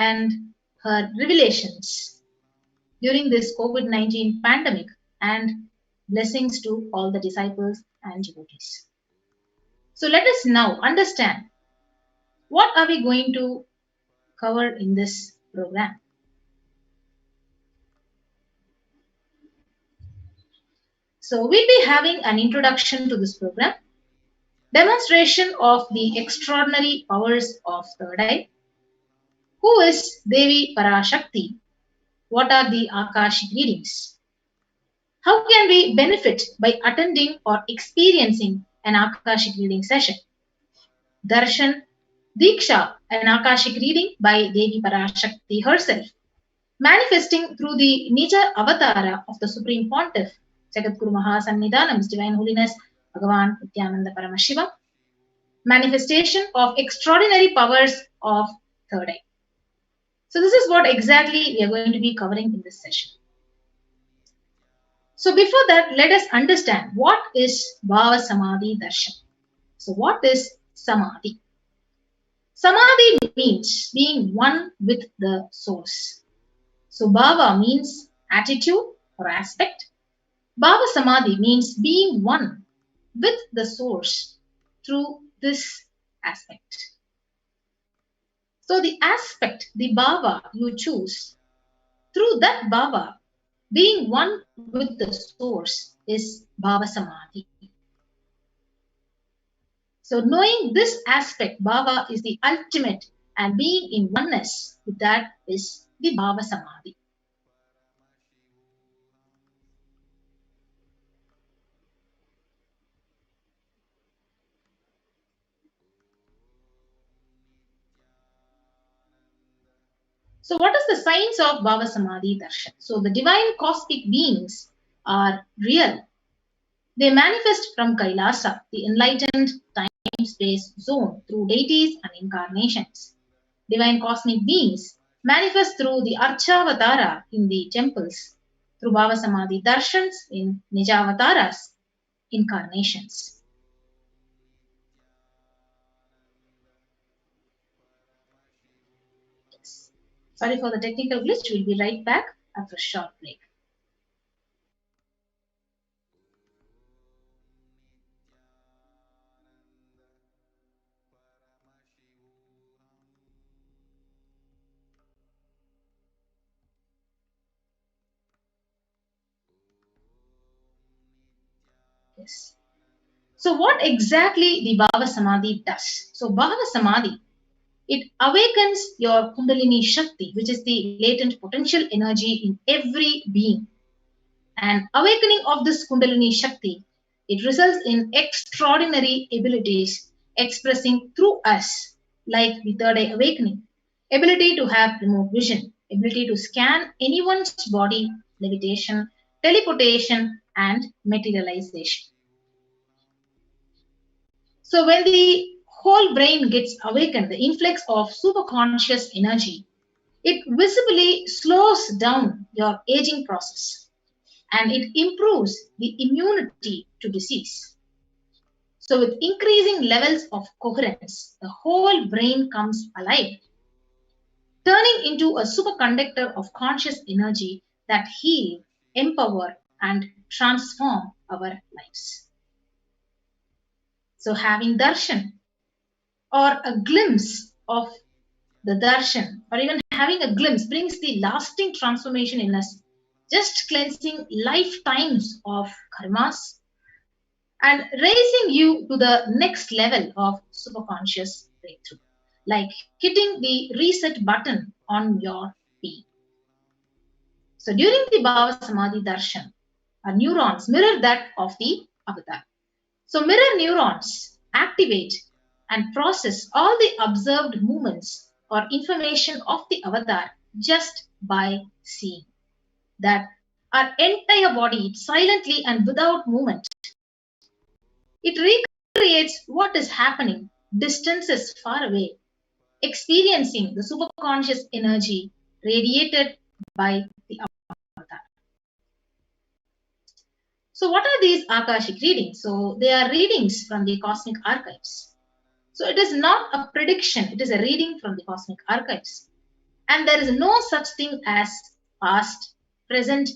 and her revelations during this COVID-19 pandemic, and blessings to all the disciples and devotees. So let us now understand what are we going to cover in this program. So we'll be having an introduction to this program, demonstration of the extraordinary powers of third eye. Who is Devi Parashakti? What are the Akashic readings? How can we benefit by attending or experiencing an Akashic reading session? Darshan, Diksha, an Akashic reading by Devi Parashakti herself, manifesting through the Nija Avatara of the Supreme Pontiff, Jagadguru Mahasannidhanam's Divine Holiness, Bhagavan Nithyananda Paramashivam, manifestation of extraordinary powers of third eye. So this is what exactly we are going to be covering in this session. So before that, let us understand what is Bhava Samadhi Darshan. So what is Samadhi? Samadhi means being one with the source. So Bhava means attitude or aspect. Bhava Samadhi means being one with the source through this aspect. So the aspect, the Bhava you choose, through that Bhava, being one with the source is Bhava Samadhi. So knowing this aspect, Bhava is the ultimate, and being in oneness with that is the Bhava Samadhi. So what is the science of Bhava Samadhi Darshan? So the divine cosmic beings are real. They manifest from Kailasa, the enlightened time-space zone, through deities and incarnations. Divine cosmic beings manifest through the Archavatara in the temples, through Bhava Samadhi Darshans in Nijavataras, incarnations. Yes. Sorry for the technical glitch. We'll be right back after a short break. Yes. So what exactly the Bhava Samadhi does? So Bhava Samadhi, it awakens your Kundalini Shakti, which is the latent potential energy in every being. And awakening of this Kundalini Shakti, it results in extraordinary abilities expressing through us, like the third eye awakening, ability to have remote vision, ability to scan anyone's body, levitation, teleportation, and materialization. So when the whole brain gets awakened, the influx of superconscious energy, it visibly slows down your aging process and it improves the immunity to disease. So with increasing levels of coherence, the whole brain comes alive, turning into a superconductor of conscious energy that heal, empower, and transform our lives. So having darshan or a glimpse of the darshan or even having a glimpse brings the lasting transformation in us, just cleansing lifetimes of karmas and raising you to the next level of superconscious breakthrough, like hitting the reset button on your being. So during the Bhava Samadhi Darshan, our neurons mirror that of the avatar. So mirror neurons activate and process all the observed movements or information of the avatar just by seeing. That our entire body silently and without movement, it recreates what is happening distances far away, experiencing the superconscious energy radiated by the avatar. So what are these Akashic readings? So they are readings from the cosmic archives. So it is not a prediction, it is a reading from the cosmic archives. And there is no such thing as past, present,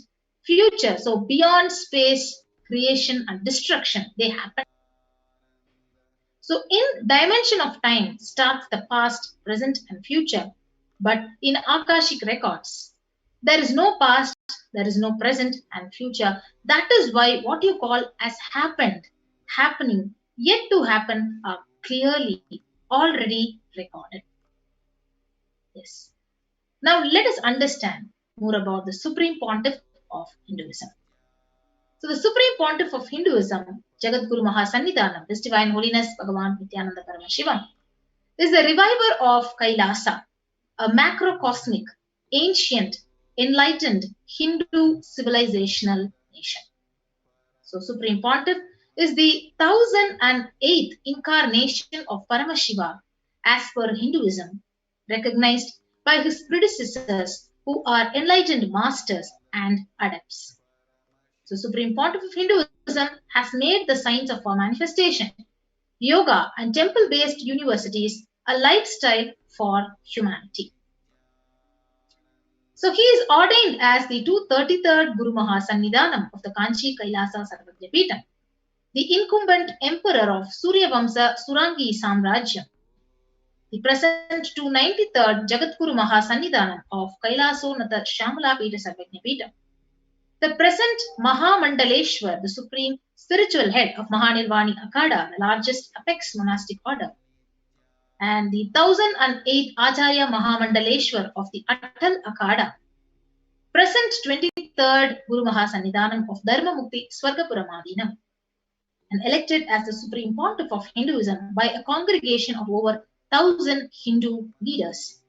future. So beyond space, creation and destruction, they happen. So in dimension of time starts the past, present and future. But in Akashic records, there is no past, there is no present and future. That is why what you call as happened, happening, yet to happen are clearly already recorded. Yes. Now let us understand more about the Supreme Pontiff of Hinduism. So the Supreme Pontiff of Hinduism, Jagadguru Mahasannidhanam, His Divine Holiness Bhagavan Nithyananda Paramashivam, is the reviver of Kailasa, a macrocosmic, ancient, enlightened Hindu civilizational nation. So Supreme Pontiff is the 1008th incarnation of Paramashiva as per Hinduism, recognized by his predecessors who are enlightened masters and adepts. So Supreme Pontiff of Hinduism has made the science of our manifestation, yoga and temple-based universities a lifestyle for humanity. So he is ordained as the 233rd Guru Mahasannidhanam of the Kanchi Kailasa Sarvajna Peetham, the incumbent emperor of Suryavamsa Surangi Samrajyam, the present 293rd Jagadguru Mahasannidhanam of Kailaso Natha Shamala Peetha Sarvajna Peetham, the present Mahamandaleshwar, the supreme spiritual head of Mahanirvani Akhada, the largest apex monastic order, and the 1008th Acharya Mahamandaleshwar of the Atal Akhada, present 23rd Guru Mahasannidhanam of Dharmamukti Swargapuramadinam, and elected as the Supreme Pontiff of Hinduism by a congregation of over 1000 Hindu leaders.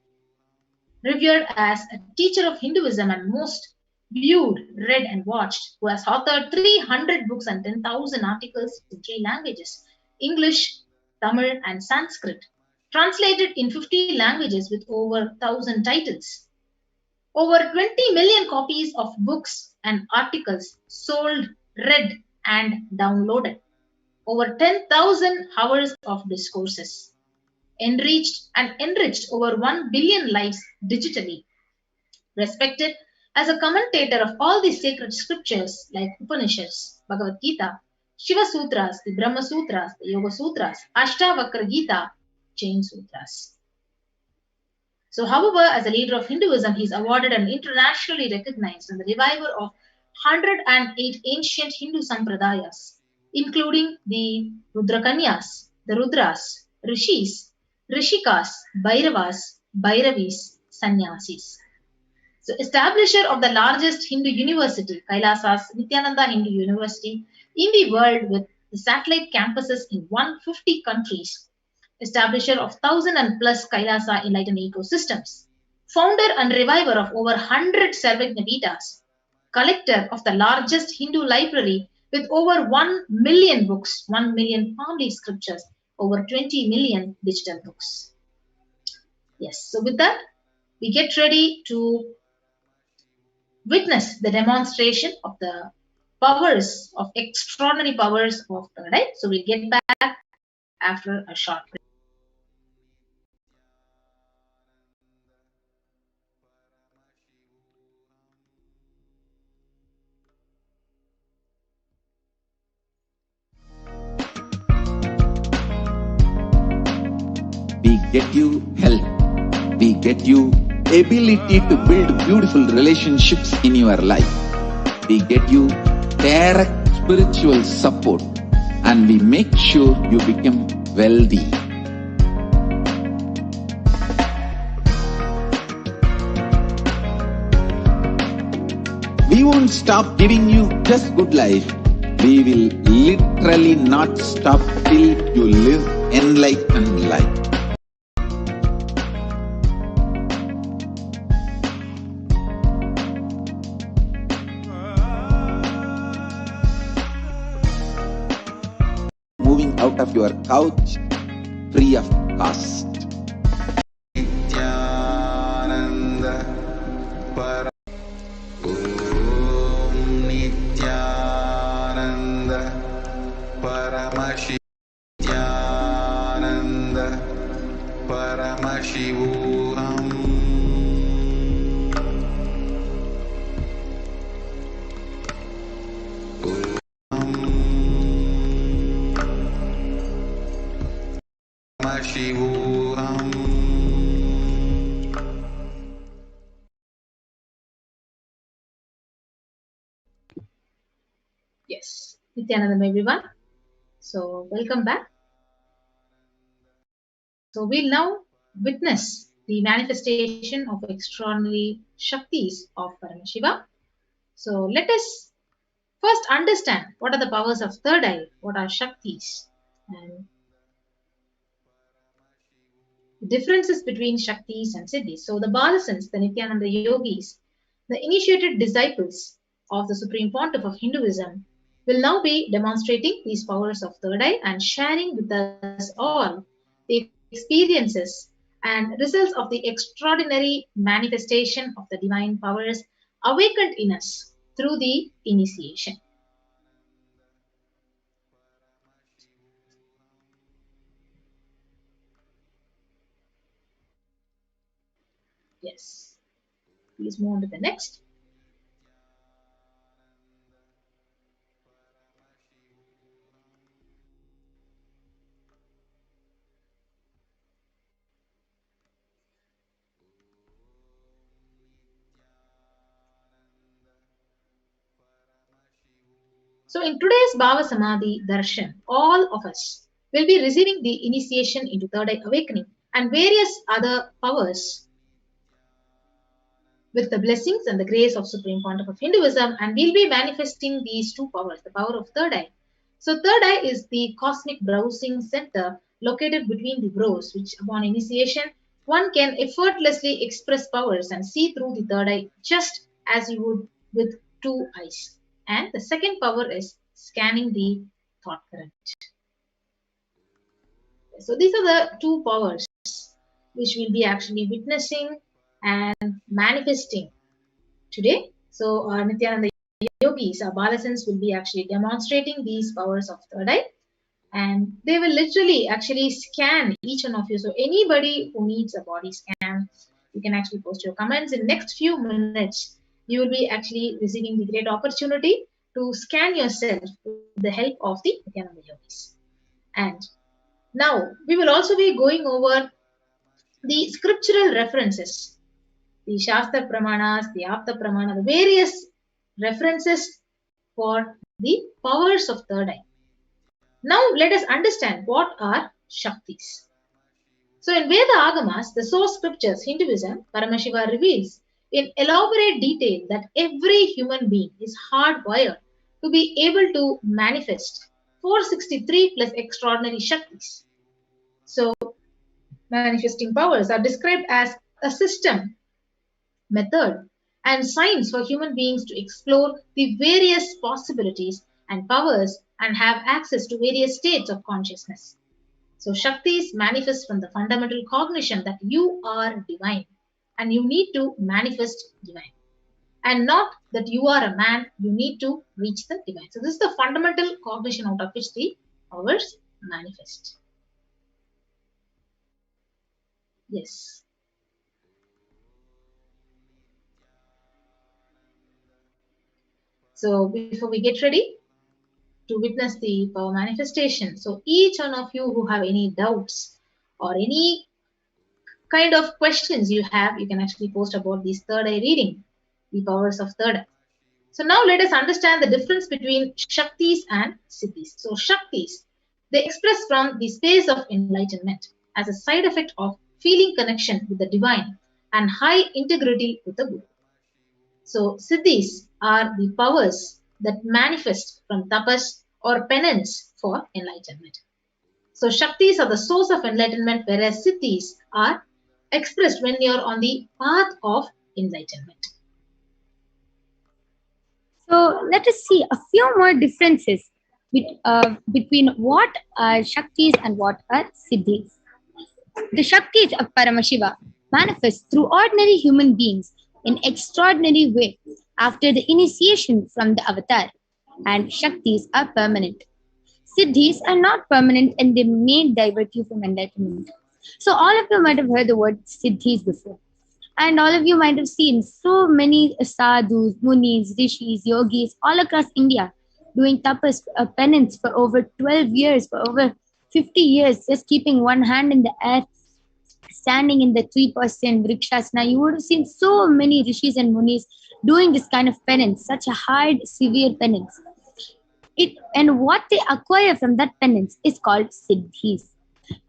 Revered as a teacher of Hinduism and most viewed, read and watched, who has authored 300 books and 10,000 articles in 3 languages, English, Tamil and Sanskrit, translated in 50 languages with over 1,000 titles. Over 20 million copies of books and articles sold, read and downloaded. Over 10,000 hours of discourses. Enriched and enriched over 1 billion lives digitally. Respected as a commentator of all the sacred scriptures like Upanishads, Bhagavad Gita, Shiva Sutras, the Brahma Sutras, the Yoga Sutras, Ashtavakra Gita, Jain Sutras. So, however, as a leader of Hinduism, he is awarded and internationally recognized as the reviver of 108 ancient Hindu sampradayas, including the Rudrakanyas, the Rudras, Rishis, Rishikas, Bhairavas, Bhairavis, Sannyasis. So, establisher of the largest Hindu university, Kailasa's Nithyananda Hindu University, in the world with the satellite campuses in 150 countries, establisher of 1,000 and plus Kailasa enlightened ecosystems, founder and reviver of over 100 Sarvajna Peethas, collector of the largest Hindu library with over 1 million books, 1 million palmly scriptures, over 20 million digital books. Yes, so with that, we get ready to witness the demonstration of the powers, of extraordinary powers of the right. So we'll get back after a short break. We get you help. We get you ability to build beautiful relationships in your life. We get you direct spiritual support and we make sure you become wealthy. We won't stop giving you just good life. We will literally not stop till you live enlightened life. Moving out of your couch free of cost. Nithyananda Paramashivoham. Nithyananda Paramashivoham. Nithyananda Paramashivoham. Paramashivoham. Yes, Nithyanandam everyone. So welcome back. So we'll now witness the manifestation of extraordinary Shaktis of Paramashiva. So let us first understand what are the powers of third eye, what are Shaktis, and the differences between Shaktis and Siddhis. So the Balasans, the Nithyananda yogis, the initiated disciples of the Supreme Pontiff of Hinduism will now be demonstrating these powers of third eye and sharing with us all the experiences and results of the extraordinary manifestation of the divine powers awakened in us through the initiation. Yes. Please move on to the next. So in today's Bhava Samadhi Darshan, all of us will be receiving the initiation into third eye awakening and various other powers with the blessings and the grace of Supreme Pontiff of Hinduism, and we'll be manifesting these two powers, the power of third eye. So third eye is the cosmic browsing center located between the brows, which upon initiation one can effortlessly express powers and see through the third eye just as you would with two eyes. And the second power is scanning the thought current. So these are the two powers which we'll be actually witnessing and manifesting today. So Nithyananda yogis, our balasans, will be actually demonstrating these powers of third eye, and they will literally actually scan each one of you. So anybody who needs a body scan, you can actually post your comments. In next few minutes, you will be actually receiving the great opportunity to scan yourself with the help of the Nithyananda yogis. And now we will also be going over the scriptural references, the Shastra Pramanas, the Apta Pramana, the various references for the powers of third eye. Now let us understand what are Shaktis. So in Veda Agamas, the source scriptures, Hinduism, Paramashiva reveals in elaborate detail that every human being is hardwired to be able to manifest 463 plus extraordinary Shaktis. So manifesting powers are described as a system, method, and science for human beings to explore the various possibilities and powers and have access to various states of consciousness. So, Shaktis manifest from the fundamental cognition that you are divine and you need to manifest divine. And not that you are a man, you need to reach the divine. So, this is the fundamental cognition out of which the powers manifest. Yes. So, before we get ready to witness the power manifestation, so each one of you who have any doubts or any kind of questions you have, you can actually post about this third eye reading, the powers of third eye. So now let us understand the difference between Shaktis and Siddhis. So Shaktis, they express from the space of enlightenment as a side effect of feeling connection with the divine and high integrity with the Guru. So Siddhis are the powers that manifest from tapas or penance for enlightenment. So Shaktis are the source of enlightenment, whereas Siddhis are expressed when you are on the path of enlightenment. So let us see a few more differences between what are Shaktis and what are Siddhis. The Shaktis of Paramashiva manifest through ordinary human beings in extraordinary way after the initiation from the avatar, and Shaktis are permanent. Siddhis are not permanent and they may divert you from enlightenment. So all of you might have heard the word Siddhis before. And all of you might have seen so many sadhus, munis, rishis, yogis all across India doing tapas, penance for over 12 years, for over 50 years just keeping one hand in the air, standing in the 3% vrikshasana. You would have seen so many rishis and munis doing this kind of penance, such a hard, severe penance. And what they acquire from that penance is called siddhis.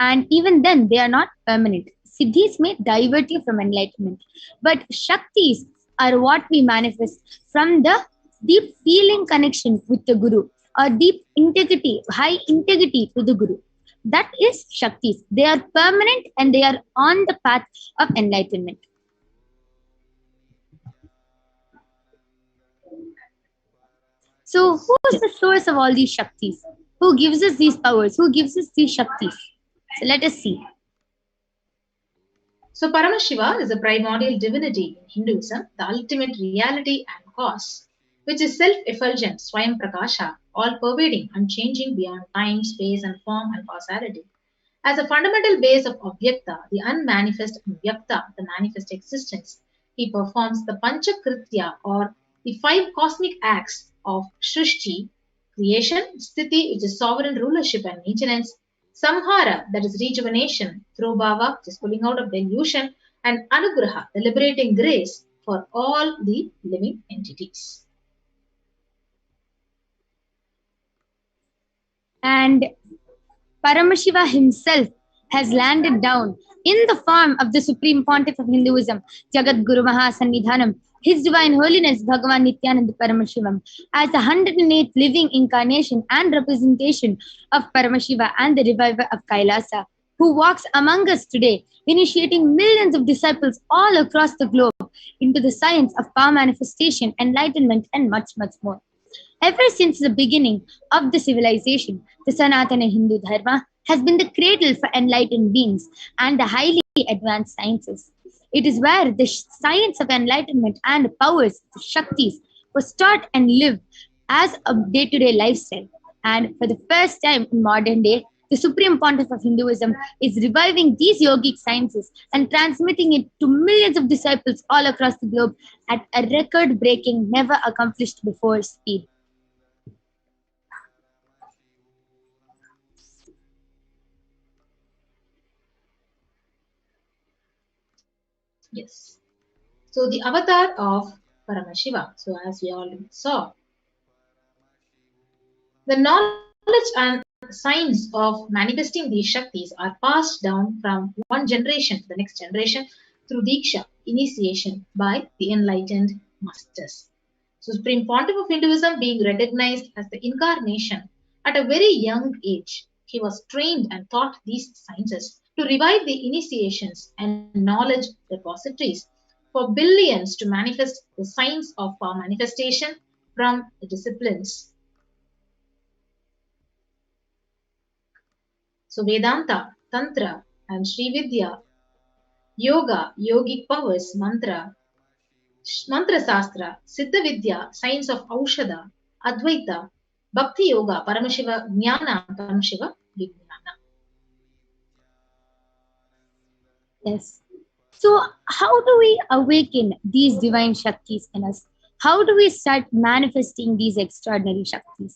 And even then, they are not permanent. Siddhis may divert you from enlightenment, but shaktis are what we manifest from the deep feeling connection with the Guru, or deep integrity, high integrity to the Guru. That is shaktis. They are permanent and they are on the path of enlightenment. So, who is the source of all these shaktis? Who gives us these powers? Who gives us these shaktis? So, let us see. So Paramashiva is a primordial divinity in Hinduism, the ultimate reality and cause, which is self-effulgent, Swayam Prakasha, all-pervading, unchanging beyond time, space, and form and causality. As a fundamental base of Avyakta, the unmanifest Vyakta, the manifest existence, he performs the Panchakritya, or the five cosmic acts of Shrishti, creation, Sthiti, which is sovereign rulership and maintenance, Samhara, that is rejuvenation, through Bhava, which is pulling out of delusion, and Anugraha, the liberating grace for all the living entities. And Paramashiva himself has landed down in the form of the Supreme Pontiff of Hinduism, Jagat Guru Mahasannidhanam, His Divine Holiness Bhagavan Nithyananda Paramashivam, as the 108th living incarnation and representation of Paramashiva and the reviver of Kailasa, who walks among us today, initiating millions of disciples all across the globe into the science of power manifestation, enlightenment, and much, much more. Ever since the beginning of the civilization, the Sanatana Hindu Dharma has been the cradle for enlightened beings and the highly advanced sciences. It is where the science of enlightenment and powers, the Shaktis, was taught and lived as a day-to-day lifestyle. And for the first time in modern day, the Supreme Pontiff of Hinduism is reviving these yogic sciences and transmitting it to millions of disciples all across the globe at a record-breaking, never accomplished before speed. Yes. So the avatar of Paramashiva, so as we already saw, the knowledge and science of manifesting these Shaktis are passed down from one generation to the next generation through Diksha, initiation by the enlightened masters. So Supreme Pontiff of Hinduism being recognized as the incarnation at a very young age, he was trained and taught these sciences to revive the initiations and knowledge repositories for billions to manifest the science of power manifestation from the disciplines. So Vedanta, Tantra, and Sri Vidya, Yoga, Yogic powers, Mantra Sastra, Siddha Vidya, science of Aushadha, Advaita, Bhakti Yoga, Paramashiva Jnana, Paramashiva Vijnana. Yes. So, how do we awaken these divine Shaktis in us? How do we start manifesting these extraordinary Shaktis?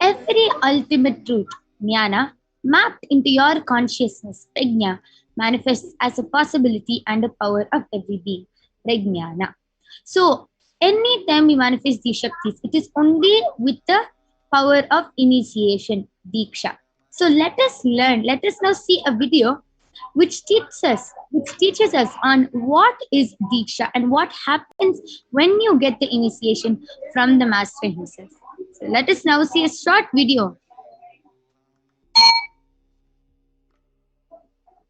Every ultimate truth, Jnana, mapped into your consciousness, Prajna, manifests as a possibility and a power of every being, Prajnana. So, anytime we manifest these Shaktis, it is only with the power of initiation, Diksha. So, let us learn. Let us now see a video which teaches us on what is Diksha and what happens when you get the initiation from the Master himself. So let us now see a short video.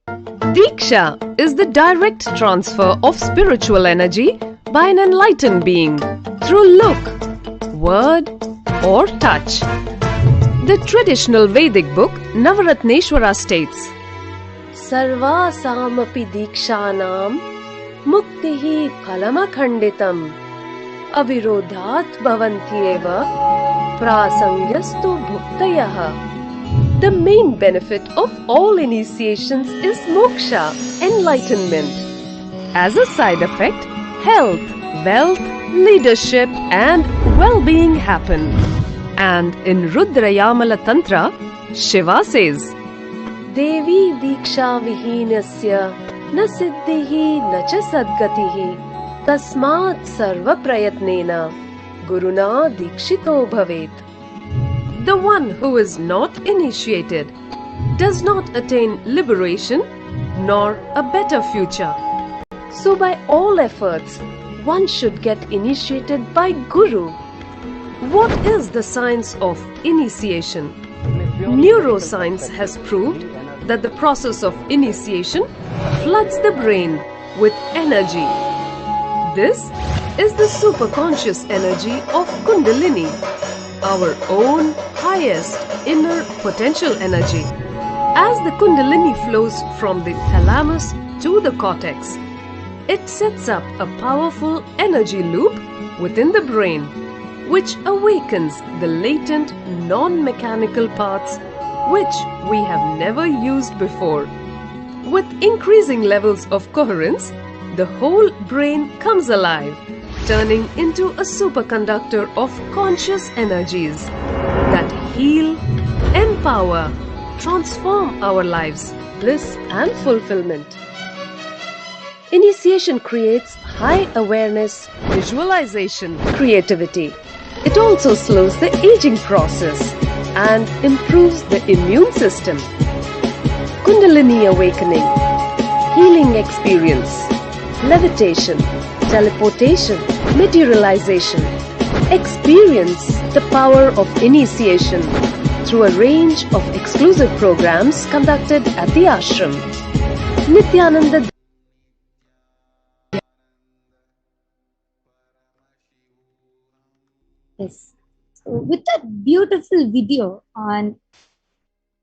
Diksha is the direct transfer of spiritual energy by an enlightened being through look, word, or touch. The traditional Vedic book Navaratneshwara states, Sarvasamapi Dikshanam Muktihi Phalamakhanditam Avirodhat Bhavantyeva Prasangyastu Bhuktayah. The main benefit of all initiations is moksha, enlightenment. As a side effect, health, wealth, leadership, and well-being happen. And in Rudrayamala Tantra, Shiva says, Devi Diksha Vihinasya na siddhihi na cha sadgatihi tasmat sarva prayatnena guruna dikshito bhavet. The one who is not initiated does not attain liberation nor a better future. So by all efforts, one should get initiated by Guru. What is the science of initiation? Neuroscience has proved that the process of initiation floods the brain with energy. This is the superconscious energy of Kundalini, our own highest inner potential energy. As the Kundalini flows from the thalamus to the cortex, it sets up a powerful energy loop within the brain, which awakens the latent non-mechanical parts which we have never used before. With increasing levels of coherence, the whole brain comes alive, turning into a superconductor of conscious energies that heal, empower, transform our lives, bliss and fulfillment. Initiation creates high awareness, visualization, creativity. It also slows the aging process and improves the immune system. Kundalini awakening, healing experience, levitation, teleportation, materialization. Experience the power of initiation through a range of exclusive programs conducted at the ashram. Nithyananda. Yes. So with that beautiful video on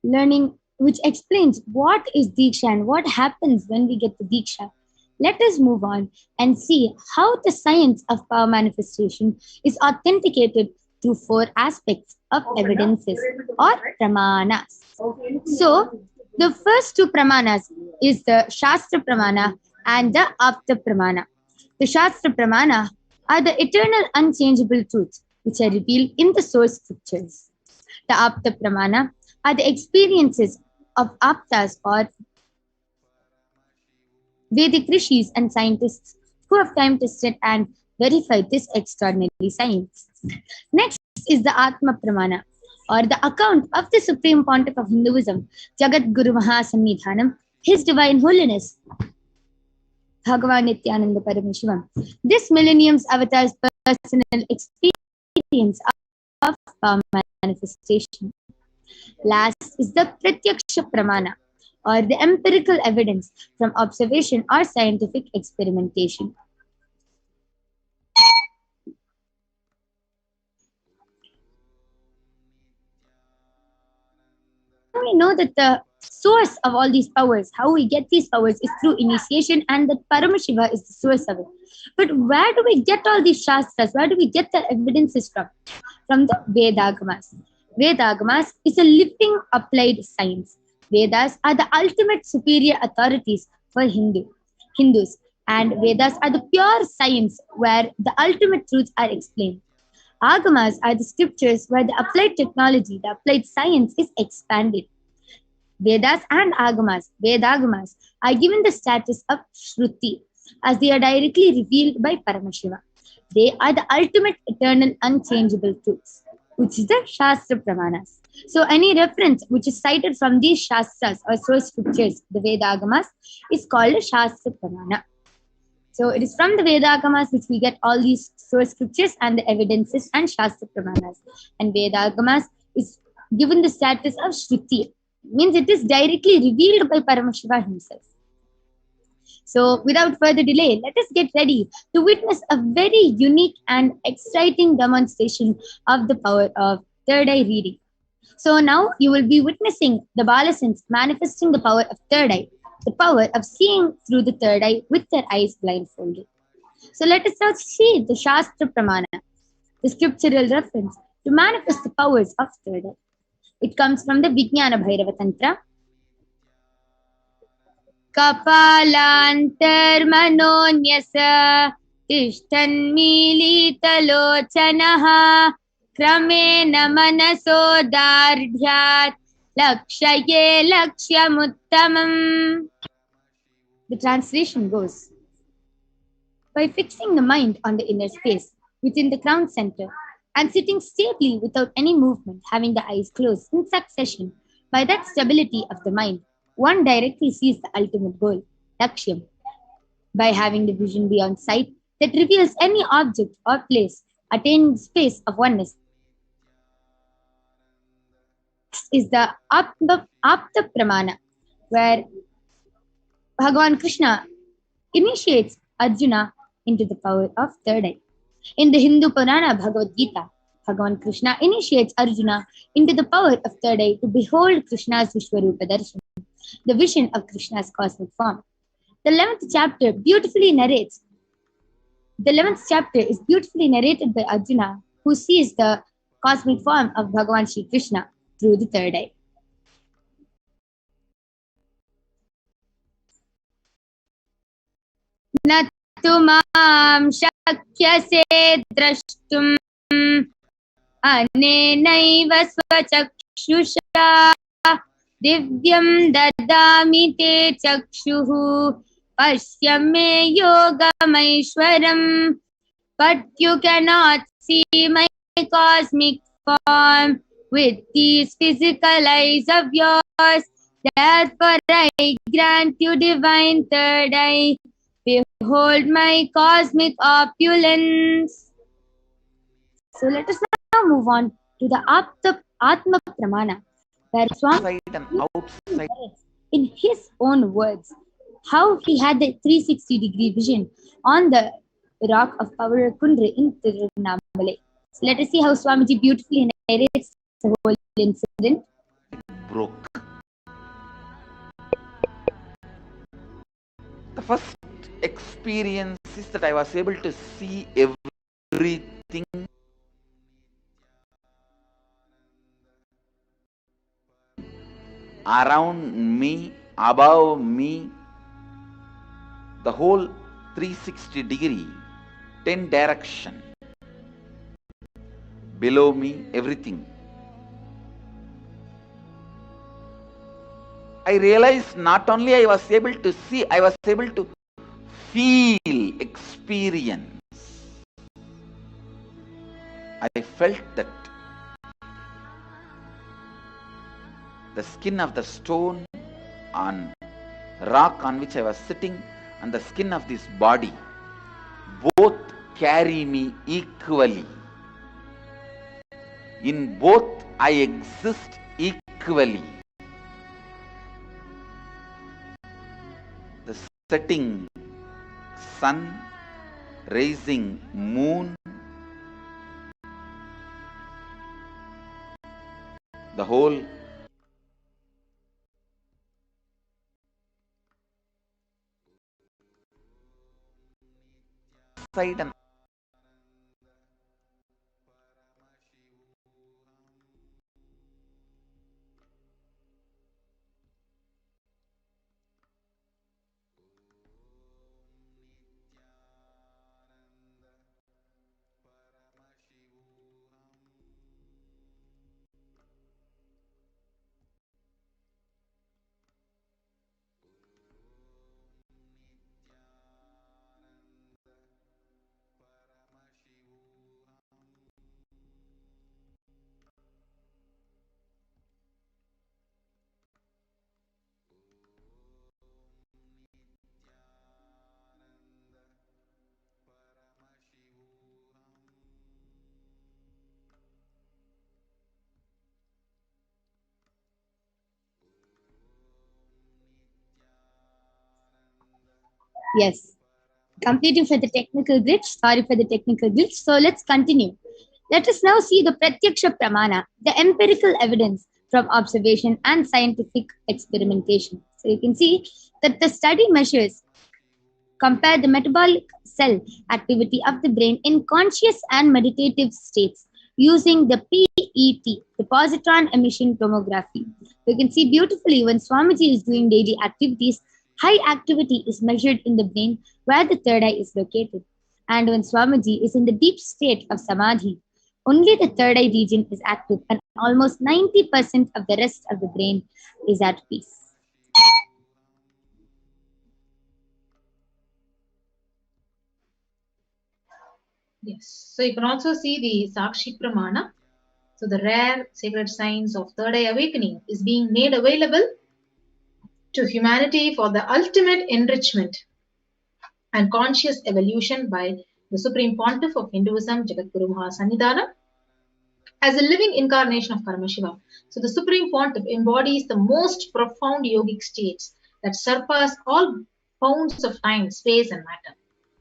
learning, which explains what is Diksha and what happens when we get the Diksha, let us move on and see how the science of power manifestation is authenticated through four aspects of evidences or pramanas. So, the first two pramanas is the Shastra Pramana and the Apta Pramana. The Shastra Pramana are the eternal unchangeable truths which are revealed in the source scriptures. The Apta Pramana are the experiences of Aptas or Vedic rishis and scientists who have time tested and verified this extraordinary science. Next is the Atma Pramana, or the account of the Supreme Pontiff of Hinduism, Jagat Guru Mahasannidhanam, His Divine Holiness, Bhagavan Nithyananda Paramashivam. This millennium's avatar's personal experience of power manifestation. Last is the Pratyaksha Pramana, or the empirical evidence from observation or scientific experimentation. We know that the source of all these powers, how we get these powers, is through initiation, and that Paramashiva is the source of it. But where do we get all these Shastras? Where do we get the evidences from? From the Vedagamas. Vedagamas is a living applied science. Vedas are the ultimate superior authorities for Hindus, and Vedas are the pure science where the ultimate truths are explained. Agamas are the scriptures where the applied technology, the applied science is expanded. Vedas and Vedagamas, are given the status of Shruti as they are directly revealed by Paramashiva. They are the ultimate eternal unchangeable truths, which is the Shastra Pramanas. So any reference which is cited from these Shastras or source scriptures, the Vedagamas, is called a Shastra Pramana. So it is from the Vedagamas which we get all these source scriptures and the evidences and Shastra Pramanas. And Vedagamas is given the status of Shruti, means it is directly revealed by Paramashiva himself. So without further delay, let us get ready to witness a very unique and exciting demonstration of the power of third eye reading. So now you will be witnessing the Balasins manifesting the power of third eye, the power of seeing through the third eye with their eyes blindfolded. So let us now see the Shastra Pramana, the scriptural reference to manifest the powers of third eye. It comes from the Vijnana Bhairava Tantra. Kapalantarmanonyasa tishthan militalochanaha क्रमेण मनसोदार्ढ्यात् lakshye lakshyamuttamam. The translation goes, by fixing the mind on the inner space within the crown center and sitting stably without any movement, having the eyes closed in succession, by that stability of the mind, one directly sees the ultimate goal, lakshyam. By having the vision beyond sight that reveals any object or place, attaining space of oneness. Is the Apta Pramana, where Bhagavan Krishna initiates Arjuna into the power of third eye. In the Hindu Purana Bhagavad Gita, Bhagavan Krishna initiates Arjuna into the power of third eye to behold Krishna's Vishwarupa Darshan, the vision of Krishna's cosmic form. The 11th chapter is beautifully narrated by Arjuna, who sees the cosmic form of Bhagavan Shri Krishna through the third eye. Natu mam shakyase drashtum anenaiva swachakshusha divyam dadami te chakshuhu pashyame yogamaishwaram. But you cannot see my cosmic form with these physical eyes of yours. Therefore I grant you divine third eye. Behold my cosmic opulence. So let us now move on to the Atma Pramana, where Swami in his own words how he had the 360-degree vision on the rock of Pavarkundra in Tirunamale. So let us see how Swamiji beautifully narrates the whole incident. Broke. The first experience is that I was able to see everything around me, above me, the whole 360-degree, 10 direction, below me, everything. I realized not only I was able to see, I was able to feel, experience. I felt that the skin of the stone on rock on which I was sitting and the skin of this body both carry me equally. In both I exist equally. The setting sun, rising moon, the whole side and Yes, completing for the technical glitch. Sorry for the technical glitch. So let's continue. Let us now see the Pratyaksha Pramana, the empirical evidence from observation and scientific experimentation. So you can see that the study measures compare the metabolic cell activity of the brain in conscious and meditative states using the PET, the positron emission tomography. You can see beautifully when Swamiji is doing daily activities, high activity is measured in the brain where the third eye is located. And when Swamiji is in the deep state of samadhi, Only the third eye region is active, and almost 90% of the rest of the brain is at peace. Yes. So you can also see the Sakshi Pramana. So the rare sacred science of third eye awakening is being made available to humanity for the ultimate enrichment and conscious evolution by the Supreme Pontiff of Hinduism, Jagadguru Mahasannidhana, as a living incarnation of Paramashiva. So the Supreme Pontiff embodies the most profound yogic states that surpass all bounds of time, space, and matter.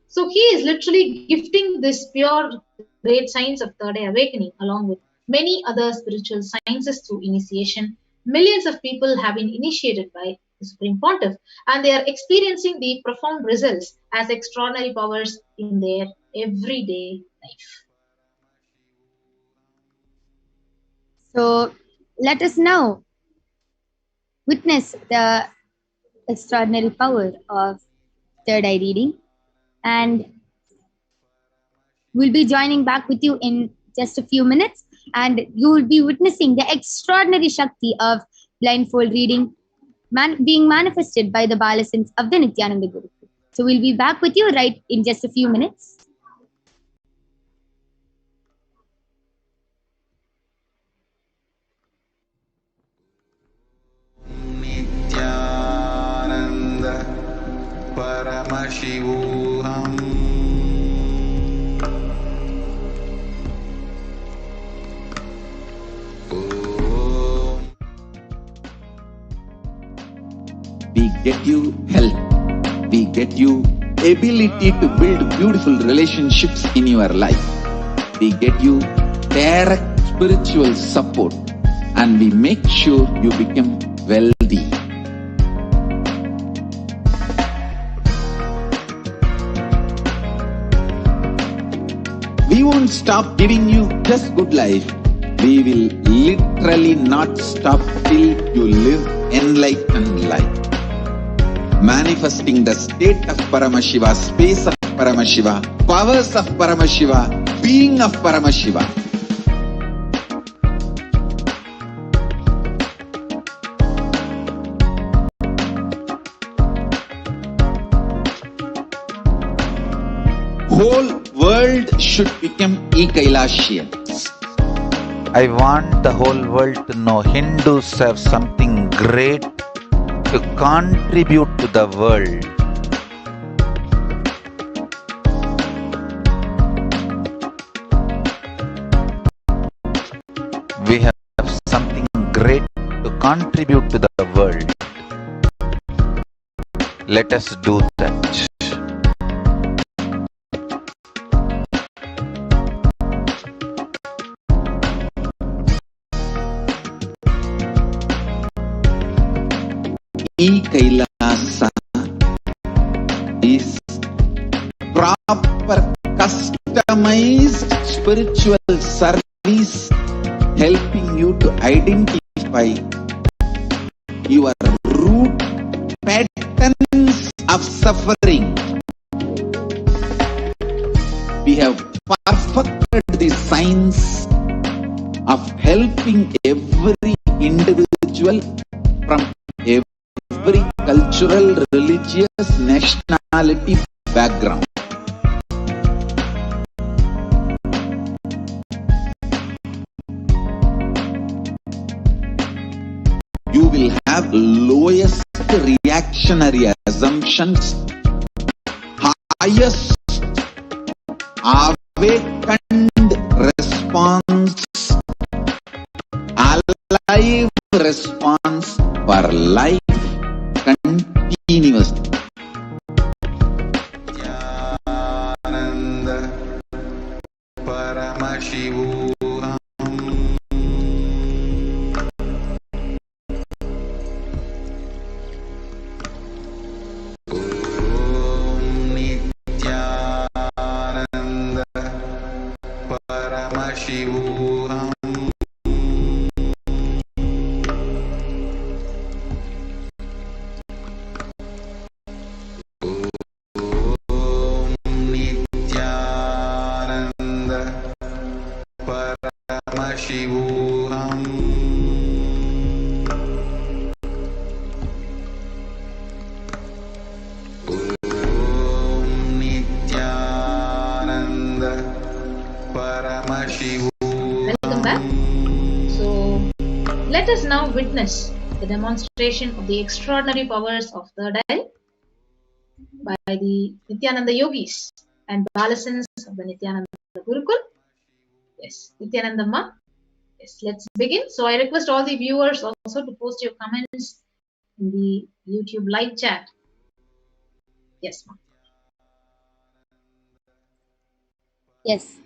So he is literally gifting this pure, great science of third eye awakening along with many other spiritual sciences through initiation. Millions of people have been initiated by the Supreme Pontiff, and they are experiencing the profound results as extraordinary powers in their everyday life. So let us now witness the extraordinary power of third eye reading, and we'll be joining back with you in just a few minutes, and you will be witnessing the extraordinary Shakti of blindfold reading being manifested by the Balasins of the Nithyananda Guru. So we'll be back with you right in just a few minutes. Nithyananda Paramashivoham. We get you health. We get you ability to build beautiful relationships in your life. We get you direct spiritual support, and we make sure you become wealthy. We won't stop giving you just good life. We will literally not stop till you live enlightened life. Manifesting the state of Paramashiva, space of Paramashiva, powers of Paramashiva, being of Paramashiva. Whole world should become Kailasians. I want the whole world to know Hindus have something great to contribute to the world. We have something great to contribute to the world. Let us do that. Kailasa is proper customized spiritual service helping you to identify your root patterns of suffering. We have perfected the science of helping every individual from every cultural, religious, nationality background. You will have lowest reactionary assumptions, highest awakened response, alive response for life continuously. Nithyananda Paramashivoham. Nithyananda Paramashivoham. let us now witness the demonstration of the extraordinary powers of third eye by the Nithyananda yogis and Balasans of the Nithyananda Gurukul. Yes, Nithyanandamma. Yes, let's begin. So I request all the viewers also to post your comments in the YouTube live chat. Yes, ma'am. Yes.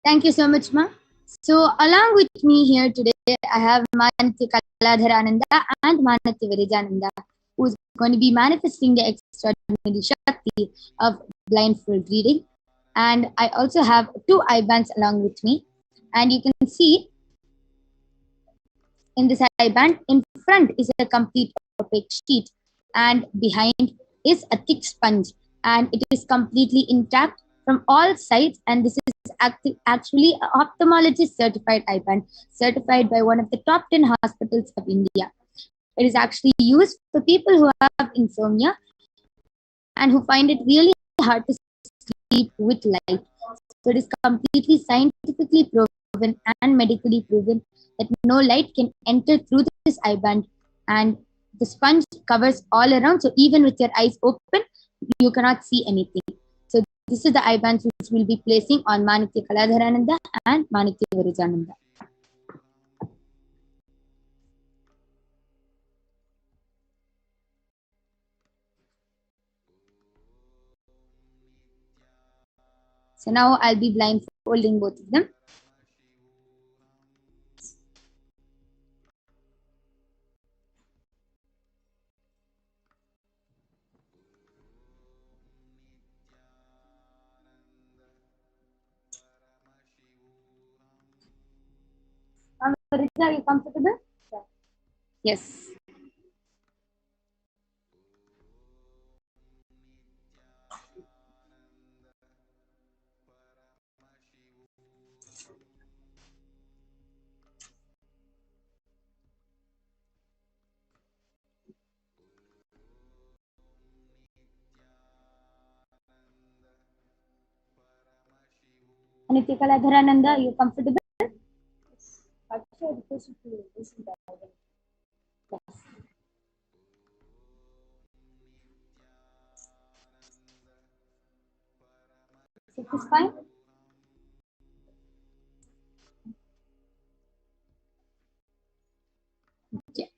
Thank you so much, ma. So along with me here today, I have Manati Kaladharananda and Manati Virijananda, who is going to be manifesting the extraordinary Shakti of blindfold reading. And I also have two eye bands along with me. And you can see in this eye band, in front is a complete opaque sheet, and behind is a thick sponge, and it is completely intact from all sides. And this is actually an ophthalmologist certified eye band, certified by one of the top 10 hospitals of India. It is actually used for people who have insomnia and who find it really hard to sleep with light. So it is completely scientifically proven and medically proven that no light can enter through this eye band, and the sponge covers all around. So even with your eyes open, you cannot see anything. So this is the eye bands which we'll be placing on Manitya Kaladharananda and Manitya Virijananda. So now I'll be blindfolding both of them. Rija, are you comfortable? Yes. Manitya Kaladharananda, are you comfortable? Yes. Is this fine? Okay.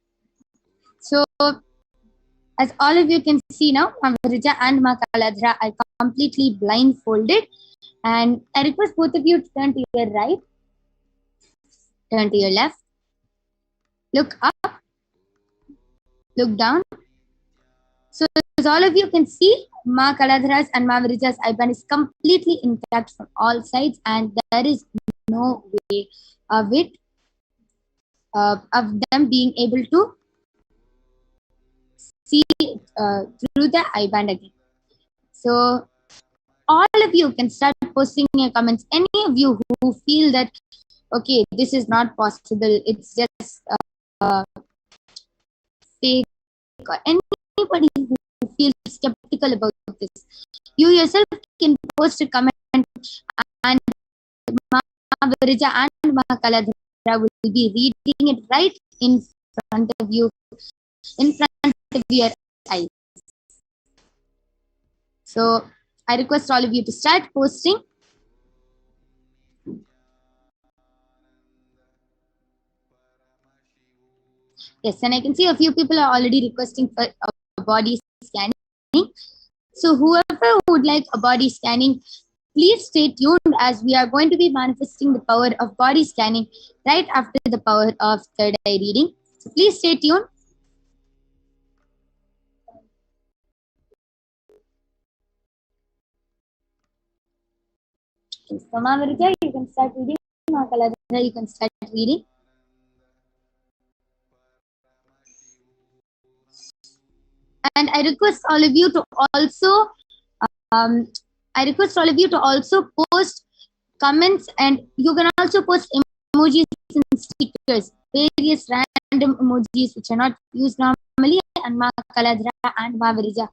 So, as all of you can see now, Rija and Makaladhara are completely blindfolded. And I request both of you to turn to your right, turn to your left, look up, look down. So, as all of you can see, Ma Kaladhara's and Ma Virija's eye band is completely intact from all sides, and there is no way of it, of them being able to see through the eye band again. So, all of you can start posting your comments. Any of you who feel that, okay, this is not possible, it's just fake, or anybody who feels skeptical about this, you yourself can post a comment, and Virija and Mahakaladhara will be reading it right in front of you, in front of your eyes. So I request all of you to start posting. Yes, and I can see a few people are already requesting for a body scanning. So whoever would like a body scanning, please stay tuned, as we are going to be manifesting the power of body scanning right after the power of third eye reading. So please stay tuned. So Mamarija, you can start reading. Makaladhara, you can start reading. And I request all of you to also post comments, and you can also post emojis and stickers, various random emojis which are not used normally, and Ma Kaladhara and Ma Virija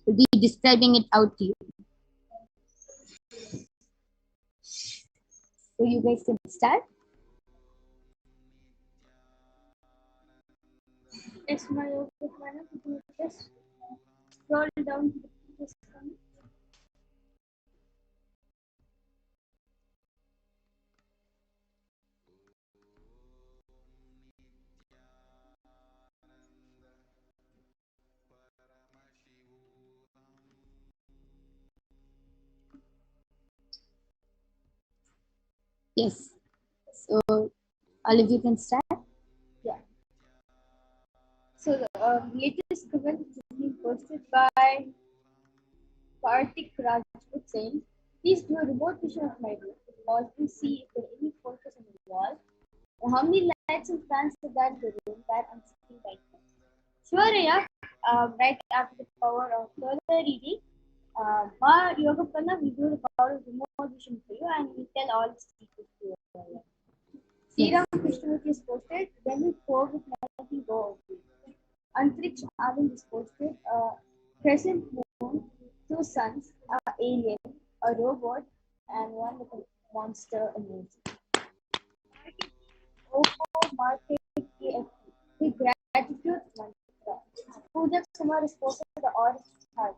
will be describing it out to you. So you guys can start. Yes, my yoga planner, could you just scroll down to the previous comment? Yes. So all of you can start. Yeah. So the latest comment is being posted by Kartik Rajput saying, please do a remote vision of my room to possibly see if there are any photos on the wall and how many lights and fans are there in the room where I'm sitting right now. Sure, yeah. Right after the power of further reading, Ma Yoga Prana will do the power of remote vision for you and we tell all the secrets to you. Sriram Krishnamurti is posted, when will COVID-19 go away? Antriksh Anand is posted, crescent moon, two suns, alien, a robot, and one with a monster emoji. Oppo Market KFP, with gratitude mantra. Pooja Kumar is posted the orange heart.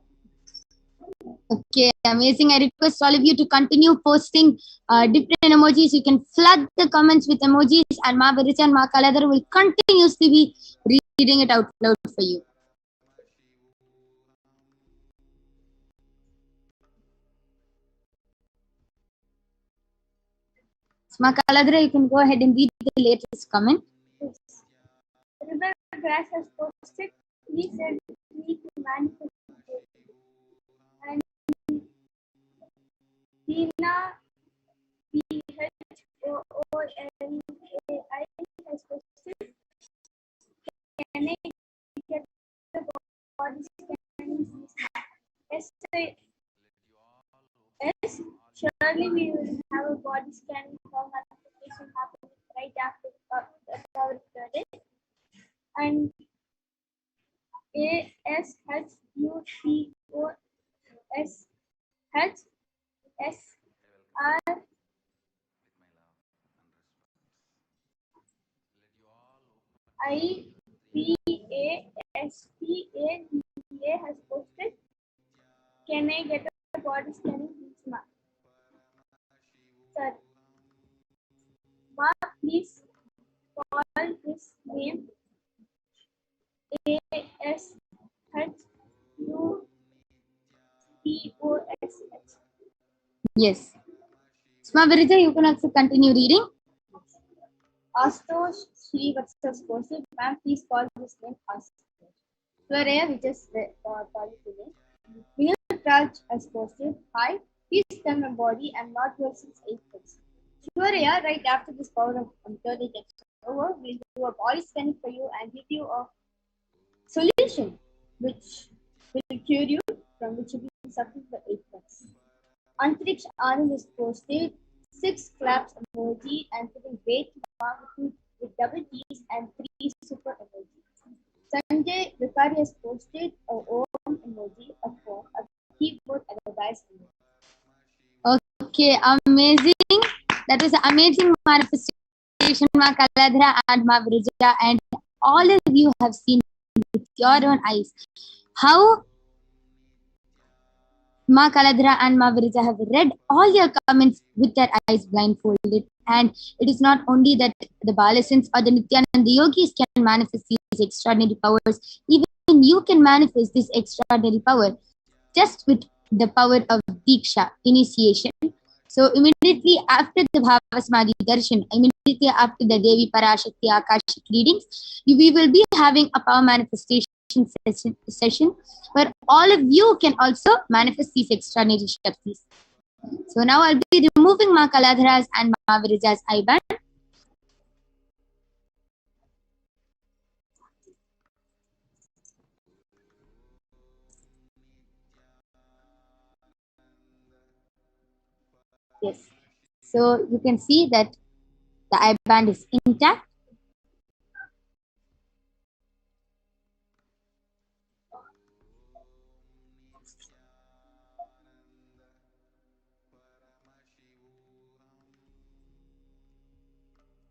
Okay, amazing. I request all of you to continue posting different emojis. You can flood the comments with emojis, and Ma Virija and Ma Kaladhar will continuously be reading it out loud for you. So, Ma Kaladhar, you can go ahead and read the latest comment. Yes. River Grass has posted, we said we need to manifest. And Tina PHOOLAI has posted, can I get the body scanning? Yes, yes, surely we will have a body scanning form application happening right after our credit. And ASHUTOSHSR IPASPAVA has posted, can I get a body scanning please, ma? Sir, ma, please call this name ASHUTOSH. Yes. Sma Virija, you can also continue reading. Astosh Srivatsas posted, ma'am, please call this name Astosh. Swaraya, we just call it today. Militant Raj has posted, hi, please tell my body I'm not well since 8 months. Swaraya, right after this power of third gets over, we'll do a body scanning for you and give you a solution which will cure you from which you've been suffering for 8 months. Antriksh Anand is posted 6 claps emoji and putting weight with double T's and 3 super emojis. Sanjay Vikari has posted a Om emoji, a phone, a keyboard, and a dice emoji. Okay, amazing. That was an amazing manifestation, Ma Kaladhara and Ma Virija, and all of you have seen with your own eyes how Ma Kaladhara and Ma Virija have read all your comments with their eyes blindfolded. And it is not only that the Balasins or the Nithyananda yogis can manifest these extraordinary powers, even you can manifest this extraordinary power just with the power of Diksha, initiation. So immediately after the Bhavasmadhi Darshan, immediately after the Devi Parashakti Akashic readings, we will be having a power manifestation session where all of you can also manifest these extraordinary Shaktis. So now I'll be removing Ma Kaladhara's and Ma Virija's IBAN. Yes. So you can see that the IBAN is intact.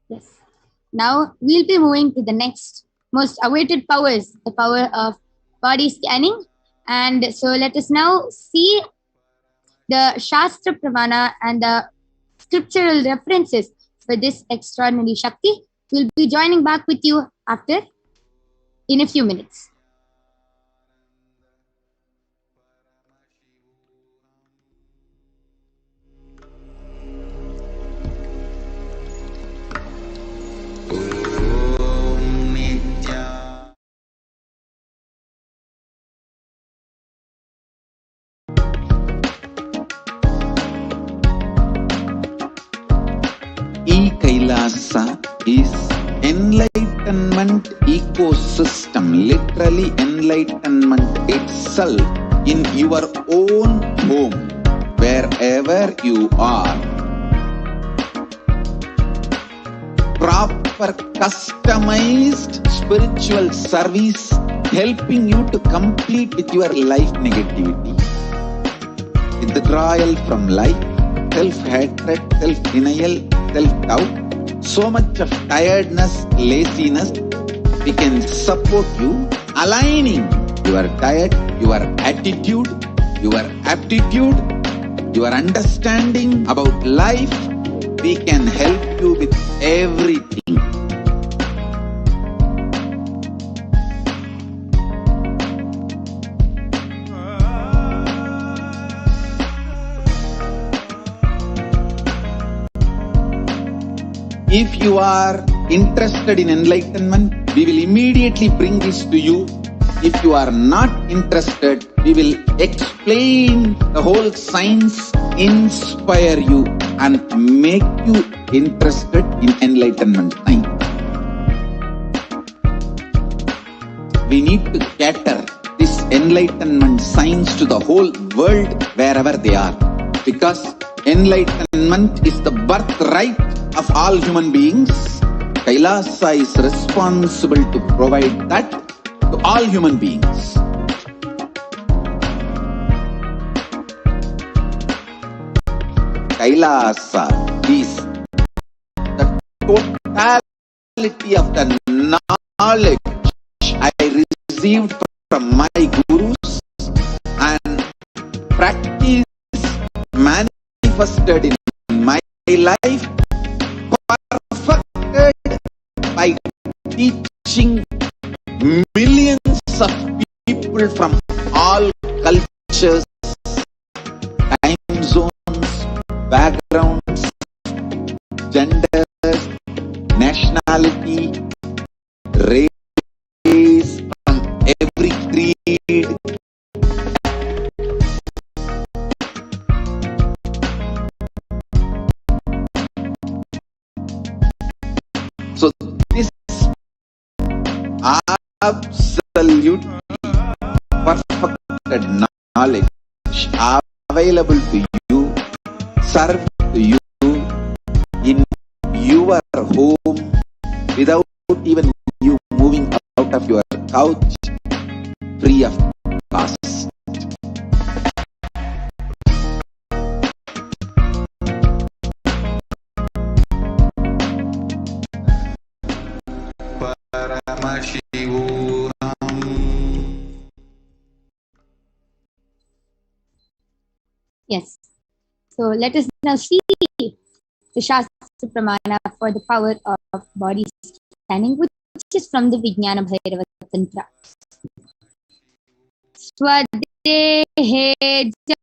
Yes. Now we'll be moving to the next most awaited powers, the power of body scanning. And so let us now see the Shastra Pramana and the scriptural references for this extraordinary Shakti. We'll be joining back with you after in a few minutes. Kailasa is enlightenment ecosystem, literally enlightenment itself in your own home, wherever you are. Proper customized spiritual service helping you to complete with your life negativity. Withdrawal from life, self-hatred, self-denial, self-doubt, so much of tiredness, laziness, we can support you, aligning your diet, your attitude, your aptitude, your understanding about life. We can help you with everything. If you are interested in enlightenment, we will immediately bring this to you. If you are not interested, we will explain the whole science, inspire you and make you interested in enlightenment science. We need to cater this enlightenment science to the whole world wherever they are, because enlightenment is the birthright of all human beings. Kailasa is responsible to provide that to all human beings. Kailasa is the totality of the knowledge I received from my gurus and practice manifested in my life, perfected by teaching millions of people from all cultures, time zones, backgrounds, genders, nationality, race, from every creed. So this absolutely perfected knowledge available to you, served to you in your home without even you moving out of your couch, free of cost. Paramashivoham. Yes. So let us now see the Shastra Pramana for the power of body scanning, which is from the Vijnana Bhairava Tantra. Swadehe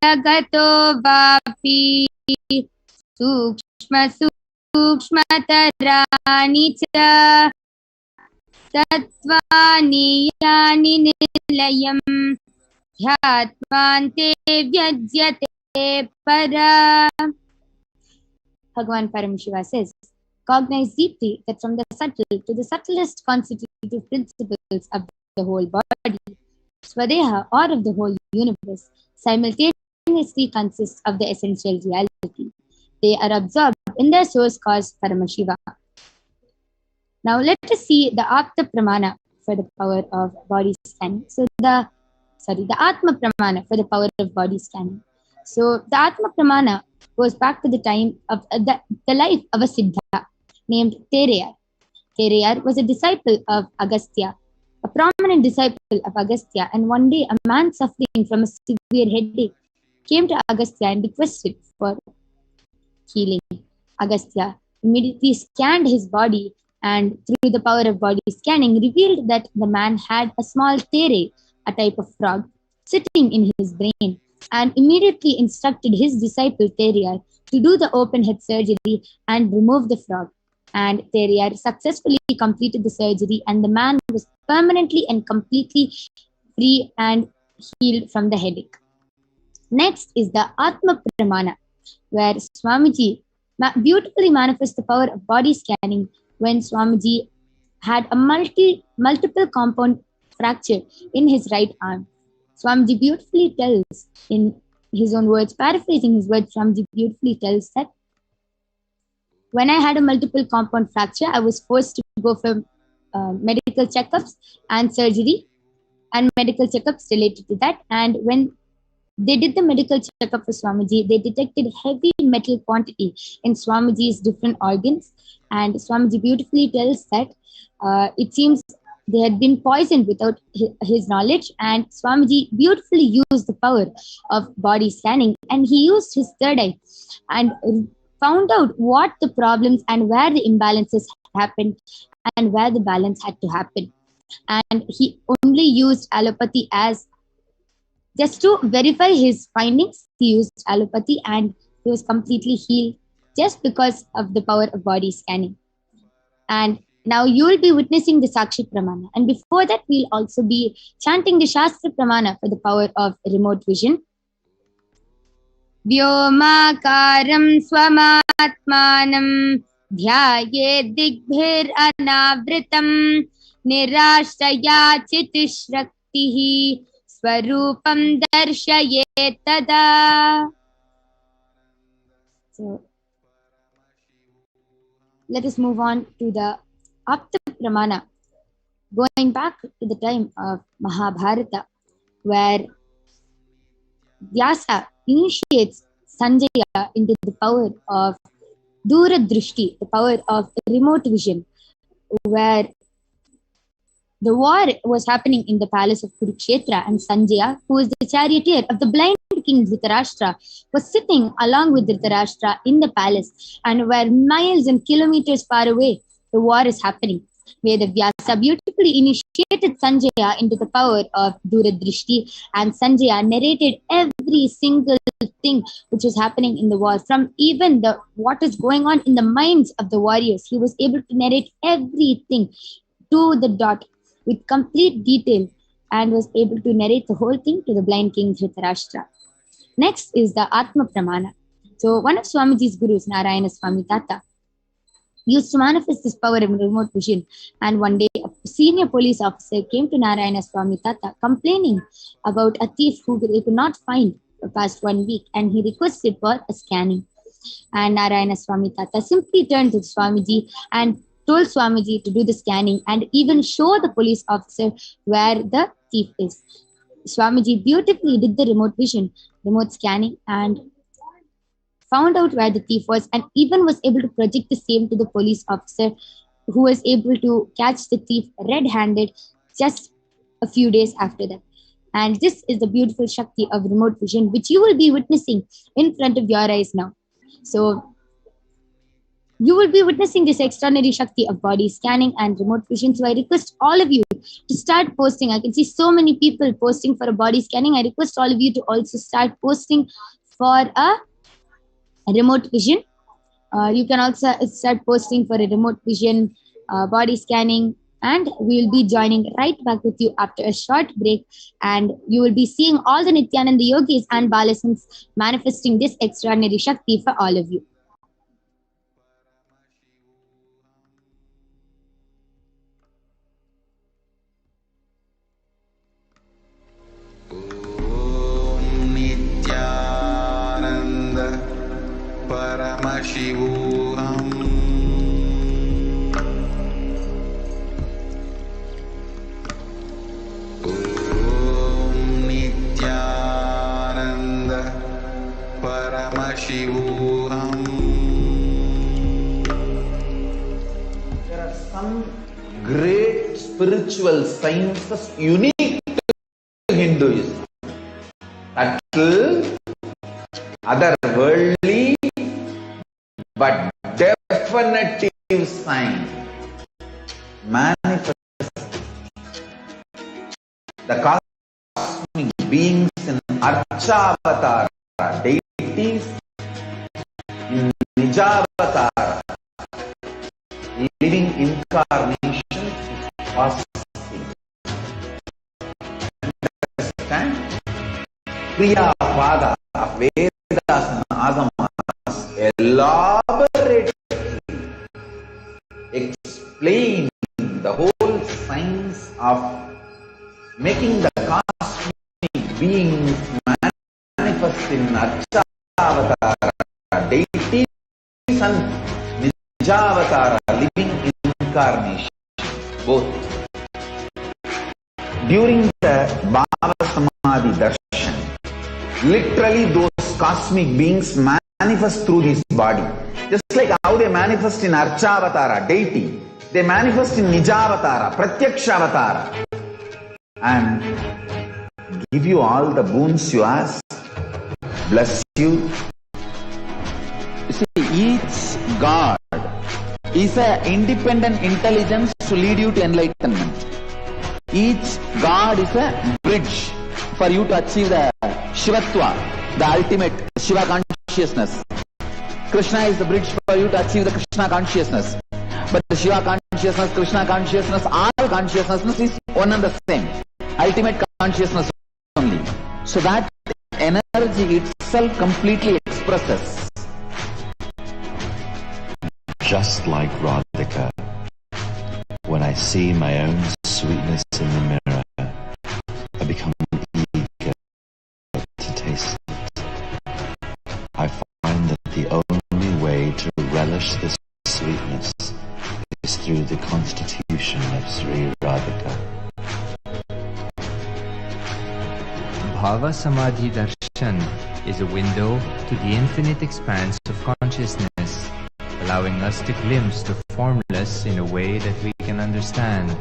jagato vapi sukshma sukshmatarani cha tattvani yani nilayam dhyatvante vyajyate para. Bhagavan Paramashiva says, cognize deeply that from the subtle to the subtlest constitutive principles of the whole body, Swadeha, or of the whole universe, simultaneously consists of the essential reality. They are absorbed in their source cause Paramashiva. Now let us see the Apta Pramana for the power of body scanning. So the Atma Pramana for the power of body scanning. So the Atma Pramana goes back to the time of the life of a Siddha named Tereyar. Tereyar was a disciple of Agastya a prominent disciple of Agastya, and one day a man suffering from a severe headache came to Agastya and requested for healing. Agastya immediately scanned his body and through the power of body scanning revealed that the man had a small tere, a type of frog, sitting in his brain, and immediately instructed his disciple Theriar to do the open head surgery and remove the frog. And Theriar successfully completed the surgery, and the man was permanently and completely free and healed from the headache. Next is the Atma Pramana, where Swamiji beautifully manifests the power of body scanning when Swamiji had a multiple compound fracture in his right arm. Swamiji beautifully tells in his own words, paraphrasing his words, Swamiji beautifully tells that when I had a multiple compound fracture, I was forced to go for medical checkups and surgery and medical checkups related to that. And when they did the medical checkup for Swamiji, they detected heavy metal quantity in Swamiji's different organs. And Swamiji beautifully tells that it seems they had been poisoned without his knowledge. And Swamiji beautifully used the power of body scanning, and he used his third eye and found out what the problems and where the imbalances happened and where the balance had to happen. And he only used allopathy as just to verify his findings. He used allopathy and he was completely healed just because of the power of body scanning. And now you will be witnessing the Sakshi Pramana. And before that, we'll also be chanting the Shastra Pramana for the power of remote vision. Vyomakaram swamatmanam dhyaye digbhir anavritam nirashaya chitishraktihi Swarupam darshaye tada. So let us move on to the Apta Pramana, going back to the time of Mahabharata, where Vyasa initiates Sanjaya into the power of Dura Drishti, the power of remote vision, where the war was happening in the palace of Kurukshetra, and Sanjaya, who is the charioteer of the blind king Dhritarashtra, was sitting along with Dhritarashtra in the palace, and where miles and kilometers far away the war is happening. Vyasa beautifully initiated Sanjaya into the power of Duradrishti, and Sanjaya narrated every single thing which is happening in the war, from even what is going on in the minds of the warriors. He was able to narrate everything to the dot with complete detail and was able to narrate the whole thing to the blind king Dhritarashtra. Next is the Atma Pramana. So one of Swamiji's gurus, Narayana Swami Tata, used to manifest this power in remote vision. And one day, a senior police officer came to Narayana Swami Tata complaining about a thief who they could not find for the past 1 week, and he requested for a scanning. And Narayana Swami Tata simply turned to Swamiji and told Swamiji to do the scanning and even show the police officer where the thief is. Swamiji beautifully did the remote scanning, and found out where the thief was, and even was able to project the same to the police officer, who was able to catch the thief red-handed just a few days after that. And this is the beautiful Shakti of remote vision, which you will be witnessing in front of your eyes now. So you will be witnessing this extraordinary Shakti of body scanning and remote vision. So I request all of you to start posting. I can see so many people posting for a body scanning. I request all of you to also start posting for a remote vision. You can also start posting for a remote vision body scanning, and we will be joining right back with you after a short break, and you will be seeing all the Nithyananda yogis and Balasans manifesting this extraordinary Shakti for all of you. Paramashivoham. Om Nithyananda Paramashivoham. There are some great spiritual spiritual sciences unique to Hinduism. Subtle, otherworldly, but definitive sign manifest the cosmic beings in Archavatara, deities in Nijavatara, living incarnations is possible. Understand? Kriya Pada of Vedas and Agamas elaborately explain the whole science of making the cosmic beings manifest in Archavatara, deities and Nijavatara, living incarnation, both. During the Bhava Samadhi Darshan, literally those cosmic beings manifest through this body. Just like how they manifest in Archavatara, deity, they manifest in Nijavatara, Pratyakshavatara, and give you all the boons you ask, bless you. You see, each God is an independent intelligence to lead you to enlightenment. Each God is a bridge for you to achieve the Shivatva, the ultimate Shiva consciousness. Krishna is the bridge for you to achieve the Krishna consciousness. But the Shiva consciousness, Krishna consciousness, all consciousness is one and the same. Ultimate consciousness only. So that energy itself completely expresses. Just like Radhika, when I see my own sweetness in the mirror, I become eager to taste it. I find that the only way to relish this sweetness is through the constitution of Sri Radhika. Bhava Samadhi Darshan is a window to the infinite expanse of consciousness, allowing us to glimpse the formless in a way that we can understand.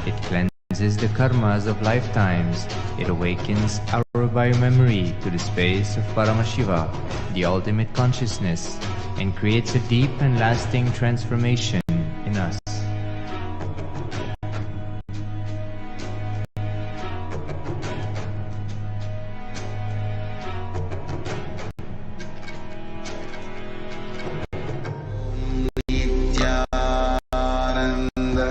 It cleanses the karmas of lifetimes. It awakens our biomemory to the space of Paramashiva, the ultimate consciousness, and creates a deep and lasting transformation in us. Nithyananda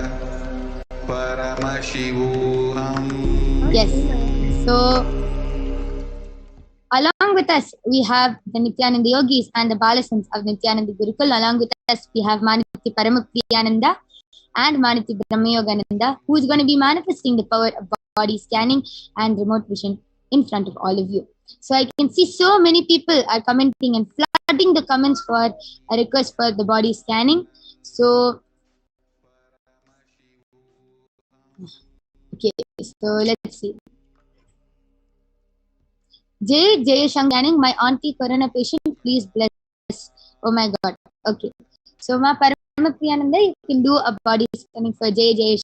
Paramashivoham. Yes. So, along with us, we have the Nithyananda Yogis and the Balasans of Nithyananda Gurukul. Along with us, we have Maniti Paramapriyananda and Maniti Brahmayogananda, who is going to be manifesting the power of body scanning and remote vision in front of all of you. So I can see so many people are commenting and flooding the comments for a request for the body scanning. So, okay, so let's see. Jay Shanganing, my auntie corona patient, please bless. Oh my God. Okay. So, Ma Paramapriyananda, you can do a body scanning for Jay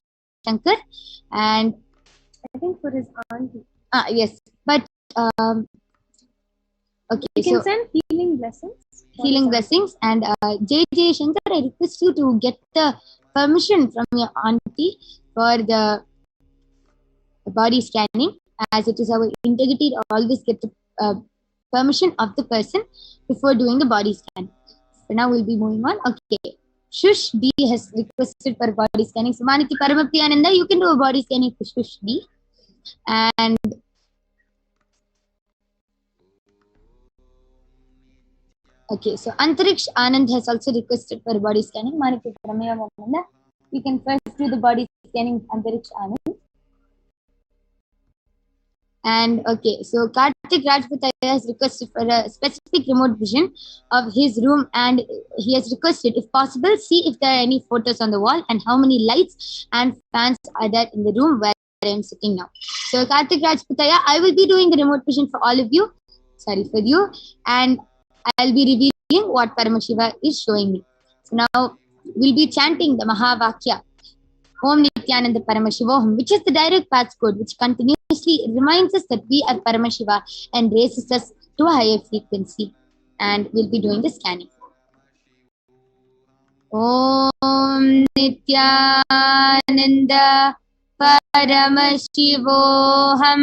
Shankar, and I think for his auntie. Yes. But okay. You can so send healing blessings. Healing blessings, and Jay Shankar, I request you to get the permission from your auntie for the body scanning, as it is our integrity to always get the permission of the person before doing the body scan. So now we'll be moving on. Okay. Shush D has requested for body scanning. So Maniti Paramapriyananda, you can do a body scanning for Shush D. And okay, so Antariksh Anand has also requested for body scanning. Maniti Paramapriyananda, you can first do the body scanning, Antariksh Anand. And okay, so Karthik Rajputaya has requested for a specific remote vision of his room, and he has requested, if possible, see if there are any photos on the wall and how many lights and fans are there in the room where I am sitting now. So Karthik Rajputaya, I will be doing the remote vision for all of you, for you, and I'll be revealing what Paramashiva is showing me. So now we'll be chanting the Mahavakya, Om Nithyananda Paramashivoham, which is the direct path code which continuously reminds us that we are Paramashiva and raises us to a higher frequency. And we'll be doing the scanning. Om Nithyananda Paramashivoham.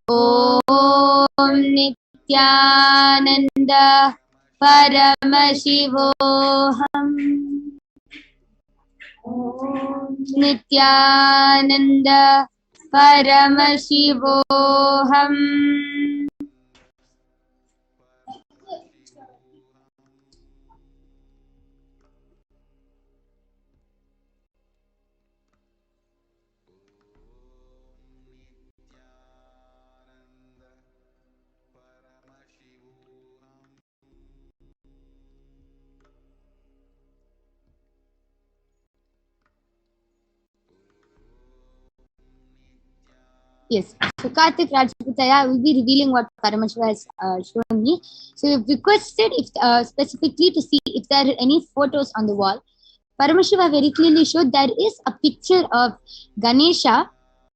Om Nithyananda Paramashivoham. Om Nithyananda Paramashivoham. Yes, so Karthik Rajputaya will be revealing what Paramashiva has shown me. So we've requested if specifically to see if there are any photos on the wall. Paramashiva very clearly showed there is a picture of Ganesha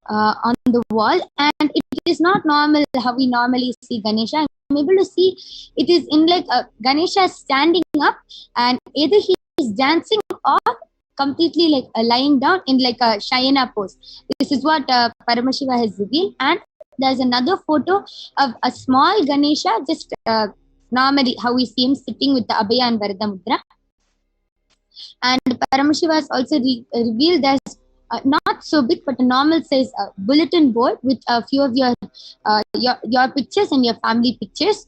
on the wall, and it is not normal how we normally see Ganesha. I'm able to see it is in like Ganesha standing up, and either he is dancing or completely like lying down in like a Shayana pose. This is what Paramashiva has revealed. And there's another photo of a small Ganesha, just normally how we see him sitting with the Abhaya and Varada Mudra. And Paramashiva has also revealed there's not so big but a normal size bulletin board with a few of your pictures and your family pictures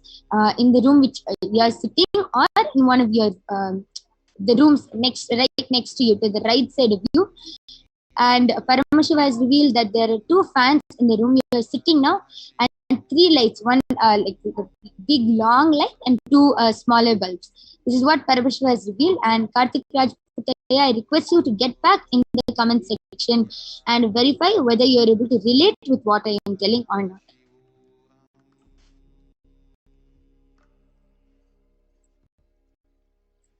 in the room which you are sitting, or in one of your the rooms right next to you, to the right side of you. And Paramashiva has revealed that there are 2 fans in the room you are sitting now, and 3 lights, one like a big long light and 2 smaller bulbs. This is what Paramashiva has revealed. And Karthik Rajputaya, I request you to get back in the comment section and verify whether you are able to relate with what I am telling or not.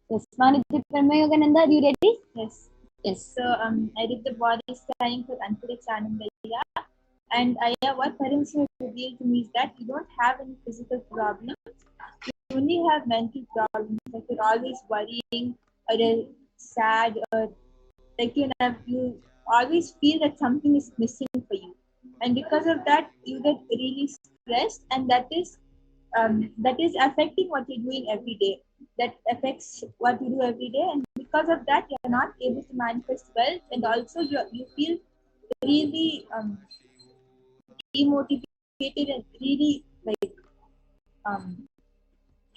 Yes, Maniti Paramayogananda, are you ready? Yes. Yes. So I did the body scanning for Antariksananda, and what Paramashiva revealed to me is that you don't have any physical problems. You only have mental problems, like you're always worrying or you're sad, or like you always feel that something is missing for you, and because of that you get really stressed, and that is affecting what you're doing every day. That affects what you do every day, and because of that you're not able to manifest wealth, and also you feel really demotivated and really like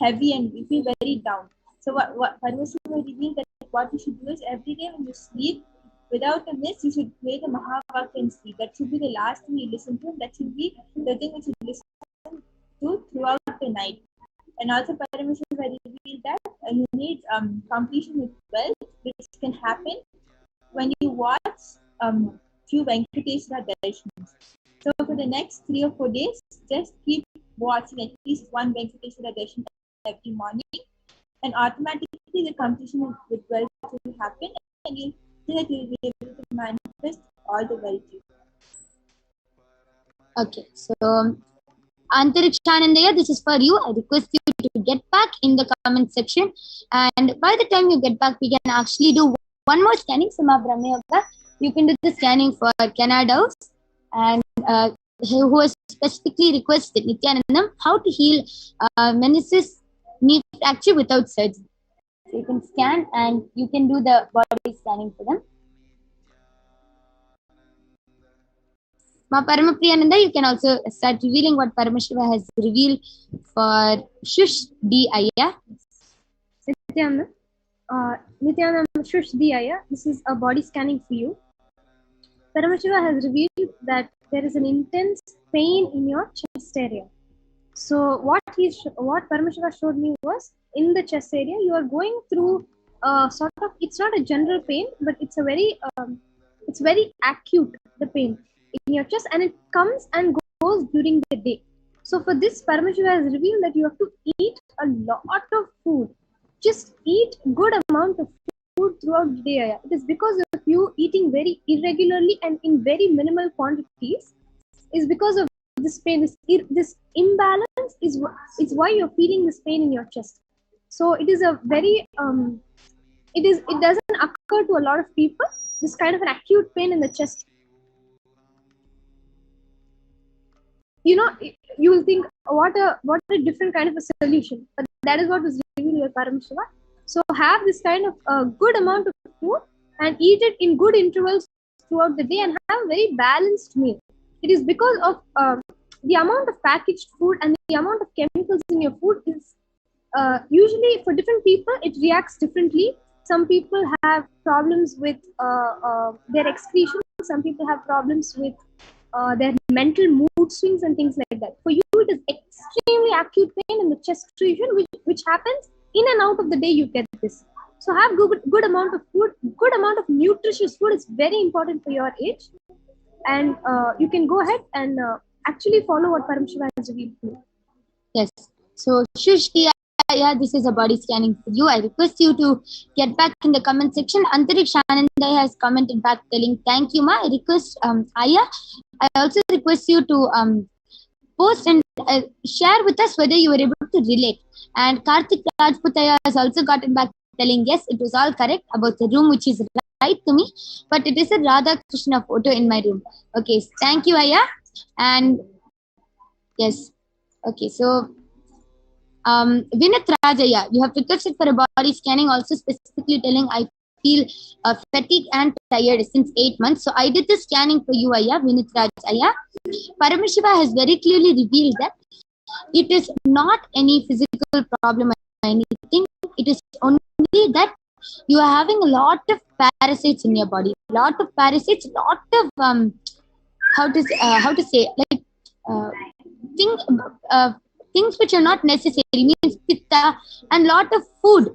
heavy, and you feel very down. So what Paramashiva revealed that what you should do is every day when you sleep, without a miss, you should play the Mahavakya and sleep. That should be the last thing you listen to, and that should be the thing which you listen to throughout the night. And also Paramashiva revealed that you need completion with wealth, which can happen when you watch few Venkateswara darshans. So for the next 3 or 4 days, just keep watching at least one Venkateswara darshan every morning, and automatically the completion with wealth will happen, and you'll see that you'll be able to manifest all the wealth. Okay, so Antarikshanandaya, this is for you. I request you to get back in the comment section, and by the time you get back, we can actually do one more scanning. Sima Brahmayoga, you can do the scanning for Canada House, and who has specifically requested Nithyanandam how to heal meniscus knee fracture without surgery. So you can scan and you can do the body scanning for them. Ma Paramapriyananda, you can also start revealing what Paramashiva has revealed for Shush D Aya. Nithyananda Shush D Aya, this is a body scanning for you. Paramashiva has revealed that there is an intense pain in your chest area. So what Paramashiva showed me was, in the chest area you are going through sort of, it's not a general pain, but it's a very it's very acute, the pain in your chest, and it comes and goes during the day. So for this, Paramashiva has revealed that you have to eat a lot of food. Just eat good amount of food throughout the day. It is because of you eating very irregularly and in very minimal quantities. Is because of this pain, this imbalance is why you're feeling this pain in your chest. So it is a very it doesn't occur to a lot of people. This kind of an acute pain in the chest. You know, you will think what a different kind of a solution, but that is what was revealed by Paramashiva. So have this kind of a good amount of food and eat it in good intervals throughout the day and have a very balanced meal. It is because of the amount of packaged food and the amount of chemicals in your food is usually for different people it reacts differently. Some people have problems with their excretion. Some people have problems with their mental mood swings and things like that. For you, it is extremely acute pain in the chest region, which happens in and out of the day. You get this. So have good amount of food, good amount of nutritious food is very important for your age, and you can go ahead and actually follow what Paramashiva has revealed to you. Yes. So Shushti, yeah, this is a body scanning for you. I request you to get back in the comment section. Antariksha Ananda has commented back telling, thank you, ma. I request Aya. I also request you to post and share with us whether you were able to relate. And Karthik Rajputaya has also gotten back telling, yes, it was all correct about the room, which is right to me, but it is a Radha Krishna photo in my room. Okay, thank you, Aya. And yes, okay, so Vinith Rajaya, you have requested for a body scanning, also specifically telling I feel fatigued and tired since 8 months. So I did the scanning for you, Aya, Vinith Rajaya. Paramashiva has very clearly revealed that it is not any physical problem or anything. It is only that you are having a lot of parasites in your body. Lot of parasites, lot of how to say, like things which are not necessary, means pitta, and lot of food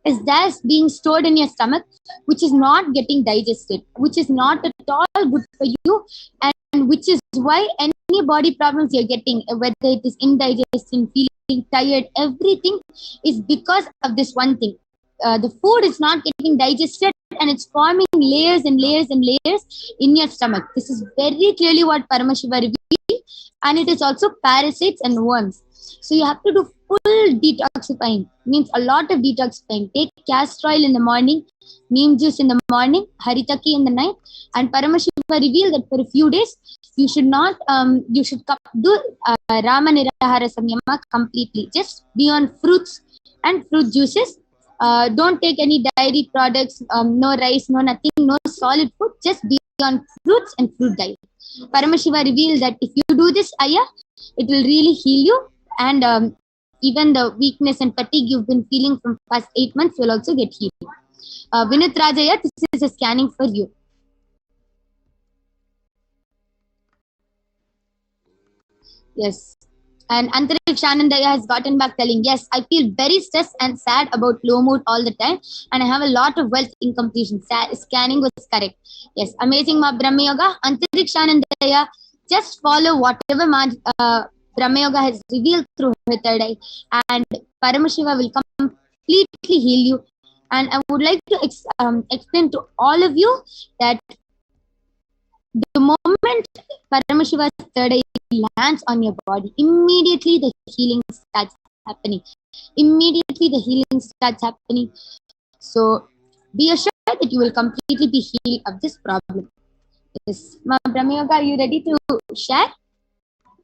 is thus being stored in your stomach, which is not getting digested, which is not at all good for you, and which is why any body problems you're getting, whether it is indigestion, feeling tired, everything is because of this one thing. The food is not getting digested and it's forming layers and layers and layers in your stomach. This is very clearly what Paramashiva revealed, and it is also parasites and worms. So you have to do full detoxifying, means a lot of detoxifying. Take castor oil in the morning, neem juice in the morning, haritaki in the night, and Paramashiva revealed that for a few days you should not, you should do Rama Nirahara Samyama completely. Just be on fruits and fruit juices. Don't take any dairy products, no rice, no nothing, no solid food. Just be on fruits and fruit diet. Paramashiva revealed that if you do this, Aya, it will really heal you, and even the weakness and fatigue you've been feeling from past 8 months will also get healed. Vinith Rajaya, this is a scanning for you. Yes. And Antariksha Anandaya has gotten back telling, yes, I feel very stressed and sad about low mood all the time, and I have a lot of wealth incompletion. Scanning was correct. Yes, amazing, ma Brahma Yoga. Antariksha Anandaya, just follow whatever Brahma Yoga has revealed through her third eye, and Paramashiva will completely heal you. And I would like to explain to all of you that the moment Paramashiva's third eye lands on your body, immediately the healing starts happening. Immediately the healing starts happening. So be assured that you will completely be healed of this problem. Yes. Ma Brahma Yoga, are you ready to share?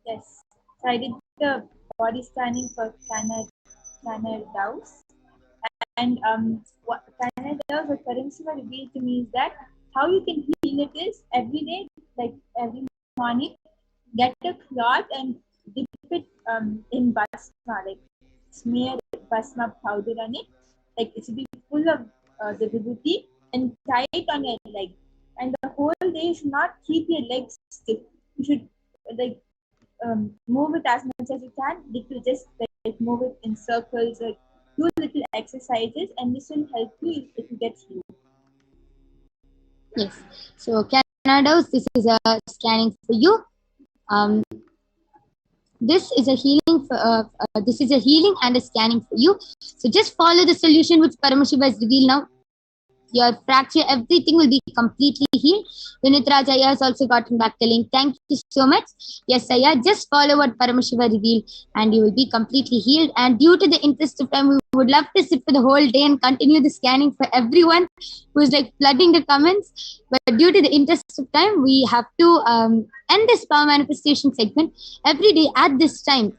Yes. So I did the body scanning for Tanner Dow's. And what Tanner Dow's, what Paramashiva revealed to me is that how you can heal it is every day, like every morning, get a cloth and dip it in basma, like smear basma powder on it. Like it should be full of the vibhuti, and tie it on your leg. And the whole day you should not keep your legs stiff. You should like move it as much as you can. It will just like move it in circles, like do little exercises, and this will help you if you get healed. Yes. So Canada, this is a scanning for you. This is a healing for, this is a healing and a scanning for you. So just follow the solution which Paramashiva has revealed now. your fracture, everything will be completely healed. Vinitraj Ayya has also gotten back telling, thank you so much. Yes, Ayya, just follow what Paramashiva revealed and you will be completely healed. And due to the interest of time, we would love to sit for the whole day and continue the scanning for everyone who's like flooding the comments. But due to the interest of time, we have to end this power manifestation segment. Every day at this time,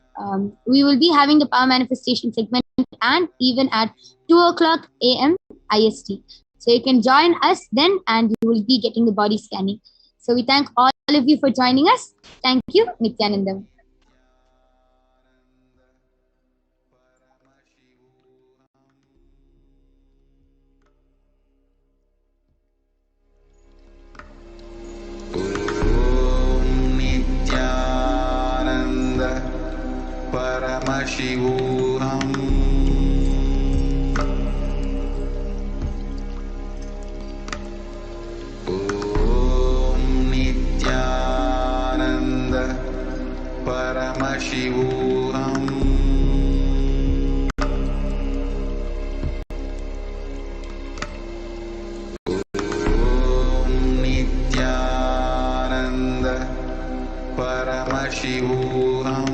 we will be having the power manifestation segment and even at 2 o'clock a.m. IST. So you can join us then and you will be getting the body scanning. So we thank all of you for joining us. Thank you, Nithyanandam. Nithyananda Paramashivoham. Om Nithyananda Paramashivoham. Om Nithyananda Paramashivoham.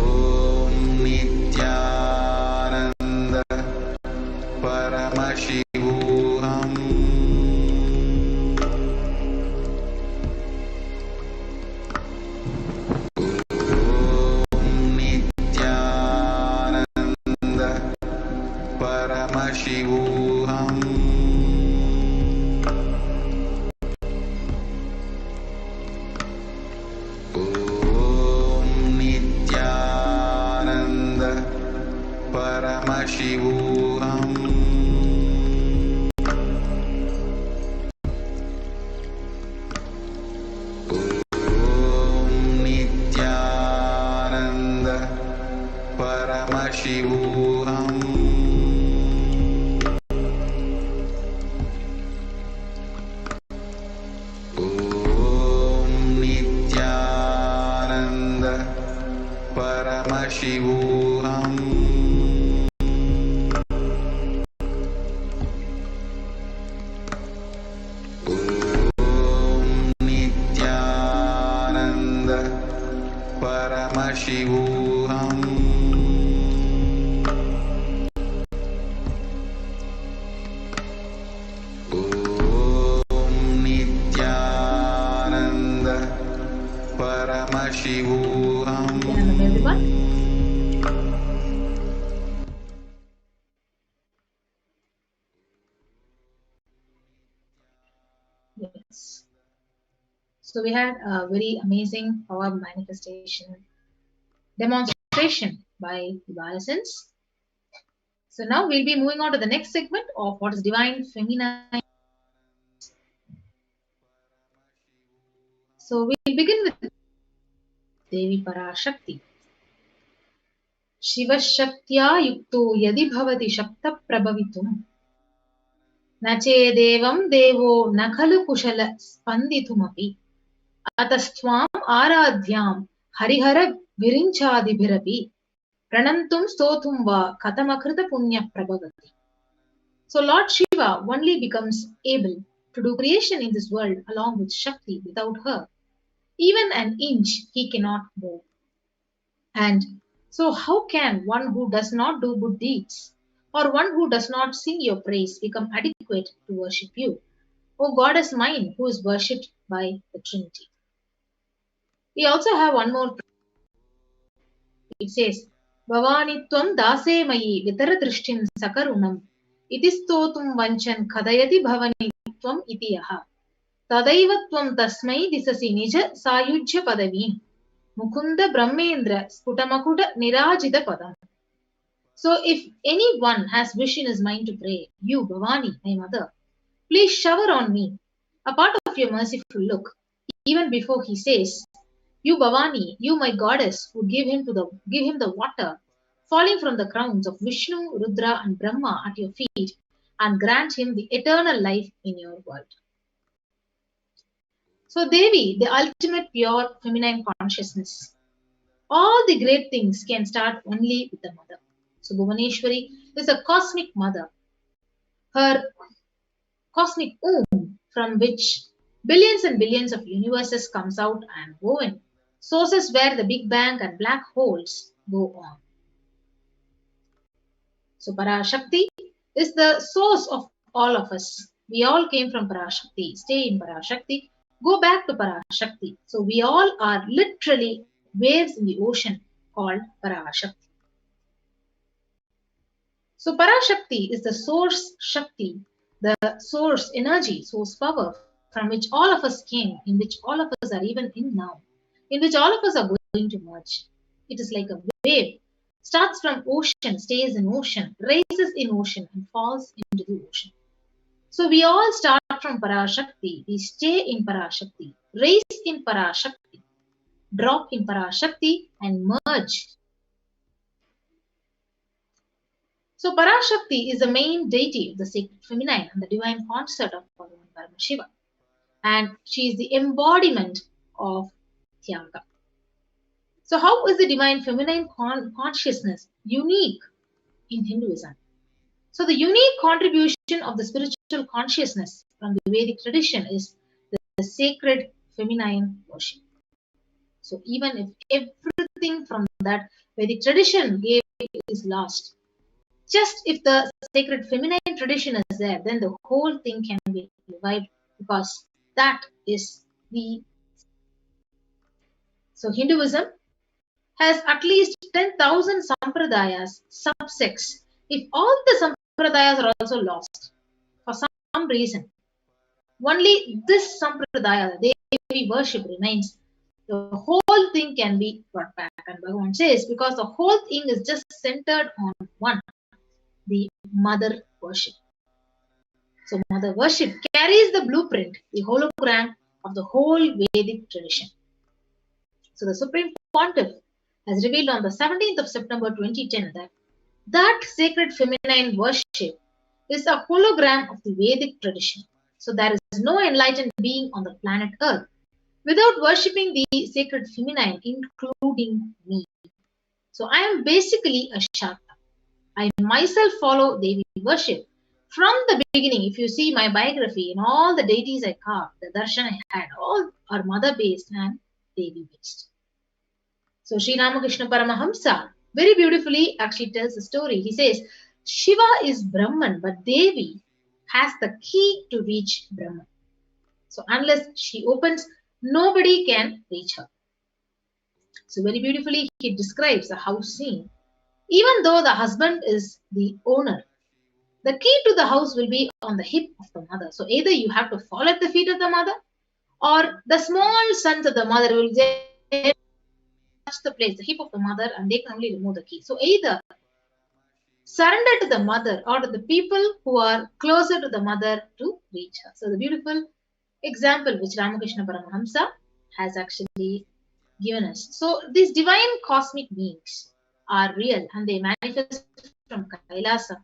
Om Nithyananda Paramashivoham. Om Nithyananda Paramashivoham. Om Nithyananda Paramashivoham. Om Nithyananda Paramashivoham. Om Nithyananda Paramashivoham. Om Nithyananda Paramashivoham. Om Nithyananda Paramashivoham. Nithyanandam, everyone. Yes. So we had a very amazing power manifestation demonstration by the Biosens. So now we'll be moving on to the next segment of what is divine feminine. So we'll begin with Devi Parashakti. शिवशक्त्या युक्तो यदि भवति शक्तप्रभवितुम् न चेदेवं देवो न खलु कुशल स्पन्दितुमपि अतस्त्वाम् आराध्यां हरिहर विरिञ्चादिभिरपि प्रणन्तुं स्तोतुं वा कथमकृत पुण्यः प्रभवति. So Lord Shiva only becomes able to do creation in this world along with Shakti. Without her, even an inch he cannot move. And so how can one who does not do good deeds or one who does not sing your praise become adequate to worship you, O Goddess mine who is worshipped by the Trinity? We also have one more. It says, Bhavani tvam dase mayi vitara drishtin sakarunam iti stotum vanchan kadayati bhavani tvam iti yaha tadaiva tvam tasmai disasi nija sayujya padavim mukunda brahmendra sputamakuta nirajita padam. So if anyone has wish in his mind to pray, you Bhavani, my mother, please shower on me a part of your merciful look. Even before he says, you Bhavani, you my goddess, would give him the water falling from the crowns of Vishnu, Rudra and Brahma at your feet and grant him the eternal life in your world. So Devi, the ultimate pure feminine consciousness, All the great things can start only with the mother. So Bhuvaneshwari is a cosmic mother. Her cosmic womb from which billions and billions of universes comes out and woven. Sources where the Big Bang and black holes go on. So Parashakti is the source of all of us. We all came from Parashakti. Stay in Parashakti. Go back to Parashakti. So we all are literally waves in the ocean called Parashakti. So Parashakti is the source Shakti, the source energy, source power from which all of us came, in which all of us are even in now, in which all of us are going to merge. It is like a wave, starts from ocean, stays in ocean, rises in ocean and falls into the ocean. So we all start from Parashakti, we stay in Parashakti, rise in Parashakti, drop in Parashakti and merge. So Parashakti is the main deity of the sacred feminine and the divine consort of Bhagavan Paramashiva. And she is the embodiment of Tyaga. So how is the divine feminine consciousness unique in Hinduism? So the unique contribution of the spiritual consciousness from the Vedic tradition is the sacred feminine worship. So even if everything from that Vedic tradition gave is lost, just if the sacred feminine tradition is there, then the whole thing can be revived because that is the. So Hinduism has at least 10,000 sampradayas, subsects. If all the sampradayas are also lost for some reason, only this sampradaya, the Devi worship remains, the whole thing can be brought back. And Bhagavan says, because the whole thing is just centered on one, the mother worship. So mother worship carries the blueprint, the hologram of the whole Vedic tradition. So the Supreme Pontiff has revealed on the 17th of September 2010 that sacred feminine worship is a hologram of the Vedic tradition. So there is no enlightened being on the planet Earth without worshipping the sacred feminine, including me. So I am basically a Shakta. I myself follow Devi worship. From the beginning, if you see my biography and all the deities I carved, the darshan I had, all are mother based and Devi based. So Sri Ramakrishna Paramahamsa very beautifully actually tells the story. He says, Shiva is Brahman, but Devi has the key to reach Brahman. So unless she opens, nobody can reach her. So very beautifully he describes a house scene. Even though the husband is the owner, the key to the house will be on the hip of the mother. So either you have to fall at the feet of the mother, or the small sons of the mother will touch the place, the hip of the mother, and they can only remove the key. So either surrender to the mother or to the people who are closer to the mother to reach her. So the beautiful example which Ramakrishna Paramahamsa has actually given us. So these divine cosmic beings are real and they manifest from Kailasa,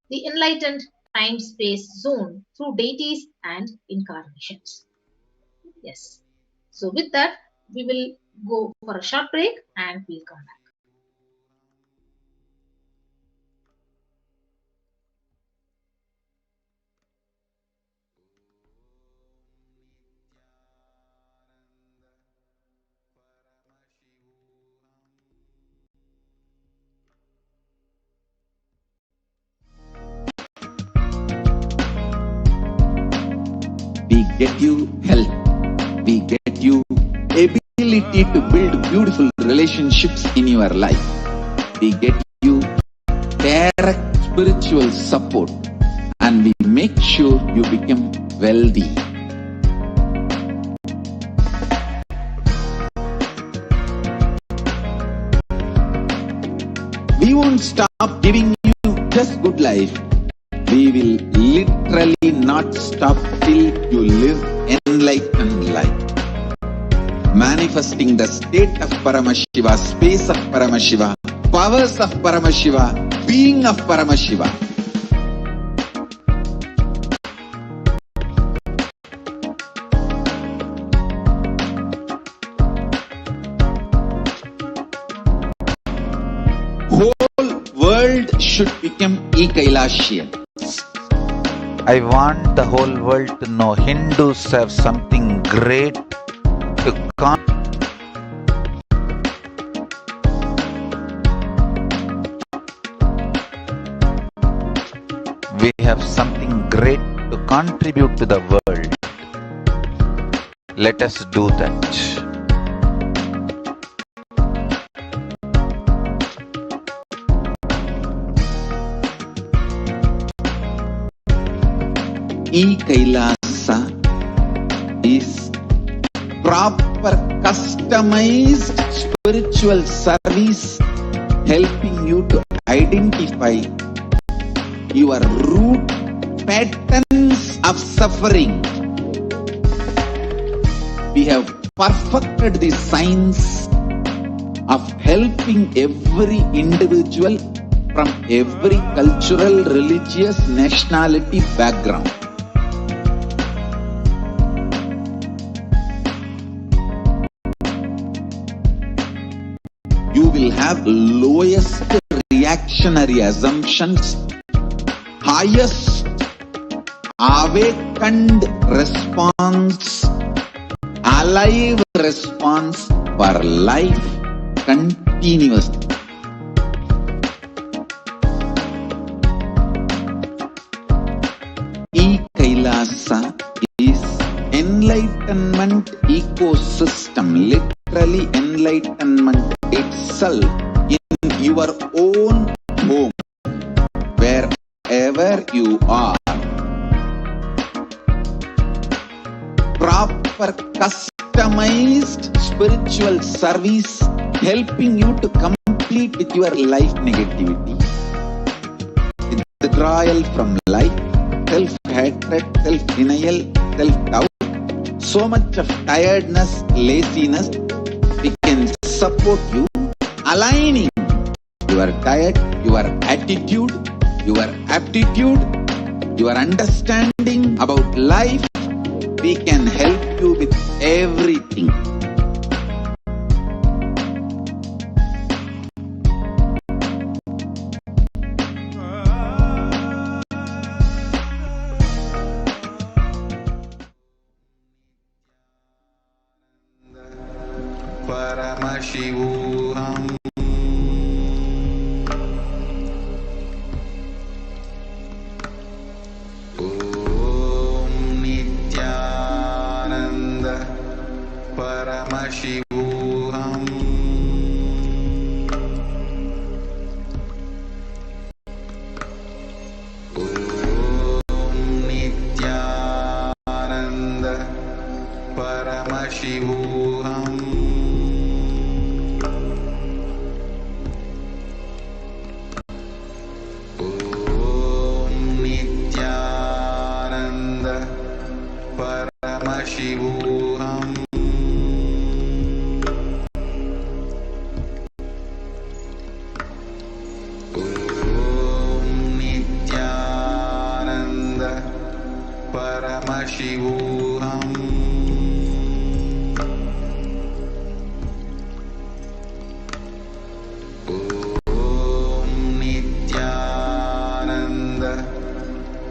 the enlightened time-space zone, through deities and incarnations. Yes. So with that, we will go for a short break and we'll come back. We get you health. We get you ability to build beautiful relationships in your life. We get you direct spiritual support, and we make sure you become wealthy. We won't stop giving you just good life. We will literally not stop till you live enlightened life. Manifesting the state of Paramashiva, space of Paramashiva, powers of Paramashiva, being of Paramashiva. should become Kailasian. I want the whole world to know Hindus have something great to We have something great to contribute to the world. Let us do that. Kailasa is proper customized spiritual service helping you to identify your root patterns of suffering. We have perfected the science of helping every individual from every cultural, religious, nationality background. You will have lowest reactionary assumptions, highest awakened response, alive response for life continuously. Kailasa is enlightenment ecosystem, literally enlightenment itself in your own home, wherever you are. Proper customized spiritual service helping you to complete with your life negativity, withdrawal from life, self-hatred, self-denial, self-doubt, so much of tiredness, laziness. We can support you aligning your diet, your attitude, your aptitude, your understanding about life. We can help you with everything. Paramashivoham. Om Nithyananda Paramashivoham. Om Nithyananda Paramashivoham. Paramashivoham. Om Nithyananda Paramashivoham. Om Nithyananda Paramashivoham.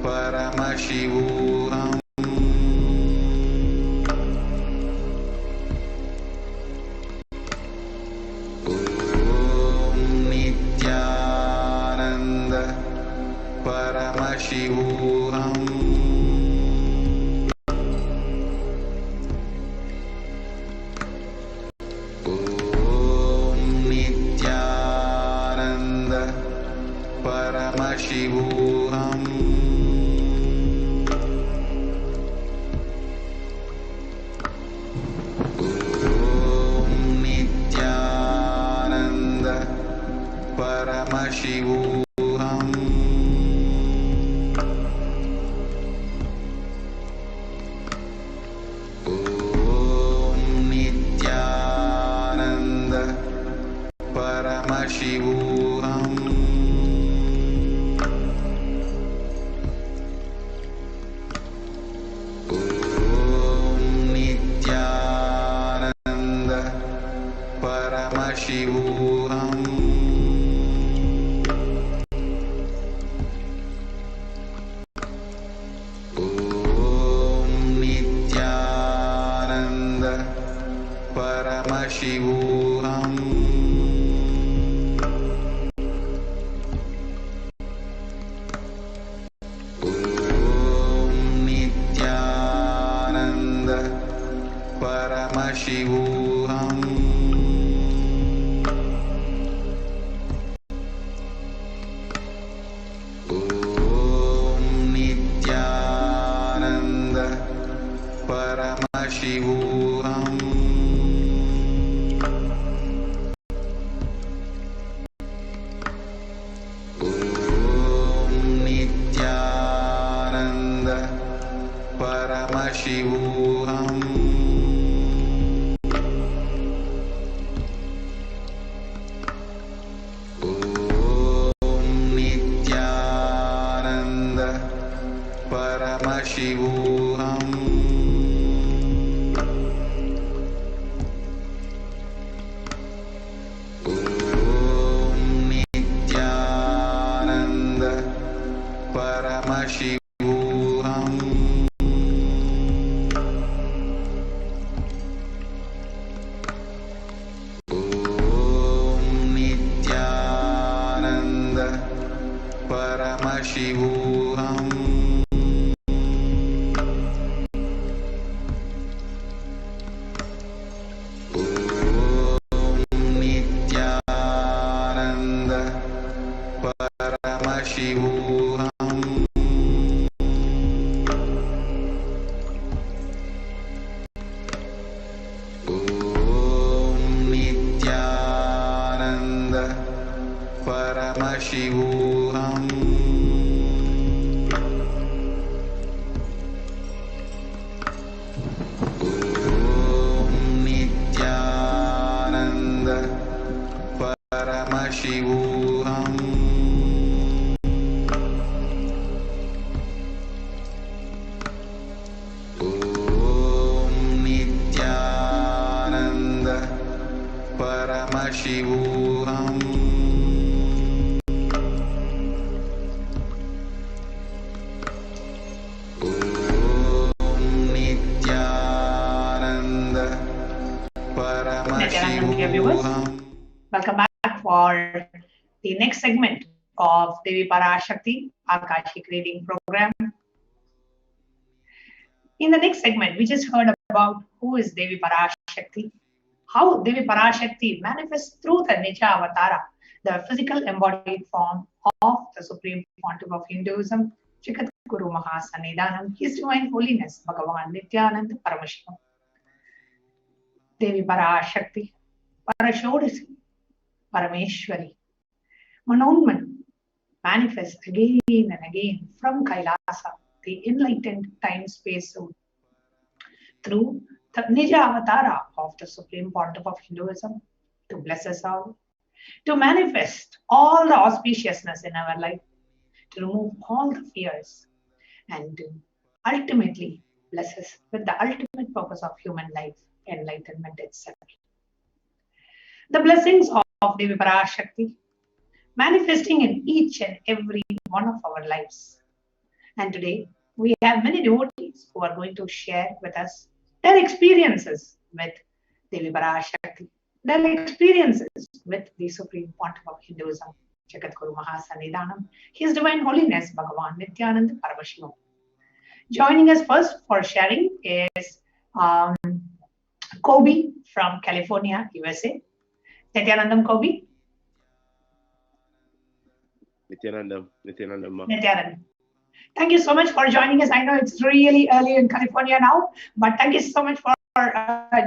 Paramashivoham. Om Nithyananda Paramashivoham. Om Nithyananda Paramashivoham. Om Nithyananda Paramashivoham. Om Nithyananda Paramashivoham. Paramashivoham. Om Nithyananda Paramashivoham. Om Nithyananda Paramashivoham. Om Nithyananda Paramashivoham. Om Nithyananda Paramashivoham. Om Nithyananda Paramashivoham. Om Nithyananda Paramashivoham. Om Nithyananda Paramashivoham. Om Nithyananda Paramashivoham. Om Nithyananda Paramashivoham. Om Nithyananda Paramashivoham. Om Nithyananda Paramashivoham. Welcome back for the next segment of Devi Parashakti Akashic reading program. In the next segment, we just heard about who is Devi Parashakti, how Devi Parashakti manifests through the Nija Avatara, the physical embodied form of the Supreme Pontiff of Hinduism, Jagat Guru Mahasanidanam, His Divine Holiness, Bhagavan Nithyananda Paramashivam. Devi Parashakti, Parashodasi, Parameshwari, Manonman manifests again and again from Kailasa, the enlightened time-space zone, through the Nija Avatara of the Supreme Pontiff of Hinduism to bless us all, to manifest all the auspiciousness in our life, to remove all the fears, and to ultimately bless us with the ultimate purpose of human life, enlightenment itself. The blessings of Devi Parashakti manifesting in each and every one of our lives. And today, we have many devotees who are going to share with us their experiences with Devi Parashakti, their experiences with the Supreme Pontiff of Hinduism, Jagat Guru Mahasanidanam, His Divine Holiness, Bhagavan Nithyananda Paramashivam. Joining us first for sharing is Kobe from California, USA. Nithyanandam, Kobe. Nithyanandam. Nithyanandam. Thank you so much for joining us. I know it's really early in California now, but thank you so much for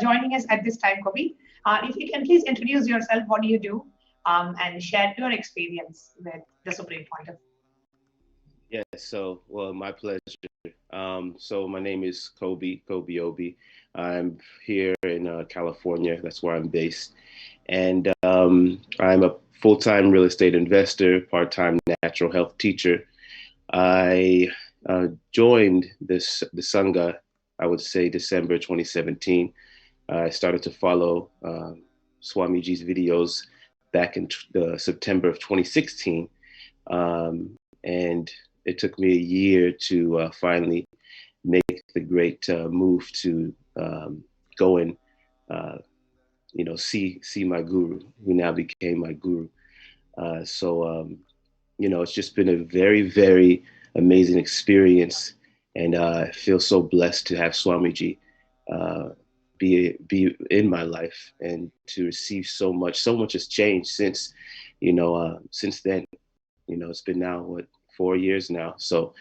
joining us at this time, Kobe. If you can please introduce yourself, what do you do, and share your experience with the Supreme Pontiff. Yes, so, well, my pleasure. So my name is Kobe Obi. I'm here in California. That's where I'm based. And I'm a full-time real estate investor, part-time natural health teacher. I joined the Sangha, I would say December 2017. I started to follow Swamiji's videos back in September of 2016. And it took me a year to finally make the great move to go and see my guru, who now became my guru. It's just been a very, very amazing experience, and I feel so blessed to have Swamiji be in my life and to receive so much. So much has changed since then. It's been now 4 years now, so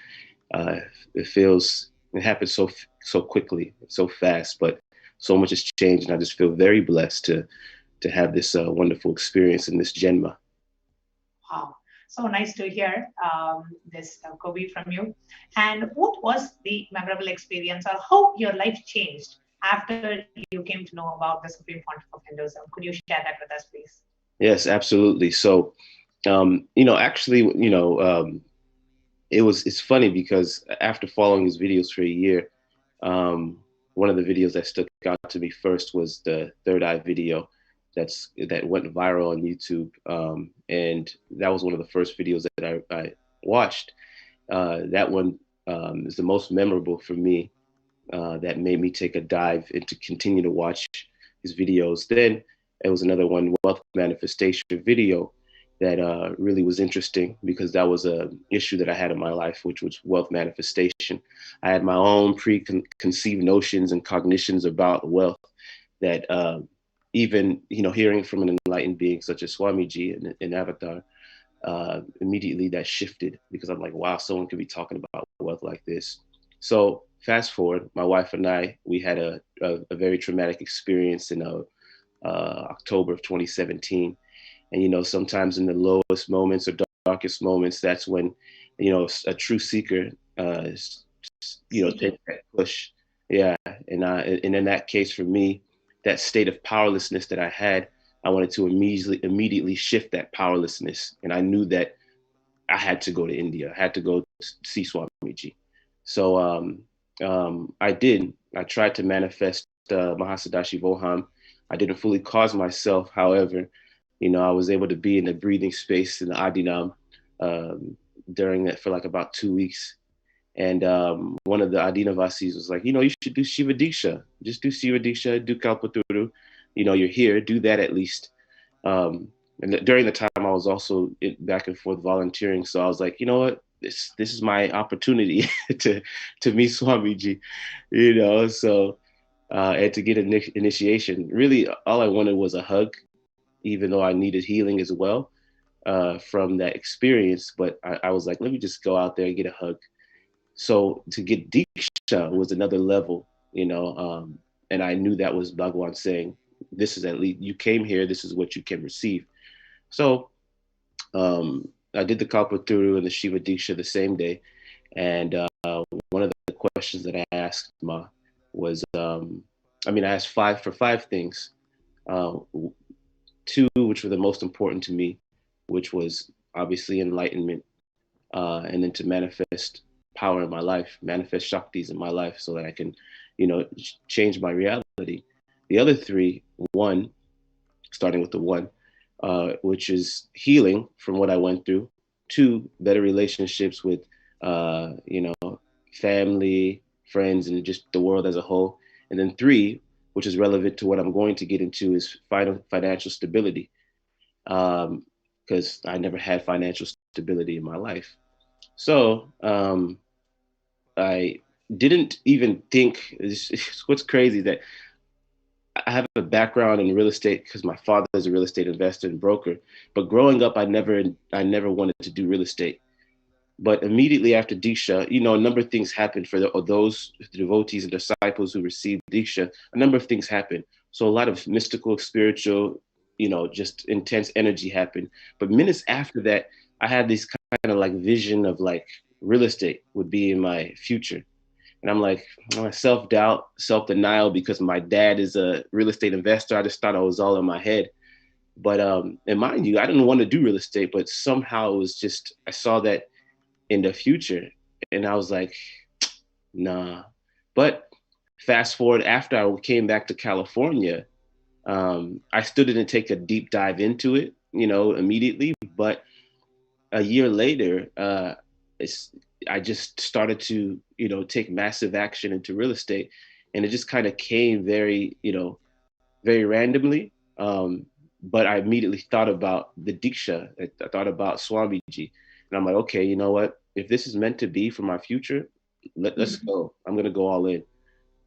it happens so quickly, so fast, but so much has changed, and I just feel very blessed to have this wonderful experience in this Janma. Wow. So nice to hear this, Kobe, from you. And what was the memorable experience, or how your life changed after you came to know about the Supreme Pontiff of Hinduism? Could you share that with us, please? Yes, absolutely. So, actually, it's funny because after following his videos for a year, one of the videos that stuck out to me first was the third eye video that went viral on YouTube, and that was one of the first videos that I watched. That one is the most memorable for me. That made me take a dive and to continue to watch his videos. Then it was another one, wealth manifestation video, that really was interesting because that was a issue that I had in my life, which was wealth manifestation. I had my own preconceived notions and cognitions about wealth that even hearing from an enlightened being such as Swamiji in Avatar, immediately that shifted because I'm like, wow, someone could be talking about wealth like this. So fast forward, my wife and I, we had a very traumatic experience in October of 2017. And, sometimes in the lowest moments or darkest moments, that's when, a true seeker, take that push. Yeah. And in that case for me, that state of powerlessness that I had, I wanted to immediately shift that powerlessness. And I knew that I had to go to India. I had to go see Swamiji. So I did. I tried to manifest Paramashivoham. I didn't fully cause myself. However, I was able to be in the breathing space in the Adinam during that for like about 2 weeks. And one of the Adinavasis was like, you should do Shiva Diksha. Just do Shiva Diksha, do Kalpaturu. You're here, do that at least. And during the time, I was also back and forth volunteering. So I was like, you know what? This is my opportunity to meet Swamiji, so and to get an initiation. Really, all I wanted was a hug, even though I needed healing as well from that experience. But I was like, let me just go out there and get a hug. So to get Diksha was another level, and I knew that was Bhagwan saying, this is at least, you came here, this is what you can receive. So I did the Kalpaturu and the Shiva Diksha the same day. And one of the questions that I asked Ma was, I asked five things. Two, which were the most important to me, which was obviously enlightenment, and then to manifest power in my life, manifest Shaktis in my life so that I can, change my reality. The other three, starting with the one, which is healing from what I went through. Two, better relationships with, family, friends, and just the world as a whole. And then three, which is relevant to what I'm going to get into, is financial stability. Because I never had financial stability in my life. So I didn't even think, what's crazy that I have a background in real estate because my father is a real estate investor and broker. But growing up, I never wanted to do real estate. But immediately after Diksha, a number of things happened for those devotees and disciples who received Diksha. A number of things happened. So a lot of mystical, spiritual, just intense energy happened. But minutes after that, I had this kind of like vision of like real estate would be in my future. And I'm like, self-doubt, self-denial, because my dad is a real estate investor. I just thought it was all in my head. But, and mind you, I didn't want to do real estate, but somehow it was just, I saw that in the future. And I was like, nah. But fast forward, after I came back to California, I still didn't take a deep dive into it, immediately. But a year later, I just started to, take massive action into real estate. And it just kind of came very, very randomly. But I immediately thought about the Diksha. I thought about Swamiji. And I'm like, okay, you know what? If this is meant to be for my future, let's go. I'm going to go all in.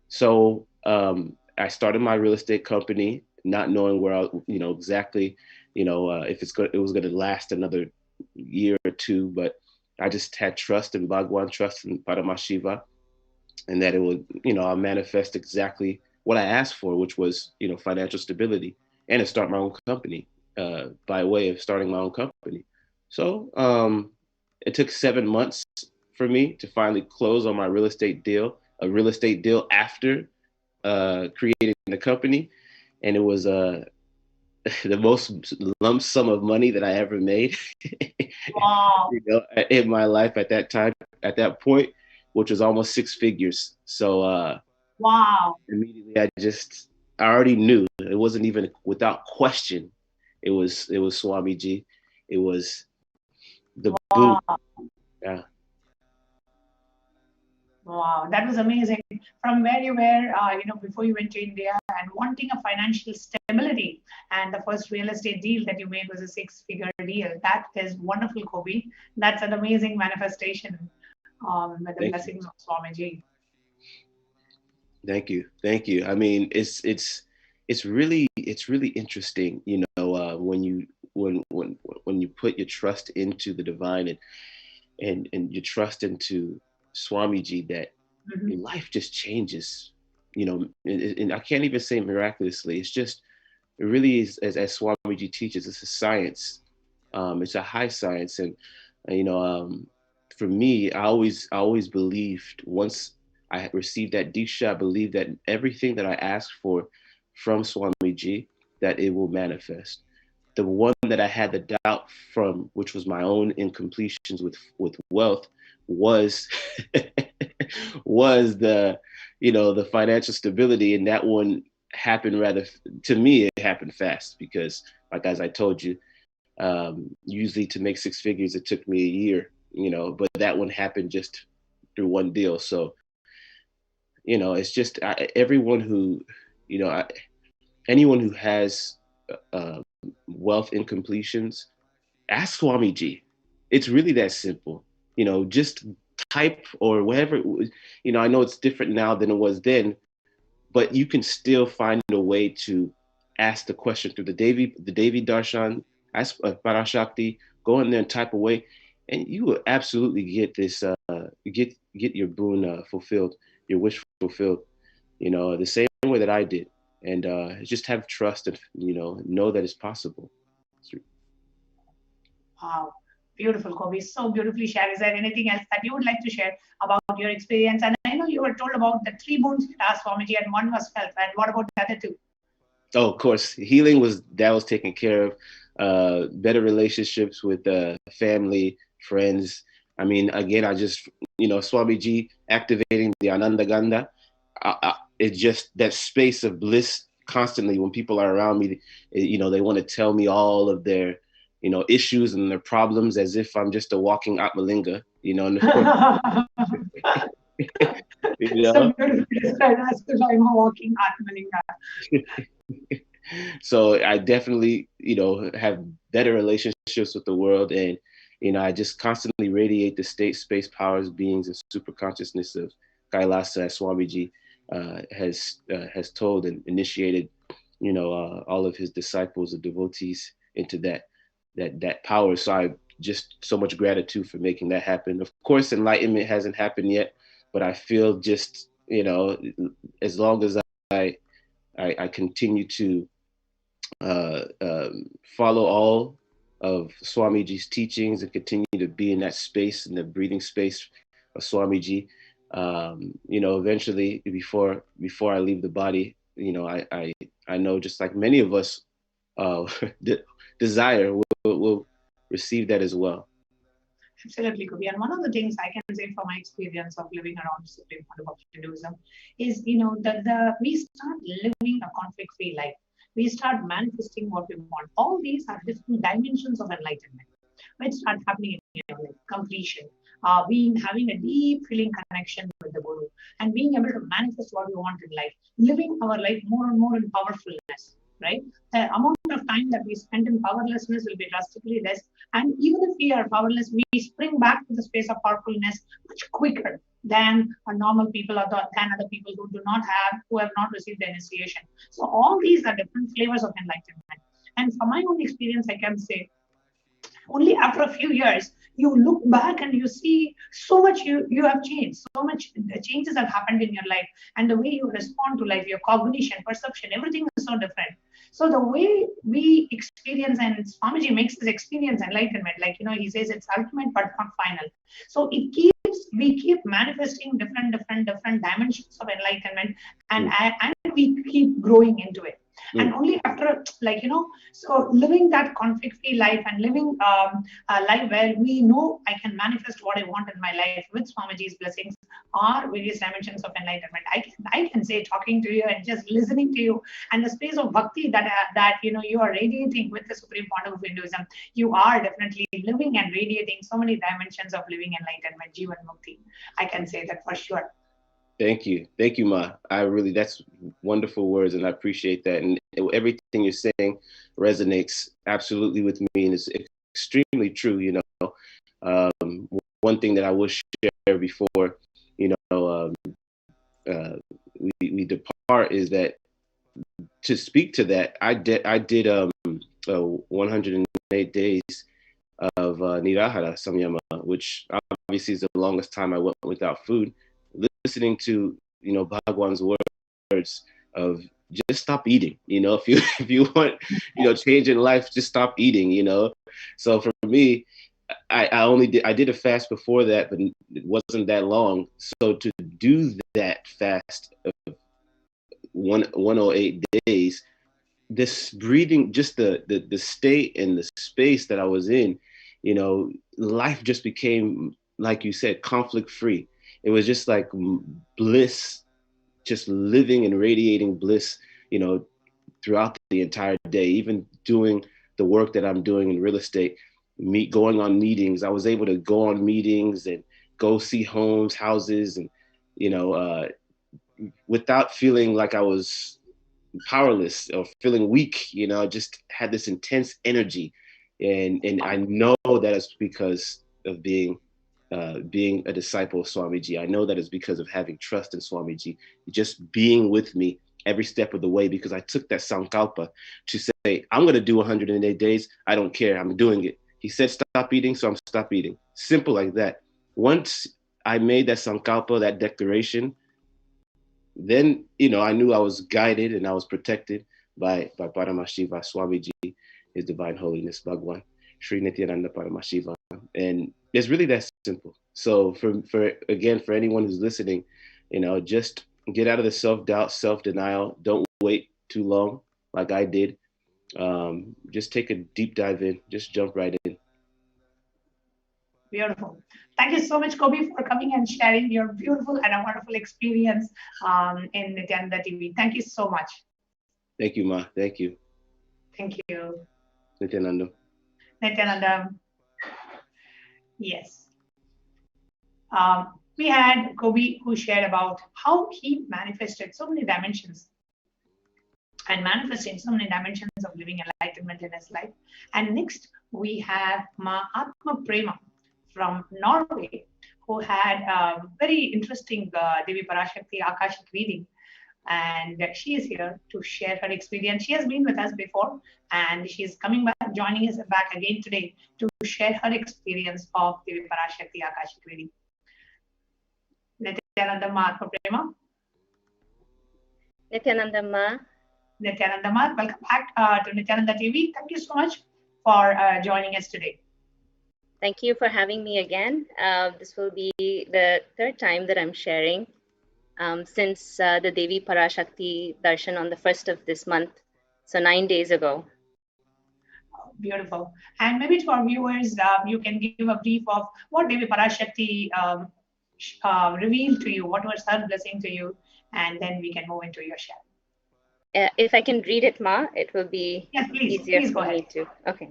So I started my real estate company, not knowing where I, exactly, if it was going to last another year or two. But I just had trust in Bhagwan, trust in Paramashiva, and that it would, I'll manifest exactly what I asked for, which was, financial stability and to start my own company by way of starting my own company. So it took 7 months for me to finally close on my real estate deal, a real estate deal after creating the company. And it was the most lump sum of money that I ever made Wow. in my life at that time, at that point, which was almost 6 figures. So Wow. immediately I already knew. It wasn't even without question. It was Swamiji. It was the boom. Yeah. Wow, that was amazing. From where you were, before you went to India and wanting a financial stability, and the first real estate deal that you made was a 6-figure deal. That is wonderful, Kobe. That's an amazing manifestation with the blessings of Swamiji. Thank you. I mean, it's really interesting, when you put your trust into the divine and your trust into Swamiji, that your life just changes, and I can't even say miraculously. It really is, as Swamiji teaches, it's a science. It's a high science, and for me, I always believed, once I received that Diksha, I believed that everything that I asked for from Swamiji, that it will manifest. The one that I had the doubt from, which was my own incompletions with wealth, was was the financial stability, and that one happened to me, it happened fast, because, like, as I told you, usually to make 6 figures it took me a year, but that one happened just through one deal. So it's just everyone who, anyone who has wealth incompletions, ask Swamiji. It's really that simple. Just type or whatever. I know it's different now than it was then, but you can still find a way to ask the question through the Devi Darshan, ask Parashakti, go in there and type away, and you will absolutely get this, get your boon fulfilled, your wish fulfilled, the same way that I did. And just have trust and, know that it's possible. Wow. Beautiful, Kobe. So beautifully shared. Is there anything else that you would like to share about your experience? And I know you were told about the 3 boons you asked Swamiji, and one was felt. And what about the other 2? Oh, of course, healing was taken care of. Better relationships with family, friends. I mean, again, I just, Swamiji activating the Ananda Ganda. It's just that space of bliss constantly when people are around me. They want to tell me all of their, issues and their problems, as if I'm just a walking Atmalinga. So beautifully described, as if I'm a walking Atmalinga. So I definitely, have better relationships with the world, and I just constantly radiate the state, space, powers, beings, and super consciousness of Kailasa, as Swamiji has told and initiated, all of his disciples and devotees into that power. So I just so much gratitude for making that happen. Of course, enlightenment hasn't happened yet, but I feel just, as long as I continue to follow all of Swamiji's teachings and continue to be in that space, in the breathing space of Swamiji, eventually before I leave the body, I know, just like many of us desire, will receive that as well. Absolutely, Kubi. And one of the things I can say from my experience of living around Supreme Court of Hinduism is, that we start living a conflict-free life. We start manifesting what we want. All these are different dimensions of enlightenment, which start happening in your life. Completion, having a deep feeling connection with the Guru, and being able to manifest what we want in life, living our life more and more in powerfulness, right? The amount of time that we spend in powerlessness will be drastically less. And even if we are powerless, we spring back to the space of powerfulness much quicker than normal people or than other people who have not received the initiation. So all these are different flavors of enlightenment. And from my own experience, I can say only after a few years you look back and you see so much you have changed, so much changes have happened in your life, and the way you respond to life, your cognition, perception, everything is so different. So the way we experience, and Swamiji makes this experience enlightenment, like he says it's ultimate but not final. So we keep manifesting different dimensions of enlightenment, and we keep growing into it. And only after, so living that conflict-free life and living a life where we know I can manifest what I want in my life with Swamiji's blessings or various dimensions of enlightenment. I can say, talking to you and just listening to you, and the space of bhakti that you are radiating with the supreme founder of Hinduism, you are definitely living and radiating so many dimensions of living enlightenment, Jivan Mukti. I can say that for sure. Thank you, Ma. That's wonderful words, and I appreciate that. And everything you're saying resonates absolutely with me, and it's extremely true. One thing that I will share before, we depart is that to speak to that, I did 108 days of Nirahara Samyama, which obviously is the longest time I went without food. Listening to Bhagwan's words of just stop eating, if you want change in life, just stop eating. So for me, I did a fast before that, but it wasn't that long. So to do that fast of 108 days, this breathing, just the state and the space that I was in, life just became, like you said, conflict free. It was just like bliss, just living and radiating bliss, throughout the entire day. Even doing the work that I'm doing in real estate, going on meetings, I was able to go on meetings and go see houses, and without feeling like I was powerless or feeling weak. I just had this intense energy, and I know that it's because of being a disciple of Swamiji. I know that it's because of having trust in Swamiji, just being with me every step of the way, because I took that sankalpa to say, I'm going to do 108 days. I don't care. I'm doing it. He said, stop eating. So I'm stop eating. Simple like that. Once I made that sankalpa, that declaration, then, I knew I was guided and I was protected by Paramashiva, Swamiji, His Divine Holiness, Bhagwan, Sri Nithyananda Paramashivam. And it's really that simple. So for anyone who's listening, just get out of the self-doubt, self-denial. Don't wait too long like I did. Just take a deep dive in. Just jump right in. Beautiful. Thank you so much, Kobe, for coming and sharing your beautiful and a wonderful experience in Nithyananda TV. Thank you so much. Thank you, Ma. Thank you. Thank you. Nithyananda. Nithyananda. Yes. We had Kobe who shared about how he manifested so many dimensions and manifesting so many dimensions of living enlightenment in his life. And next, we have Ma Atma Prema from Norway, who had a very interesting Devi Parashakti Akashic reading. And she is here to share her experience. She has been with us before, and she's coming back, joining us back again today to share her experience of Devi Parashakti Akashic reading. Nithyananda Ma Atma Prema. Nithyananda Ma. Nithyananda Ma, welcome back to Nithyananda TV. Thank you so much for joining us today. Thank you for having me again. This will be the third time that I'm sharing since the Devi Parashakti Darshan on the 1st of this month, so 9 days ago. Beautiful. And maybe to our viewers, you can give a brief of what Devi Parashakti revealed to you, what was her blessing to you, and then we can move into your share. If I can read it, Ma, it will be easier please for me to. Okay.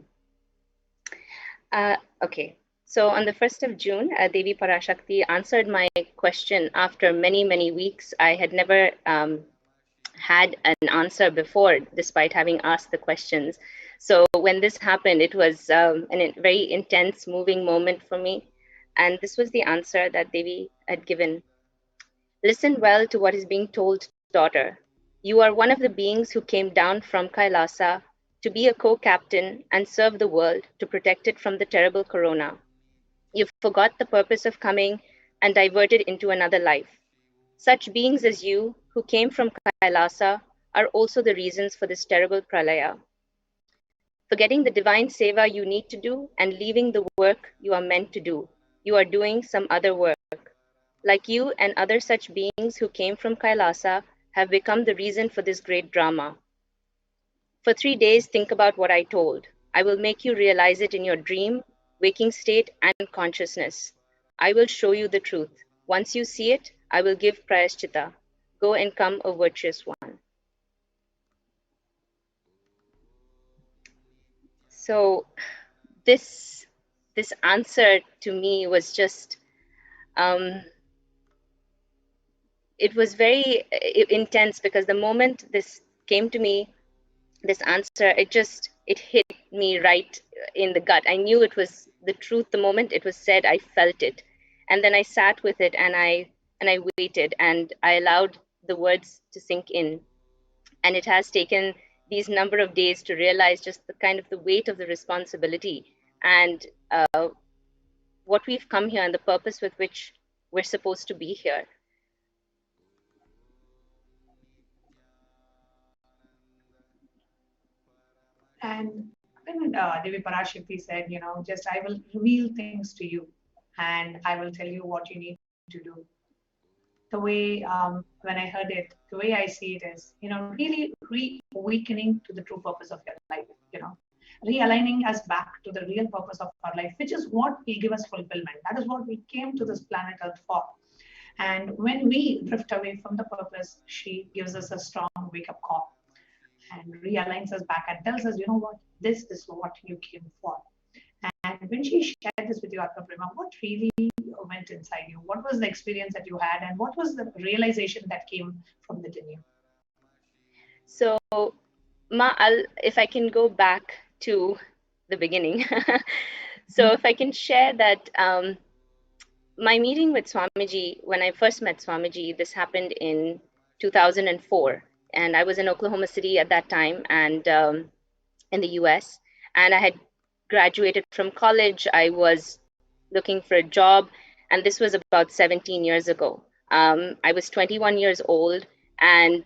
Okay. So on the 1st of June, Devi Parashakti answered my question after many, many weeks. I had never had an answer before, despite having asked the questions. So when this happened, it was a very intense, moving moment for me. And this was the answer that Devi had given. Listen well to what is being told, daughter. You are one of the beings who came down from Kailasa to be a co-captain and serve the world to protect it from the terrible corona. You forgot the purpose of coming and diverted into another life. Such beings as you, who came from Kailasa, are also the reasons for this terrible pralaya. Forgetting the divine seva you need to do and leaving the work you are meant to do, you are doing some other work. Like you and other such beings who came from Kailasa have become the reason for this great drama. For 3 days, think about what I told. I will make you realize it in your dream, waking state, and consciousness. I will show you the truth. Once you see it, I will give Prayashchita. Go and come a virtuous one. So this answer to me was just, it was very intense, because the moment this came to me, this answer, it hit me right in the gut. I knew it was the truth. The moment it was said, I felt it. And then I sat with it and I waited and I allowed the words to sink in. And it has taken these number of days to realize just the kind of the weight of the responsibility and what we've come here and the purpose with which we're supposed to be here. And when Devi Parashakti said, just I will reveal things to you and I will tell you what you need to do. The way, when I heard it, the way I see it is, really reawakening to the true purpose of your life, realigning us back to the real purpose of our life, which is what will give us fulfillment. That is what we came to this planet Earth for. And when we drift away from the purpose, she gives us a strong wake-up call and realigns us back and tells us, you know what, this is what you came for. And when she shared this with you, Arka Prema, what really went inside you? What was the experience that you had, and what was the realization that came from within you? So, Ma, if I can go back to the beginning. So if I can share that my meeting with Swamiji, when I first met Swamiji, this happened in 2004. And I was in Oklahoma City at that time and in the US. And I had graduated from college. I was looking for a job. And this was about 17 years ago. I was 21 years old. And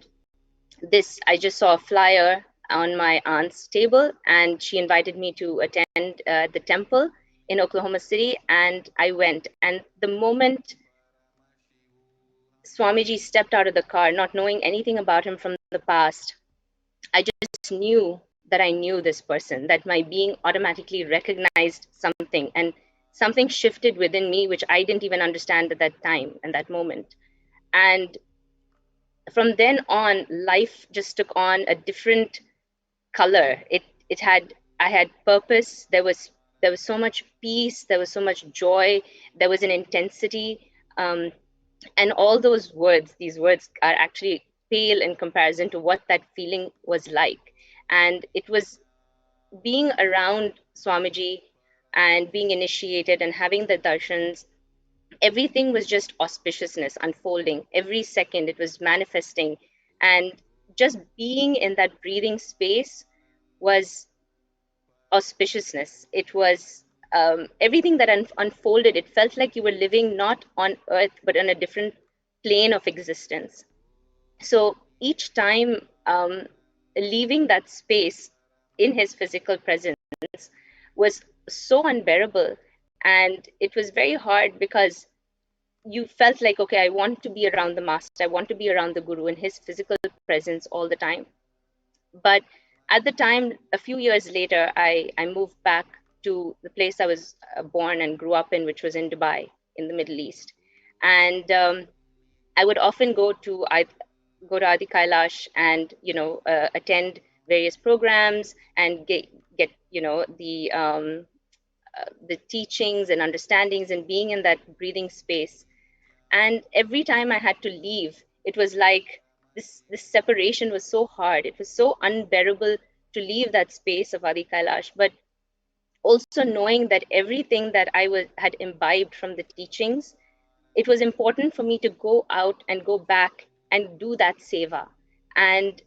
I just saw a flyer on my aunt's table. And she invited me to attend the temple in Oklahoma City. And I went. And the moment Swamiji stepped out of the car, not knowing anything about him from the past, I just knew that I knew this person, that my being automatically recognized something, and something shifted within me, which I didn't even understand at that time and that moment. And from then on, life just took on a different color. I had purpose. There was so much peace. There was so much joy. There was an intensity. And all these words are actually pale in comparison to what that feeling was like. And it was being around Swamiji and being initiated and having the darshans. Everything was just auspiciousness unfolding. Every second it was manifesting. And just being in that breathing space was auspiciousness. It was everything that unfolded. It felt like you were living not on earth, but on a different plane of existence. So each time leaving that space in his physical presence was so unbearable. And it was very hard because you felt like, okay, I want to be around the master. I want to be around the guru in his physical presence all the time. But at the time, a few years later, I moved back to the place I was born and grew up in, which was in Dubai, in the Middle East. And I would often go to Adi Kailash and attend various programs and get the teachings and understandings and being in that breathing space. And every time I had to leave, it was like this separation was so hard. It was so unbearable to leave that space of Adi Kailash, but also knowing that everything that had imbibed from the teachings, it was important for me to go out and go back and do that seva, and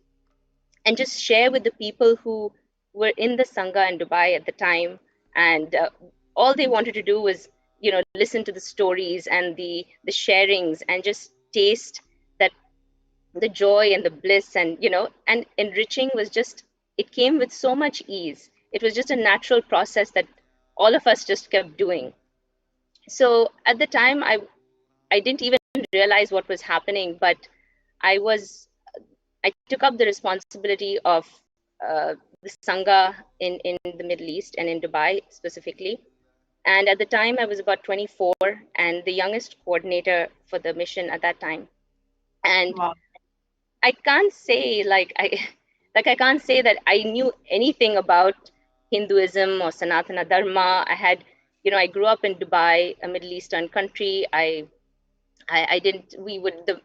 just share with the people who were in the Sangha in Dubai at the time. And all they wanted to do was, listen to the stories and the sharings and just taste that, the joy and the bliss, and, and enriching was just, it came with so much ease. It was just a natural process that all of us just kept doing. So at the time, I didn't even realize what was happening, but I took up the responsibility of the Sangha in the Middle East and in Dubai specifically. And at the time, I was about 24 and the youngest coordinator for the mission at that time. And Wow. I can't say I can't say that I knew anything about Hinduism or Sanatana Dharma. I grew up in Dubai, a Middle Eastern country. The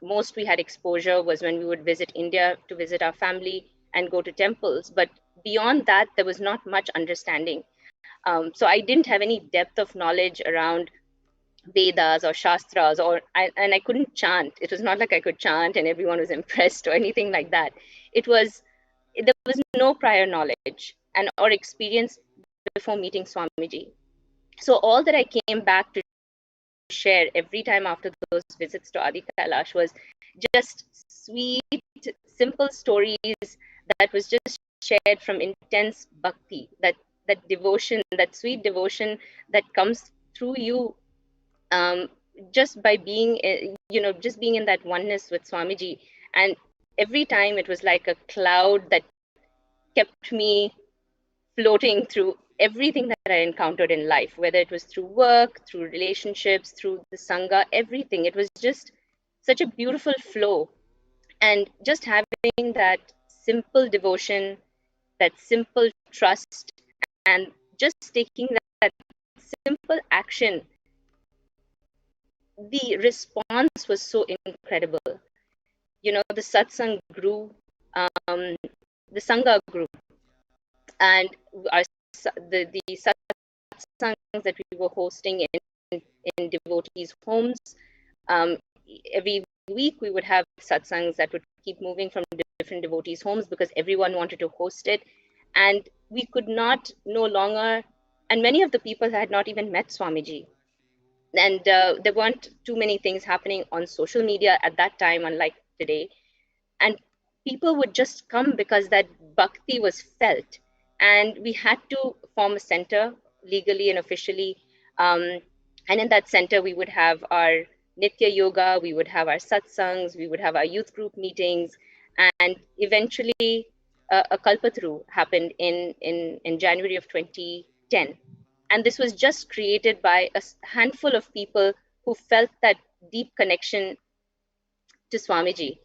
most we had exposure was when we would visit India to visit our family and go to temples. But beyond that, there was not much understanding. So I didn't have any depth of knowledge around Vedas or Shastras, and I couldn't chant. It was not like I could chant and everyone was impressed or anything like that. There was no prior knowledge or experience before meeting Swamiji. So all that I came back to share every time after those visits to Adi Kailash was just sweet, simple stories that was just shared from intense bhakti, that devotion, that sweet devotion that comes through you, just by being, just being in that oneness with Swamiji. And every time it was like a cloud that kept me floating through everything that I encountered in life, whether it was through work, through relationships, through the Sangha, everything. It was just such a beautiful flow. And just having that simple devotion, that simple trust, and just taking that simple action, the response was so incredible. The satsang grew, the Sangha grew, and the satsangs that we were hosting in devotees' homes. Every week we would have satsangs that would keep moving from different devotees' homes because everyone wanted to host it. And we could not no longer, and many of the people had not even met Swamiji. And there weren't too many things happening on social media at that time, unlike today. And people would just come because that bhakti was felt. And we had to form a center legally and officially. And in that center, we would have our Nitya Yoga, we would have our satsangs, we would have our youth group meetings. And eventually, a Kalpataru happened in January of 2010. And this was just created by a handful of people who felt that deep connection to Swamiji.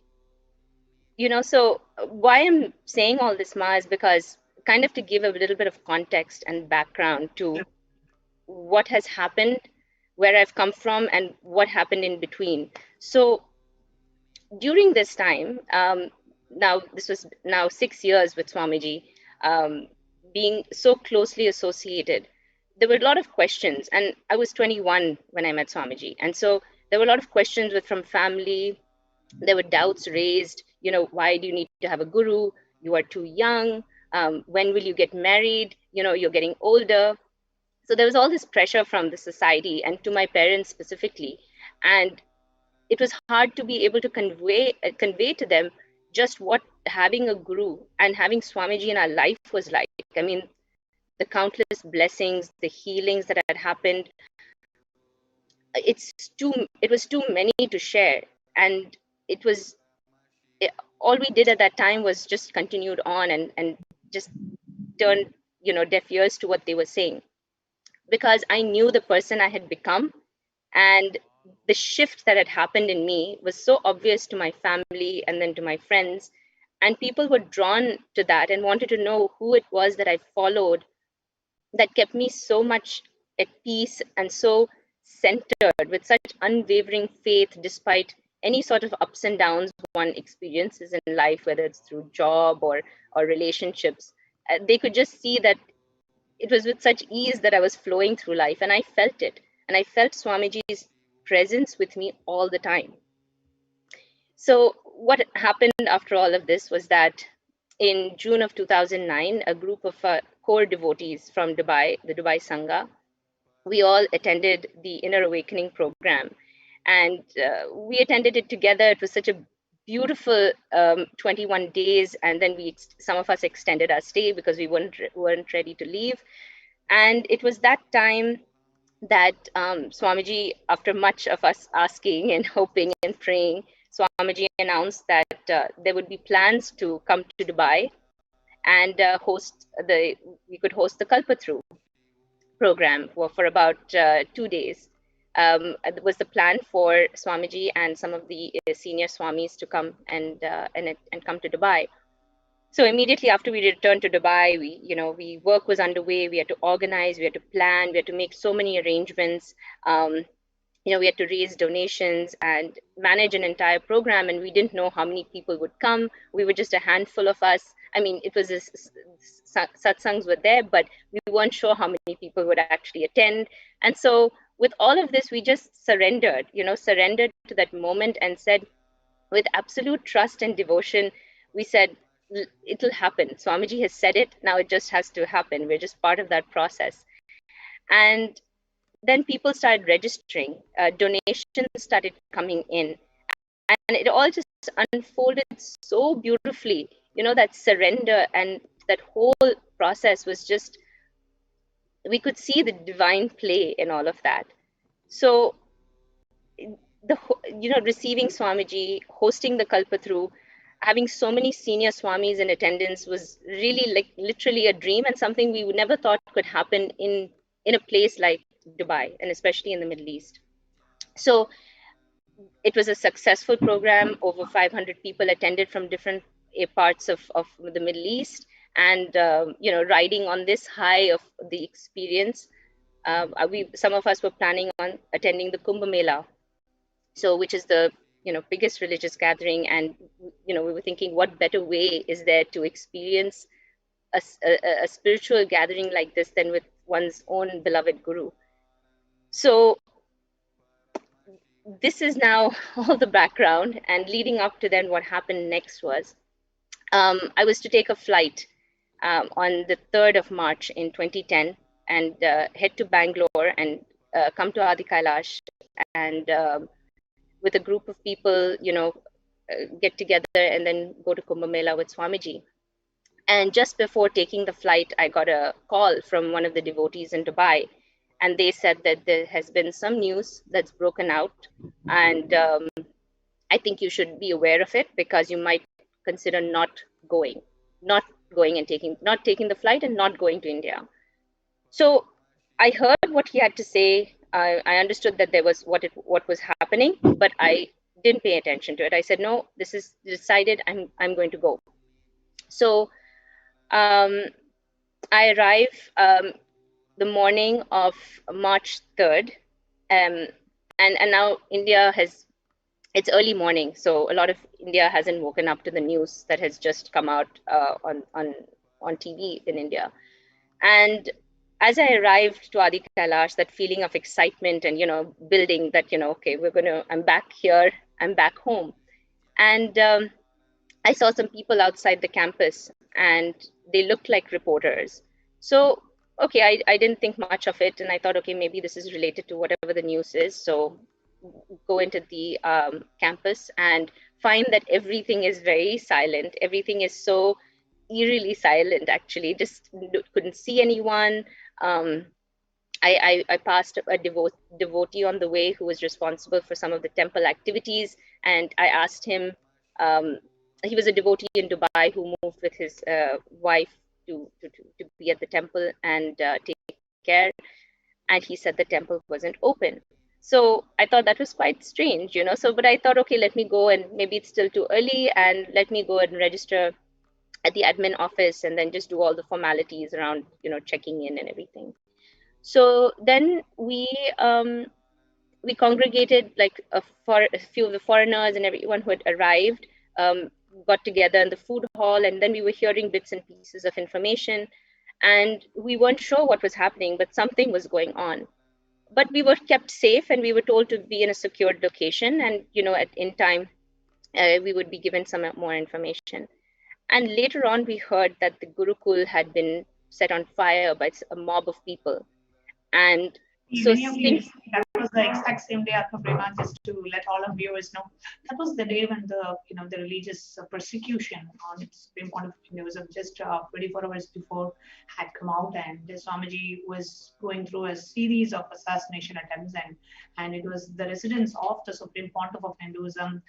So why I'm saying all this, Ma, is because kind of to give a little bit of context and background to what has happened, where I've come from, and what happened in between. So during this time, now this was now 6 years with Swamiji, being so closely associated, there were a lot of questions. And I was 21 when I met Swamiji. And so there were a lot of questions from family. There were doubts raised, why do you need to have a guru? You are too young. When will you get married? You're getting older. So there was all this pressure from the society and to my parents specifically. And it was hard to be able to convey to them just what having a guru and having Swamiji in our life was like. I mean, the countless blessings, the healings that had happened, it was too many to share. And all we did at that time was just continued on and just turned, deaf ears to what they were saying, because I knew the person I had become, and the shift that had happened in me was so obvious to my family and then to my friends, and people were drawn to that and wanted to know who it was that I followed that kept me so much at peace and so centered with such unwavering faith despite any sort of ups and downs one experiences in life, whether it's through job or relationships, they could just see that it was with such ease that I was flowing through life, and I felt it. And I felt Swamiji's presence with me all the time. So what happened after all of this was that in June of 2009, a group of core devotees from Dubai, the Dubai Sangha, we all attended the Inner Awakening program. And we attended it together. It was such a beautiful 21 days. And then some of us extended our stay because we weren't ready to leave. And it was that time that Swamiji, after much of us asking and hoping and praying, Swamiji announced that there would be plans to come to Dubai and we could host the Kalpatru program for about 2 days. It was the plan for Swamiji and some of the senior Swamis to come and come to Dubai. So immediately after we returned to Dubai, work was underway. We had to organize, we had to plan, we had to make so many arrangements. We had to raise donations and manage an entire program, and we didn't know how many people would come. We were just a handful of us. I mean, it was satsangs were there, but we weren't sure how many people would actually attend. And so with all of this, we just surrendered to that moment and said, with absolute trust and devotion, we said, it'll happen. Swamiji has said it, now it just has to happen. We're just part of that process. And then people started registering, donations started coming in, and it all just unfolded so beautifully. That surrender and that whole process was just, we could see the divine play in all of that. So receiving Swamiji, hosting the Kalpatru, having so many senior Swamis in attendance was really like literally a dream, and something we never thought could happen in a place like Dubai, and especially in the Middle East. So it was a successful program. Over 500 people attended from different parts of the Middle East, and riding on this high of the experience, some of us were planning on attending the Kumbh Mela, so which is the biggest religious gathering, and we were thinking, what better way is there to experience a spiritual gathering like this than with one's own beloved guru. So this is now all the background, and leading up to then what happened next was I was to take a flight on the 3rd of March in 2010 and head to Bangalore and come to Adi Kailash and with a group of people, get together and then go to Kumbh Mela with Swamiji. And just before taking the flight, I got a call from one of the devotees in Dubai, and they said that there has been some news that's broken out, and I think you should be aware of it because you might consider not going and not taking the flight and not going to India. So I heard what he had to say. I understood that there was what was happening, but I didn't pay attention to it. I said, no, this is decided. I'm going to go. So I arrive the morning of March 3rd, and now India it's early morning, so a lot of India hasn't woken up to the news that has just come out on TV in India. And as I arrived to Adi Kailash, that feeling of excitement and building that okay, I'm back here, I'm back home, and I saw some people outside the campus, and they looked like reporters. So okay, I didn't think much of it, and I thought, okay, maybe this is related to whatever the news is. So go into the campus and find that everything is very silent. Everything is so eerily silent, actually. Just couldn't see anyone. I passed a devotee on the way who was responsible for some of the temple activities, and I asked him, he was a devotee in Dubai who moved with his wife to be at the temple and take care, and he said the temple wasn't open. So I thought that was quite strange, so but I thought, okay, let me go, and maybe it's still too early, and let me go and register at the admin office and then just do all the formalities around checking in and everything. So then we we congregated, like for a few of the foreigners and everyone who had arrived, got together in the food hall, and then we were hearing bits and pieces of information, and we weren't sure what was happening, but something was going on. But we were kept safe, and we were told to be in a secured location, and in time we would be given some more information. And later on, we heard that the Gurukul had been set on fire by a mob of people. And so that was the exact same day, Atma Prema, just to let all of viewers know. That was the day when the religious persecution on Supreme Court of Hinduism just 24 hours before had come out, and Swamiji was going through a series of assassination attempts, and it was the residence of the Supreme Pontiff of Hinduism,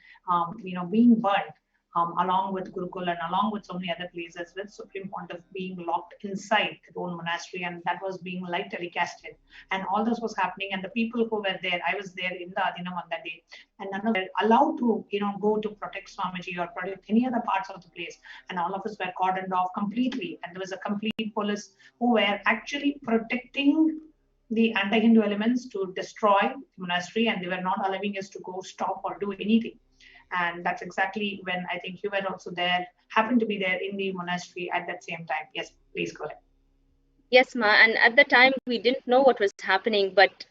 being burnt. Along with Gurukul and along with so many other places, with Supreme Pontiff being locked inside their own monastery, and that was being live telecasted. And all this was happening, and the people who were there, I was there in the Adinam on that day, and none of them were allowed to, go to protect Swamiji or protect any other parts of the place. And all of us were cordoned off completely, and there was a complete police who were actually protecting the anti-Hindu elements to destroy the monastery, and they were not allowing us to go stop or do anything. And that's exactly when I think you were also there, happened to be there in the monastery at that same time. Yes, please go ahead. Yes, Ma. And at the time, we didn't know what was happening, but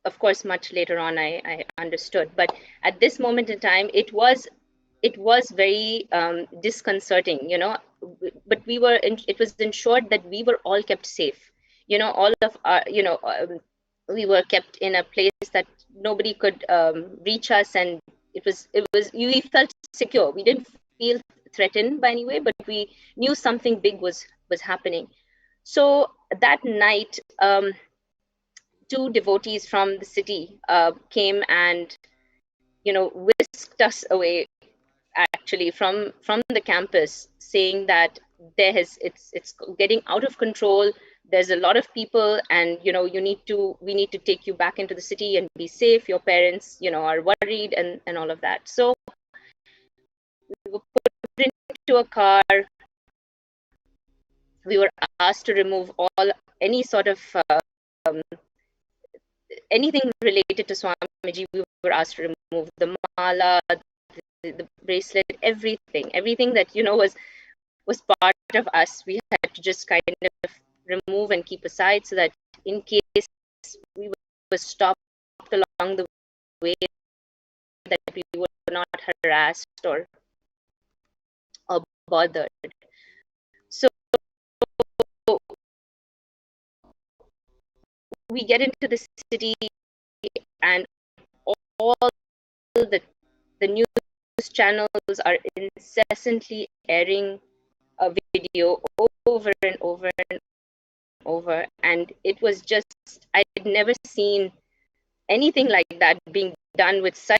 of course, much later on, I understood. But at this moment in time, it was very disconcerting, But it was ensured that we were all kept safe. All of our, we were kept in a place that nobody could reach us, and we felt secure. We didn't feel threatened by any way, but we knew something big was happening. So that night, two devotees from the city came and whisked us away, actually, from the campus, saying that it's getting out of control. There's a lot of people, and we need to take you back into the city and be safe. Your parents are worried, and all of that. So we were put into a car. We were asked to remove any sort of anything related to Swamiji. We were asked to remove the mala, the bracelet, everything that was part of us. We had to just kind of remove and keep aside, so that in case we were stopped along the way, that we were not harassed or bothered. So we get into the city, and all the news channels are incessantly airing a video over and over and over, and it was just, I'd never seen anything like that being done with such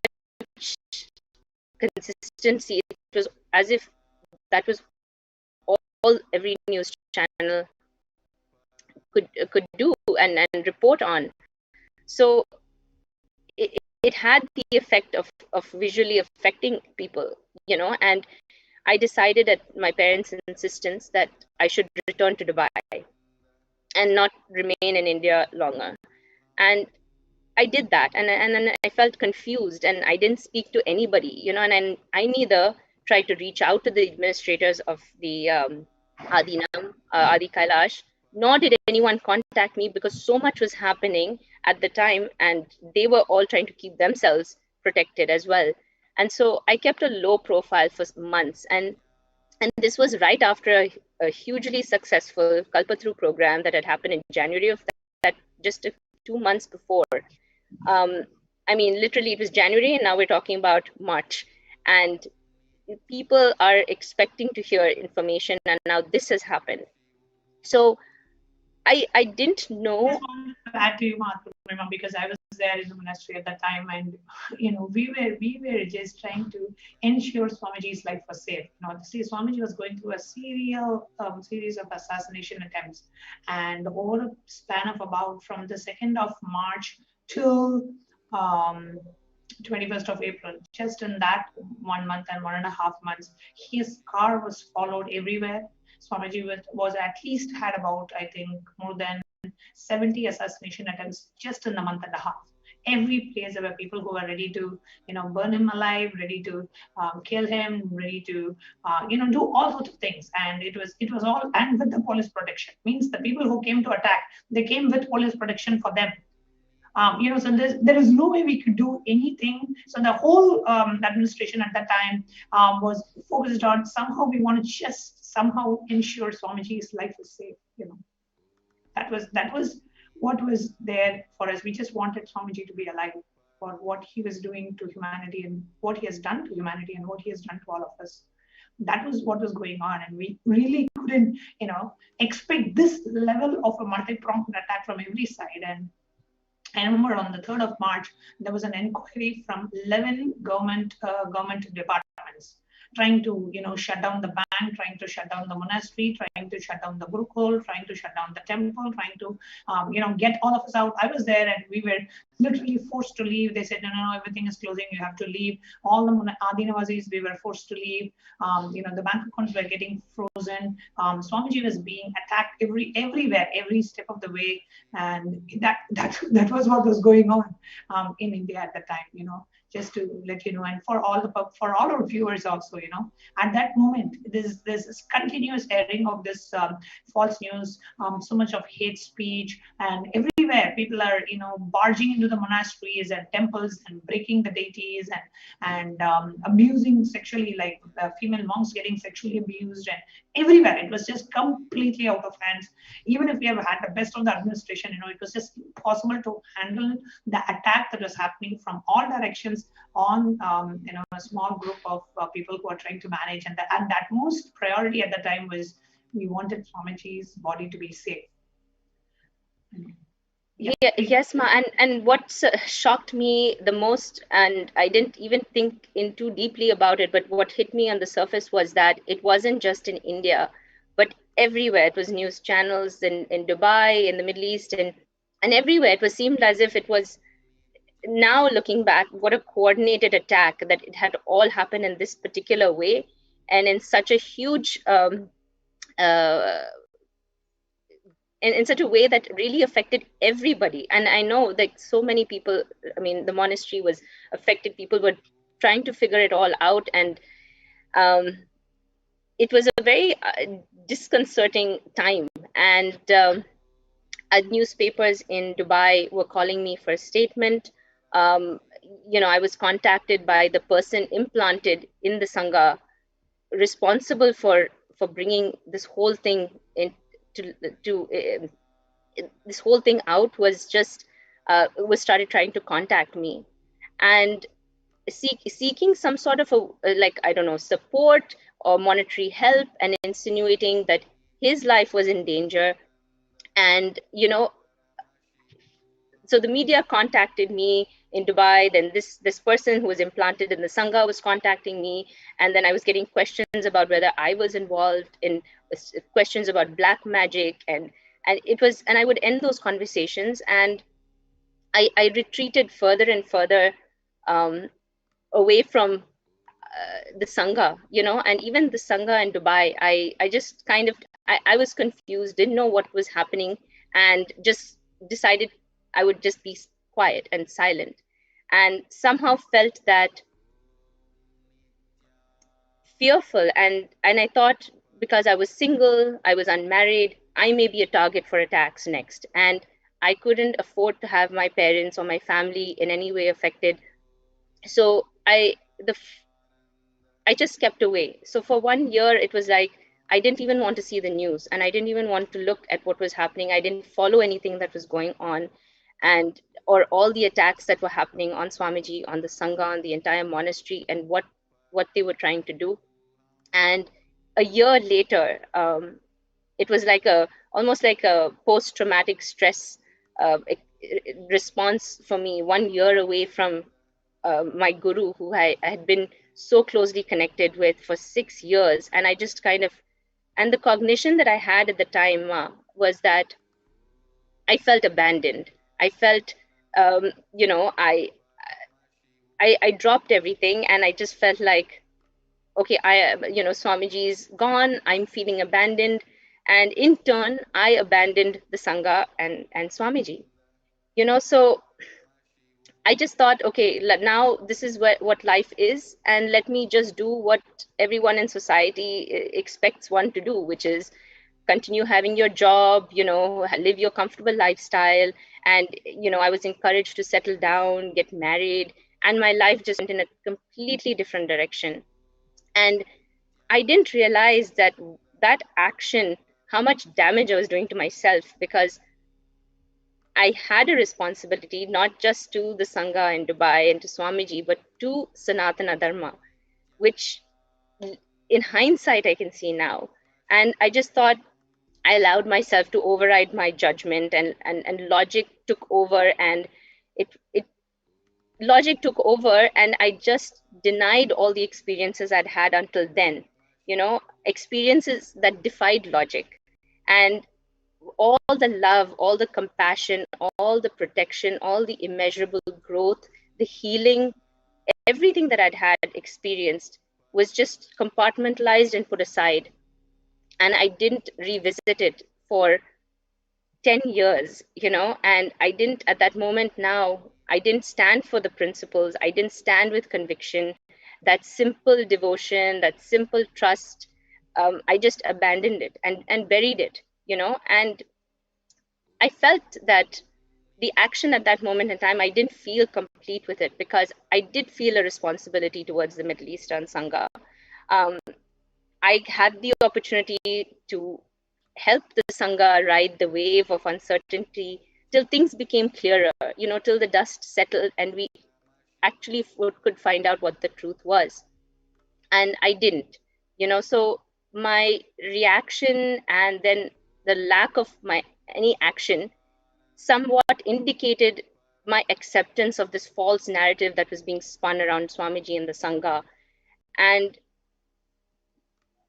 consistency. It was as if that was all every news channel could do and report on. So it had the effect of visually affecting people, and I decided at my parents' insistence that I should return to Dubai and not remain in India longer. And I did that, and then I felt confused, and I didn't speak to anybody, and I neither tried to reach out to the administrators of the Adinam, Adi Kailash, nor did anyone contact me, because so much was happening at the time, and they were all trying to keep themselves protected as well. And so I kept a low profile for months, and this was right after a hugely successful Kalpataru program that had happened in January of that just 2 months before. I mean, literally, it was January, and now we're talking about March, and people are expecting to hear information, and now this has happened. So I didn't know. I just want to add to you, Mahatma, because I was there in the monastery at that time, and we were just trying to ensure Swamiji's life was safe. Swamiji was going through a series of assassination attempts, and over a span of about from the 2nd of March till 21st of April, just in that 1 month and 1.5 months, his car was followed everywhere. Swamiji was at least had about, I think, more than 70 assassination attempts just in a month and a half. Every place there were people who were ready to, burn him alive, ready to kill him, ready to, do all sorts of things. And it was all, and with the police protection. Means the people who came to attack, they came with police protection for them. So there is no way we could do anything. So the whole administration at that time was focused on somehow we want to just somehow ensure Swamiji's life is safe. That was what was there for us. We just wanted Swamiji to be alive for what he was doing to humanity and what he has done to humanity and what he has done to all of us. That was what was going on, and we really couldn't, expect this level of a multi-pronged attack from every side. And I remember on the 3rd of March, there was an inquiry from 11 government departments trying to, shut down the bank, trying to shut down the monastery, trying to shut down the Gurukul, trying to shut down the temple, trying to, get all of us out. I was there and we were literally forced to leave. They said, no, everything is closing. You have to leave. All the Adinavasis, we were forced to leave. The bank accounts were getting frozen. Swamiji was being attacked everywhere, every step of the way. And that was what was going on in India at the time, just to let you know, and for all our viewers also, at that moment, there's this continuous airing of this false news, so much of hate speech, and everywhere people are, barging into the monasteries and temples and breaking the deities and abusing sexually, like female monks getting sexually abused, and everywhere it was just completely out of hands. Even if we have had the best of the administration, it was just impossible to handle the attack that was happening from all directions on a small group of people who are trying to manage. And that most priority at the time was we wanted Swamiji's body to be safe. Yes, Ma. And what shocked me the most, and I didn't even think in too deeply about it, but what hit me on the surface was that it wasn't just in India, but everywhere. It was news channels in Dubai, in the Middle East, and everywhere. It seemed as if it was, now looking back, what a coordinated attack, that it had all happened in this particular way and in such a huge in such a way that really affected everybody. And I know that so many people, I mean, the monastery was affected, people were trying to figure it all out, and it was a very disconcerting time. And newspapers in Dubai were calling me for a statement. I was contacted by the person implanted in the Sangha, responsible for bringing this whole thing in this whole thing out, was started trying to contact me and seeking some sort of support or monetary help, and insinuating that his life was in danger. And so the media contacted me in Dubai, then this person who was implanted in the Sangha was contacting me, and then I was getting questions about whether I was involved in questions about black magic, and I would end those conversations, and I retreated further and further away from the Sangha, and even the Sangha in Dubai, I just kind of, I was confused, didn't know what was happening, and just decided I would just be quiet and silent, and somehow felt that fearful. And I thought, because I was single, I was unmarried, I may be a target for attacks next. And I couldn't afford to have my parents or my family in any way affected. So I just kept away. So for 1 year, it was like, I didn't even want to see the news, and I didn't even want to look at what was happening. I didn't follow anything that was going on, or all the attacks that were happening on Swamiji, on the Sangha, on the entire monastery, and what they were trying to do. And a year later, it was like almost like a post-traumatic stress response for me, 1 year away from my guru, who I had been so closely connected with for 6 years. And I just kind of, and the cognition that I had at the time was that I felt abandoned. I felt, I dropped everything, and I just felt like, okay, Swamiji's gone, I'm feeling abandoned. And in turn, I abandoned the Sangha and Swamiji. So I just thought, okay, now this is what life is, and let me just do what everyone in society expects one to do, which is continue having your job, live your comfortable lifestyle. And, I was encouraged to settle down, get married, and my life just went in a completely different direction. And I didn't realize that action, how much damage I was doing to myself, because I had a responsibility not just to the Sangha in Dubai and to Swamiji, but to Sanatana Dharma, which in hindsight I can see now. And I just thought I allowed myself to override my judgment, and logic took over, and it logic took over, and I just denied all the experiences I'd had until then, experiences that defied logic. And all the love, all the compassion, all the protection, all the immeasurable growth, the healing, everything that I'd had experienced was just compartmentalized and put aside. And I didn't revisit it for 10 years, and I didn't, at that moment now, I didn't stand for the principles. I didn't stand with conviction, that simple devotion, that simple trust. I just abandoned it and buried it, and I felt that the action at that moment in time, I didn't feel complete with it, because I did feel a responsibility towards the Middle Eastern Sangha. I had the opportunity to help the Sangha ride the wave of uncertainty till things became clearer, till the dust settled and we actually could find out what the truth was. And I didn't, so my reaction and then the lack of my any action somewhat indicated my acceptance of this false narrative that was being spun around Swamiji and the Sangha. And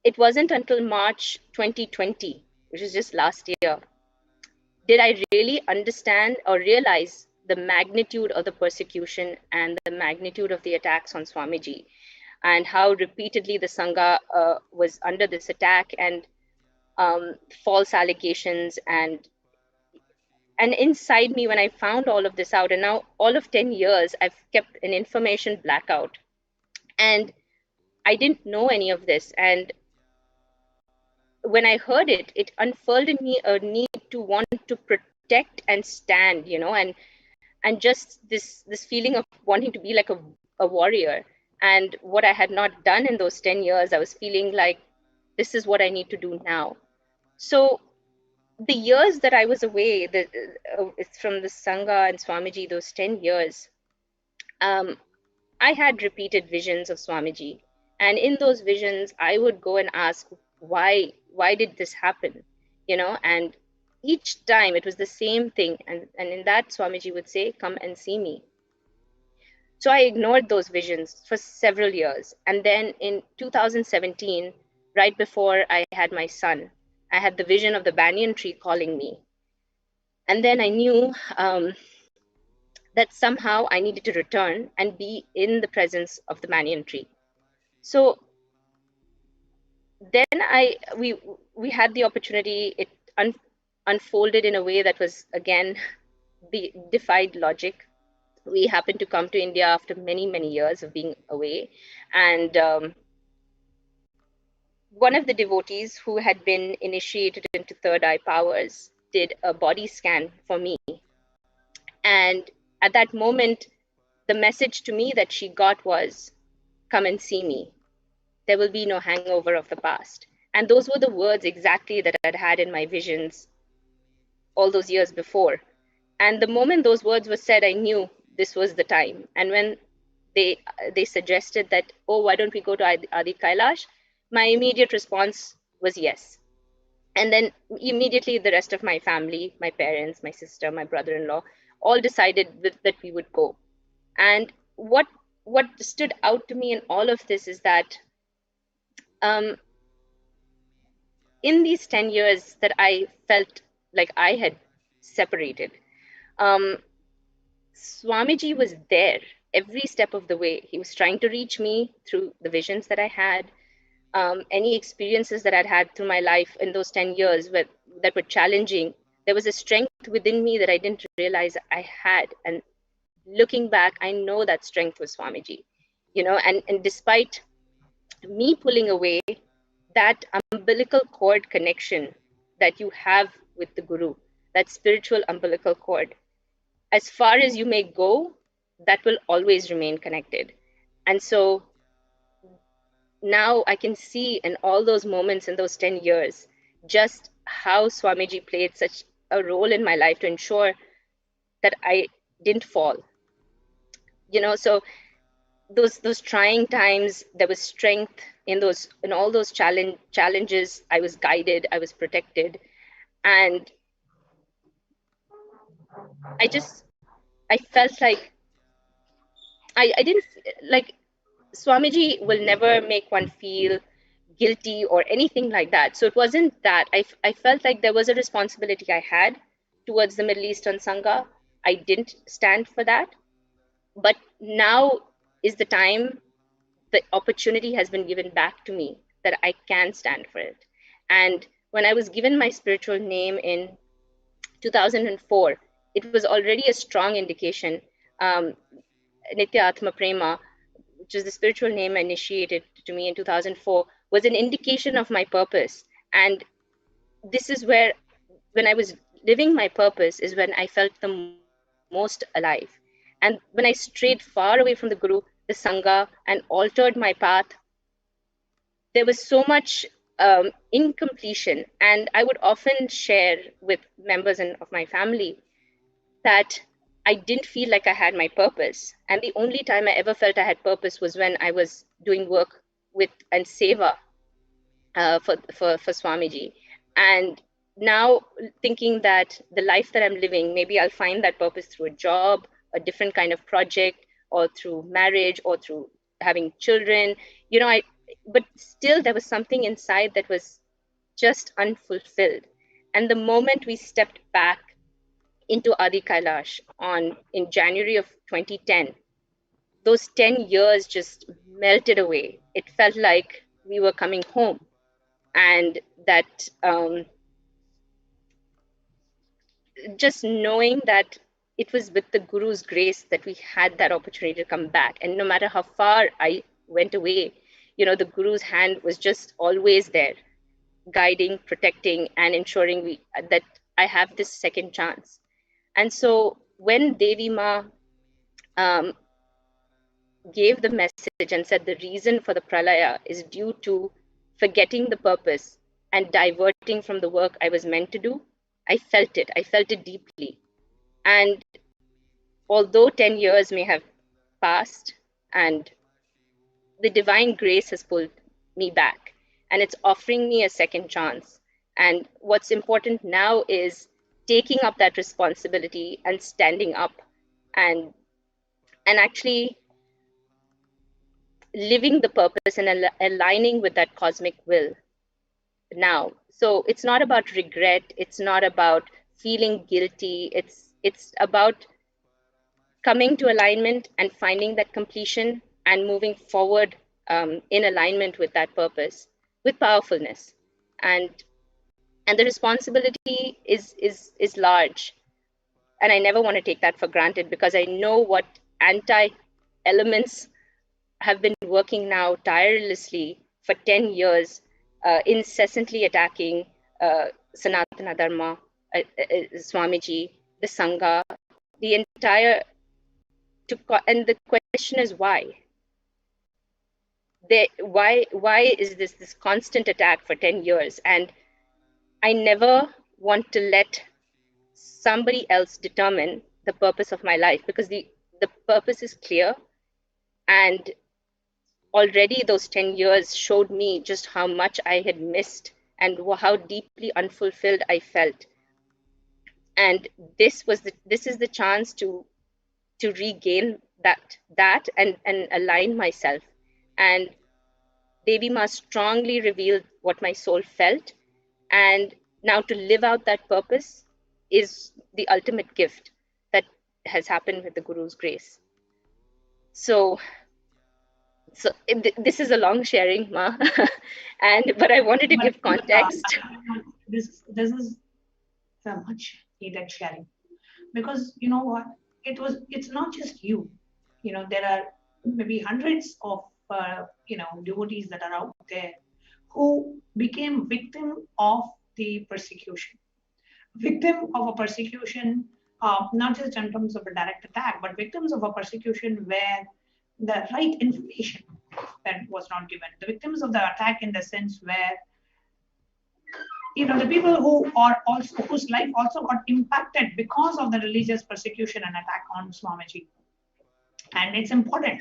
it wasn't until March 2020, which is just last year, did I really understand or realize the magnitude of the persecution and the magnitude of the attacks on Swamiji, and how repeatedly the Sangha was under this attack and false allegations. And inside me, when I found all of this out, and now all of 10 years, I've kept an information blackout. And I didn't know any of this. And when I heard it, it unfurled in me a need to want to protect and stand, and just this feeling of wanting to be like a warrior. And what I had not done in those 10 years, I was feeling like this is what I need to do now. So the years that I was away, it's from the Sangha and Swamiji, those 10 years, I had repeated visions of Swamiji. And in those visions, I would go and ask, why did this happen? And each time it was the same thing. And in that, Swamiji would say, come and see me. So I ignored those visions for several years. And then in 2017, right before I had my son, I had the vision of the banyan tree calling me. And then I knew that somehow I needed to return and be in the presence of the banyan tree. So then we had the opportunity. It unfolded in a way that was, again, defied logic. We happened to come to India after many, many years of being away. And one of the devotees who had been initiated into third eye powers did a body scan for me. And at that moment, the message to me that she got was, come and see me. There will be no hangover of the past. And those were the words exactly that I'd had in my visions all those years before. And the moment those words were said, I knew this was the time. And when they suggested that, oh, why don't we go to Adi Kailash? My immediate response was yes. And then immediately the rest of my family, my parents, my sister, my brother-in-law, all decided that we would go. And what stood out to me in all of this is that in these 10 years that I felt like I had separated, Swamiji was there every step of the way. He was trying to reach me through the visions that I had, any experiences that I'd had through my life in those 10 years that were challenging. There was a strength within me that I didn't realize I had. And looking back, I know that strength was Swamiji, and despite me pulling away, that umbilical cord connection that you have with the Guru, that spiritual umbilical cord, as far as you may go, that will always remain connected. And so now I can see in all those moments in those 10 years, just how Swamiji played such a role in my life to ensure that I didn't fall. So those trying times, there was strength in all those challenges. I was guided, I was protected, and I felt like I didn't like Swamiji will never make one feel guilty or anything like that. So it wasn't that. I felt like there was a responsibility I had towards the Middle Eastern Sangha. I didn't stand for that. But now is the time, the opportunity has been given back to me that I can stand for it. And when I was given my spiritual name in 2004, it was already a strong indication. Nitya Atma Prema, which is the spiritual name initiated to me in 2004, was an indication of my purpose. And this is where, when I was living my purpose, is when I felt the most alive. And when I strayed far away from the Guru, the Sangha, and altered my path, there was so much incompletion. And I would often share with members of my family that I didn't feel like I had my purpose. And the only time I ever felt I had purpose was when I was doing work with and seva for Swamiji. And now thinking that the life that I'm living, maybe I'll find that purpose through a job, a different kind of project, or through marriage, or through having children. But still there was something inside that was just unfulfilled. And the moment we stepped back into Adi Kailash in January of 2010, those 10 years just melted away. It felt like we were coming home, and that just knowing that it was with the Guru's grace that we had that opportunity to come back. And no matter how far I went away, the Guru's hand was just always there, guiding, protecting, and ensuring that I have this second chance. And so when Devi Ma gave the message and said the reason for the pralaya is due to forgetting the purpose and diverting from the work I was meant to do, I felt it deeply. And although 10 years may have passed, and the divine grace has pulled me back, and it's offering me a second chance. And what's important now is taking up that responsibility and standing up and actually living the purpose and aligning with that cosmic will now. So it's not about regret. It's not about feeling guilty. It's about coming to alignment and finding that completion and moving forward in alignment with that purpose, with powerfulness. And the responsibility is large. And I never want to take that for granted, because I know what anti-elements have been working now tirelessly for 10 years, incessantly attacking Sanatana Dharma, Swamiji, the Sangha, the entire, and the question is why? Why is this constant attack for 10 years? And I never want to let somebody else determine the purpose of my life, because the purpose is clear. And already those 10 years showed me just how much I had missed and how deeply unfulfilled I felt. And this is the chance to regain that and align myself. And Devi Ma strongly revealed what my soul felt. And now to live out that purpose is the ultimate gift that has happened with the Guru's grace. So this is a long sharing, Ma, but I wanted to give context. This is a much needed sharing, because you know what, it's not just you. There are maybe hundreds of devotees that are out there who became victim of the persecution, not just in terms of a direct attack, but victims of a persecution where the right information that was not given, the victims of the attack in the sense where the people who are also whose life also got impacted because of the religious persecution and attack on Swamiji. And it's important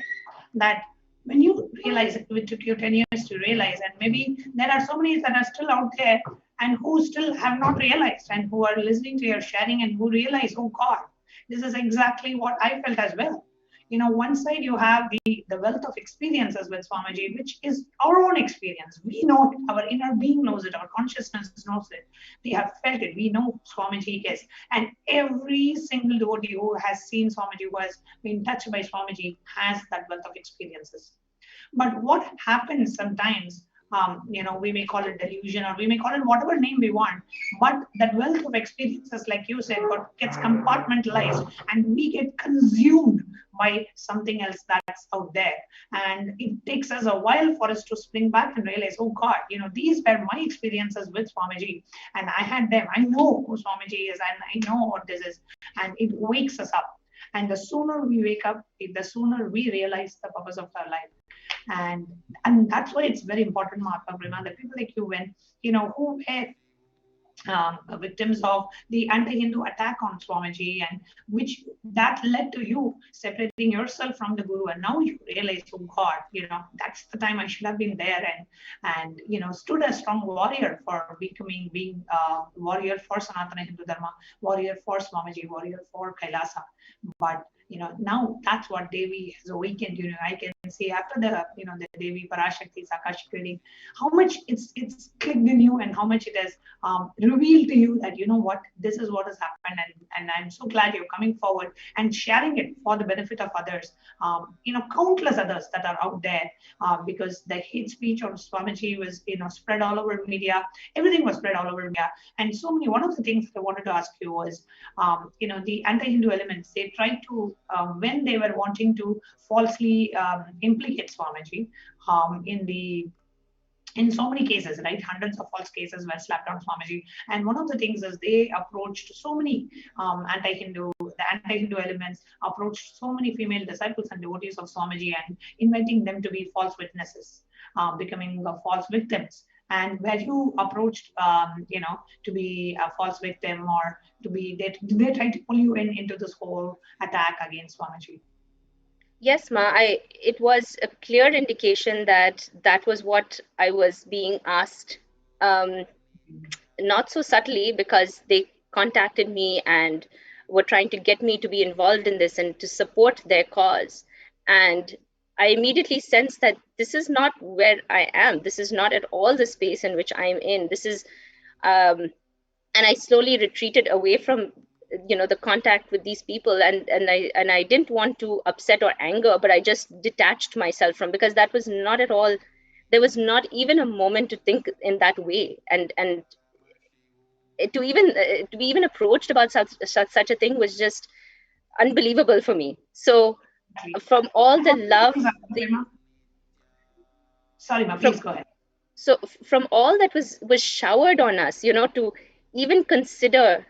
that when you realize it took you 10 years to realize, and maybe there are so many that are still out there and who still have not realized and who are listening to your sharing and who realize, oh God, this is exactly what I felt as well. One side you have the wealth of experiences with Swamiji, which is our own experience. We know it, our inner being knows it, our consciousness knows it. We have felt it. We know Swamiji is. And every single devotee who has seen Swamiji, who has been touched by Swamiji, has that wealth of experiences. But what happens sometimes, we may call it delusion or we may call it whatever name we want, but that wealth of experiences, like you said, gets compartmentalized and we get consumed by something else that's out there. And it takes us a while for us to spring back and realize, oh God, these were my experiences with Swamiji and I had them. I know who Swamiji is and I know what this is. And it wakes us up. And the sooner we wake up, the sooner we realize the purpose of our life. And that's why it's very important, Mahatma Brahma, that people like you, who were victims of the anti-Hindu attack on Swamiji, and which that led to you separating yourself from the Guru, and now you realize, oh God, that's the time I should have been there and stood a strong warrior for being warrior for Sanatana Hindu Dharma, warrior for Swamiji, warrior for Kailasa. But now that's what Devi has awakened. I can see after the Devi Parashakti Akashic reading, how much it's clicked in you and how much it has revealed to you that what, this is what has happened, and I'm so glad you're coming forward and sharing it for the benefit of others. Countless others that are out there, because the hate speech on Swamiji was spread all over media. Everything was spread all over media, and so many. One of the things I wanted to ask you was, the anti-Hindu elements. They tried to when they were wanting to falsely implicate Swamiji in so many cases, right? Hundreds of false cases were slapped on Swamiji. And one of the things is they approached so many anti-Hindu elements, approached so many female disciples and devotees of Swamiji and inviting them to be false witnesses, becoming false victims. And were you approached, to be a false victim, or did they try to pull you into this whole attack against Swamiji? Yes, Ma. It was a clear indication that was what I was being asked. Not so subtly, because they contacted me and were trying to get me to be involved in this and to support their cause. And I immediately sensed that this is not where I am. This is not at all the space in which I'm in. This is, and I slowly retreated away from, the contact with these people, and I didn't want to upset or anger, but I just detached myself from, because that was not at all. There was not even a moment to think in that way, and to be even approached about such a thing was just unbelievable for me. So from all the love, sorry, Ma, please go ahead. So from all that was showered on us, to even consider,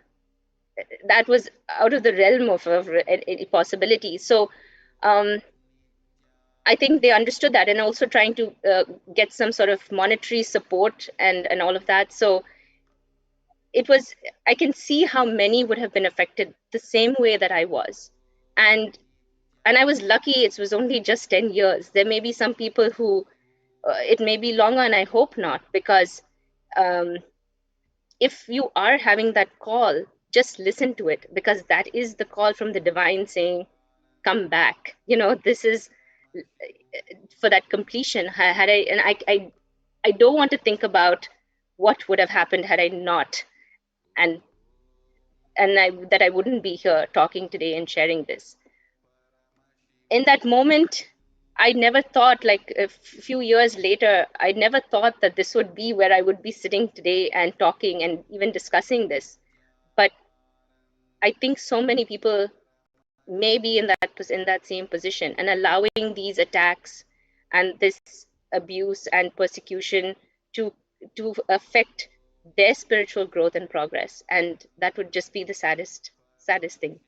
that was out of the realm of any possibility. So I think they understood that, and also trying to get some sort of monetary support and all of that. So it was, I can see how many would have been affected the same way that I was. And I was lucky it was only just 10 years. There may be some people who, it may be longer, and I hope not, because if you are having that call, just listen to it, because that is the call from the divine saying, come back. This is for that completion. I don't want to think about what would have happened had I not, and that I wouldn't be here talking today and sharing this. In that moment, I never thought, like a few years later, I never thought that this would be where I would be sitting today and talking and even discussing this. But I think so many people may be in that same position, and allowing these attacks and this abuse and persecution to affect their spiritual growth and progress. And that would just be the saddest thing.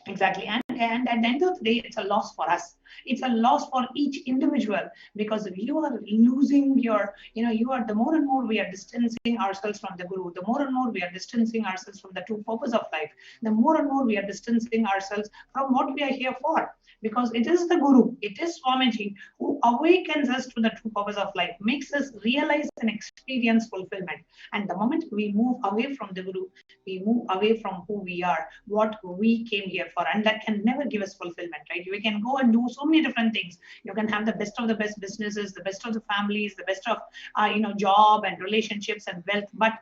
Exactly. And at the end of the day, it's a loss for us. It's a loss for each individual, because if you are losing your, the more and more we are distancing ourselves from the Guru, the more and more we are distancing ourselves from the true purpose of life, the more and more we are distancing ourselves from what we are here for. Because it is the Guru, it is Swamiji who awakens us to the true purpose of life, makes us realize and experience fulfillment. And the moment we move away from the Guru, we move away from who we are, what we came here for, and that can never give us fulfillment, right? We can go and do so many different things. You can have the best of the best businesses, the best of the families, the best of job and relationships and wealth, but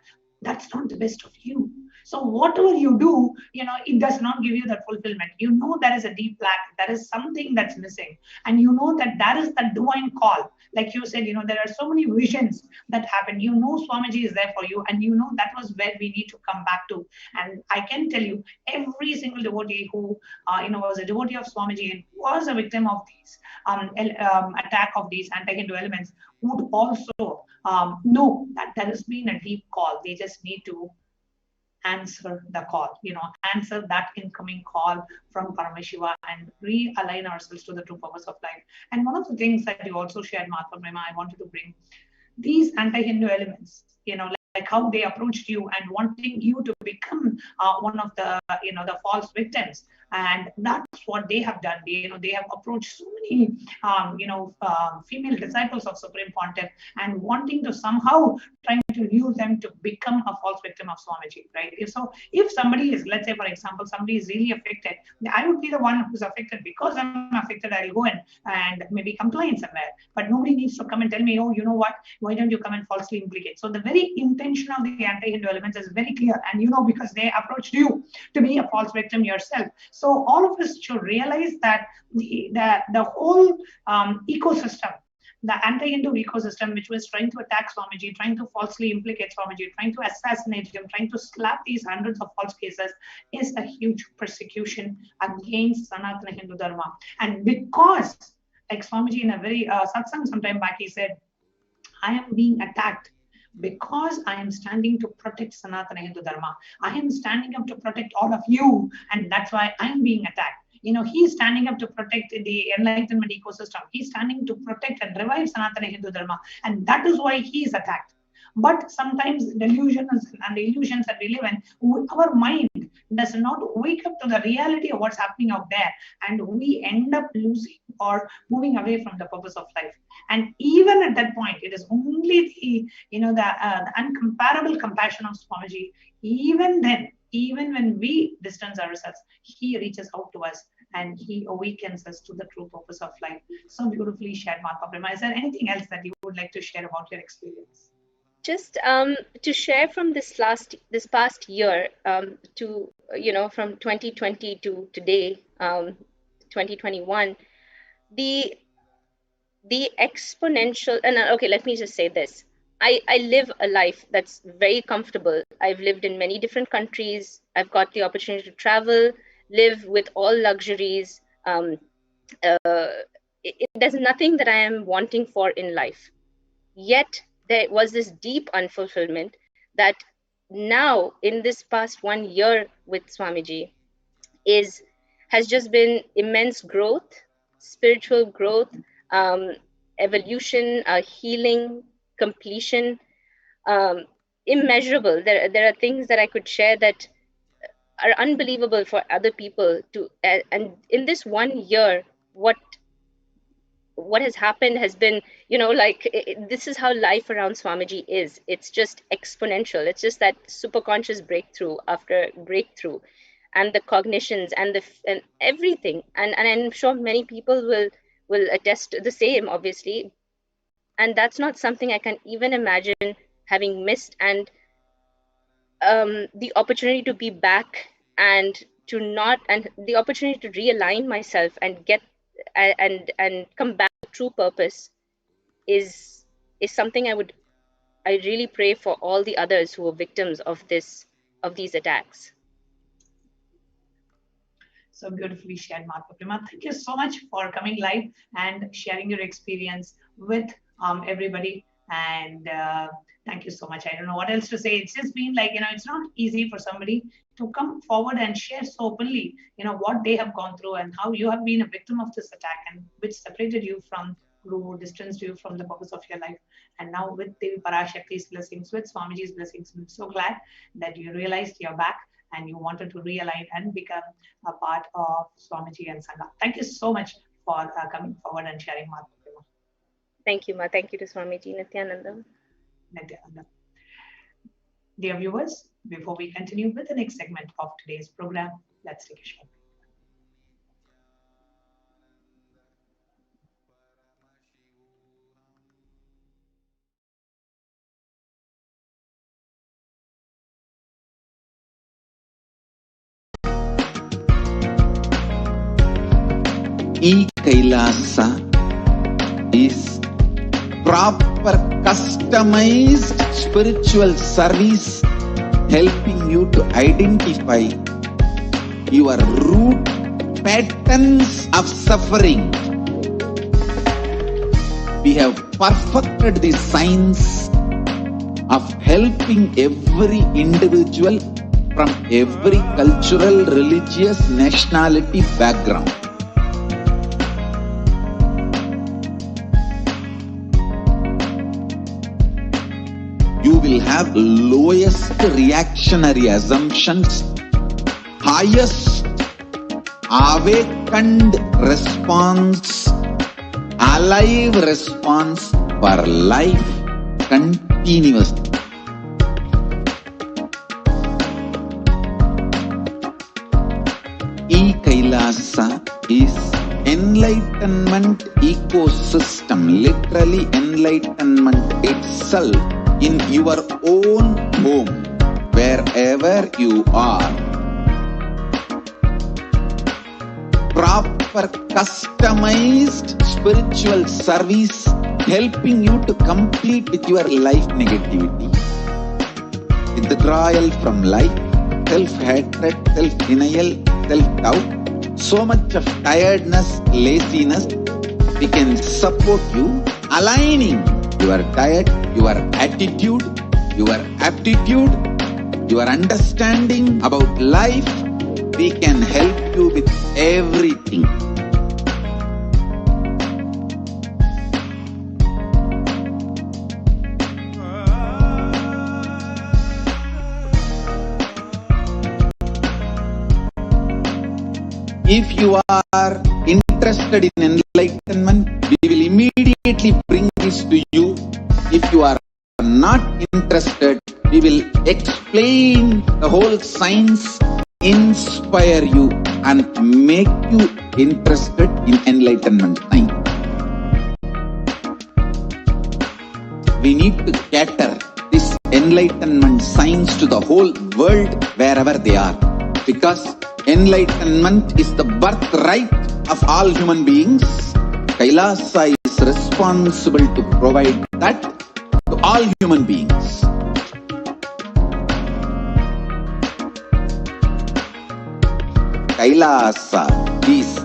that's not the best of you. So whatever you do, it does not give you that fulfillment. There is a deep lack, there is something that's missing, and that is the divine call. Like you said, there are so many visions that happen. Swamiji is there for you, and that was where we need to come back to. And I can tell you, every single devotee who was a devotee of Swamiji and was a victim of these attack of these anti-Hindu elements would also know that there has been a deep call. They just need to answer the call, answer that incoming call from Paramashiva and realign ourselves to the true purpose of life. And one of the things that you also shared, Mahatma Prema, I wanted to bring these anti-Hindu elements, like how they approached you and wanting you to become one of the the false victims. And that's what they have done. They have approached so many female disciples of Supreme Pontiff and wanting to somehow trying to use them to become a false victim of Swamiji, right? If somebody is, let's say for example, somebody is really affected, I would be the one who's affected. Because I'm affected, I'll go in and maybe complain somewhere, but nobody needs to come and tell me, oh, you know what, why don't you come and falsely implicate? So the very intention of the anti-Hindu elements is very clear, and because they approached you to be a false victim yourself. So all of us should realize that the whole ecosystem, the anti-Hindu ecosystem, which was trying to attack Swamiji, trying to falsely implicate Swamiji, trying to assassinate him, trying to slap these hundreds of false cases, is a huge persecution against Sanatana Hindu Dharma. And because, like Swamiji in a very satsang sometime back, he said, I am being attacked because I am standing to protect Sanatana Hindu Dharma. I am standing up to protect all of you, and that's why I am being attacked. He's standing up to protect the enlightenment ecosystem. He's standing to protect and revive Sanatana Hindu Dharma, and that is why he is attacked. But sometimes delusions and illusions that we live in, our mind does not wake up to the reality of what's happening out there, and we end up losing or moving away from the purpose of life. And even at that point, it is only the uncomparable compassion of Swamiji. Even then, even when we distance ourselves, he reaches out to us and he awakens us to the true purpose of life. So beautifully shared, Mahatma Prema. Is there anything else that you would like to share about your experience? Just to share from this past year, to from 2020 to today, 2021, the exponential, and okay, let me just say this. I live a life that's very comfortable. I've lived in many different countries. I've got the opportunity to travel, live with all luxuries. There's nothing that I am wanting for in life. Yet there was this deep unfulfillment that now in this past 1 year with Swamiji has just been immense growth, spiritual growth, evolution, healing, completion, immeasurable. There are things that I could share that are unbelievable for other people to, and in this 1 year, what has happened has been, this is how life around Swamiji is. It's just exponential. It's just that super conscious breakthrough after breakthrough, and the cognitions and everything. And I'm sure many people will attest the same, obviously. And that's not something I can even imagine having missed. And the opportunity to be back and the opportunity to realign myself and get and come back to true purpose is something I really pray for all the others who are victims of these attacks. So beautifully shared, Martha Prima. Thank you so much for coming live and sharing your experience with everybody. And thank you so much. I don't know what else to say. It's just been like, it's not easy for somebody to come forward and share so openly, what they have gone through and how you have been a victim of this attack and which separated you from Guru, distanced you from the purpose of your life. And now with Devi Parashakti's blessings, with Swamiji's blessings, I'm so glad that you realized you're back and you wanted to realign and become a part of Swamiji and Sangha. Thank you so much for coming forward and sharing, Martha. Thank you, Ma. Thank you to Swamiji Nithyananda. Nithyananda. Dear viewers, before we continue with the next segment of today's program, let's take a short Kailasa is proper customized spiritual service helping you to identify your root patterns of suffering. We have perfected the science of helping every individual from every cultural, religious, nationality background. You will have lowest reactionary assumptions, highest awakened response, alive response for life continuously. Kailasa is enlightenment ecosystem, literally enlightenment itself in your own home, wherever you are. Proper customized spiritual service helping you to complete with your life negativity, withdrawal from life, self-hatred, self-denial, self-doubt, so much of tiredness, laziness. We can support you aligning your diet, your attitude, your aptitude, your understanding about life. We can help you with everything. If you are interested in enlightenment, we will immediately bring this to you. If you are not interested, we will explain the whole science, inspire you and make you interested in enlightenment science. We need to cater this enlightenment science to the whole world wherever they are, because enlightenment is the birthright of all human beings. Kailasa is responsible to provide that to all human beings. Kailasa is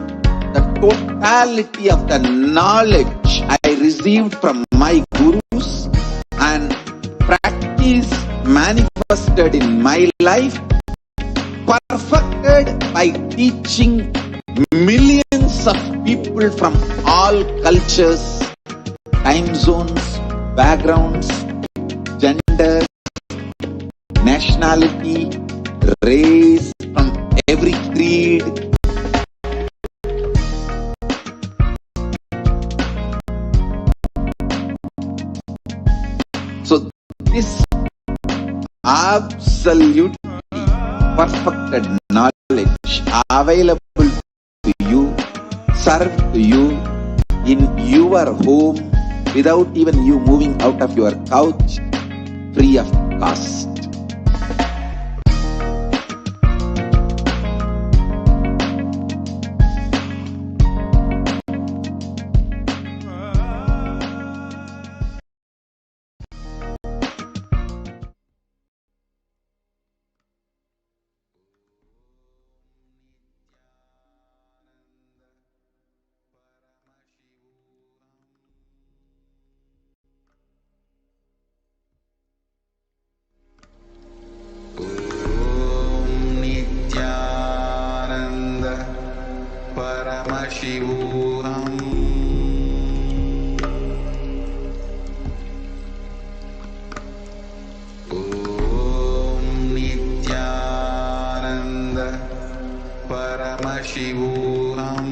the totality of the knowledge I received from my gurus and practice manifested in my life, perfected by teaching millions of people from all cultures, time zones, backgrounds, genders, nationality, race, from every creed. So this absolute perfected knowledge available to you, served to you in your home without even you moving out of your couch, free of cost. Paramashivoham. Om Nithyananda Paramashivoham.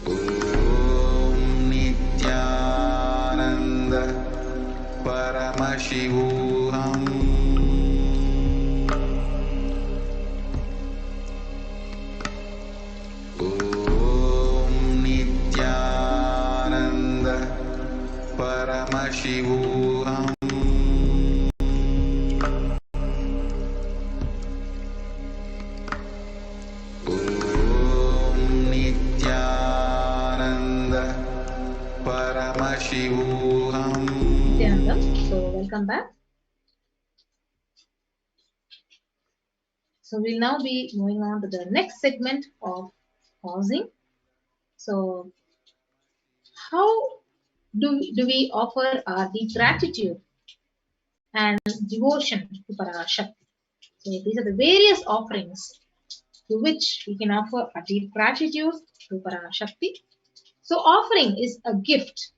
Om Nithyananda Paramashivoham. Om Nithyananda Paramashivoham. Om Nithyananda Paramashivoham. Nithyanandam. So welcome back. So we'll now be moving on to the next segment of pausing. So how do we offer our deep gratitude and devotion to Parashakti? So these are the various offerings to which we can offer a deep gratitude to Parashakti. So offering is a gift.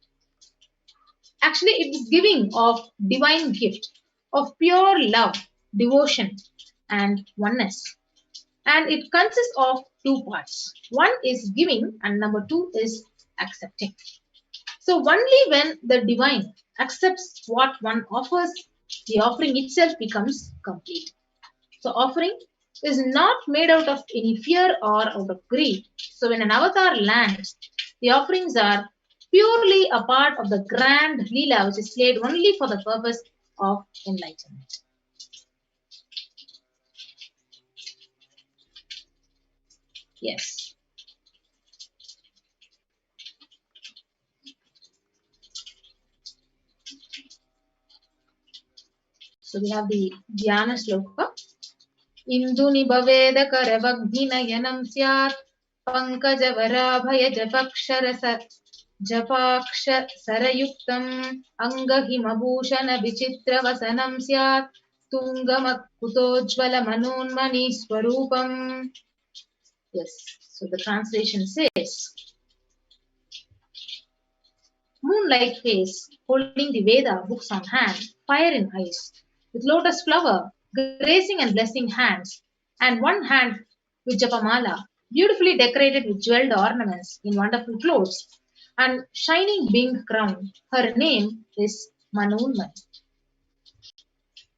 Actually, it is giving of divine gift of pure love, devotion, and oneness. And it consists of two parts. One is giving, and number two is accepting. So only when the divine accepts what one offers, the offering itself becomes complete. So offering is not made out of any fear or out of greed. So when an avatar lands, the offerings are purely a part of the grand Leela which is played only for the purpose of enlightenment. Yes. So we have the Dhyana Sloka. Induni bhaveda karavagdhinayanam syat pankajavaraabhaya japaksha sarayuktam angahimabhushana vichitra vasanam syat tungamakutojvala manonmani swarupam. Yes, so the translation says, moon-like face, holding the Veda books on hand, fire in eyes, with lotus flower, gracing and blessing hands, and one hand with Japamala, beautifully decorated with jeweled ornaments in wonderful clothes, and shining winged crown. Her name is Manonman.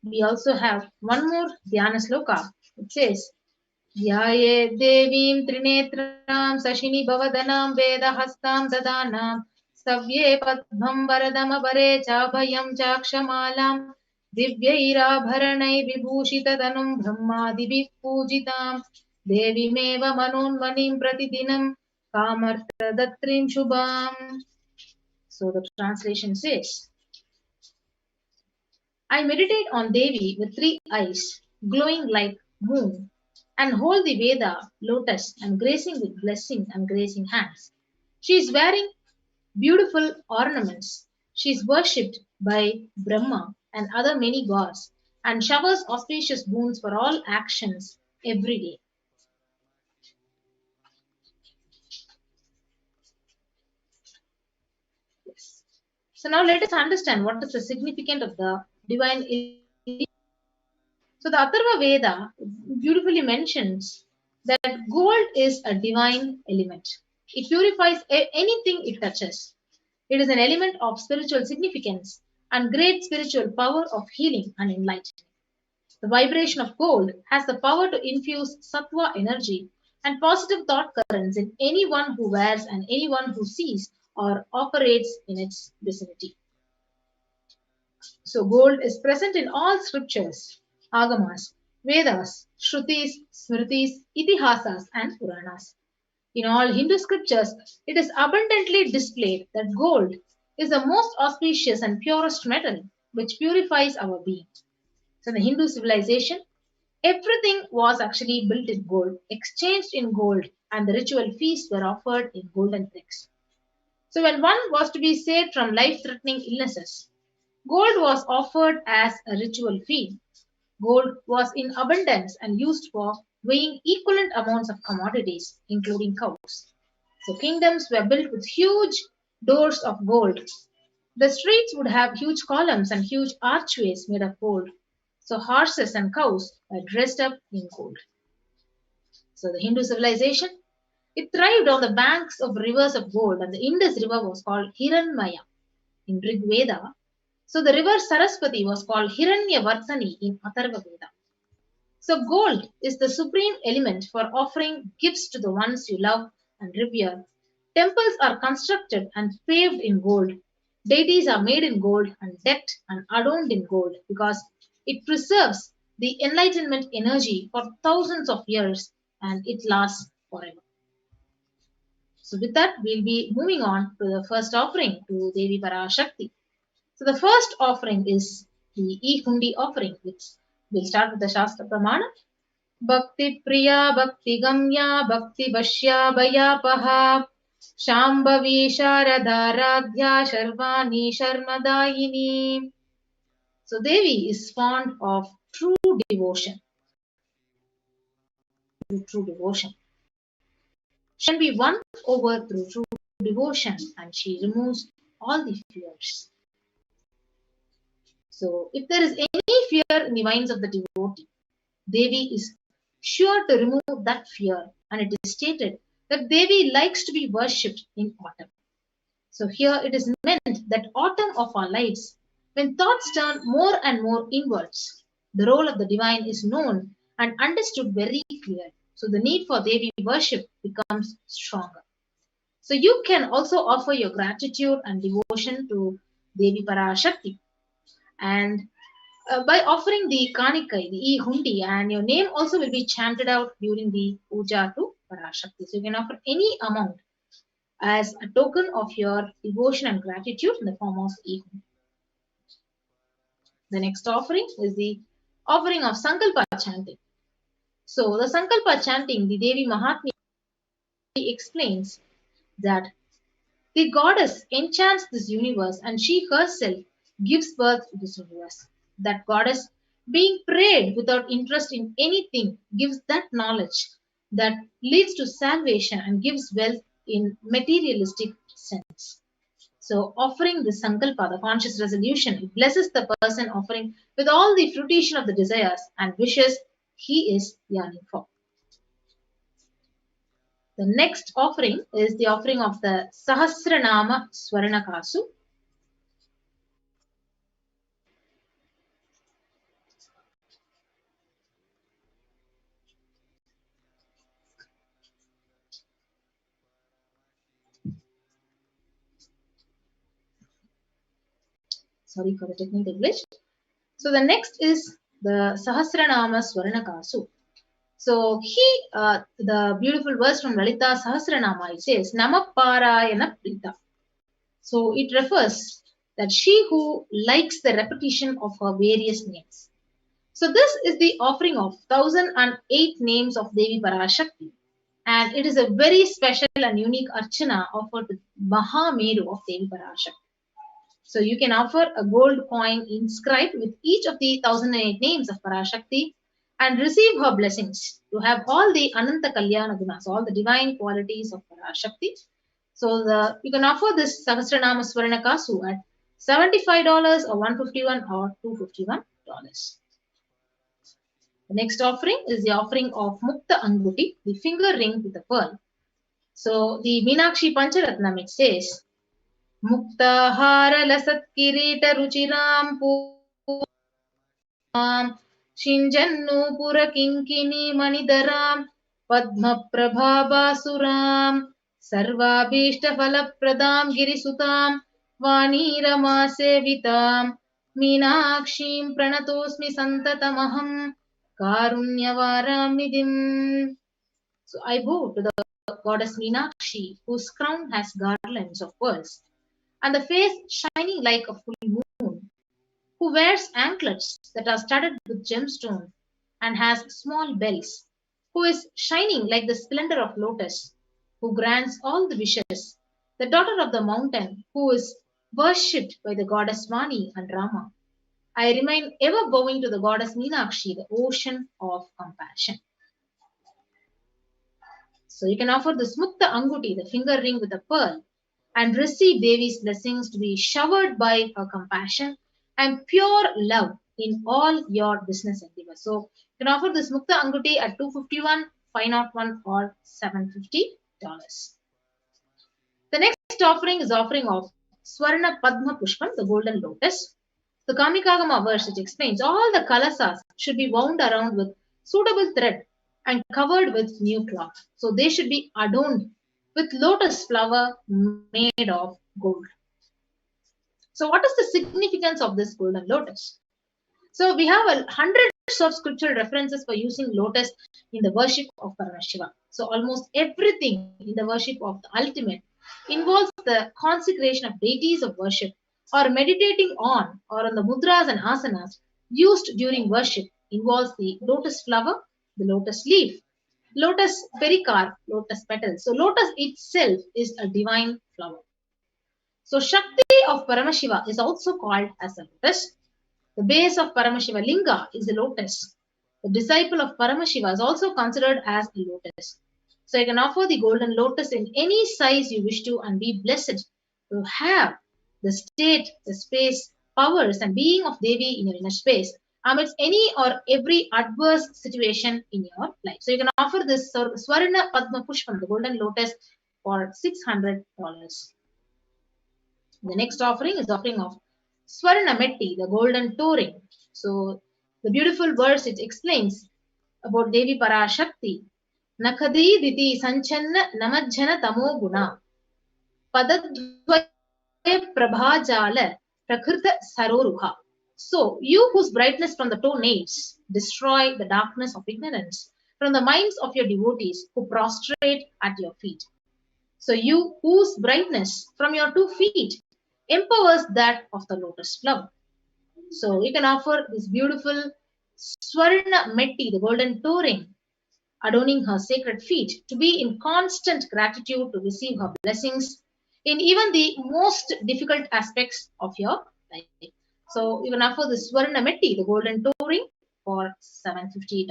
We also have one more Dhyana Sloka. It says, Dhyaye Devim Trinetram Sashini Bhavadanam Vedahastam Dadanam Savye Padmam Varadamabare Chabhayam Chakshamalam Divyairabharanai Vibhushitadanum Brahmadibhi Pujitam Devimeva Manonmanim Pratidinam Kamartadatrim Shubham. So the translation says, I meditate on Devi with three eyes, glowing like moon, and hold the Veda, lotus, and gracing with blessing and gracing hands. She is wearing beautiful ornaments. She is worshipped by Brahma and other many gods, and showers auspicious boons for all actions every day. Yes. So now let us understand what is the significance of the divine. So the Atharva Veda beautifully mentions that gold is a divine element. It purifies anything it touches. It is an element of spiritual significance and great spiritual power of healing and enlightenment. The vibration of gold has the power to infuse sattva energy and positive thought currents in anyone who wears and anyone who sees or operates in its vicinity. So gold is present in all scriptures, agamas, Vedas, Shrutis, Smritis, Itihasas, and Puranas. In all Hindu scriptures, it is abundantly displayed that gold is the most auspicious and purest metal which purifies our being. So in the Hindu civilization, everything was actually built in gold, exchanged in gold, and the ritual feasts were offered in golden bricks. So when one was to be saved from life-threatening illnesses, gold was offered as a ritual fee. Gold was in abundance and used for weighing equivalent amounts of commodities, including cows. So kingdoms were built with huge doors of gold. The streets would have huge columns and huge archways made of gold. So horses and cows were dressed up in gold. So the Hindu civilization, it thrived on the banks of rivers of gold, and the Indus River was called Hiranmaya in Rig Veda. So the river Saraswati was called Hiranyavardhani in Atharva Veda. So gold is the supreme element for offering gifts to the ones you love and revere. Temples are constructed and paved in gold. Deities are made in gold and decked and adorned in gold because it preserves the enlightenment energy for thousands of years and it lasts forever. So with that, we'll be moving on to the first offering to Devi Parashakti. So the first offering is the E-Hundi offering, which we'll start with the Shastra Pramana. Bhakti Priya Bhakti Gamya Bhakti Bashya Bhayapaha Shambhavi Sharadharadhya Sharvani Sharmadayini. So Devi is fond of true devotion. True devotion. She can be won over through true devotion and she removes all the fears. So if there is any fear in the minds of the devotee, Devi is sure to remove that fear, and it is stated that Devi likes to be worshipped in autumn. So here it is meant that autumn of our lives, when thoughts turn more and more inwards, the role of the divine is known and understood very clearly. So the need for Devi worship becomes stronger. So you can also offer your gratitude and devotion to Devi Parashakti. And by offering the Kanikai, the E-Hundi, and your name also will be chanted out during the puja to Parashakti. So you can offer any amount as a token of your devotion and gratitude in the form of E-Hundi. The next offering is the offering of Sankalpa chanting. So the Sankalpa chanting, the Devi Mahatmya explains that the goddess enchants this universe and she herself gives birth to this universe. That goddess, being prayed without interest in anything, gives that knowledge that leads to salvation and gives wealth in materialistic sense. So, offering the sankalpa, the conscious resolution, it blesses the person offering with all the fruition of the desires and wishes he is yearning for. The next offering is the offering of the Sahasranama Swarnakasu. Sorry for the technical glitch. So the next is the Sahasranama Swarnakasu. So the beautiful verse from Lalita Sahasranama, it says, Namaparayana Prita. So it refers that she who likes the repetition of her various names. So this is the offering of 1008 names of Devi Parashakti. And it is a very special and unique archana offered to Mahameru of Devi Parashakti. So you can offer a gold coin inscribed with each of the 1008 names of Parashakti and receive her blessings to have all the Ananta Kalyana Gunas, all the divine qualities of Parashakti. So you can offer this Sahasranama Swarnakasu at $75 or $151 or $251. The next offering is the offering of Mukta Anguti, the finger ring with a pearl. So the Meenakshi Pancharatnam, it says, Muktahara lasat kirita ruchiram puram Shinjannu pura kinkini manidaram Padma prabhabasuram Sarvabhishta falapradam girisutam Vanirama sevitam Meenakshim pranatosmi santatamaham Karunyavaram nidhim. So I bow to the goddess Meenakshi, whose crown has garlands of pearls, and the face shining like a full moon, who wears anklets that are studded with gemstones and has small bells, who is shining like the splendor of lotus, who grants all the wishes, the daughter of the mountain, who is worshipped by the goddess Vani and Rama, I remain ever bowing to the goddess Meenakshi, the ocean of compassion. So you can offer the Smukta Anguti, the finger ring with a pearl, and receive Devi's blessings to be showered by her compassion and pure love in all your business endeavors. So you can offer this Mukta Anguti at $251, $501, or $750. The next offering is offering of Swarna Padma Pushpam, the golden lotus. The Kamikagama verse, which explains all the kalasas should be wound around with suitable thread and covered with new cloth. So they should be adorned with lotus flower made of gold. So what is the significance of this golden lotus? So we have hundreds of scriptural references for using lotus in the worship of Paramashiva. So almost everything in the worship of the ultimate involves the consecration of deities of worship or meditating on or on the mudras and asanas used during worship involves the lotus flower, the lotus leaf, lotus pericarp, lotus petal. So lotus itself is a divine flower. So Shakti of Paramashiva is also called as a lotus. The base of Paramashiva Linga is a lotus. The disciple of Paramashiva is also considered as a lotus. So you can offer the golden lotus in any size you wish to and be blessed to have the state, the space, powers and being of Devi in your inner space amidst any or every adverse situation in your life. So you can offer this Swarna Padma Pushpam, the golden lotus, for $600. The next offering is offering of Swarna Metti, the golden touring. So the beautiful verse it explains about Devi Parashakti. Nakadi diti sanchanna namajjana tamo guna padadvaya prabhajala prakrita saroruha. So you whose brightness from the toenails destroy the darkness of ignorance from the minds of your devotees who prostrate at your feet. So you whose brightness from your 2 feet empowers that of the lotus flower. So you can offer this beautiful Swarna Metti, the golden touring, adorning her sacred feet, to be in constant gratitude to receive her blessings in even the most difficult aspects of your life. So you can offer the Swarna Metti, the golden touring, for $750.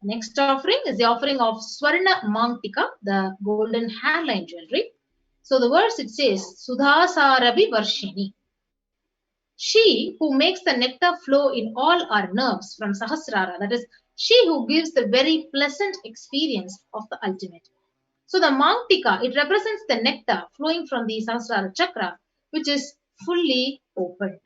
Next offering is the offering of Swarna Mangtika, the golden hairline jewelry. So the verse it says, Sudhasarabi Varshini. She who makes the nectar flow in all our nerves from Sahasrara, that is, she who gives the very pleasant experience of the ultimate. So the Mangtika, it represents the nectar flowing from the Sahasrara chakra, which is fully opened.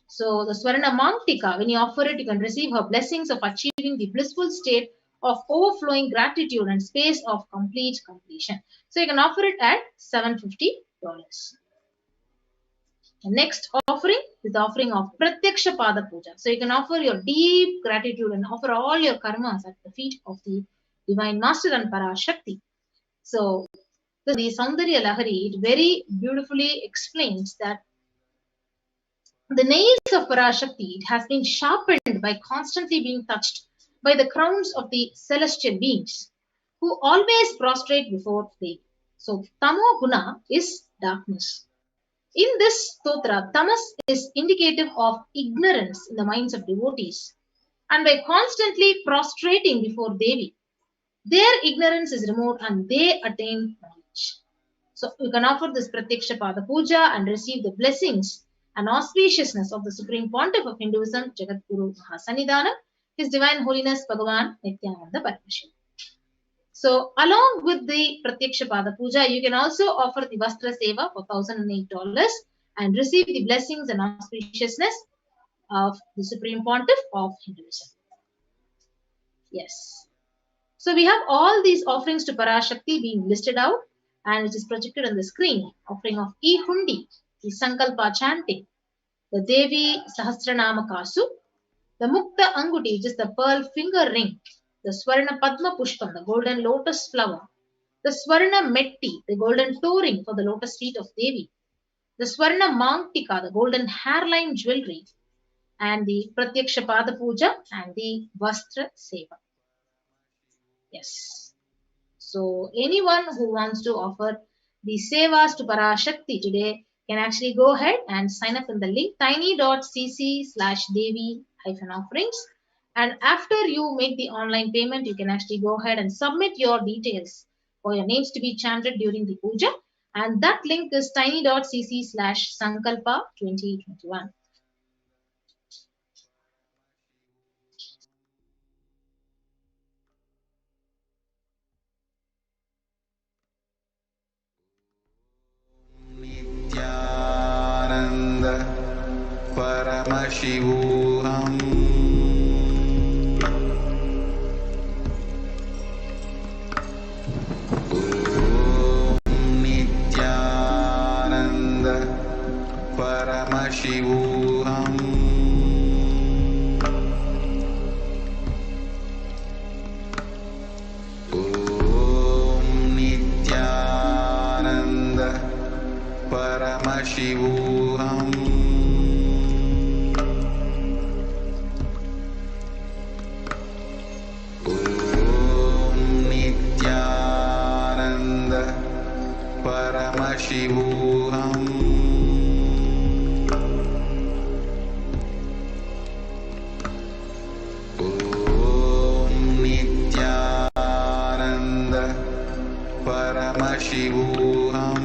So the Swarna Mangtika, when you offer it, you can receive her blessings of achieving the blissful state of overflowing gratitude and space of complete completion. So you can offer it at $750. The next offering is the offering of Pratyaksha Pada Puja. So you can offer your deep gratitude and offer all your karmas at the feet of the Divine Master and Parashakti. So the Saundarya Lahari, it very beautifully explains that the nails of Parashakti, it has been sharpened by constantly being touched by the crowns of the celestial beings who always prostrate before Devi. So Tamo Guna is darkness. In this stotra, tamas is indicative of ignorance in the minds of devotees. And by constantly prostrating before Devi, their ignorance is removed and they attain knowledge. So you can offer this Pratyaksha Pada Puja and receive the blessings and auspiciousness of the Supreme Pontiff of Hinduism, Jagadguru Mahasanidhanam, His Divine Holiness Bhagavan Nithyananda Paramashivam. So along with the Pratyaksha Pada Puja, you can also offer the Vastra Seva for $1,008 and receive the blessings and auspiciousness of the Supreme Pontiff of Hinduism. Yes. So we have all these offerings to Parashakti being listed out and it is projected on the screen. Offering of E-Hundi, the Sankalpa chanting, the Devi Sahasranama Kasu, the Mukta Anguti, which is the pearl finger ring, the Swarna Padma Pushpam, the golden lotus flower, the Swarna Metti, the golden touring for the lotus feet of Devi, the Swarna Mangtika, the golden hairline jewelry, and the Pratyaksha Pada Puja and the Vastra Seva. Yes. So anyone who wants to offer the Sevas to Parashakti today You can actually go ahead and sign up in the link tiny.cc/devi-offerings. And after you make the online payment, you can actually go ahead and submit your details for your names to be chanted during the puja. And that link is tiny.cc/sankalpa 2021. Nithyananda Paramashivoham. Nithyananda Paramashivoham. Nithyananda Paramashivoham. Nithyananda Paramashivoham. Nithyananda Paramashivoham.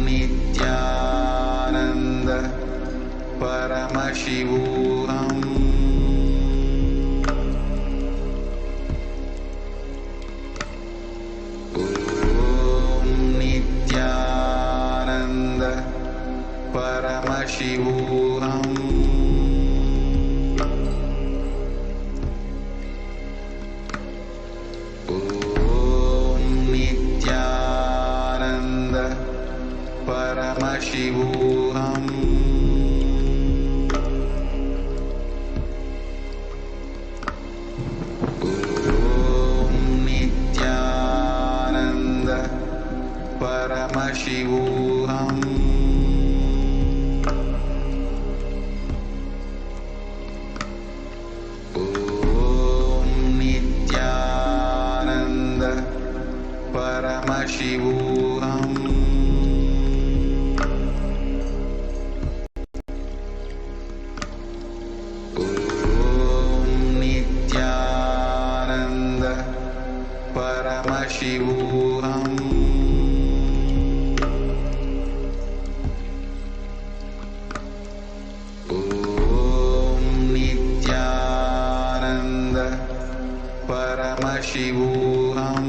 Nithyananda Paramashivoham. Nithyananda Paramashivoham. Nithyananda Paramashivoham. Nithyananda Paramashivoham. Nithyananda Paramashivoham. Nithyananda Paramashivoham. Nithyananda Paramashivoham. Nithyananda Paramashivoham.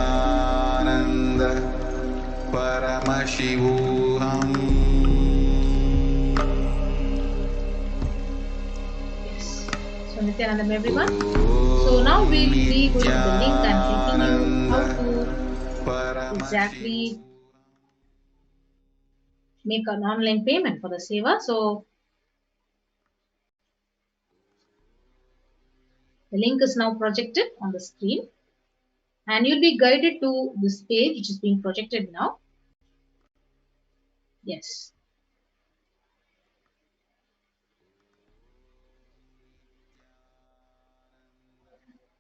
Nithyananda Paramashivoham. Yes. So Nithyanandam everyone. So now we'll be going to the link and helping you how to exactly make an online payment for the seva. So the link is now projected on the screen and you'll be guided to this page which is being projected now. Yes.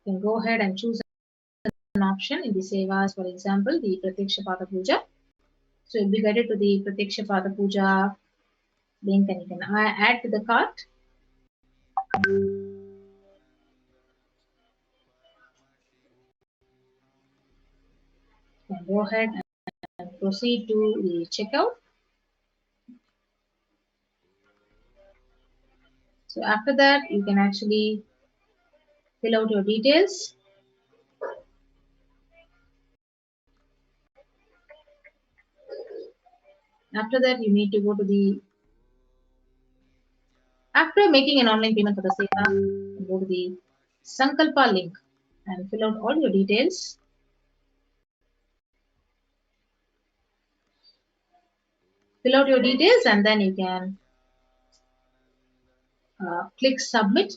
You can go ahead and choose an option in the sevas, for example, the Pratyaksha Pada Puja. So you'll be guided to the Pratyaksha Pada Puja link and you can add to the cart. You can go ahead and proceed to the checkout. So after that, you can actually fill out your details. After that, you need to go to the, after making an online payment for the seva, go to the Sankalpa link and fill out all your details. fill out your details and then you can click submit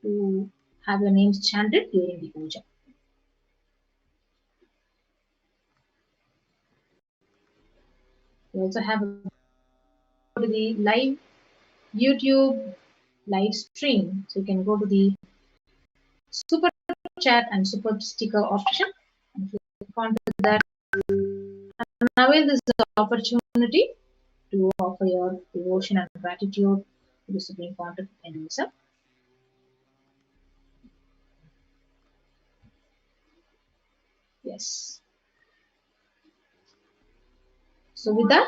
to have your names chanted during the puja. We also have go to the live YouTube live stream. So you can go to the super chat and super sticker option and click on that and avail this opportunity to offer your devotion and gratitude to the Supreme Pontiff of Hinduism. Yes. So with that,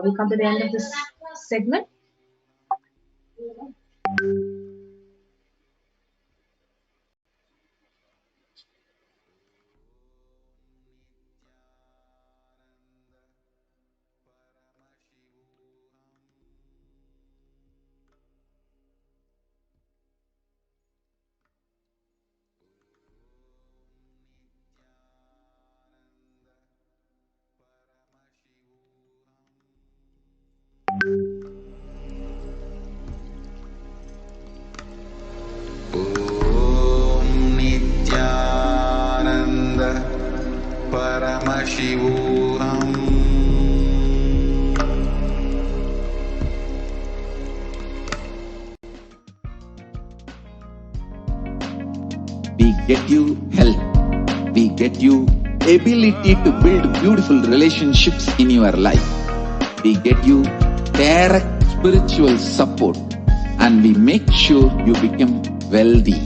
we come to the end of this segment. Om Nithyananda Paramashivoham. We get you health. We get you ability to build beautiful relationships in your life. We get you direct spiritual support and we make sure you become wealthy.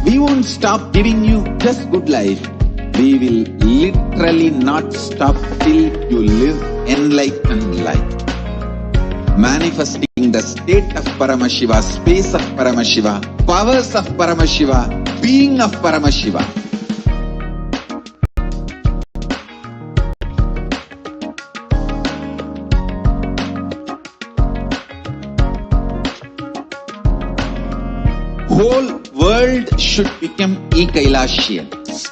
We won't stop giving you just good life. We will literally not stop till you live enlightened life. Manifesting the state of Paramashiva, space of Paramashiva, powers of Paramashiva, being of Paramashiva. Whole world should become Kailasians.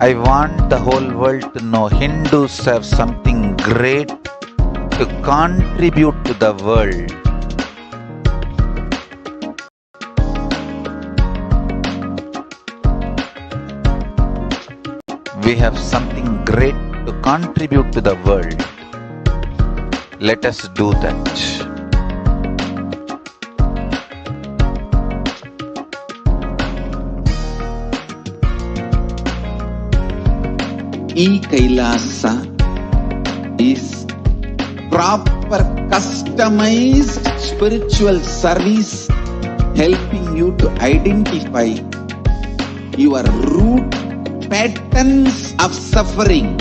I want the whole world to know Hindus have something great to contribute to the world. We have something great to contribute to the world. Let us do that. Kailasa is proper customized spiritual service helping you to identify your root patterns of suffering.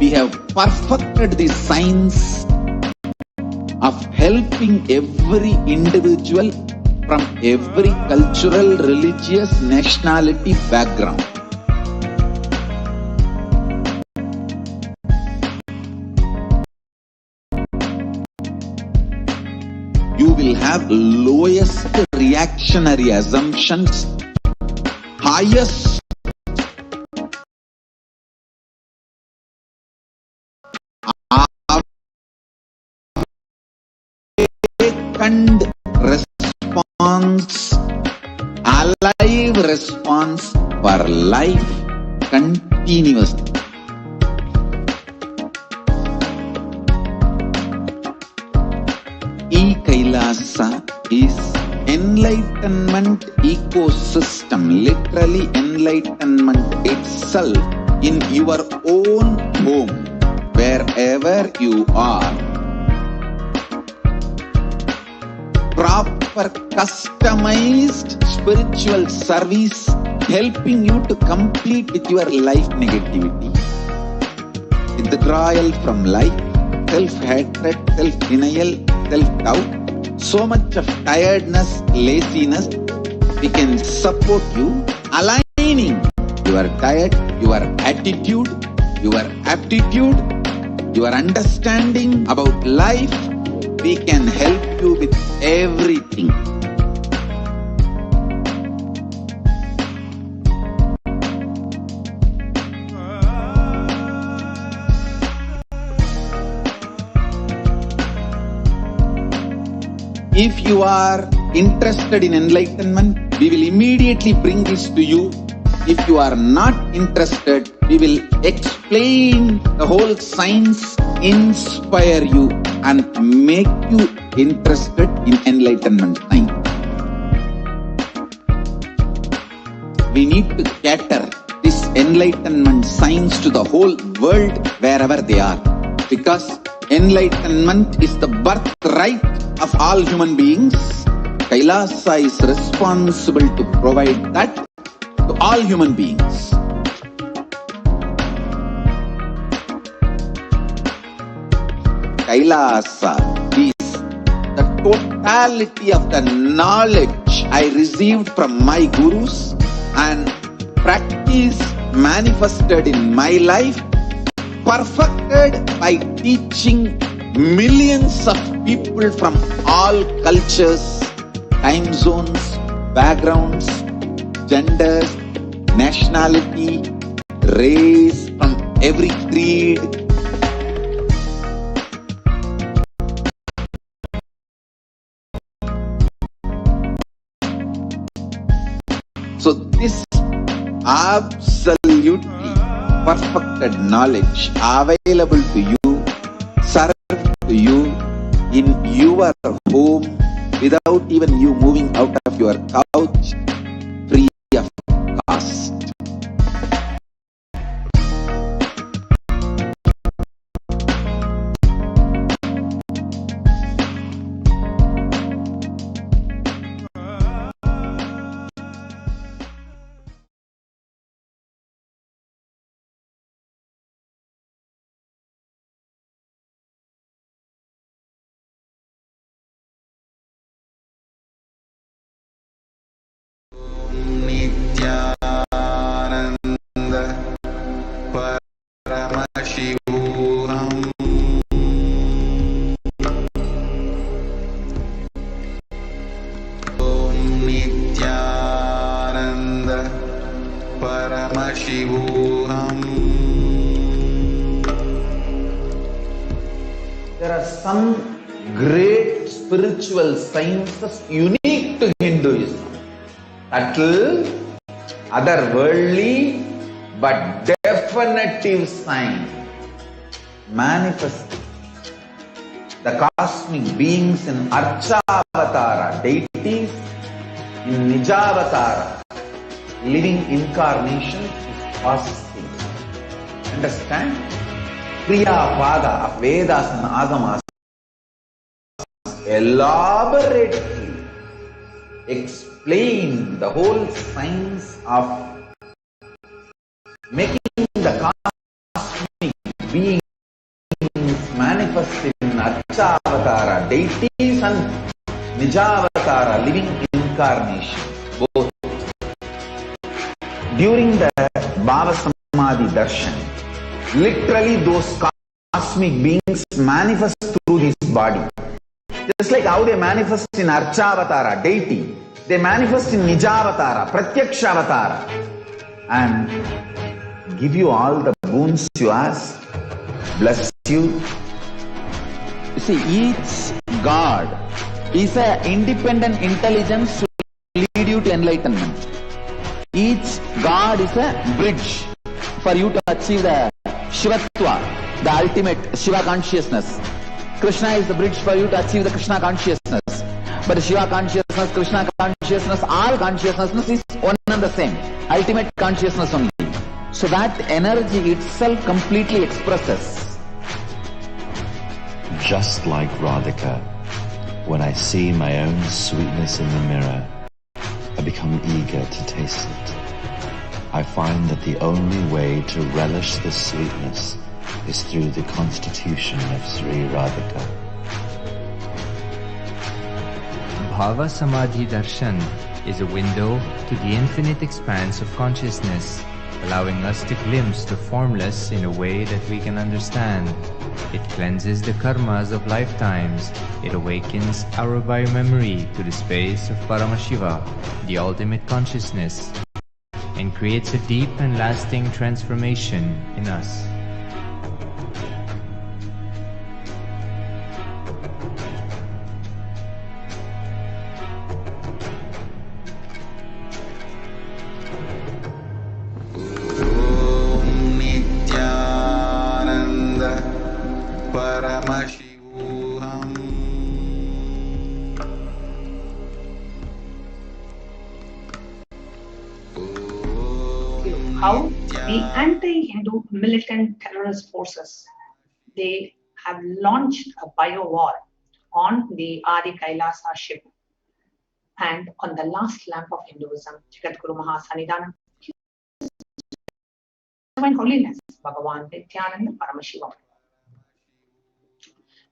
We have perfected the science of helping every individual from every cultural, religious, nationality background. You will have lowest reactionary assumptions, highest awakened response, alive response for life continuously. Kailasa is enlightenment ecosystem, literally enlightenment itself in your own home, wherever you are. Proper customized spiritual service helping you to complete with your life negativity. Withdrawal from life, self-hatred, self-denial, self-doubt, so much of tiredness, laziness. We can support you, aligning your diet, your attitude, your aptitude, your understanding about life. We can help you with everything. If you are interested in enlightenment, we will immediately bring this to you. If you are not interested, we will explain the whole science, inspire you and make you interested in enlightenment science. We need to cater this enlightenment science to the whole world wherever they are. Because enlightenment is the birthright of all human beings. Kailasa is responsible to provide that to all human beings. Kailasa is the totality of the knowledge I received from my gurus and practice manifested in my life, perfected by teaching millions of people from all cultures, time zones, backgrounds, genders, nationality, race, from every creed. So this absolutely perfected knowledge available to you, served to you in your home without even you moving out of your couch, free of cost. Nithyananda Paramashivoham. Om Nithyananda Paramashivoham. There are some great spiritual sciences unique to Hinduism. Subtle, otherworldly, but definitive sign. Manifesting the cosmic beings in Archavatara, deities in Nijavatara, living incarnation is possible. Understand? Kriya Pada of Vedas and Agamas elaborately explain the whole science of making the cosmic beings manifest in Archavatara, deities and Nijavatara, living incarnation, both. During the Bhava Samadhi Darshan, literally those cosmic beings manifest through this body. Just like how they manifest in Archavatara, deity, they manifest in Nijavatara, Pratyakshavatara, and give you all the boons you ask, bless you. You see, each God is an independent intelligence to lead you to enlightenment. Each God is a bridge for you to achieve the Shivatva, the ultimate Shiva consciousness. Krishna is the bridge for you to achieve the Krishna consciousness. But the Shiva consciousness, Krishna consciousness, all consciousness is one and the same. Ultimate consciousness only. So that energy itself completely expresses. Just like Radhika, when I see my own sweetness in the mirror, I become eager to taste it. I find that the only way to relish the sweetness is through the constitution of Sri Radhika. Bhava Samadhi Darshan is a window to the infinite expanse of consciousness, allowing us to glimpse the formless in a way that we can understand. It cleanses the karmas of lifetimes. It awakens our biomemory to the space of Paramashiva, the ultimate consciousness, and creates a deep and lasting transformation in us. how the anti-Hindu militant terrorist forces, they have launched a BioWar on the Adi Kailasa ship and on the last lamp of Hinduism, Jagadguru Mahasannidhanam, Divine Holiness, Bhagavan Nithyananda Paramashivam.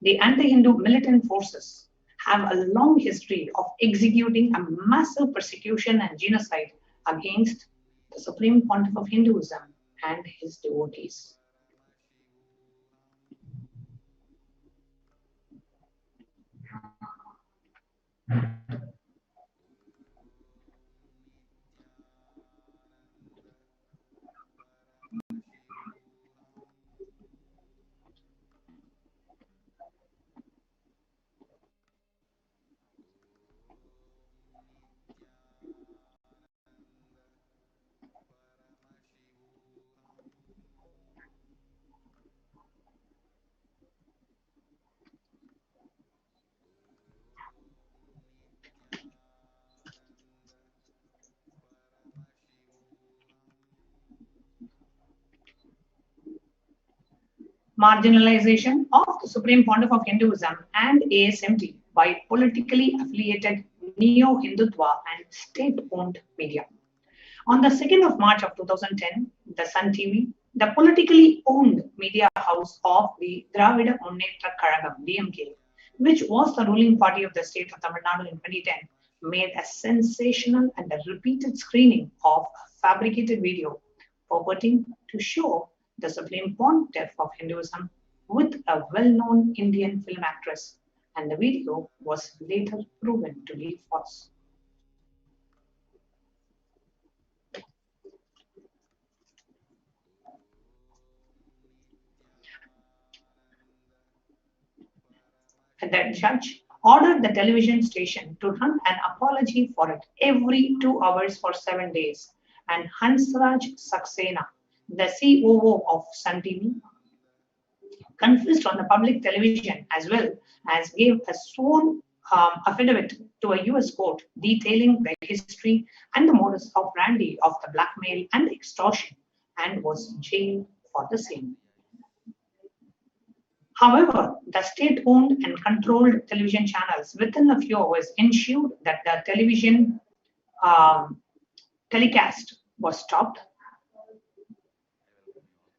The anti-Hindu militant forces have a long history of executing a massive persecution and genocide against the Supreme Pontiff of Hinduism and his devotees. Marginalization of the Supreme Pontiff of Hinduism and ASMT by politically affiliated neo-Hindutva and state-owned media. On the 2nd of March of 2010, the Sun TV, the politically owned media house of the Dravida Munnetra Kazhagam (DMK), which was the ruling party of the state of Tamil Nadu in 2010, made a sensational and a repeated screening of a fabricated video purporting to show the Supreme Pontiff of Hinduism with a well-known Indian film actress, and the video was later proven to be false. The judge ordered the television station to run an apology for it every 2 hours for 7 days, and Hansraj Saxena, the COO of Sun TV, confessed on the public television as well as gave a sworn affidavit to a US court detailing the history and the modus operandi of the blackmail and extortion, and was jailed for the same. However, the state-owned and controlled television channels within a few hours ensured that the television telecast was stopped.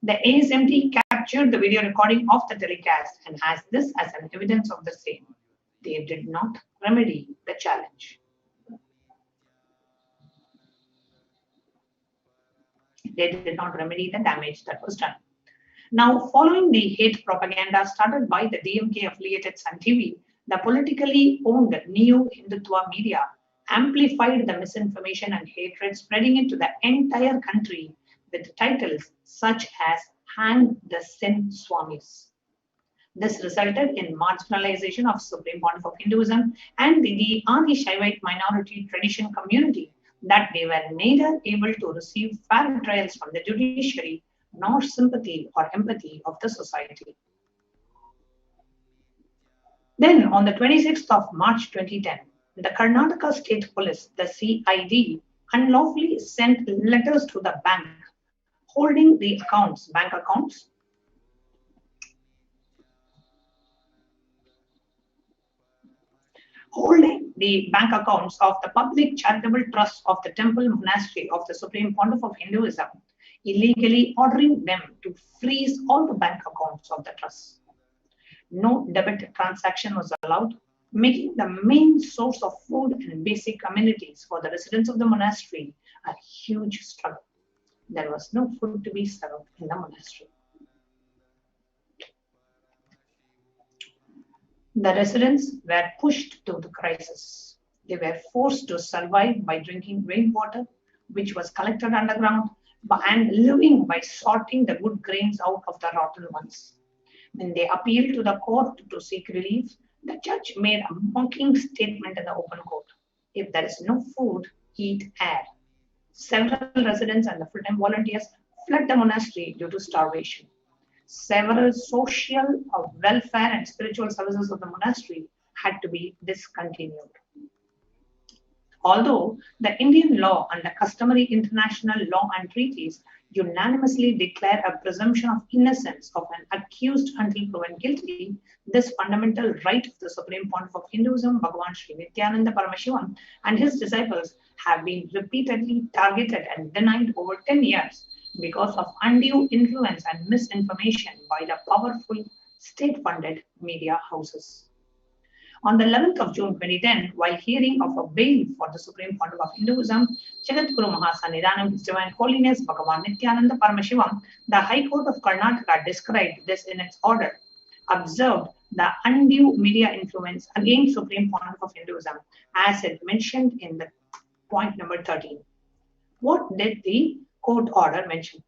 The ASMT captured the video recording of the telecast and has this as an evidence of the same. They did not remedy the challenge. They did not remedy the damage that was done. Now, following the hate propaganda started by the DMK-affiliated Sun TV, the politically owned neo-Hindutva media amplified the misinformation and hatred, spreading it to the entire country with titles such as Hang the Sin Swamis. This resulted in marginalization of Supreme Pontiff of Hinduism and the Adi Shaivite minority tradition community, that they were neither able to receive fair trials from the judiciary nor sympathy or empathy of the society. Then, on the 26th of March 2010, the Karnataka State Police, the CID, unlawfully sent letters to the bank holding the bank accounts, holding the bank accounts of the public charitable trust of the temple monastery of the Supreme Pontiff of Hinduism, illegally ordering them to freeze all the bank accounts of the trust. No debit transaction was allowed, making the main source of food and basic amenities for the residents of the monastery a huge struggle. There was no food to be served in the monastery. The residents were pushed to the crisis. They were forced to survive by drinking rainwater, which was collected underground, and living by sorting the good grains out of the rotten ones. When they appealed to the court to seek relief, the judge made a mocking statement in the open court. If there is no food, eat air. Several residents and the full-time volunteers fled the monastery due to starvation. Several social, welfare and spiritual services of the monastery had to be discontinued. Although the Indian law and the customary international law and treaties unanimously declare a presumption of innocence of an accused until proven guilty, this fundamental right of the Supreme Pontiff of Hinduism, Bhagavan Sri Nithyananda Paramashivam, and his disciples have been repeatedly targeted and denied over 10 years because of undue influence and misinformation by the powerful state-funded media houses. On the 11th of June 2010, while hearing of a bail for the Supreme Pontiff of Hinduism, Jagat Guru Mahasannidhanam, His Divine Holiness Bhagavan Nithyananda Paramashivam, the High Court of Karnataka described this in its order, observed the undue media influence against Supreme Pontiff of Hinduism, as it mentioned in the point number 13. What did the court order mention?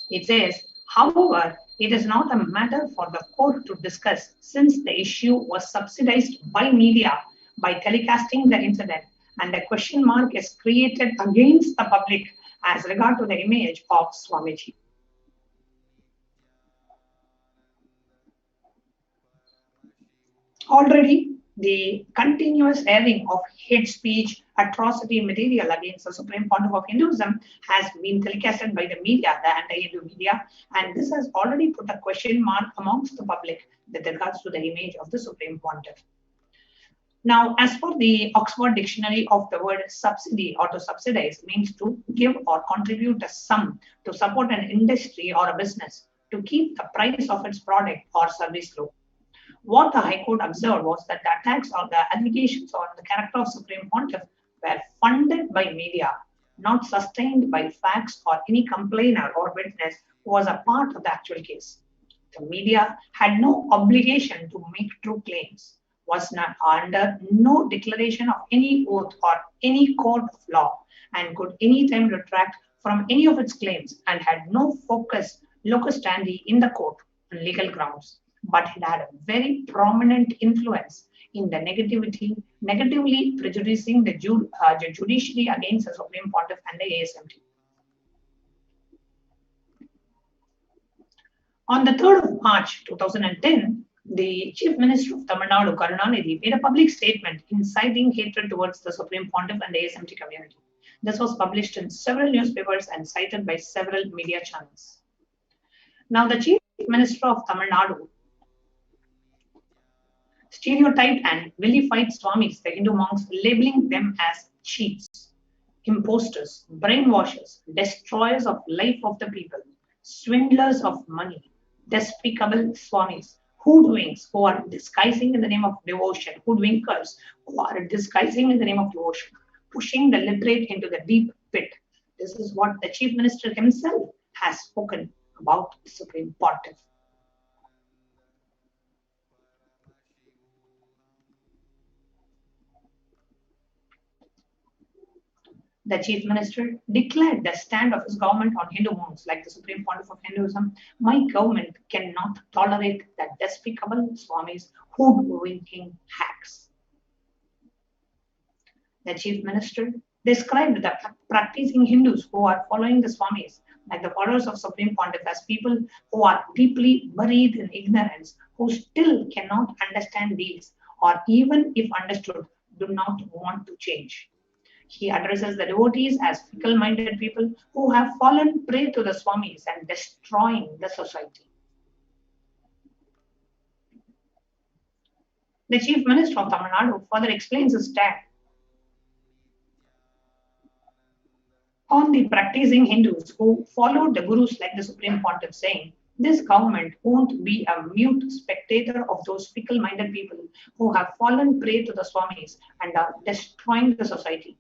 It says, however, it is not a matter for the court to discuss since the issue was subsidized by media by telecasting the incident, and a question mark is created against the public as regard to the image of Swamiji. Already, the continuous airing of hate speech, atrocity material against the Supreme Pontiff of Hinduism has been telecasted by the media, the anti-Hindu media, and this has already put a question mark amongst the public with regards to the image of the Supreme Pontiff. Now, as for the Oxford Dictionary of the word subsidy or to subsidize means to give or contribute a sum to support an industry or a business to keep the price of its product or service low. What the High Court observed was that the attacks or the allegations on the character of Supreme Pontiff were funded by media, not sustained by facts or any complainer or witness who was a part of the actual case. The media had no obligation to make true claims, was not under no declaration of any oath or any court of law, and could anytime retract from any of its claims, and had no locus standi in the court on legal grounds. But it had a very prominent influence in the negatively prejudicing the judiciary against the Supreme Pontiff and the ASMT. On the 3rd of March 2010, the Chief Minister of Tamil Nadu, Karunanidhi, made a public statement inciting hatred towards the Supreme Pontiff and the ASMT community. This was published in several newspapers and cited by several media channels. Now, the Chief Minister of Tamil Nadu stereotyped and vilified Swamis, the Hindu monks, labeling them as cheats, imposters, brainwashers, destroyers of life of the people, swindlers of money, despicable Swamis, hoodwinks who are disguising in the name of devotion, hoodwinkers who are disguising in the name of devotion, pushing the literate into the deep pit. This is what the Chief Minister himself has spoken about the Supreme Pontiff. The Chief Minister declared the stand of his government on Hindu monks like the Supreme Pontiff of Hinduism. My government cannot tolerate the despicable Swamis hoodwinking hacks. The Chief Minister described the practicing Hindus who are following the Swamis, like the followers of Supreme Pontiff, as people who are deeply buried in ignorance, who still cannot understand these, or even if understood, do not want to change. He addresses the devotees as fickle-minded people who have fallen prey to the Swamis and destroying the society. The Chief Minister of Tamil Nadu further explains his stand on the practicing Hindus who followed the gurus like the Supreme Pontiff, saying, this government won't be a mute spectator of those fickle-minded people who have fallen prey to the Swamis and are destroying the society.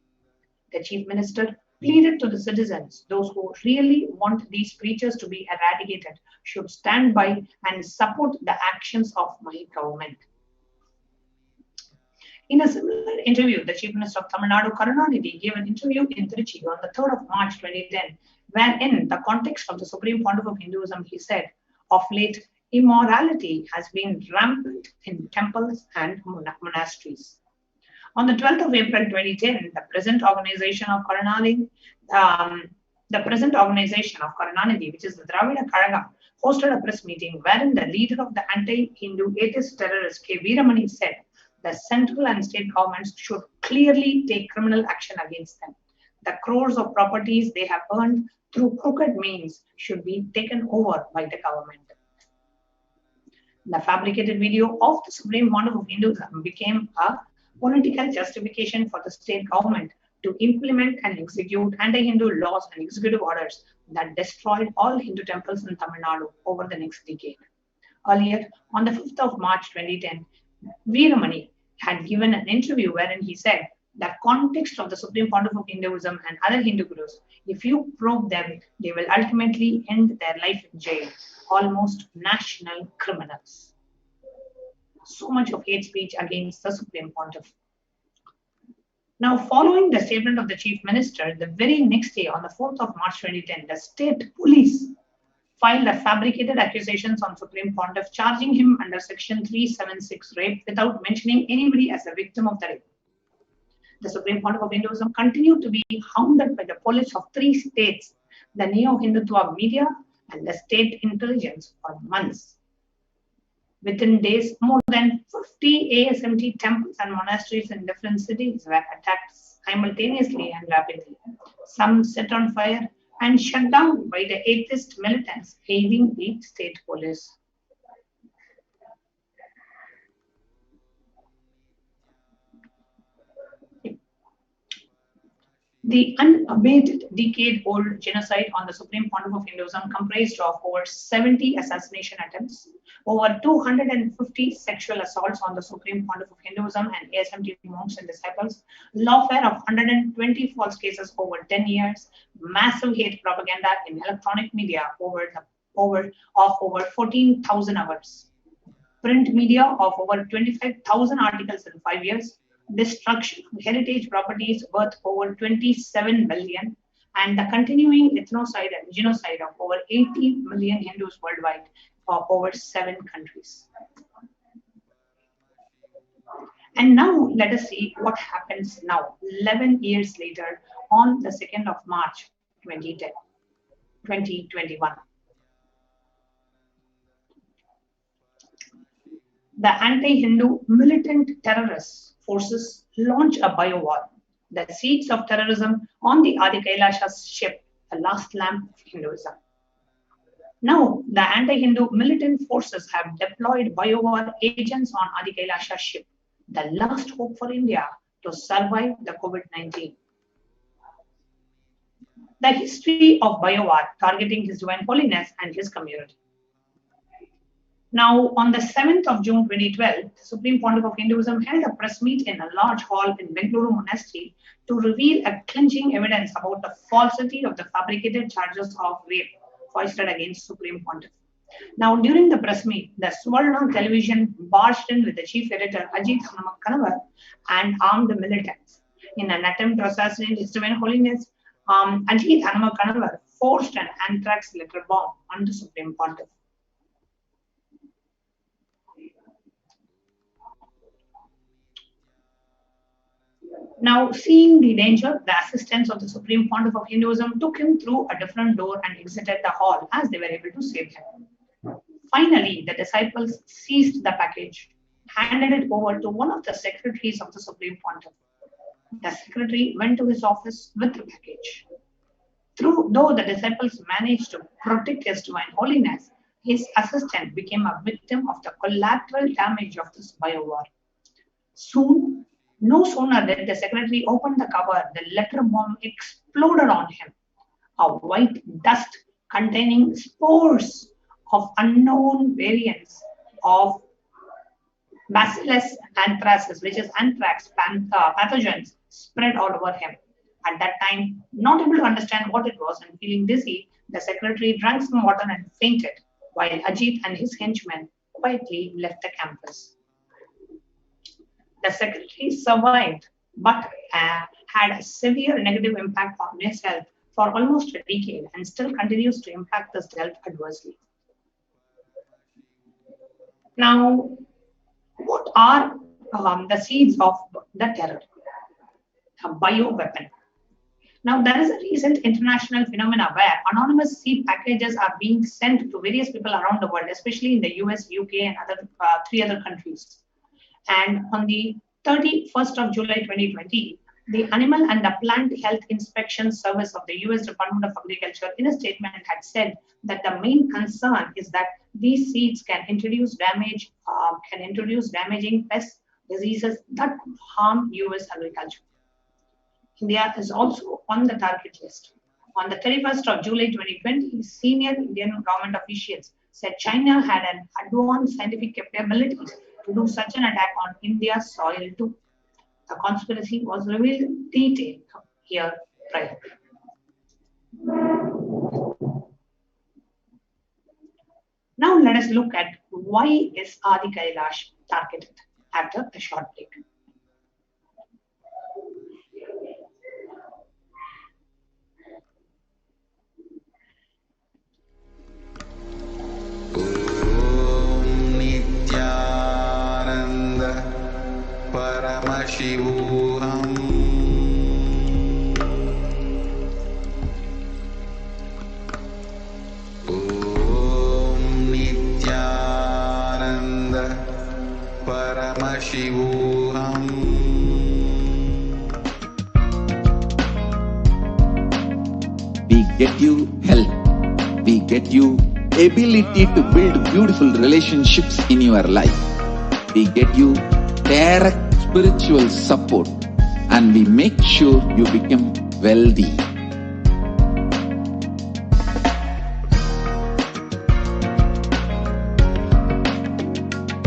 The Chief Minister pleaded to the citizens, those who really want these preachers to be eradicated should stand by and support the actions of my government. In a similar interview, the Chief Minister of Tamil Nadu, Karunanidhi, gave an interview in Trichy on the 3rd of March 2010, wherein the context of the Supreme Pontiff of Hinduism, he said, of late, immorality has been rampant in temples and monasteries. On the 12th of April 2010, the present organization of Karunanidhi, which is the Dravida Kazhagam, hosted a press meeting wherein the leader of the anti-Hindu atheist terrorist K. Veeramani said, The central and state governments should clearly take criminal action against them. The crores of properties they have earned through crooked means should be taken over by the government. The fabricated video of the Supreme Court of Hinduism became a political justification for the state government to implement and execute anti-Hindu laws and executive orders that destroyed all Hindu temples in Tamil Nadu over the next decade. Earlier, on the 5th of March 2010, Veeramani had given an interview wherein he said, the context of the Supreme Court of Hinduism and other Hindu gurus, if you probe them, they will ultimately end their life in jail, almost national criminals. So much of hate speech against the Supreme Pontiff. Now, following the statement of the Chief Minister, the very next day, on the 4th of March 2010, the state police filed a fabricated accusations on Supreme Pontiff, charging him under Section 376 rape without mentioning anybody as a victim of the rape. The Supreme Court of Hinduism continued to be hounded by the police of 3 states, the neo-Hindutva media and the state intelligence for months. Within days, more than 50 ASMT temples and monasteries in different cities were attacked simultaneously and rapidly. Some set on fire and shut down by the atheist militants aiding the state police. The unabated decade-old genocide on the Supreme Pontiff of Hinduism comprised of over 70 assassination attempts, over 250 sexual assaults on the Supreme Pontiff of Hinduism and ASMT monks and disciples, lawfare of 120 false cases over 10 years, massive hate propaganda in electronic media over 14,000 hours, print media of over 25,000 articles in 5 years, destruction of heritage properties worth over 27 million, and the continuing ethnocide and genocide of over 80 million Hindus worldwide of over 7 countries. And now let us see what happens now, 11 years later, on the 2nd of March 2021. The anti-Hindu militant terrorists forces launch a BioWar, the seeds of terrorism on the Kailasa ship, the last lamp of Hinduism. Now, the anti-Hindu militant forces have deployed BioWar agents on Kailasa ship, the last hope for India to survive the COVID-19. The history of BioWar targeting His Divine Holiness and his community. Now, on the 7th of June 2012, the Supreme Pontiff of Hinduism held a press meet in a large hall in Bengaluru Monastery to reveal a clinching evidence about the falsity of the fabricated charges of rape foisted against Supreme Pontiff. Now, during the press meet, the Suvarna television barged in with the chief editor Ajit Kanavar and armed militants. In an attempt to assassinate His Divine Holiness, Ajit Kanavar forced an anthrax letter bomb on the Supreme Pontiff. Now, seeing the danger, the assistants of the Supreme Pontiff of Hinduism took him through a different door and exited the hall as they were able to save him. Finally, the disciples seized the package, handed it over to one of the secretaries of the Supreme Pontiff. The secretary went to his office with the package. Though the disciples managed to protect His Divine Holiness, his assistant became a victim of the collateral damage of this BioWar. Soon, no sooner did the secretary open the cover, the letter bomb exploded on him. A white dust containing spores of unknown variants of Bacillus anthracis, which is anthrax pathogens, spread all over him. At that time, not able to understand what it was and feeling dizzy, the secretary drank some water and fainted, while Ajit and his henchmen quietly left the campus. The secretary survived, but had a severe negative impact on his health for almost a decade and still continues to impact his health adversely. Now, what are the seeds of the terror? A bioweapon. Now, there is a recent international phenomena where anonymous seed packages are being sent to various people around the world, especially in the US, UK, and 3 other countries. And on the 31st of July 2020, the Animal and the Plant Health Inspection Service of the US Department of Agriculture in a statement had said that the main concern is that these seeds can introduce damaging pests, diseases that could harm US agriculture. India is also on the target list. On the 31st of July 2020, senior Indian government officials said China had an advanced scientific capability to do such an attack on India's soil too. The conspiracy was revealed in detail here prior. Now let us look at why is Adi Kailash targeted after a short break. Nithyananda Paramashivoham. Nithyananda Paramashivoham. We get you health. We get you ability to build beautiful relationships in your life. We get you direct spiritual support, and we make sure you become wealthy.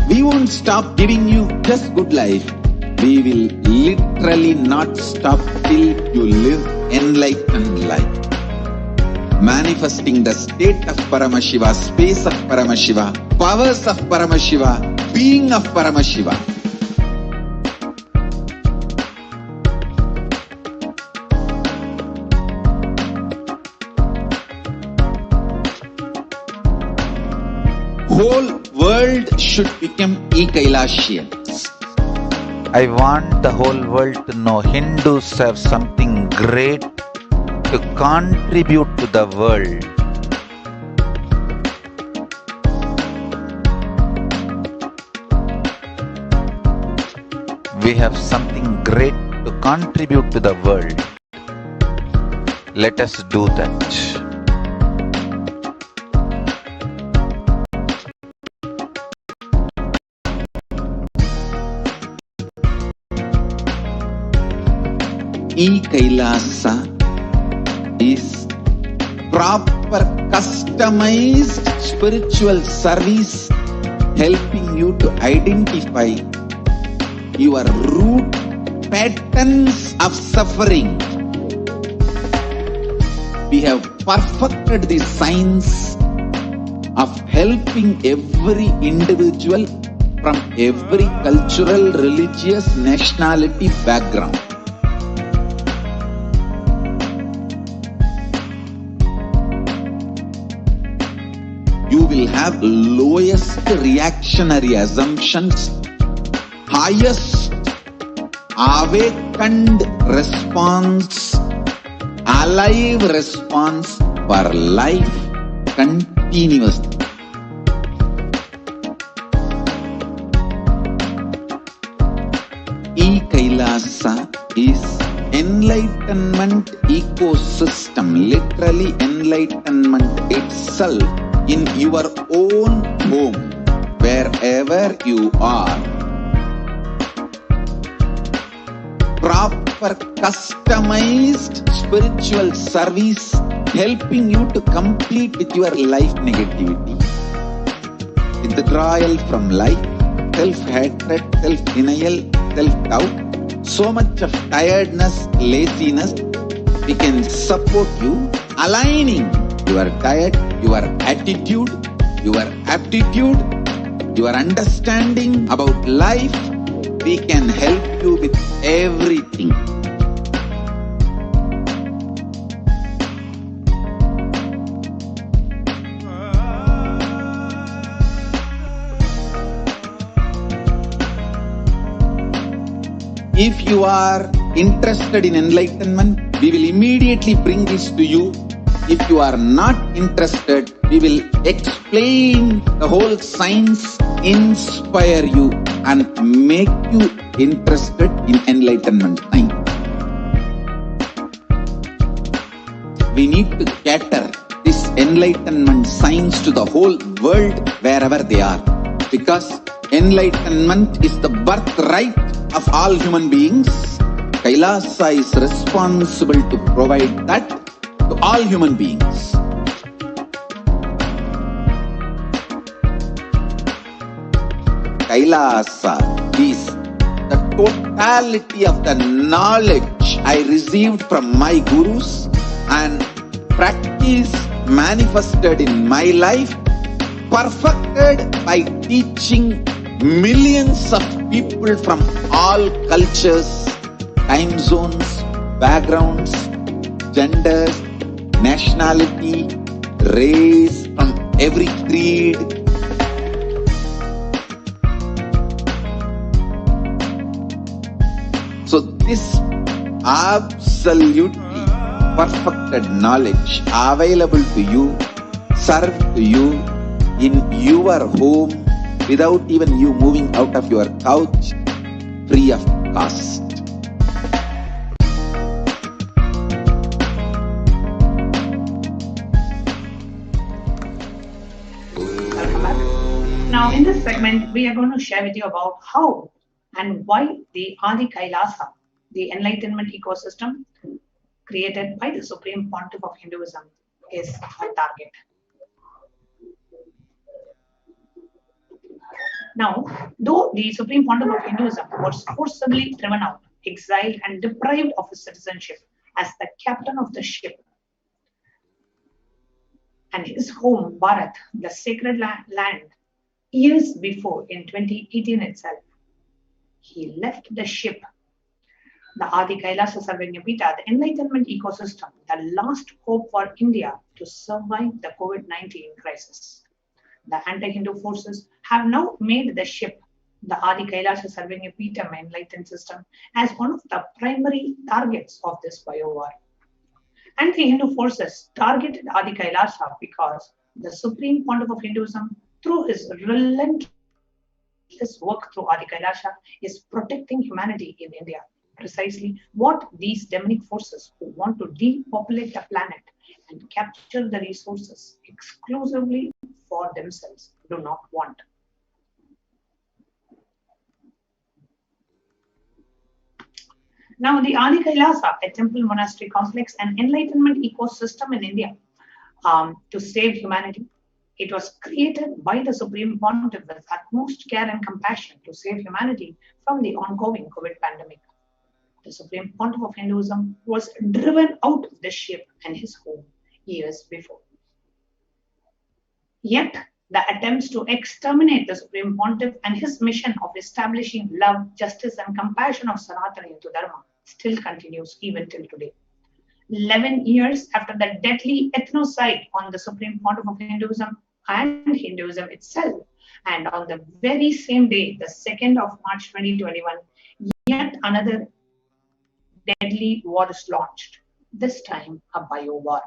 We won't stop giving you just good life. We will literally not stop till you live enlightened life. Manifesting the state of Paramashiva, space of Paramashiva, powers of Paramashiva, being of Paramashiva. Whole world should become Kailashians. I want the whole world to know Hindus have something great to contribute to the world. We have something great to contribute to the world. Let us do that. Kailasa is proper customized spiritual service helping you to identify your root patterns of suffering. We have perfected the science of helping every individual from every cultural, religious, nationality background. You will have lowest reactionary assumptions, highest awakened response, alive response for life continuously. Kailasa is enlightenment ecosystem, literally enlightenment itself in your own home, wherever you are. Proper customized spiritual service helping you to complete with your life negativity, withdrawal from life, self-hatred, self-denial, self-doubt, so much of tiredness, laziness. We can support you aligning your diet, your attitude, your aptitude, your understanding about life. We can help you with everything. If you are interested in enlightenment, we will immediately bring this to you. If you are not interested, we will explain the whole science inspire you and make you interested in enlightenment time. We need to cater this enlightenment science to the whole world wherever they are, because enlightenment is the birthright of all human beings. Kailasa is responsible to provide that to all human beings. Kailasa is the totality of the knowledge I received from my gurus and practice manifested in my life, perfected by teaching millions of people from all cultures, time zones, backgrounds, genders, nationality, race, from every creed. So this absolutely perfected knowledge available to you, served to you in your home without even you moving out of your couch, free of cost. Now, in this segment, we are going to share with you about how and why the Adi Kailasa, the enlightenment ecosystem created by the Supreme Pontiff of Hinduism, is our target. Now, though the Supreme Pontiff of Hinduism was forcibly driven out, exiled, and deprived of his citizenship as the captain of the ship, and his home, Bharat, the sacred land, years before in 2018 itself, he left the ship, the Adi Kailasa Sarvajñapita, the enlightenment ecosystem, the last hope for India to survive the COVID-19 crisis. The anti-Hindu forces have now made the ship, the Adi Kailasa Sarvajñapita enlightened system, as one of the primary targets of this BioWar. Anti-Hindu forces targeted Adi Kailasa because the Supreme Pontiff of Hinduism, through his relentless work through Adi Kailasa, is protecting humanity in India. Precisely what these demonic forces who want to depopulate the planet and capture the resources exclusively for themselves do not want. Now, the Adi Kailasa, a temple monastery complex and enlightenment ecosystem in India to save humanity. It was created by the Supreme Pontiff with utmost care and compassion to save humanity from the ongoing COVID pandemic. The Supreme Pontiff of Hinduism was driven out of the ship and his home years before. Yet, the attempts to exterminate the Supreme Pontiff and his mission of establishing love, justice, and compassion of Sanatana Hindu Dharma still continues even till today. 11 years after the deadly ethnocide on the Supreme Pontiff of Hinduism and Hinduism itself, and on the very same day, the 2nd of March 2021, yet another deadly war is launched, this time a BioWar.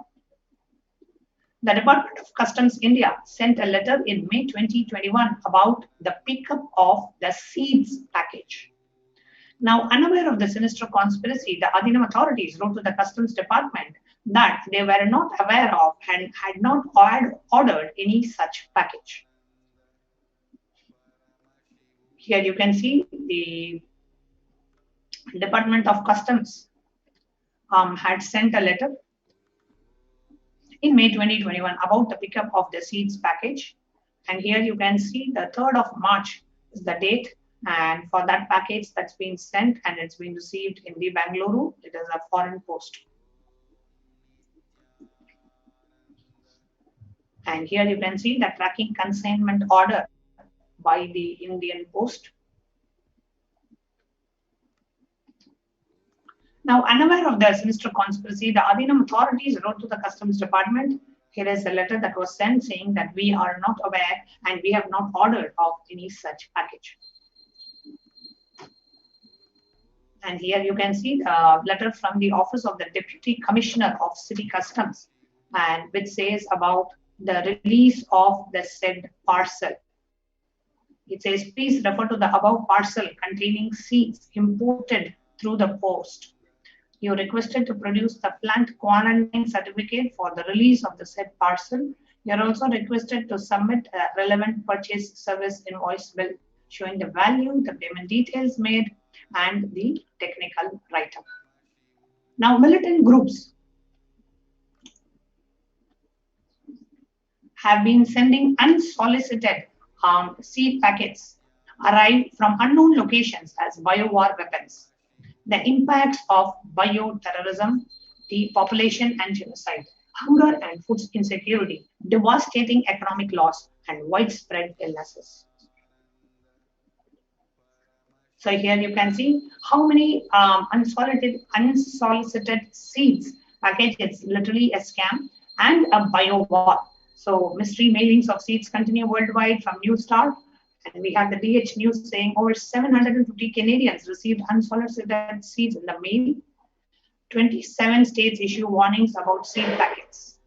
The Department of Customs India sent a letter in May 2021 about the pickup of the seeds package. Now, unaware of the sinister conspiracy, the Adinam authorities wrote to the Customs Department that they were not aware of and had not ordered any such package. Here you can see the Department of Customs had sent a letter in May 2021 about the pickup of the seeds package. And here you can see the 3rd of March is the date. And for that package that's been sent and it's been received in the Bangalore, it is a foreign post. And here you can see the tracking consignment order by the Indian Post. Now, unaware of the sinister conspiracy, the Adinam authorities wrote to the Customs Department. Here is a letter that was sent saying that we are not aware and we have not ordered of any such package. And here you can see the letter from the Office of the Deputy Commissioner of City Customs, and which says about the release of the said parcel. It says, please refer to the above parcel containing seeds imported through the post. You requested to produce the plant quarantine certificate for the release of the said parcel. You are also requested to submit a relevant purchase service invoice bill showing the value, the payment details made, and the technical write-up. Now, militant groups have been sending unsolicited seed packets arrived from unknown locations as BioWar weapons. The impacts of bioterrorism, depopulation and genocide, hunger and food insecurity, devastating economic loss, and widespread illnesses. So here you can see how many unsolicited seeds packages, literally a scam, and a BioWar. So mystery mailings of seeds continue worldwide from New Star. And we have the DH News saying over 750 Canadians received unsolicited seeds in the mail. 27 states issue warnings about seed packets.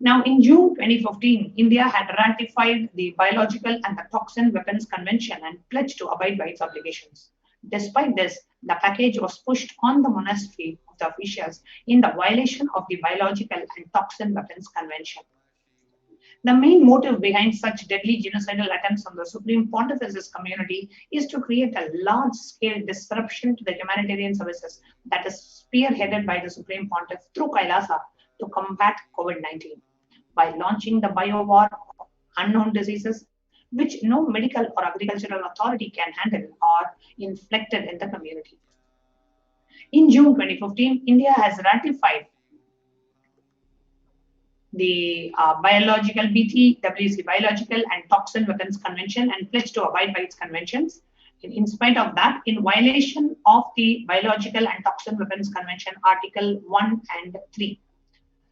Now, in June 2015, India had ratified the Biological and the Toxin Weapons Convention and pledged to abide by its obligations. Despite this, the package was pushed on the monastery of the officials in the violation of the Biological and Toxin Weapons Convention. The main motive behind such deadly genocidal attempts on the Supreme Pontifice's community is to create a large-scale disruption to the humanitarian services that is spearheaded by the Supreme Pontiff through Kailasa to combat COVID-19 by launching the BioWar unknown diseases which no medical or agricultural authority can handle or inflicted in the community. In June 2015, India has ratified the BTWC, Biological and Toxin Weapons Convention, and pledged to abide by its conventions. In spite of that, in violation of the Biological and Toxin Weapons Convention, Article 1 and 3.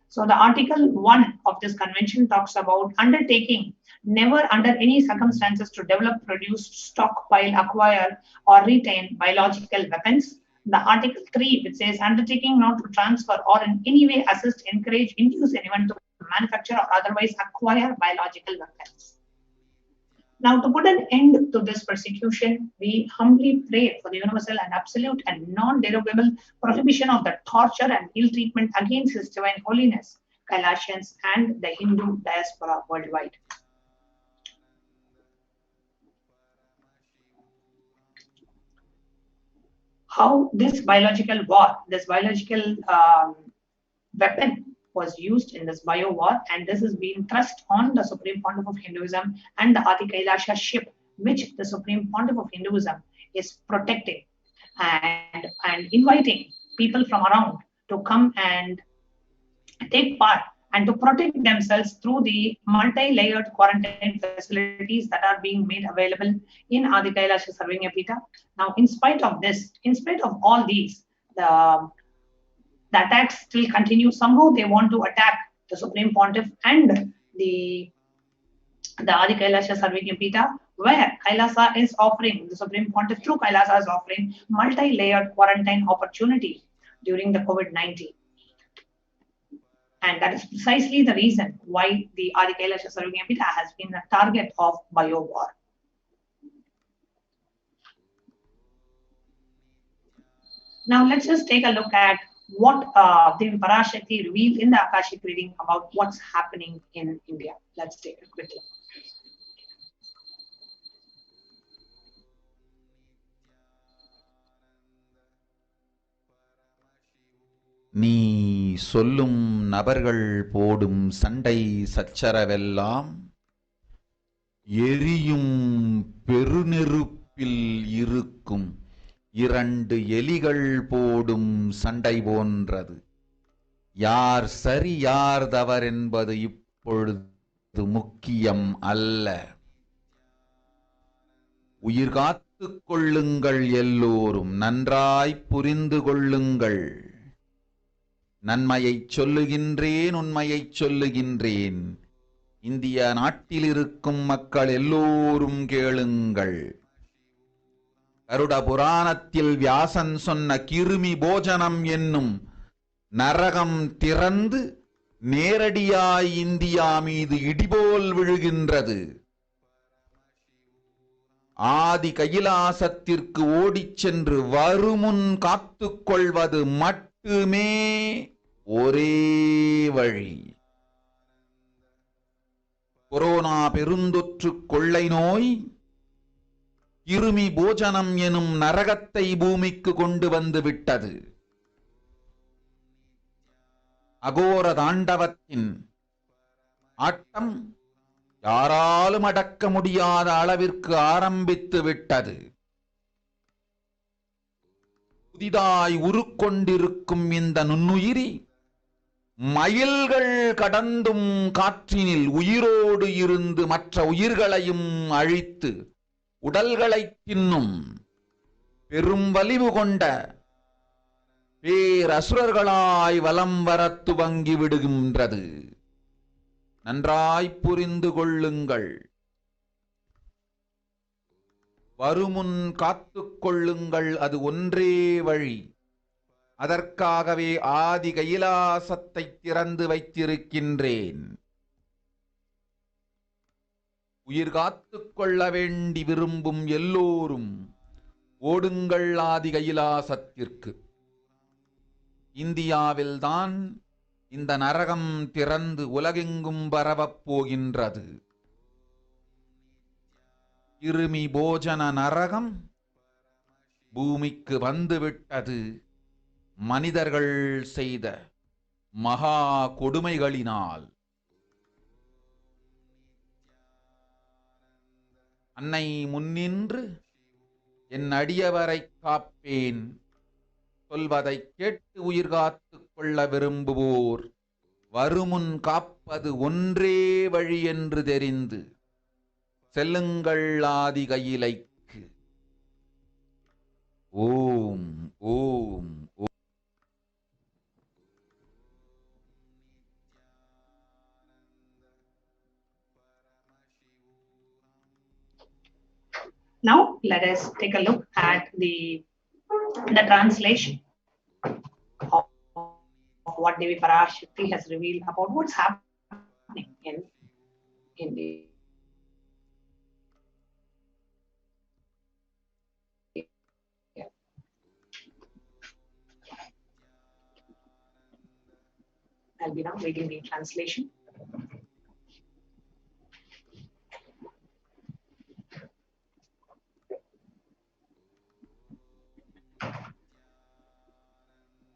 So the Article 1 of this convention talks about undertaking never under any circumstances to develop, produce, stockpile, acquire, or retain biological weapons. The Article 3, which says undertaking not to transfer or in any way assist, encourage, induce anyone to manufacture or otherwise acquire biological weapons. Now, to put an end to this persecution, we humbly pray for the universal and absolute and non-derogable prohibition of the torture and ill treatment against His Divine Holiness, Kailasians, and the Hindu diaspora worldwide. How this biological war, this biological weapon was used in this BioWar, and this is being thrust on the Supreme Pontiff of Hinduism and the Adi Kailasa ship, which the Supreme Pontiff of Hinduism is protecting and inviting people from around to come and take part and to protect themselves through the multi-layered quarantine facilities that are being made available in Adi Kailasa Sarvanya Pita. Now, in spite of this, in spite of all these, the attacks still continue. Somehow they want to attack the Supreme Pontiff and the Adi Kailasa Sarvanya Pita, where Kailasa is offering, the Supreme Pontiff through Kailasa is offering multi-layered quarantine opportunity during the COVID-19. And that is precisely the reason why the Adi Kailasa Sarvanya Pita has been a target of BioWar. Now let's just take a look at what Devi Parashakti revealed in the Akashic reading about what's happening in India. Let's take a quick look. நீ சொல்லும் நபர்கள் போடும் சண்டை சச்சரவெல்லாம் எரியும் பெருநெருப்பில் இருக்கும் இரண்டு எலிகள் போடும் சண்டை போன்றது. யார் சரி யார் தவறென்பது இப்பொழுது முக்கியம் அல்ல. உயிர் காத்துக் கொள்ளுங்கள், எல்லோரும் நன்றாய் புரிந்து கொள்ளுங்கள். நன்மையைச் சொல்லுகின்றேன், உண்மையைச் சொல்லுகின்றேன். இந்திய நாட்டில் இருக்கும் மக்கள் எல்லோரும் கேளுங்கள். கருட புராணத்தில் வியாசன் சொன்ன கிருமி போஜனம் என்னும் நரகம் திறந்து நேரடியாய் இந்தியா மீது இடிபோல் விழுகின்றது. ஆதி கைலாசத்திற்கு ஓடிச் சென்று வருமுன் காத்துக் கொள்வது மட்டுமே ஒரே வழி. கொரோனா பெருந்தொற்று கொள்ளை நோய் கிருமி போஜனம் எனும் நரகத்தை பூமிக்கு கொண்டு வந்து விட்டது. அகோர தாண்டவத்தின் ஆட்டம் யாராலும் அடக்க முடியாத அளவிற்கு ஆரம்பித்து விட்டது. புதிதாய் உருக்கொண்டிருக்கும் இந்த நுண்ணுயிரி மைல்கள் கடந்தும் காற்றினில் உயிரோடு இருந்து மற்ற உயிர்களையும் அழித்து உடல்களை தின்னும் பெரும் வலிவு கொண்ட பேரசுரர்களாய் வலம் வரத் துவங்கி விடுகின்றது. நன்றாய் புரிந்து கொள்ளுங்கள். வருமுன் காத்துக் கொள்ளுங்கள், அது ஒன்றே வழி. அதற்காகவே ஆதி கைலாசத்தை திறந்து வைத்திருக்கின்றேன். உயிர் காத்துக் கொள்ள வேண்டி விரும்பும் எல்லோரும் ஓடுங்கள் ஆதி கைலாசத்திற்கு. இந்தியாவில்தான் இந்த நரகம் திறந்து உலகெங்கும் பரவப் போகின்றது. கிருமி போஜன நரகம் பூமிக்கு வந்துவிட்டது. மனிதர்கள் செய்த மகா கொடுமைகளினால். அன்னை முன்னின்று என் அடியவரை காப்பேன் சொல்வதை கேட்டு உயிர் காத்துக் கொள்ள விரும்புவோர் வருமுன் காப்பது ஒன்றே வழி என்று தெரிந்து செல்லுங்கள் ஆதி கையிலைக்கு. ஓம் ஓம் ஓம். Now let us take a look at the translation of what Devi Parashakti has revealed about what's happening in India. I'll be now reading the translation.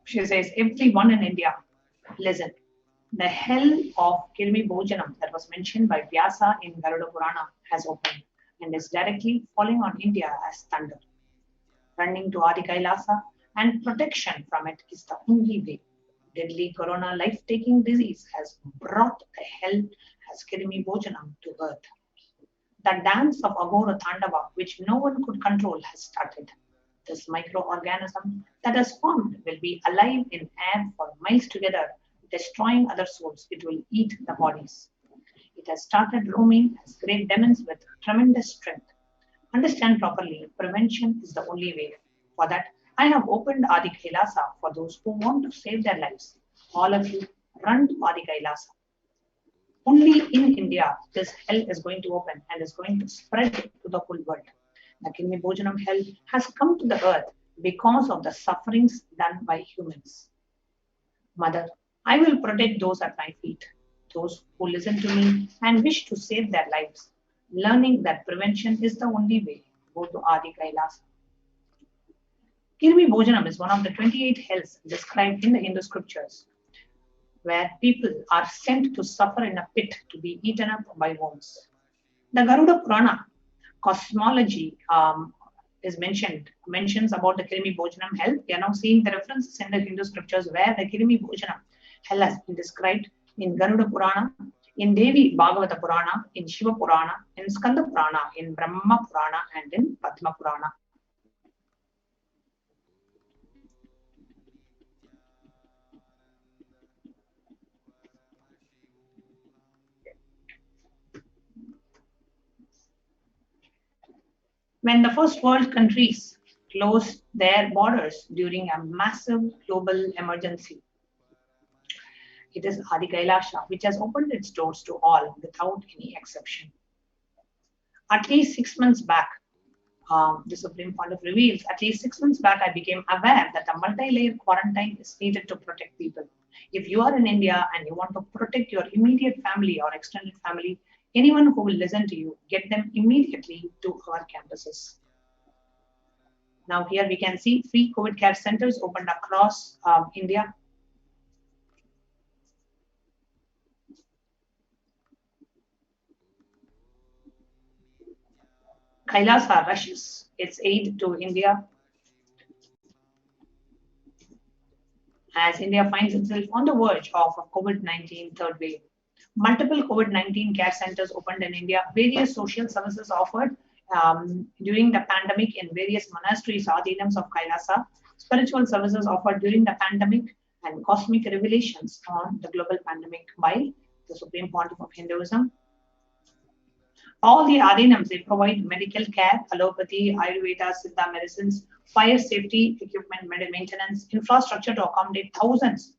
She says, everyone in India, listen. The hell of Kirmi Bhojanam that was mentioned by Vyasa in Garuda Purana has opened and is directly falling on India as thunder. Running to Adi Kailasa and protection from it is the only way. Deadly corona life-taking disease has brought the hell as Kirmi Bhojanam to earth. The dance of Agora Tandava, which no one could control, has started. This microorganism that has formed will be alive in air for miles together, destroying other souls. It will eat the bodies. It has started roaming as great demons with tremendous strength. Understand properly, prevention is the only way. For that, I have opened Adi Kailasa for those who want to save their lives. All of you, run to Adi Kailasa. Only in India, this hell is going to open and is going to spread to the whole world. The Kirmi Bhojanam hell has come to the earth because of the sufferings done by humans. Mother, I will protect those at my feet, those who listen to me and wish to save their lives, learning that prevention is the only way. Go to Adi Kailasa. Kirmi Bhojanam is one of the 28 hells described in the Hindu scriptures, where people are sent to suffer in a pit to be eaten up by worms. The Garuda Purana cosmology mentions about the Kirmi Bhojanam hell. We are now seeing the references in the Hindu scriptures where the Kirmi Bhojanam hell has been described in Garuda Purana, in Devi Bhagavata Purana, in Shiva Purana, in Skanda Purana, in Brahma Purana, and in Padma Purana. When the first world countries closed their borders during a massive global emergency, it is Adi Kailasa which has opened its doors to all without any exception. At least 6 months back, the Supreme Pontiff reveals, at least 6 months back, I became aware that a multi-layer quarantine is needed to protect people. If you are in India and you want to protect your immediate family or extended family, anyone who will listen to you, get them immediately to our campuses. Now here we can see free COVID care centers opened across India. Kailasa rushes its aid to India as India finds itself on the verge of a COVID-19 third wave. Multiple COVID-19 care centers opened in India, various social services offered during the pandemic in various monasteries, Adinams of Kailasa, spiritual services offered during the pandemic, and cosmic revelations on the global pandemic by the Supreme Pontiff of Hinduism. All the Adinams, they provide medical care, allopathy, Ayurveda, Siddha medicines, fire safety, equipment maintenance, infrastructure to accommodate thousands,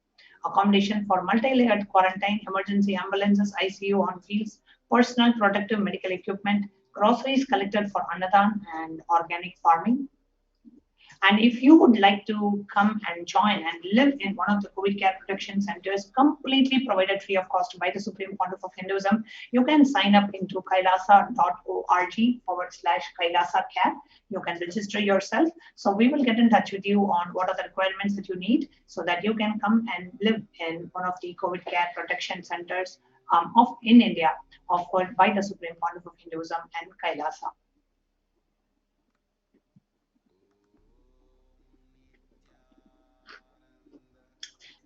accommodation for multi-layered quarantine, emergency ambulances, ICU on fields, personal protective medical equipment, groceries collected for Annadan and organic farming. And if you would like to come and join and live in one of the COVID care protection centers, completely provided free of cost by the Supreme Pontiff of Hinduism, you can sign up into kailasa.org/Kailasa Care. You can register yourself. So we will get in touch with you on what are the requirements that you need so that you can come and live in one of the COVID care protection centers in India offered by the Supreme Pontiff of Hinduism and Kailasa.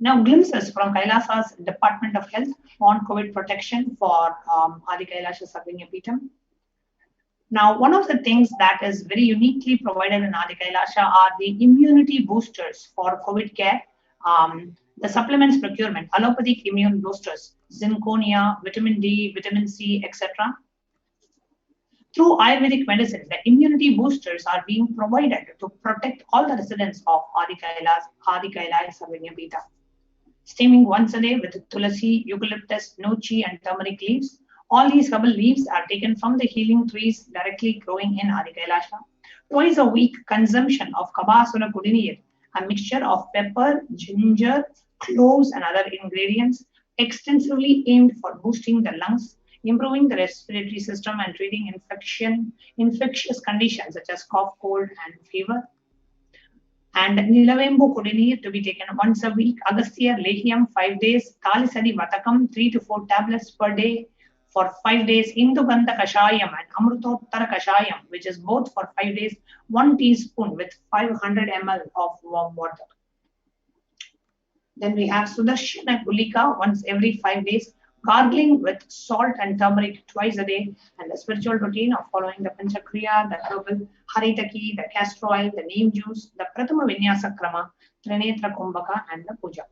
Now, glimpses from Kailasa's Department of Health on COVID protection for Adi Kailasha Sarvanyapitham. Now, one of the things that is very uniquely provided in Adi Kailasha are the immunity boosters for COVID care, the supplements procurement, allopathic immune boosters, zinconia, vitamin D, vitamin C, etc. Through Ayurvedic medicine, the immunity boosters are being provided to protect all the residents of Adi Kailasha Sarvanyapitham. Steaming once a day with tulasi, eucalyptus, nochi, and turmeric leaves. All these herbal leaves are taken from the healing trees directly growing in Adi Kailasha. Twice a week, consumption of Kabasura Kudinir, a mixture of pepper, ginger, cloves, and other ingredients, extensively aimed for boosting the lungs, improving the respiratory system, and treating infectious conditions such as cough, cold, and fever. And Nilavembu Kudinir to be taken once a week, Agastya Lehiam 5 days, Talisadi Vatakam 3 to 4 tablets per day for 5 days, Indugandha Kashayam and Amrutottara Kashayam, which is both for 5 days, 1 teaspoon with 500 ml of warm water. Then we have Sudarshana Gulika once every 5 days, gargling with salt and turmeric twice a day, and the spiritual routine of following the Panchakriya, the herbal Haritaki, the castor oil, the neem juice, the Pratama Vinyasa Krama, Trinetra Kumbhaka, and the Puja.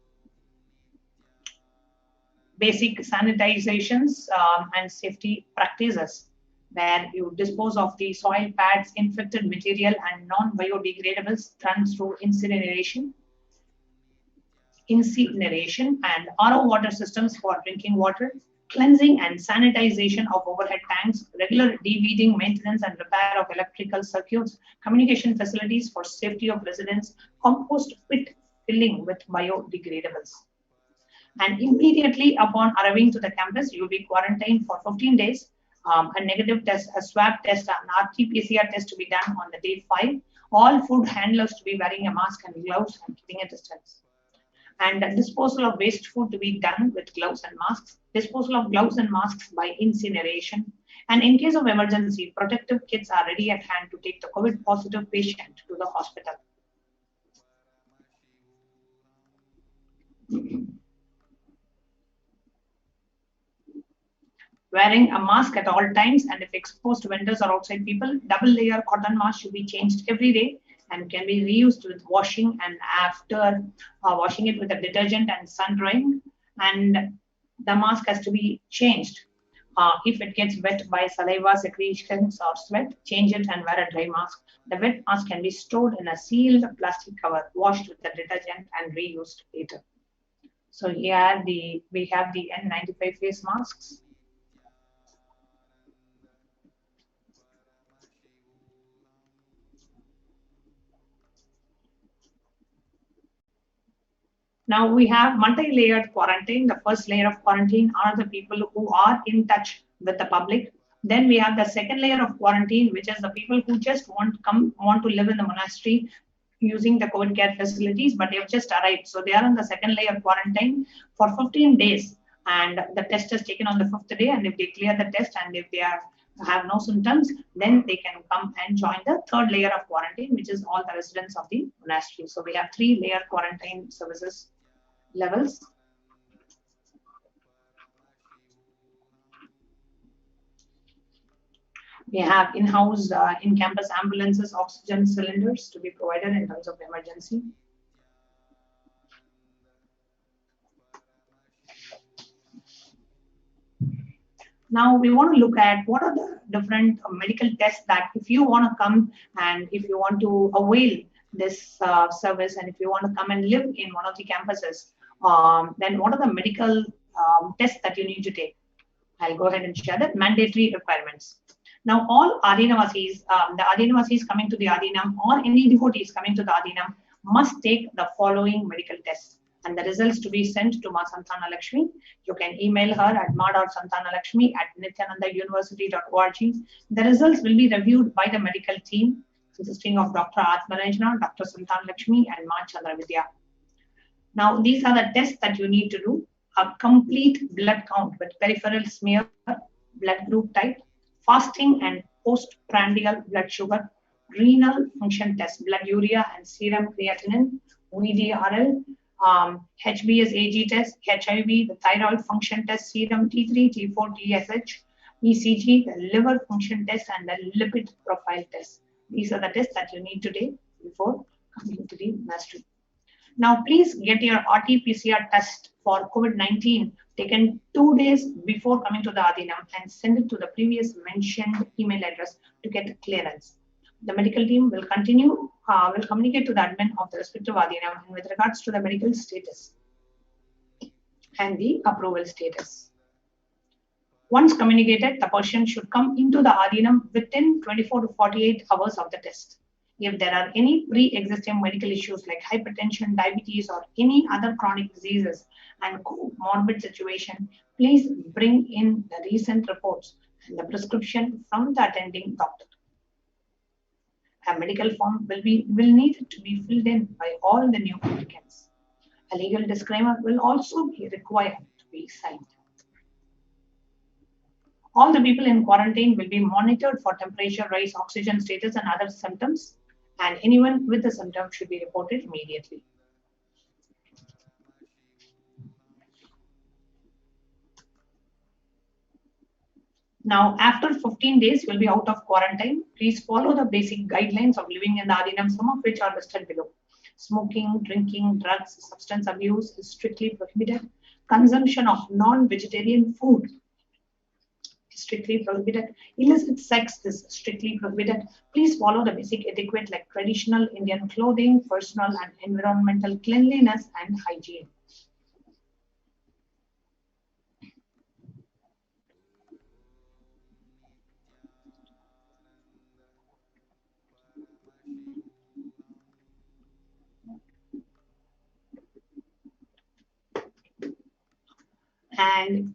Basic sanitizations and safety practices, where you dispose of the soil pads, infected material, and non-biodegradables done through incineration and RO water systems for drinking water, cleansing and sanitization of overhead tanks, regular de-weeding, maintenance and repair of electrical circuits, communication facilities for safety of residents, compost pit filling with biodegradables. And immediately upon arriving to the campus, you will be quarantined for 15 days, a negative test, a swab test, an RT-PCR test to be done on the day 5, all food handlers to be wearing a mask and gloves and keeping a distance. And disposal of waste food to be done with gloves and masks, disposal of gloves and masks by incineration, and in case of emergency, protective kits are ready at hand to take the COVID positive patient to the hospital. Wearing a mask at all times, and if exposed to vendors or outside people, double layer cotton mask should be changed every day and can be reused with washing, and after washing it with a detergent and sun drying, and the mask has to be changed. If it gets wet by saliva, secretions, or sweat, change it and wear a dry mask. The wet mask can be stored in a sealed plastic cover, washed with a detergent and reused later. So here we have the N95 face masks. Now we have multi-layered quarantine. The first layer of quarantine are the people who are in touch with the public. Then we have the second layer of quarantine, which is the people who just want to live in the monastery using the COVID care facilities, but they have just arrived. So they are in the second layer quarantine for 15 days. And the test is taken on the 5th day. And if they clear the test and if they have no symptoms, then they can come and join the third layer of quarantine, which is all the residents of the monastery. So we have 3-layer quarantine services levels. We have in-house, in-campus ambulances, oxygen cylinders to be provided in terms of emergency. Now we want to look at what are the different medical tests that if you want to come and if you want to avail this service and if you want to come and live in one of the campuses, then what are the medical tests that you need to take? I'll go ahead and share the mandatory requirements. Now all Adinavasis, the Adinavasis coming to the Adinam or any devotees coming to the Adinam must take the following medical tests. And the results to be sent to Ma Santana Lakshmi. You can email her at ma.santanalakshmi@nithyanandauniversity.org. The results will be reviewed by the medical team consisting of Dr. Atmanajana, Dr. Santana Lakshmi, and Ma Chandravidya. Now, these are the tests that you need to do. A complete blood count with peripheral smear, blood group type, fasting and postprandial blood sugar, renal function test, blood urea and serum creatinine, VDRL, HBsAg test, HIV, the thyroid function test, serum T3, T4, TSH, ECG, the liver function test, and the lipid profile test. These are the tests that you need today before coming to the monastery. Now, please get your RT-PCR test for COVID-19 taken 2 days before coming to the Adinam and send it to the previous mentioned email address to get clearance. The medical team will communicate to the admin of the respective Adinam with regards to the medical status and the approval status. Once communicated, the person should come into the Adinam within 24 to 48 hours of the test. If there are any pre-existing medical issues like hypertension, diabetes, or any other chronic diseases and comorbid situation, please bring in the recent reports and the prescription from the attending doctor. A medical form will need to be filled in by all the new applicants. A legal disclaimer will also be required to be signed. All the people in quarantine will be monitored for temperature rise, oxygen status, and other symptoms, and anyone with the symptoms should be reported immediately. Now, after 15 days, you will be out of quarantine. Please follow the basic guidelines of living in the Adinam, some of which are listed below. Smoking, drinking, drugs, substance abuse is strictly prohibited. Consumption of non-vegetarian food is strictly prohibited. Illicit sex is strictly prohibited. Please follow the basic etiquette like traditional Indian clothing, personal and environmental cleanliness, and hygiene. And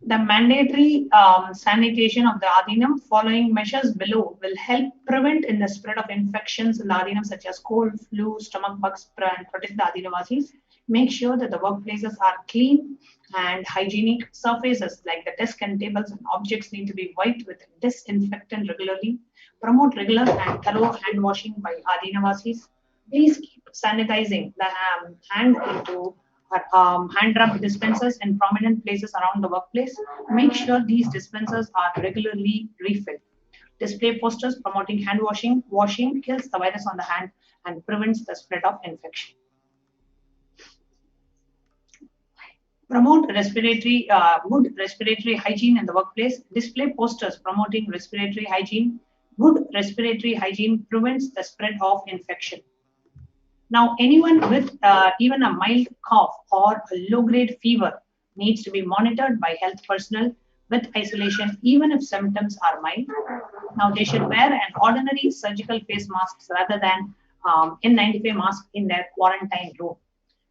the mandatory sanitation of the Adinam following measures below will help prevent in the spread of infections in the Adinam such as cold, flu, stomach bugs, and protect the Adinavasis. Make sure that the workplaces are clean and hygienic. Surfaces like the desk and tables and objects need to be wiped with disinfectant regularly. Promote regular and thorough hand washing by Adinavasis. Please keep sanitizing the hand rub dispensers in prominent places around the workplace. Make sure these dispensers are regularly refilled. Display posters promoting hand washing. Washing kills the virus on the hand and prevents the spread of infection. Promote good respiratory hygiene in the workplace. Display posters promoting respiratory hygiene. Good respiratory hygiene prevents the spread of infection. Now, anyone with even a mild cough or a low-grade fever needs to be monitored by health personnel. with isolation even if symptoms are mild. Now they should wear an ordinary surgical face masks rather than N95 mask in their quarantine room.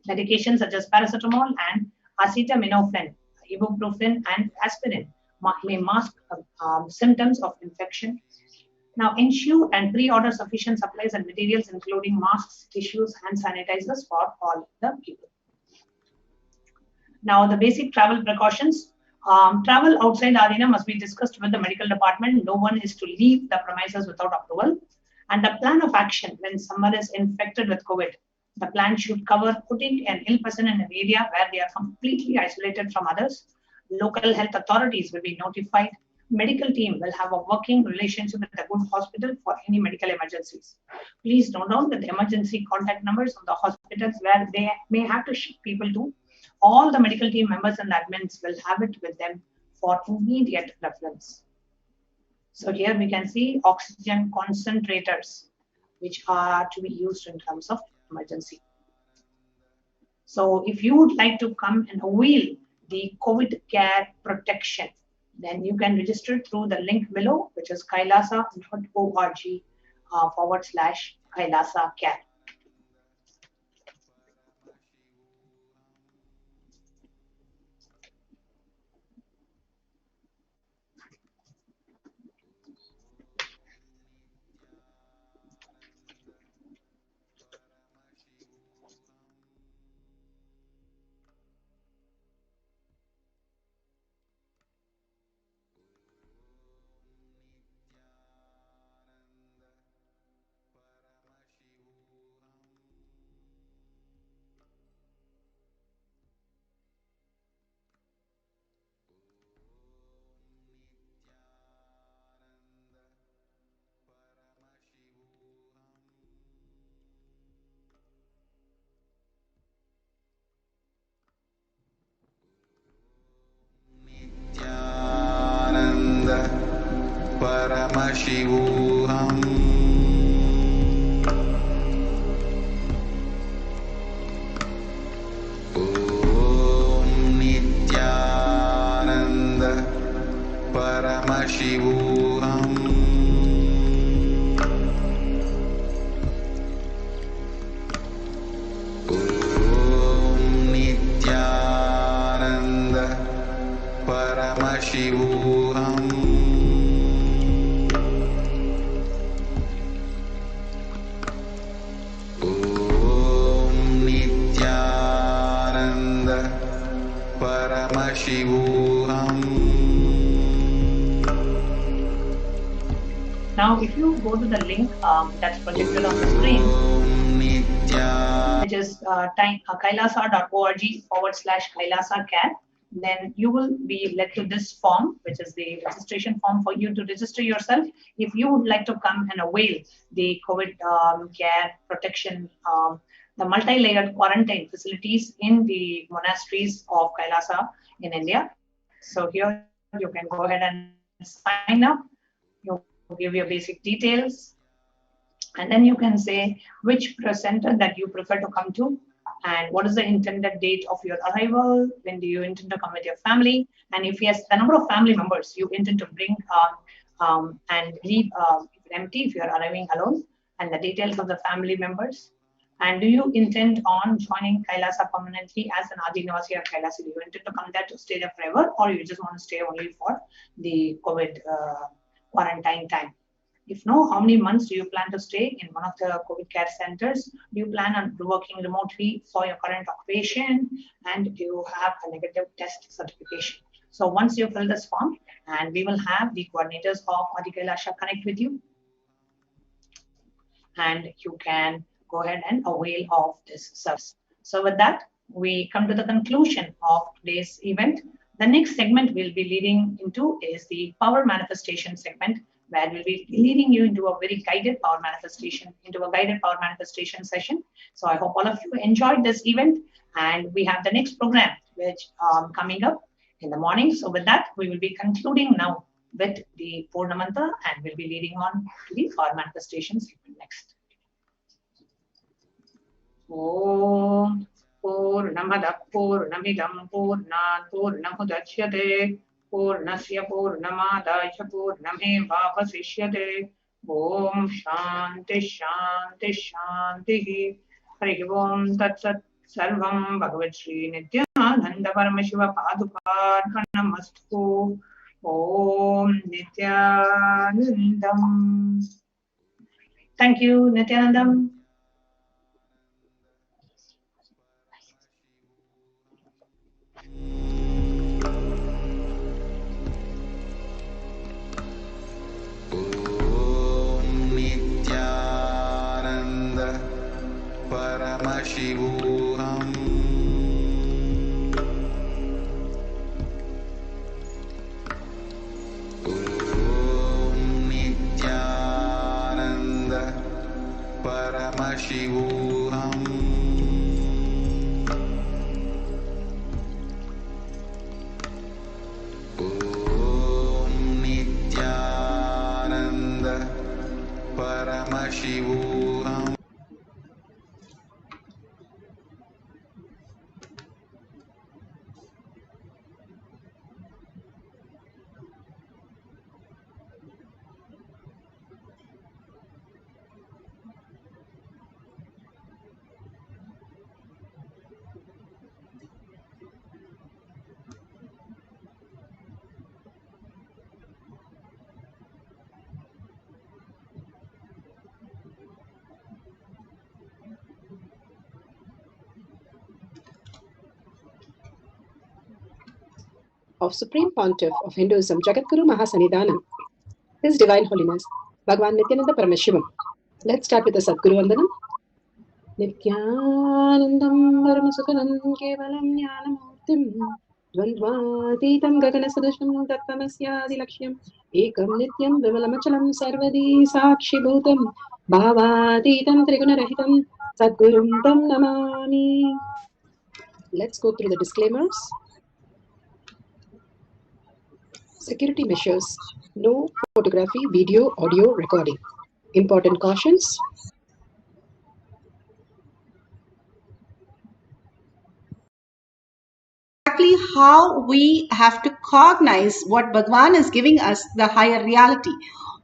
Medications such as paracetamol and acetaminophen, ibuprofen, and aspirin may mask symptoms of infection. Now, ensure and pre-order sufficient supplies and materials, including masks, tissues, hand sanitizers for all the people. Now, the basic travel precautions. Travel outside the arena must be discussed with the medical department. No one is to leave the premises without approval. And the plan of action when someone is infected with COVID. The plan should cover putting an ill person in an area where they are completely isolated from others. Local health authorities will be notified. Medical team will have a working relationship with the good hospital for any medical emergencies. Please note down that the emergency contact numbers of the hospitals where they may have to ship people to. All the medical team members and admins will have it with them for immediate reference. So here we can see oxygen concentrators, which are to be used in terms of emergency. So if you would like to come and avail the COVID care protection, then you can register through the link below, which is kailasa.org/Kailasa care. Paramashivoham. Om Nithyananda Paramashivoham. Om Nithyananda Paramashivoham. Paramashivoham. Now, if you go to the link that's projected on the screen, which is kailasa.org/Kailasa care, then you will be led to this form, which is the registration form for you to register yourself. If you would like to come and avail the COVID care protection, the multi-layered quarantine facilities in the monasteries of Kailasa in India. So here you can go ahead and sign up. You give your basic details, and then you can say which center that you prefer to come to, and what is the intended date of your arrival, when do you intend to come with your family, and if yes, the number of family members you intend to bring and leave empty if you are arriving alone, and the details of the family members. And do you intend on joining Kailasa permanently as an Adinivasi or Kailasa? Do you intend to come there to stay there forever, or you just want to stay only for the COVID quarantine time? If no, how many months do you plan to stay in one of the COVID care centers? Do you plan on working remotely for your current occupation? And do you have a negative test certification? So once you fill this form, and we will have the coordinators of Adi Kailasha connect with you, and you can go ahead and avail of this service. So with that, we come to the conclusion of today's event. The next segment we'll be leading into is the power manifestation segment, where we'll be leading you into a very guided power manifestation, session. So I hope all of you enjoyed this event, and we have the next program which coming up in the morning. So with that, we will be concluding now with the Purna Mantra, and we'll be leading on to the power manifestation segment next. Om Purnamada Purnamidam Purnat Purnamudachyate पूर्णस्य पूर्णमादाय पूर्णमेवावशिष्यते। ॐ शान्ति शान्ति शान्तिः। हरिः ओं तत्सत्। सर्वं भगवत्श्री नित्यानन्द परमशिव पादुकार्पणमस्तु। ॐ नित्यानन्दम्। Thank you, Nithyanandam. Nithyananda Paramashivoham. Om Nithyananda Paramashivoham. Om Nithyananda Paramashivoham. Of Supreme Pontiff of Hinduism, Jagadguru Mahasanidhanam, His Divine Holiness, Bhagwan Nithyananda Paramashivam. Let's start with the Sadguru Vandanam. Nithyanandam Paramasukhanam Kevalam Jnanamurtim Dvandvatitam Gaganasadusham Tattamasyadi Lakshyam Ekam Nityam Vimalamachalam Sarvadi Sakshi Bhutam Bhavatitam Trigunarahitam Sadgurum Tam Namami. Let's go through the disclaimers. Security measures. No photography, video, audio recording. Important cautions. Exactly how we have to cognize what Bhagwan is giving us, the higher reality.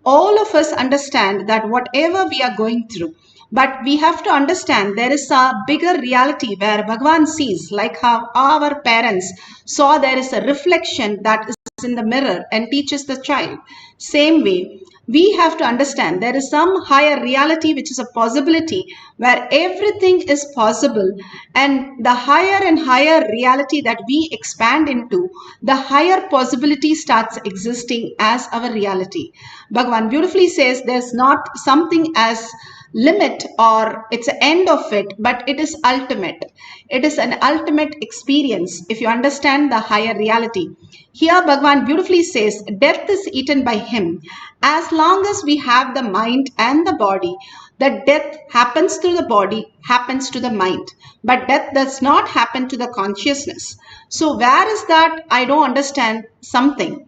All of us understand that whatever we are going through, but we have to understand there is a bigger reality where Bhagwan sees, like how our parents saw there is a reflection that is in the mirror and teaches the child. Same way, we have to understand there is some higher reality which is a possibility where everything is possible, and the higher and higher reality that we expand into, the higher possibility starts existing as our reality. Bhagavan beautifully says there's not something as limit or it's an end of it, but it is ultimate. It is an ultimate experience if you understand the higher reality. Here Bhagavan beautifully says death is eaten by him. As long as we have the mind and the body, the death happens to the body, happens to the mind, but death does not happen to the consciousness. So where is that? I don't understand something.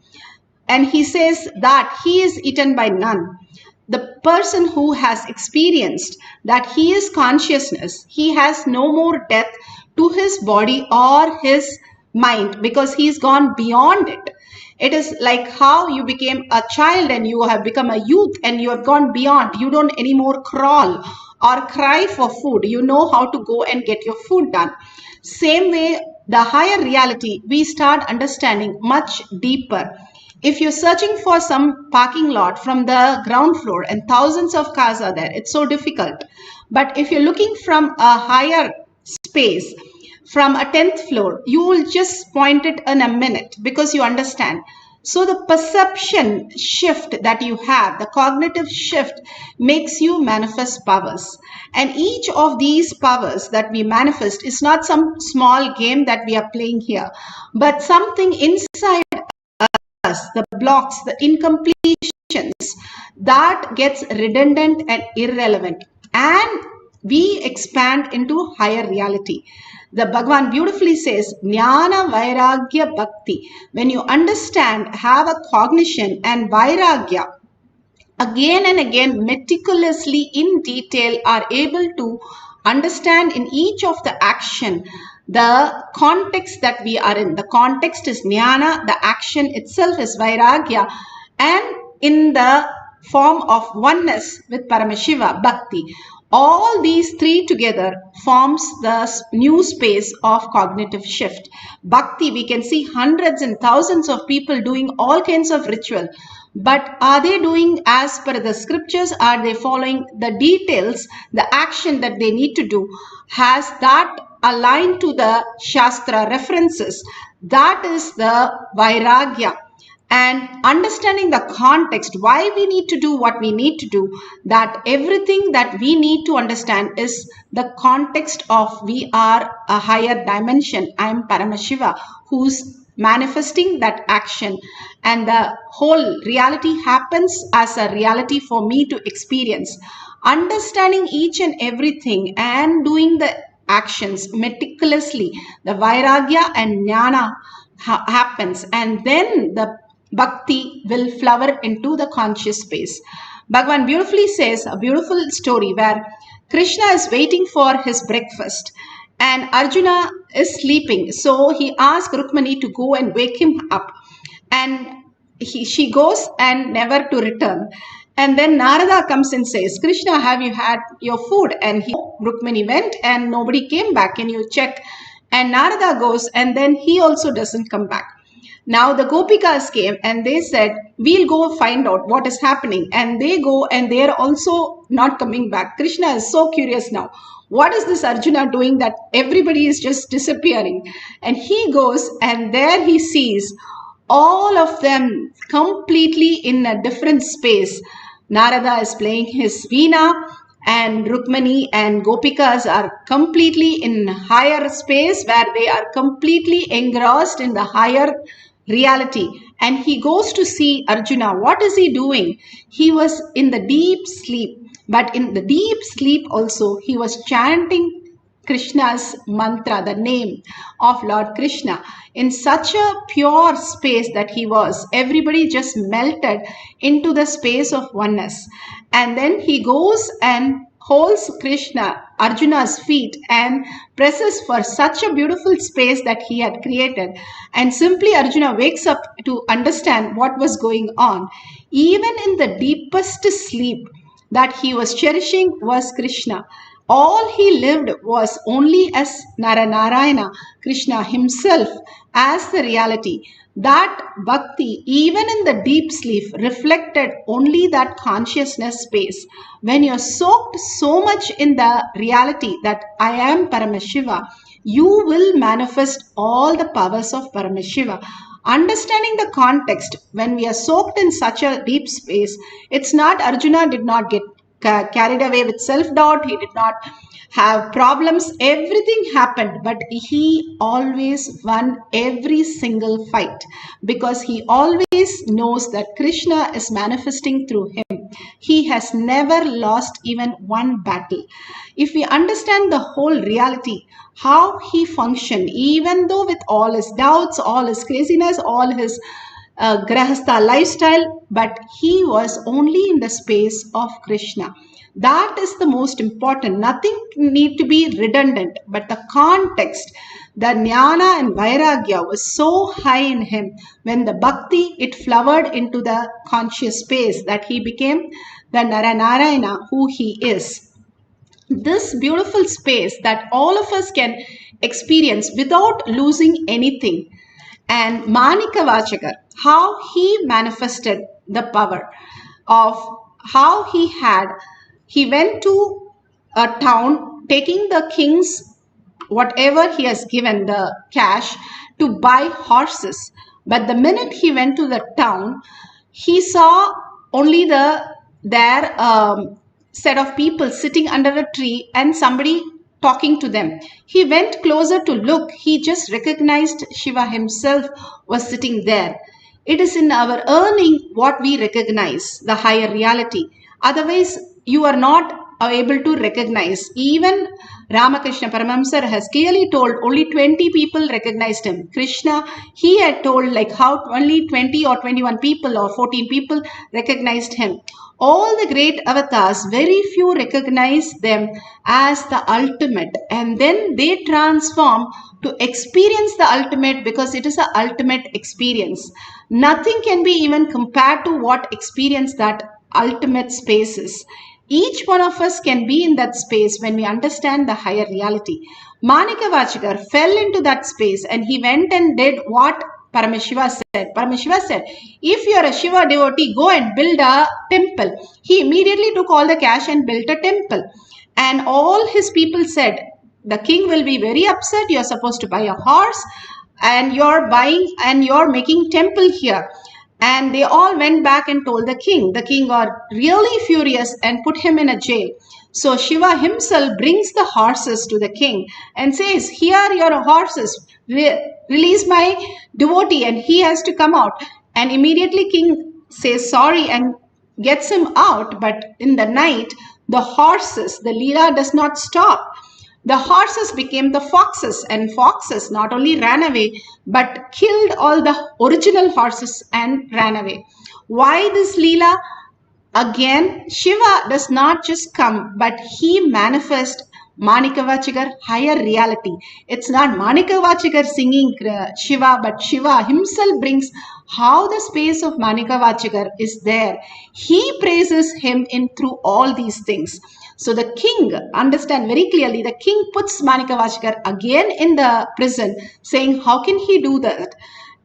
And he says that he is eaten by none. The person who has experienced that he is consciousness, he has no more death to his body or his mind because he's gone beyond it. It is like how you became a child and you have become a youth and you have gone beyond. You don't anymore crawl or cry for food. You know how to go and get your food done. Same way, the higher reality, we start understanding much deeper. If you're searching for some parking lot from the ground floor and thousands of cars are there, it's so difficult. But if you're looking from a higher space, from a 10th floor, you will just point it in a minute because you understand. So the perception shift that you have, the cognitive shift, makes you manifest powers. And each of these powers that we manifest is not some small game that we are playing here, but something inside us, the blocks, the incompletions, that gets redundant and irrelevant. And we expand into higher reality. The Bhagavan beautifully says, Jnana Vairagya Bhakti. When you understand, have a cognition and Vairagya, again and again, meticulously in detail, are able to understand in each of the action the context that we are in. The context is jnana, the action itself is vairagya, and in the form of oneness with Paramashiva, bhakti. All these three together forms the new space of cognitive shift. Bhakti, we can see hundreds and thousands of people doing all kinds of ritual. But are they doing as per the scriptures? Are they following the details, the action that they need to do? Has that aligned to the Shastra references? That is the Vairagya. And understanding the context, why we need to do what we need to do, that everything that we need to understand is the context of we are a higher dimension. I am Paramashiva, who's manifesting that action, and the whole reality happens as a reality for me to experience. Understanding each and everything and doing the actions meticulously, the vairagya and jnana happens, and then the bhakti will flower into the conscious space. Bhagavan beautifully says a beautiful story where Krishna is waiting for his breakfast and Arjuna is sleeping. So he asks Rukmani to go and wake him up. And she goes and never to return. And then Narada comes and says, Krishna, have you had your food? And Rukmani went and nobody came back. Can you check? And Narada goes and then he also doesn't come back. Now the Gopikas came and they said, we'll go find out what is happening. And they go and they are also not coming back. Krishna is so curious now. What is this Arjuna doing that everybody is just disappearing? And he goes and there he sees all of them completely in a different space. Narada is playing his veena and Rukmani and Gopikas are completely in higher space where they are completely engrossed in the higher reality. And he goes to see Arjuna. What is he doing? He was in the deep sleep. But in the deep sleep also, he was chanting Krishna's mantra, the name of Lord Krishna, in such a pure space that he was. Everybody just melted into the space of oneness. And then he goes and holds Krishna, Arjuna's feet, and presses for such a beautiful space that he had created. And simply Arjuna wakes up to understand what was going on. Even in the deepest sleep that he was cherishing was Krishna. All he lived was only as Narayana, Krishna himself as the reality. That bhakti, even in the deep sleep, reflected only that consciousness space. When you're soaked so much in the reality that I am Paramashiva, you will manifest all the powers of Paramashiva. Understanding the context, when we are soaked in such a deep space, it's not Arjuna did not get carried away with self-doubt. He did not have problems. Everything happened, but he always won every single fight because he always knows that Krishna is manifesting through him. He has never lost even one battle. If we understand the whole reality, how he functioned, even though with all his doubts, all his craziness, all his grahastha lifestyle, but he was only in the space of Krishna. That is the most important. Nothing need to be redundant, but the context, the jnana and vairagya was so high in him. When the bhakti, it flowered into the conscious space that he became the Narayana who he is. This beautiful space that all of us can experience without losing anything. And Manika Vachakar, how he manifested the power of how he went to a town taking the king's whatever he has given, the cash, to buy horses. But the minute he went to the town, he saw only their set of people sitting under a tree and somebody talking to them. He went closer to look. He just recognized Shiva himself was sitting there. It is in our earning what we recognize, the higher reality. Otherwise, you are not able to recognize. Even Ramakrishna Paramahamsa has clearly told only 20 people recognized him. Krishna, he had told like how only 20 or 21 people or 14 people recognized him. All the great avatars, very few recognize them as the ultimate, and then they transform to experience the ultimate because it is the ultimate experience. Nothing can be even compared to what experience that ultimate space is. Each one of us can be in that space when we understand the higher reality. Manika Vachikar fell into that space and he went and did what Paramashiva said. Paramashiva said, if you are a Shiva devotee, go and build a temple. He immediately took all the cash and built a temple. And all his people said, the king will be very upset. You are supposed to buy a horse and you're buying and you're making temple here. And they all went back and told the king. The king got really furious and put him in a jail. So Shiva himself brings the horses to the king and says, here are your horses, release my devotee, and he has to come out. And immediately king says sorry and gets him out. But in the night, the horses, the Leela does not stop. The horses became the foxes, and foxes not only ran away but killed all the original horses and ran away. Why this Leela? Again, Shiva does not just come, but he manifests Manikavachikar higher reality. It's not Manikavachikar singing Shiva, but Shiva himself brings how the space of Manikavachikar is there. He praises him in through all these things. So the king, understand very clearly, the king puts Manikavachikar again in the prison, saying, how can he do that?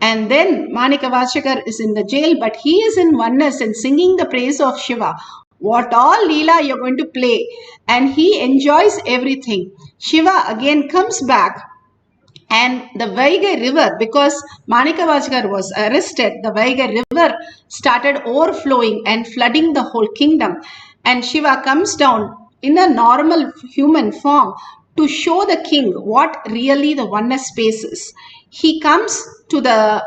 And then Manikavachikar is in the jail, but he is in oneness and singing the praise of Shiva. What all Leela you're going to play? And he enjoys everything. Shiva again comes back. And the Vaigai river, because Manikavachikar was arrested, the Vaigai river started overflowing and flooding the whole kingdom. And Shiva comes down in a normal human form to show the king what really the oneness space is. He comes to the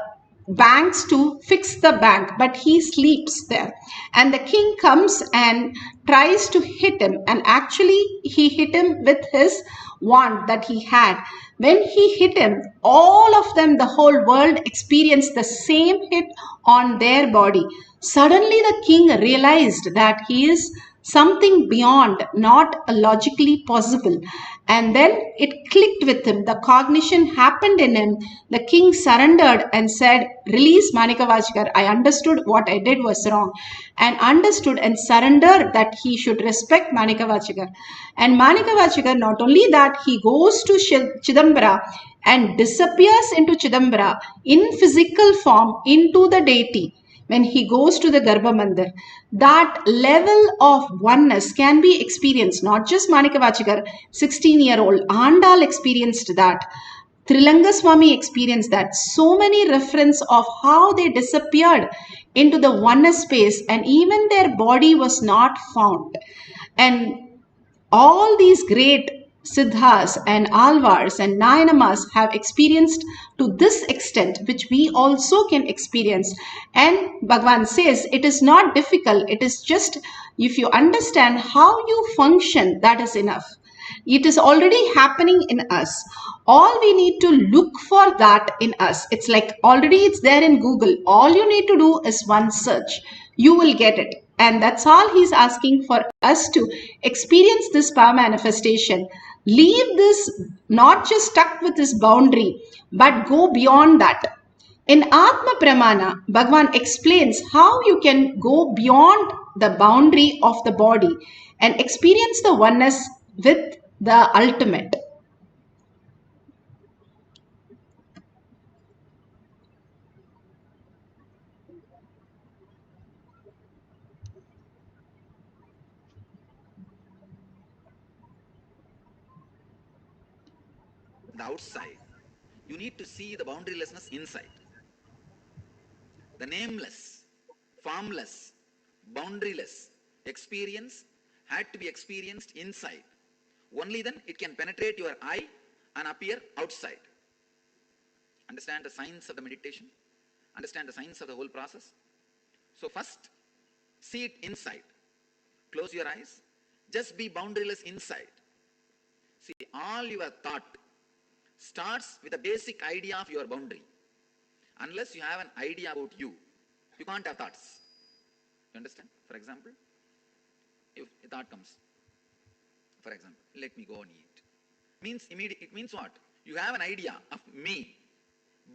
banks to fix the bank, but he sleeps there. And the king comes and tries to hit him, and actually he hit him with his wand that he had. When he hit him, all of them, the whole world experienced the same hit on their body. Suddenly the king realized that he is something beyond, not logically possible. And then it clicked with him. The cognition happened in him. The king surrendered and said, release Manikavachikar. I understood what I did was wrong, and understood and surrendered that he should respect Manikavachikar. And Manikavachikar, not only that, he goes to Chidambara and disappears into Chidambara in physical form into the deity. When he goes to the Garbha Mandir, that level of oneness can be experienced. Not just Manikavachikar, 16-year-old Andal experienced that. Trilanga Swami experienced that. So many reference of how they disappeared into the oneness space and even their body was not found. And all these great Siddhas and Alvars and Nayanamas have experienced to this extent, which we also can experience. And Bhagavan says it is not difficult. It is just if you understand how you function, that is enough. It is already happening in us. All we need to look for that in us. It's like already it's there in Google. All you need to do is one search. You will get it. And that's all he's asking for us to experience this power manifestation. Leave this not just stuck with this boundary, but go beyond that. In Atma Pramana, Bhagavan explains how you can go beyond the boundary of the body and experience the oneness with the ultimate. The outside, you need to see the boundarylessness inside. The nameless, formless, boundaryless experience had to be experienced inside. Only then it can penetrate your eye and appear outside. Understand the science of the meditation? Understand the science of the whole process? So first, see it inside. Close your eyes. Just be boundaryless inside. See, all your thought starts with a basic idea of your boundary. Unless you have an idea about you can't have thoughts. You understand? For example, if a thought comes, for example, let me go and eat. It means what? You have an idea of me,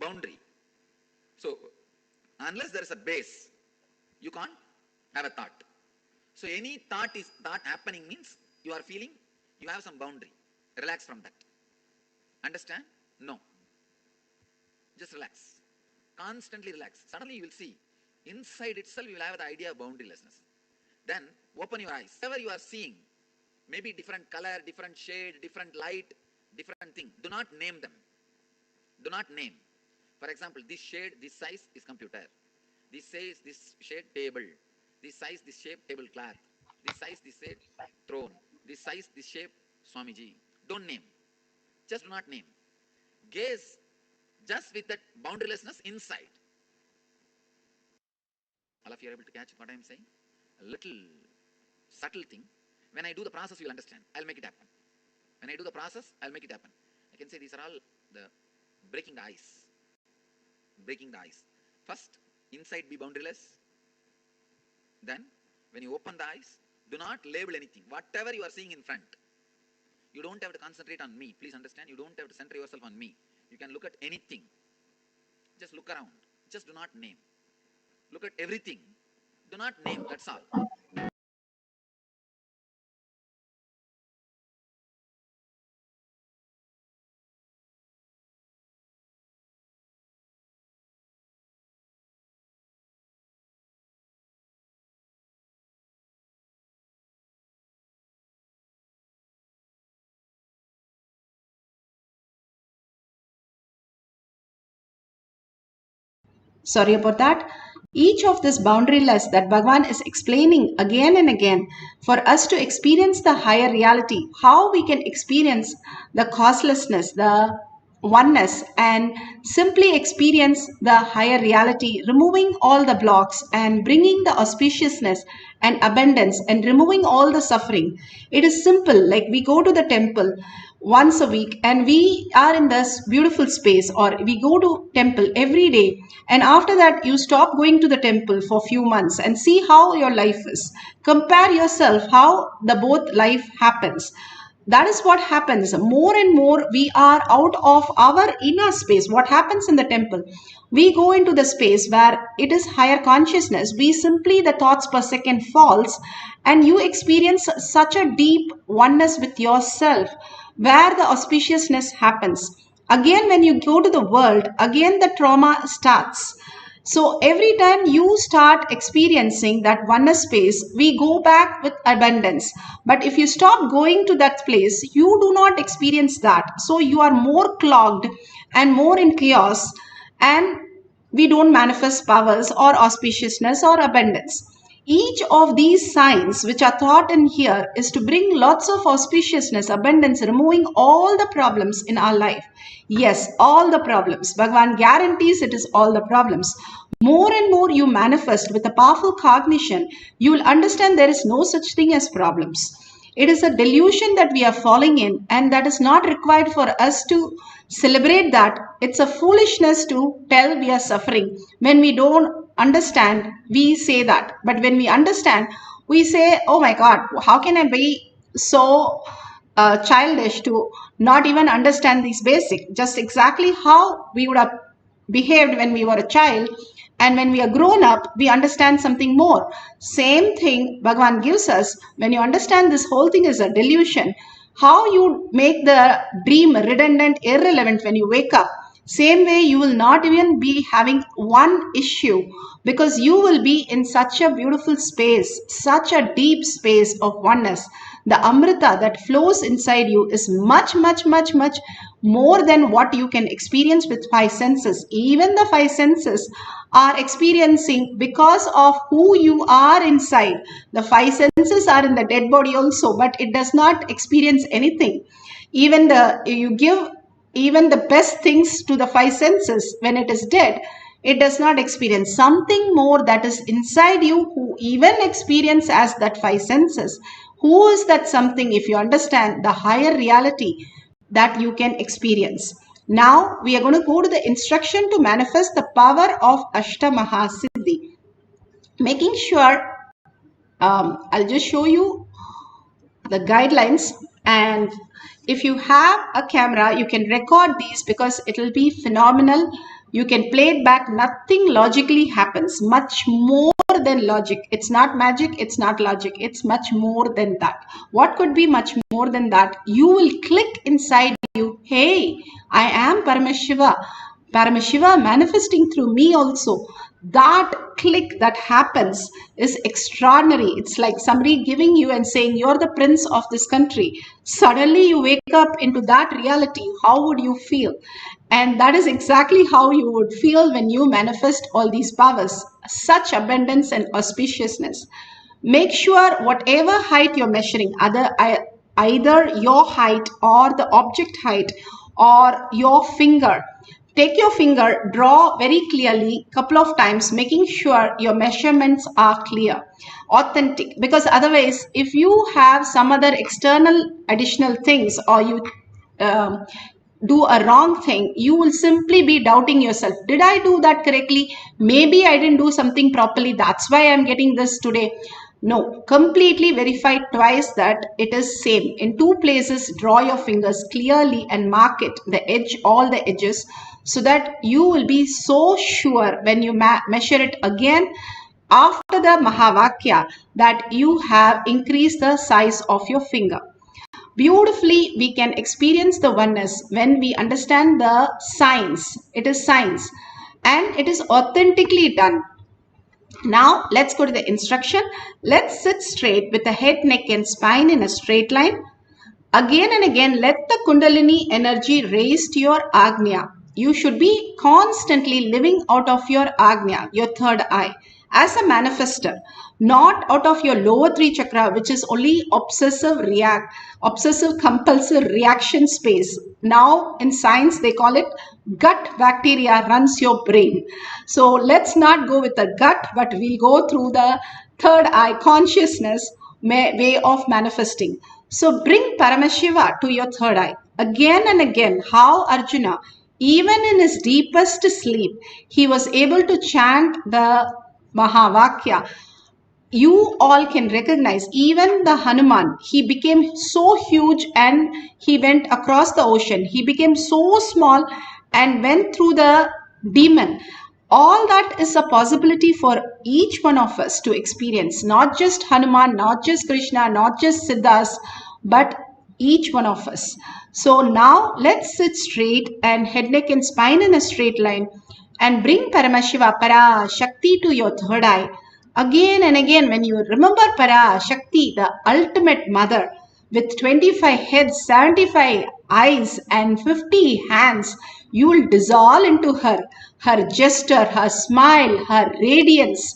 boundary. So, unless there is a base, you can't have a thought. So, any thought happening means you are feeling you have some boundary. Relax from that. Understand? No. Just relax. Constantly relax. Suddenly you will see, inside itself you will have the idea of boundarylessness. Then open your eyes. Whatever you are seeing, maybe different color, different shade, different light, different thing. Do not name them. Do not name. For example, this shade, this size is computer. This size, this shade, table. This size, this shape, tablecloth. This size, this shade, throne. This size, this shape, Swamiji. Don't name. Just do not name. Gaze just with that boundarylessness inside. All of you are able to catch what I am saying? A little subtle thing. When I do the process, you will understand. I'll make it happen. When I do the process, I'll make it happen. I can say these are all the breaking the ice. Breaking the ice. First, inside be boundaryless. Then, when you open the eyes, do not label anything. Whatever you are seeing in front, you don't have to concentrate on me. Please understand, you don't have to center yourself on me. You can look at anything. Just look around. Just do not name. Look at everything. Do not name, that's all. Sorry about that. Each of this boundaryless that Bhagavan is explaining again and again for us to experience the higher reality, how we can experience the causelessness, the oneness, and simply experience the higher reality, removing all the blocks and bringing the auspiciousness and abundance and removing all the suffering. It is simple, like we go to the temple once a week and we are in this beautiful space, or we go to temple every day, and after that you stop going to the temple for few months and see how your life is. Compare yourself how the both life happens. That is what happens. More and more we are out of our inner space. What happens in the temple? We go into the space where it is higher consciousness. We simply, the thoughts per second falls, and you experience such a deep oneness with yourself where the auspiciousness happens. Again, when you go to the world, again the trauma starts. So every time you start experiencing that oneness space, we go back with abundance. But if you stop going to that place, you do not experience that. So you are more clogged and more in chaos, and we don't manifest powers or auspiciousness or abundance. Each of these signs which are taught in here is to bring lots of auspiciousness, abundance, removing all the problems in our life. Yes, all the problems. Bhagavan guarantees it is all the problems. More and more you manifest with a powerful cognition, you will understand there is no such thing as problems. It is a delusion that we are falling in, and that is not required for us to celebrate that. It's a foolishness to tell we are suffering. When we don't understand, we say that. But when we understand, we say, oh my God, how can I be so childish to not even understand these basic? Just exactly how we would have behaved when we were a child, and when we are grown up, we understand something more. Same thing Bhagavan gives us. When you understand this whole thing is a delusion, how you make the dream redundant, irrelevant when you wake up, same way you will not even be having one issue, because you will be in such a beautiful space, such a deep space of oneness. The Amrita that flows inside you is much, much, much, much more than what you can experience with five senses. Even the five senses are experiencing because of who you are inside. The five senses are in the dead body also, but it does not experience anything. Even you give even the best things to the five senses, when it is dead, it does not experience something more that is inside you, who even experience as that five senses. Who is that something if you understand the higher reality that you can experience? Now we are going to go to the instruction to manifest the power of Ashtamaha-siddhi. Making sure, I'll just show you the guidelines, and if you have a camera you can record these because it will be phenomenal. You can play it back. Nothing logically happens, much more than logic. It's not magic, it's not logic, it's much more than that. What could be much more than that? You will click inside you, hey, I am Paramashiva manifesting through me also. That click that happens is extraordinary. It's like somebody giving you and saying, you're the prince of this country. Suddenly you wake up into that reality. How would you feel? And that is exactly how you would feel when you manifest all these powers, such abundance and auspiciousness. Make sure whatever height you're measuring, either your height or the object height or your finger, take your finger, draw very clearly couple of times, making sure your measurements are clear, authentic. Because otherwise, if you have some other external additional things, or you do a wrong thing, you will simply be doubting yourself. Did I do that correctly? Maybe I didn't do something properly. That's why I'm getting this today. No, completely verify twice that it is same. In two places, draw your fingers clearly and mark it, the edge, all the edges, so that you will be so sure when you measure it again after the Mahavakya that you have increased the size of your finger. Beautifully, we can experience the oneness when we understand the science. It is science and it is authentically done. Now, let's go to the instruction. Let's sit straight with the head, neck and spine in a straight line. Again and again, let the Kundalini energy raise to your Agnya. You should be constantly living out of your Agnya, your third eye, as a manifester, not out of your lower three chakra, which is only obsessive compulsive reaction space. Now in science they call it gut bacteria runs your brain. So let's not go with the gut, but we'll go through the third eye consciousness way of manifesting. So bring Paramashiva to your third eye. Again and again, how Arjuna, even in his deepest sleep, he was able to chant the Mahavakya. You all can recognize, even the Hanuman, he became so huge and he went across the ocean. He became so small and went through the demon. All that is a possibility for each one of us to experience, not just Hanuman, not just Krishna, not just Siddhas, but each one of us. So now let's sit straight and head, neck and spine in a straight line and bring Paramashiva, Parashakti to your third eye. Again and again, when you remember Parashakti, the ultimate mother, with 25 heads, 75 eyes and 50 hands, you will dissolve into her gesture, her smile, her radiance.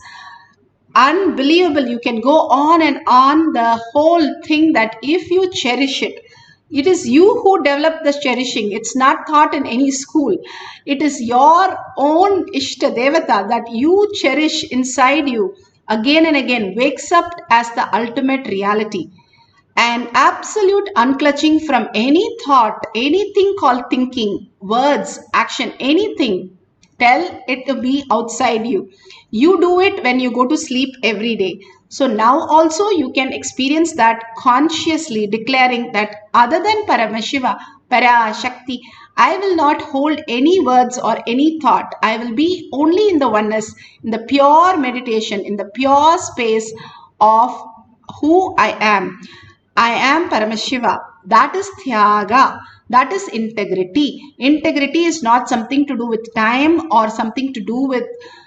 Unbelievable. You can go on and on the whole thing, that if you cherish it, it is you who develop the cherishing. It's not taught in any school. It is your own Ishta Devata that you cherish inside you again and again, wakes up as the ultimate reality. And absolute unclutching from any thought, anything called thinking, words, action, anything. Tell it to be outside you. You do it when you go to sleep every day. So now also you can experience that consciously, declaring that other than Paramashiva, Parashakti, I will not hold any words or any thought. I will be only in the oneness, in the pure meditation, in the pure space of who I am. I am Paramashiva. That is Thyaga. That is integrity. Integrity is not something to do with time or something to do with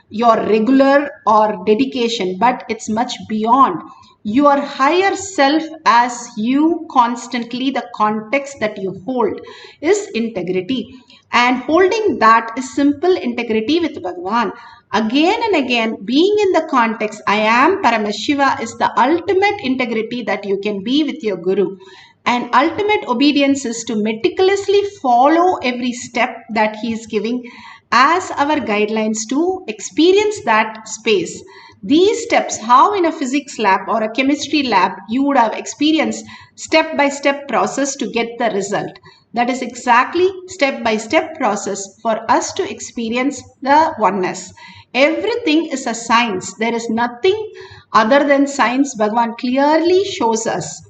your regular or dedication, but it's much beyond. Your higher self as you constantly, the context that you hold is integrity. And holding that is simple integrity with Bhagavan. Again and again, being in the context, I am Paramashiva, is the ultimate integrity that you can be with your Guru. And ultimate obedience is to meticulously follow every step that he is giving as our guidelines to experience that space. These steps, how in a physics lab or a chemistry lab you would have experienced step-by-step process to get the result. That is exactly step-by-step process for us to experience the oneness. Everything is a science. There is nothing other than science. Bhagavan clearly shows us.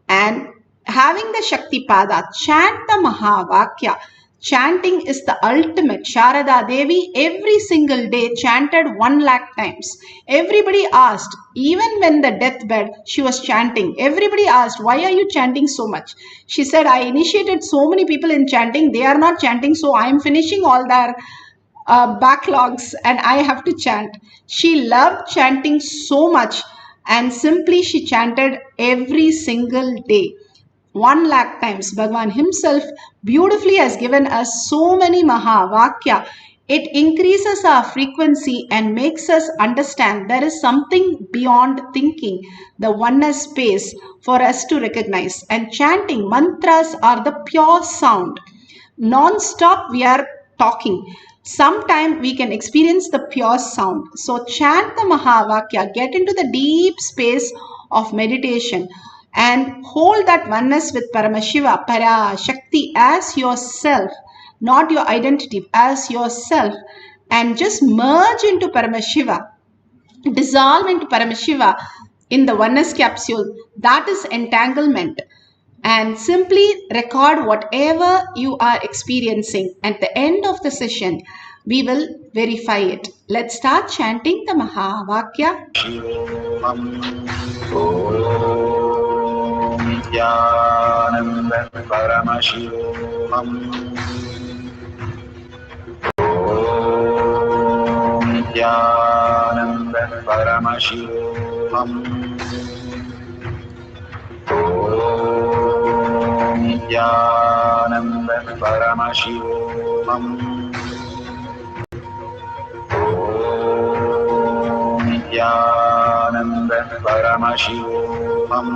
And having the Shakti Pada, chant the Mahavakya. Chanting is the ultimate. Sharada Devi every single day chanted 1 lakh times. Everybody asked, even when the deathbed, she was chanting. Everybody asked, why are you chanting so much? She said, I initiated so many people in chanting. They are not chanting, so I am finishing all their backlogs and I have to chant. She loved chanting so much and simply she chanted every single day. 1 lakh times. Bhagavan himself beautifully has given us so many Mahavakya. It increases our frequency and makes us understand there is something beyond thinking, the oneness space for us to recognize. And chanting mantras are the pure sound. Non-stop we are talking. Sometime we can experience the pure sound. So chant the Mahavakya, get into the deep space of meditation and hold that oneness with Paramashiva, Parashakti as yourself, not your identity, as yourself, and just merge into Paramashiva, dissolve into Paramashiva in the oneness capsule. That is entanglement. And simply record whatever you are experiencing. At the end of the session, we will verify it. Let's start chanting the Mahavakya. Nithyananda Paramashivoham. Nithyananda Paramashivoham. Nithyananda Paramashivoham. Nithyananda Paramashivoham.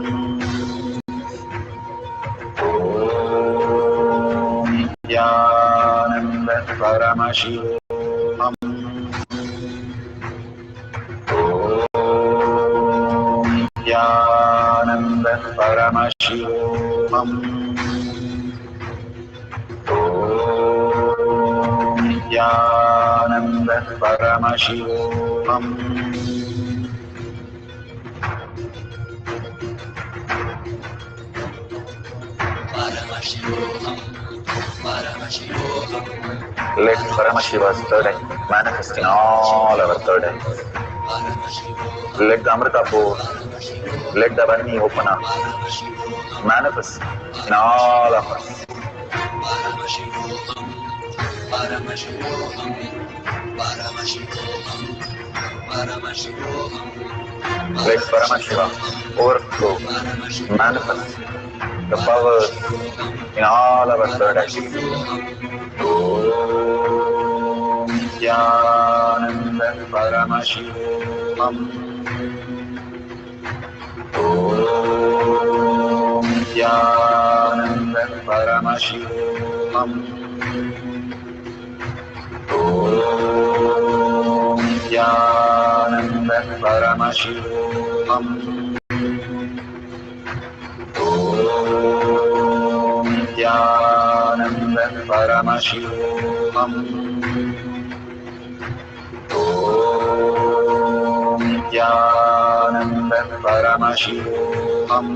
Nithyananda Paramashivoham. Nithyananda Paramashivoham. Nithyananda Paramashivoham. Let Paramashiva's third eye manifest in all our third eyes. Let the Amrita pour, let the Varni open up, manifest in all of us. Let Paramashiva overflow, manifest the powers in all our third eyes. Om Nithyananda Paramashivoham. Om Nithyananda Paramashivoham. Om Nithyananda Paramashivoham. Om Nithyananda Paramashivoham. Om Nithyananda Paramashivoham.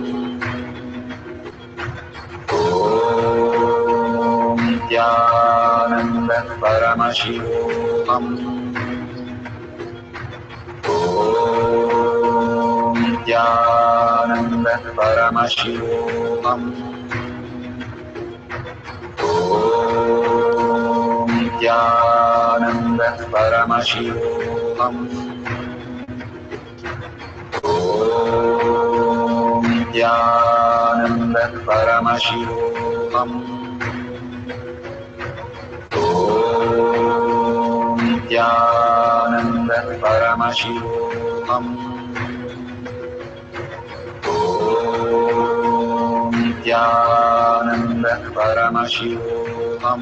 Om Nithyananda Paramashivoham. Om Nithyananda Paramashivoham. Om Nithyananda Paramashivoham. Om Nithyananda Paramashivoham. Om Nithyananda Paramashivoham. Om Nithyananda Paramashivoham.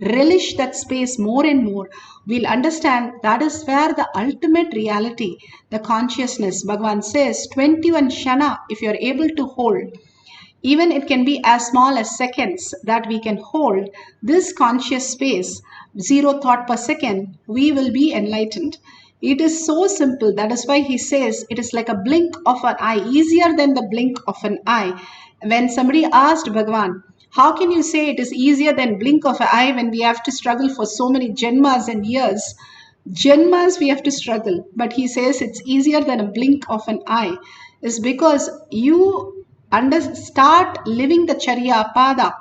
relish that space more and more, we'll understand that is where the ultimate reality, the consciousness, Bhagavan says, 21 Shana, if you're able to hold, even it can be as small as seconds that we can hold this conscious space, 0 thought per second, we will be enlightened. It is so simple. That is why he says it is like a blink of an eye, easier than the blink of an eye. When somebody asked Bhagavan, how can you say it is easier than blink of an eye when we have to struggle for so many janmas and years? Janmas we have to struggle, but he says it's easier than a blink of an eye, is because you start living the Charya Pada,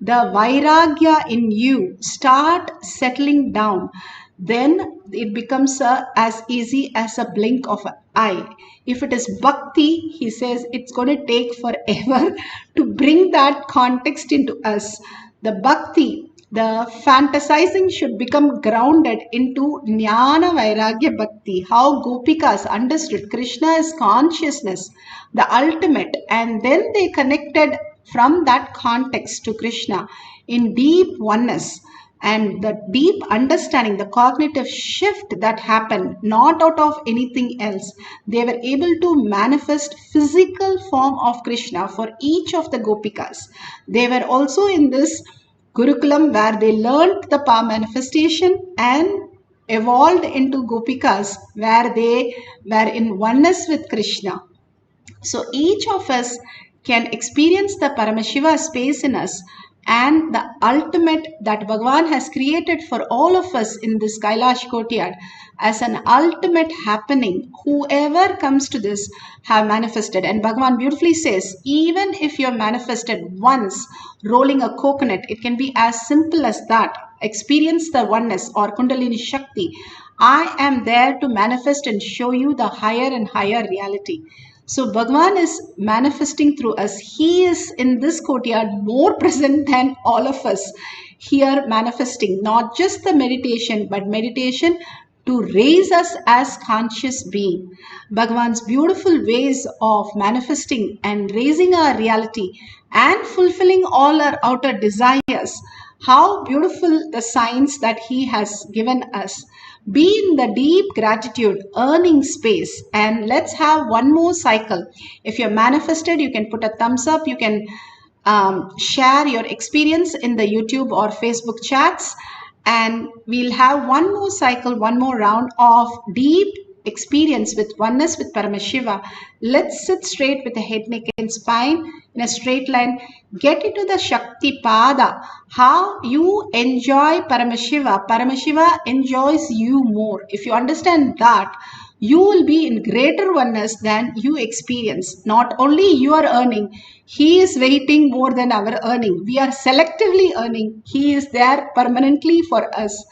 the Vairagya in you start settling down, then it becomes as easy as a blink of an eye. If it is bhakti, he says it's going to take forever to bring that context into us. The bhakti, the fantasizing should become grounded into Jnana Vairagya Bhakti. How Gopikas understood Krishna is consciousness, the ultimate, and then they connected from that context to Krishna in deep oneness. And the deep understanding, the cognitive shift that happened, not out of anything else, they were able to manifest physical form of Krishna for each of the Gopikas. They were also in this Gurukulam where they learned the power manifestation and evolved into Gopikas where they were in oneness with Krishna. So each of us can experience the Paramashiva space in us and the ultimate that Bhagavan has created for all of us in this Kailash courtyard as an ultimate happening. Whoever comes to this have manifested. And Bhagavan beautifully says, even if you're manifested once rolling a coconut, it can be as simple as that. Experience the oneness or Kundalini Shakti. I am there to manifest and show you the higher and higher reality. So Bhagavan is manifesting through us. He is in this courtyard more present than all of us here manifesting, not just the meditation, but meditation to raise us as conscious being. Bhagavan's beautiful ways of manifesting and raising our reality and fulfilling all our outer desires. How beautiful the signs that he has given us. Be in the deep gratitude, earning space, and let's have one more cycle. If you're manifested, you can put a thumbs up. You can share your experience in the YouTube or Facebook chats, and we'll have one more cycle, one more round of deep experience with oneness with Paramashiva. Let's sit straight with the head, neck and spine in a straight line. Get into the Shakti Pada. How you enjoy Paramashiva. Paramashiva enjoys you more. If you understand that, you will be in greater oneness than you experience. Not only you are earning, he is waiting more than our earning. We are selectively earning. He is there permanently for us.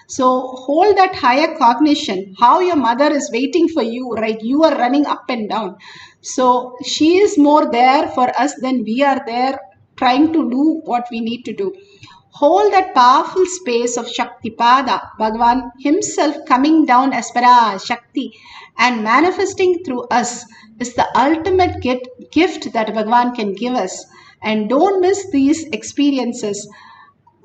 So hold that higher cognition, how your mother is waiting for you, right? You are running up and down. So she is more there for us than we are there trying to do what we need to do. Hold that powerful space of Shaktipada, Bhagavan himself coming down as Parashakti and manifesting through us is the ultimate gift that Bhagavan can give us. And don't miss these experiences.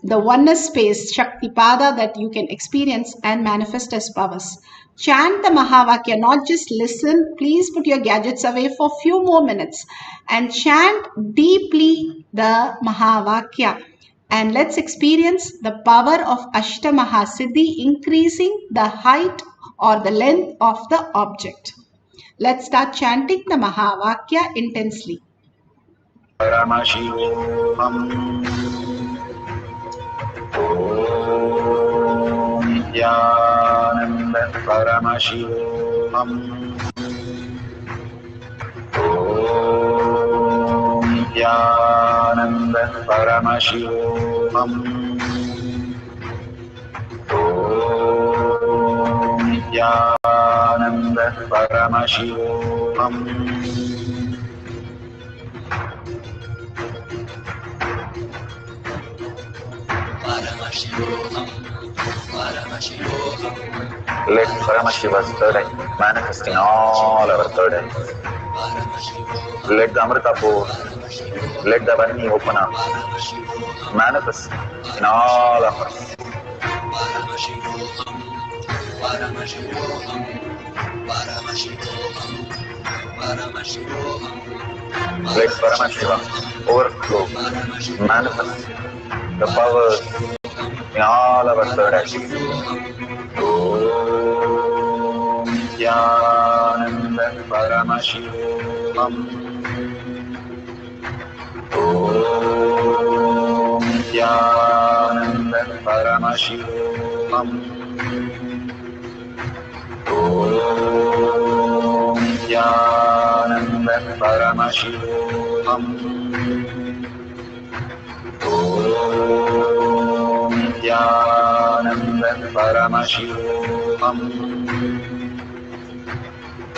The oneness space, Shaktipada, that you can experience and manifest as powers. Chant the Mahavakya, not just listen. Please put your gadgets away for a few more minutes and chant deeply the Mahavakya. And let's experience the power of Ashtamaha-siddhi, increasing the height or the length of the object. Let's start chanting the Mahavakya intensely. Paramashivoham. Om Nithyananda Paramashivoham. Om Nithyananda Paramashivoham. Om Nithyananda Paramashivoham. Let Paramashiva's third eye manifest in all our third eyes. Let the Amrita pour, let the Vani open up. manifest in all of us. Let Paramashivoham overflow, manifest the powers in all our third eye. Om Nithyananda Paramashivoham. Om Nithyananda Paramashivoham. Om Nithyananda Paramashivoham. Om Nithyananda Paramashivoham.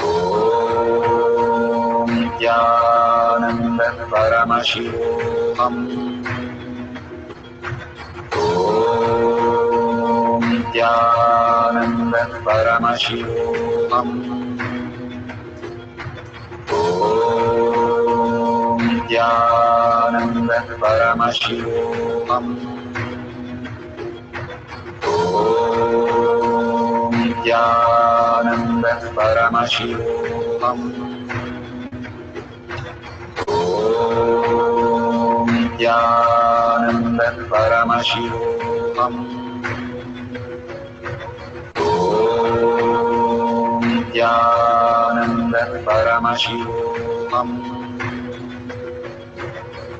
Om Nithyananda Paramashivoham. Om Nithyananda Paramashivoham. Om Nithyananda Paramashivoham. Om Nithyananda Paramashivoham. Om Nithyananda Paramashivoham. Om Nithyananda Paramashivoham.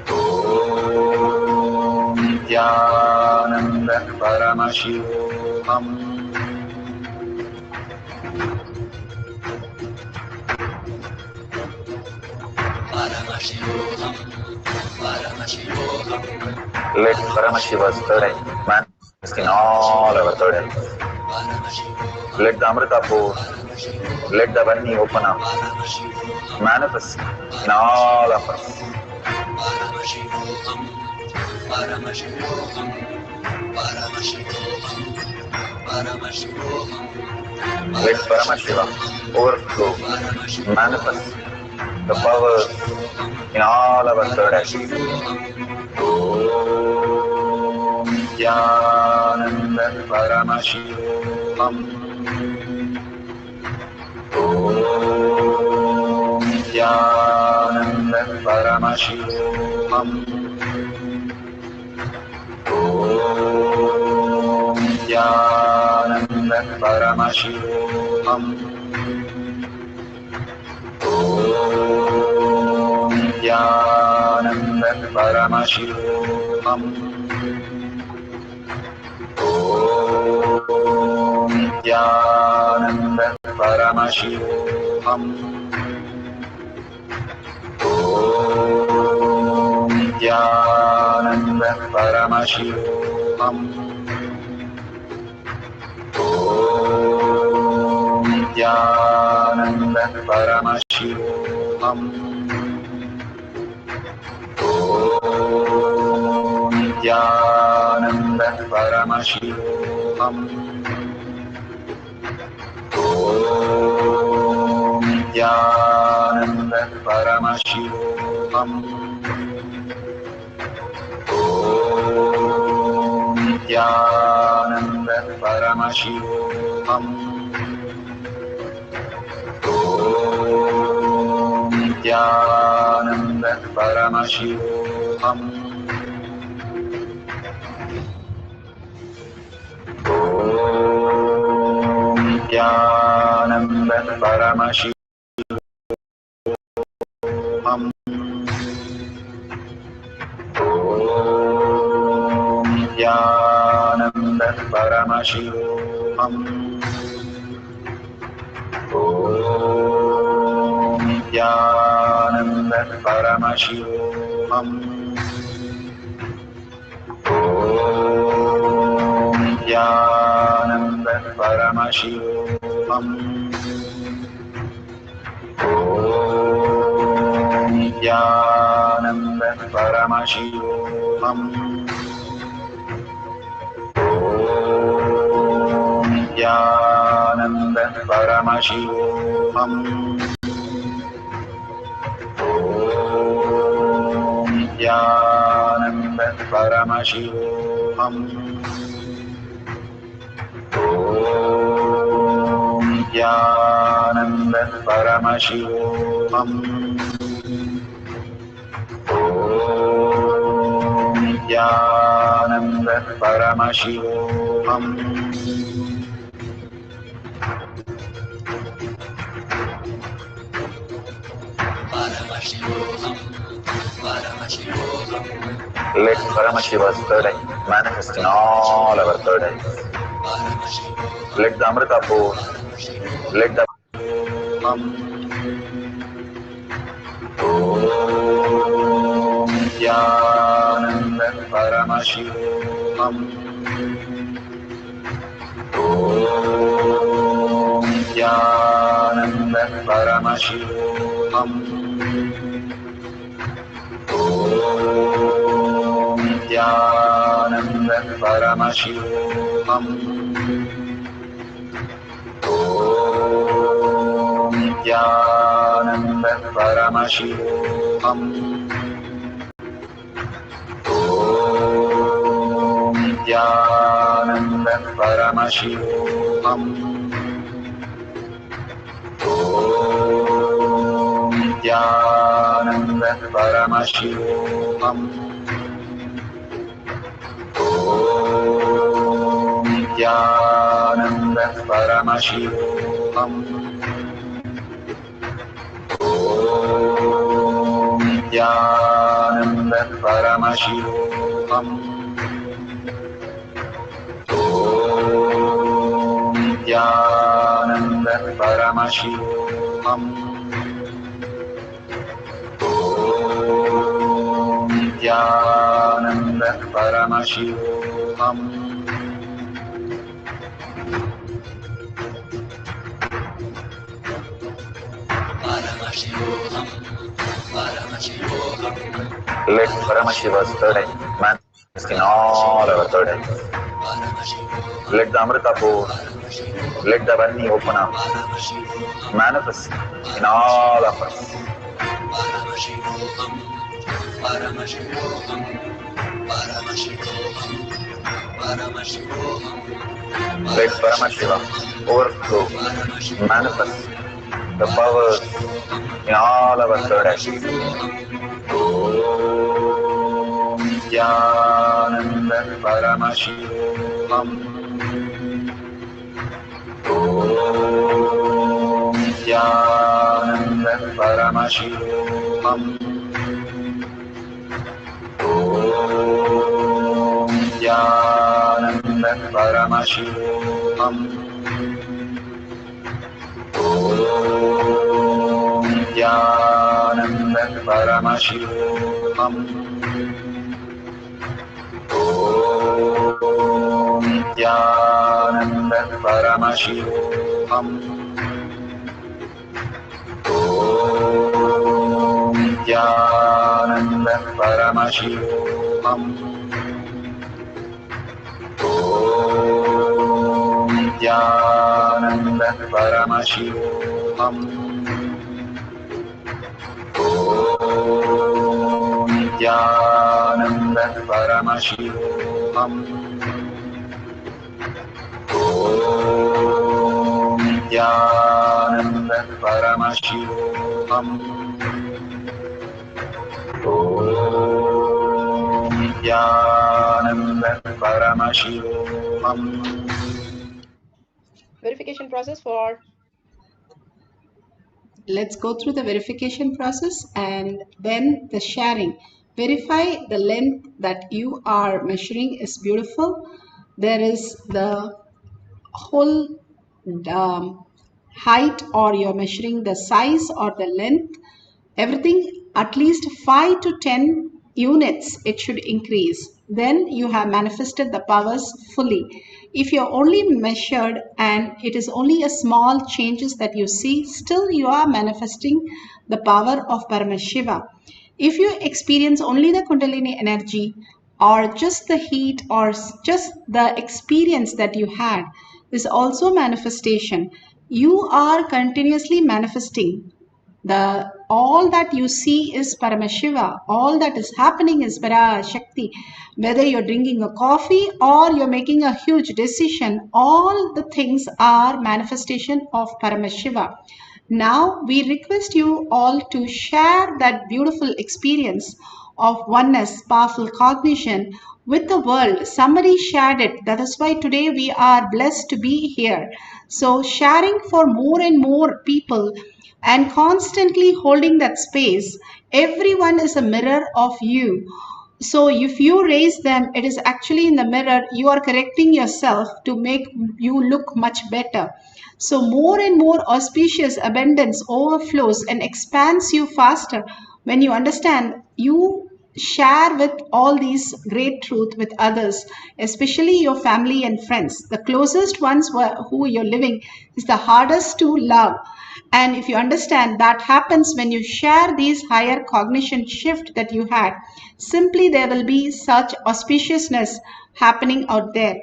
Om Nithyananda Paramashivoham. Let Paramashiva's third eye manifest in all our third eyes. Let the Amrita pour, let the Vani open up, manifest in all of us. Let Paramashiva overflow, manifest the powers in all our third eyes. Om Nithyananda Paramashivoham. Om Nithyananda Paramashivoham. Om Nithyananda Paramashivoham. Om Nithyananda Paramashivoham. Om Nithyananda Paramashivoham. Om Nithyananda Paramashivoham. Om Nithyananda Paramashivoham. Om Nithyananda Paramashivoham. Om Nithyananda Paramashivoham. Om Nithyananda Paramashivoham. Om Nithyananda Paramashivoham. Om Nithyananda Paramashivoham. Om Nithyananda Paramashivoham. Om Nithyananda Paramashivoham. Om Nithyananda Paramashivoham. Om Nithyananda Paramashivoham. Om Nithyananda Paramashivoham. Om Nithyananda Paramashivoham. Om Nithyananda Paramashivoham. Om Nithyananda Paramashivoham. Let Paramashiva's third eye manifest in all our third eyes. Let the Amrita pour, let the Om Nithyananda Paramashivoham. Om Nithyananda Paramashivoham. Om Nithyananda Paramashivoham. Om Nithyananda Paramashivoham. Om Nithyananda Paramashivoham. Om Nithyananda Paramashivoham. Om Nithyananda Paramashivoham. Om Nithyananda Paramashivoham. Om Nithyananda Paramashivoham. Om Nithyananda Paramashivoham. Let Paramashiva's third eye manifest in all our third eyes. Let the Amrita pour, let the Vani open up, manifest in all of us. Let Paramashiva overflow, manifest the powers in all our third eyes. Om Nithyananda Paramashivoham. Om Nithyananda Paramashivoham. Om Nithyananda Paramashivoham. Om Nithyananda Paramashivoham. Om Nithyananda Paramashivoham. Om Nithyananda Paramashivoham. Om Nithyananda Paramashivoham. Om Nithyananda Paramashivoham. Om Nithyananda Paramashivoham. Om Nithyananda Paramashivoham. Verification process for. Let's go through the verification process and then the sharing. Verify the length that you are measuring is beautiful. There is the whole height, or you're measuring the size or the length, everything at least 5 to 10 units it should increase. Then you have manifested the powers fully. If you're only measured and it is only a small changes that you see, still you are manifesting the power of Paramashiva. If you experience only the Kundalini energy, or just the heat, or just the experience that you had, is also manifestation. You are continuously manifesting All that you see is Paramashiva. All that is happening is Parashakti. Whether you're drinking a coffee or you're making a huge decision, all the things are manifestation of Paramashiva. Now we request you all to share that beautiful experience of oneness, powerful cognition with the world. Somebody shared it. That is why today we are blessed to be here. So sharing for more and more people and constantly holding that space. Everyone is a mirror of you. So if you raise them, it is actually in the mirror, you are correcting yourself to make you look much better. So more and more auspicious abundance overflows and expands you faster when you understand you share with all these great truth with others, especially your family and friends. The closest ones who you're living is the hardest to love. And if you understand that happens when you share these higher cognition shift that you had, simply there will be such auspiciousness happening out there.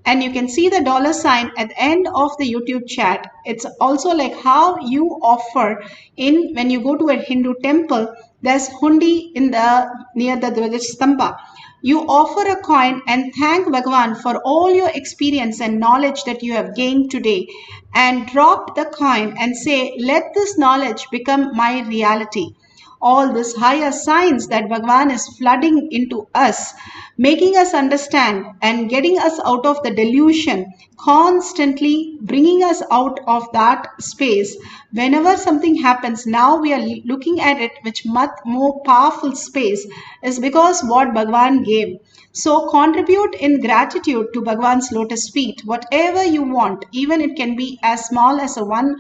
And you can see the dollar sign at the end of the YouTube chat. It's also like how you offer in when you go to a Hindu temple, there's hundi in the near the Dvajastamba. You offer a coin and thank Bhagavan for all your experience and knowledge that you have gained today, and drop the coin and say, let this knowledge become my reality. All this higher science that Bhagavan is flooding into us, making us understand and getting us out of the delusion, constantly bringing us out of that space. Whenever something happens, now we are looking at it with much more powerful space, is because what Bhagavan gave. So contribute in gratitude to Bhagavan's lotus feet, whatever you want, even it can be as small as a one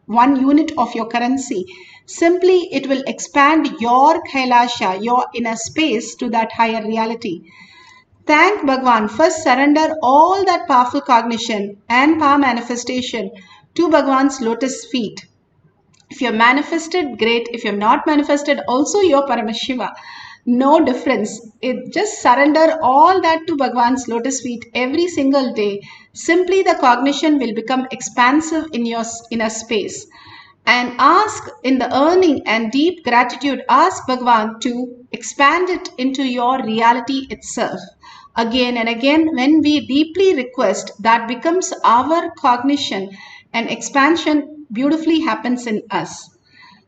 unit of your currency. Simply, it will expand your Kailasa, your inner space to that higher reality. Thank Bhagavan. First, surrender all that powerful cognition and power manifestation to Bhagavan's lotus feet. If you're manifested, great. If you're not manifested, also you're Paramashiva. No difference. Just surrender all that to Bhagavan's lotus feet every single day. Simply the cognition will become expansive in your inner space. And ask in the earning and deep gratitude, ask Bhagavan to expand it into your reality itself. Again and again, when we deeply request, that becomes our cognition, and expansion beautifully happens in us.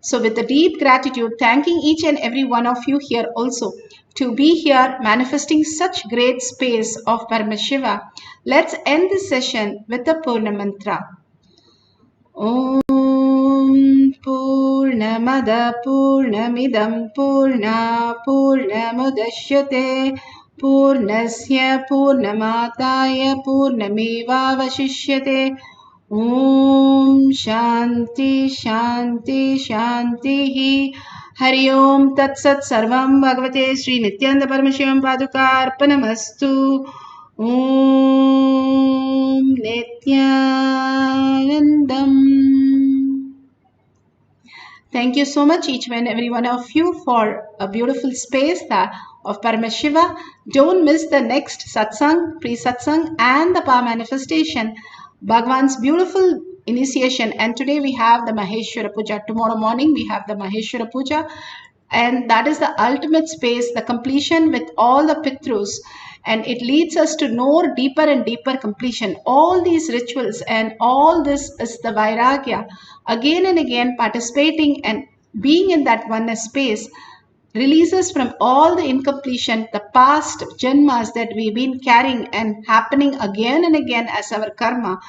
So with the deep gratitude, thanking each and every one of you here also to be here manifesting such great space of Paramashiva, let's end this session with the Purna Mantra. Om Purnamada Purnamidam Purna Purnamudashyate Purnasya Purnamataya Purnamevavashishyate. Om Shanti Shanti Shanti. Hari Om Tat Sat Sarvam Bhagavate Sri Nithyananda Paramashivam Padukarpanamastu. Om Nithyanandam. Thank you so much, each and every one of you, for a beautiful space of Paramashiva. Don't miss the next satsang, pre-satsang, and the power manifestation, Bhagavan's beautiful initiation. And today we have the Maheshwara Puja. Tomorrow morning we have the Maheshwara Puja. And that is the ultimate space, the completion with all the Pitrus. And it leads us to know deeper and deeper completion. All these rituals and all this is the Vairagya. Again and again participating and being in that oneness space releases from all the incompletion, the past janmas that we've been carrying and happening again and again as our karma.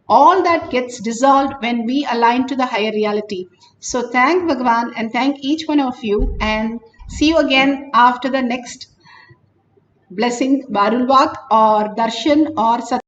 All that gets dissolved when we align to the higher reality. So thank Bhagavan and thank each one of you, and see you again after the next blessing, Barulvak or Darshan or Sat.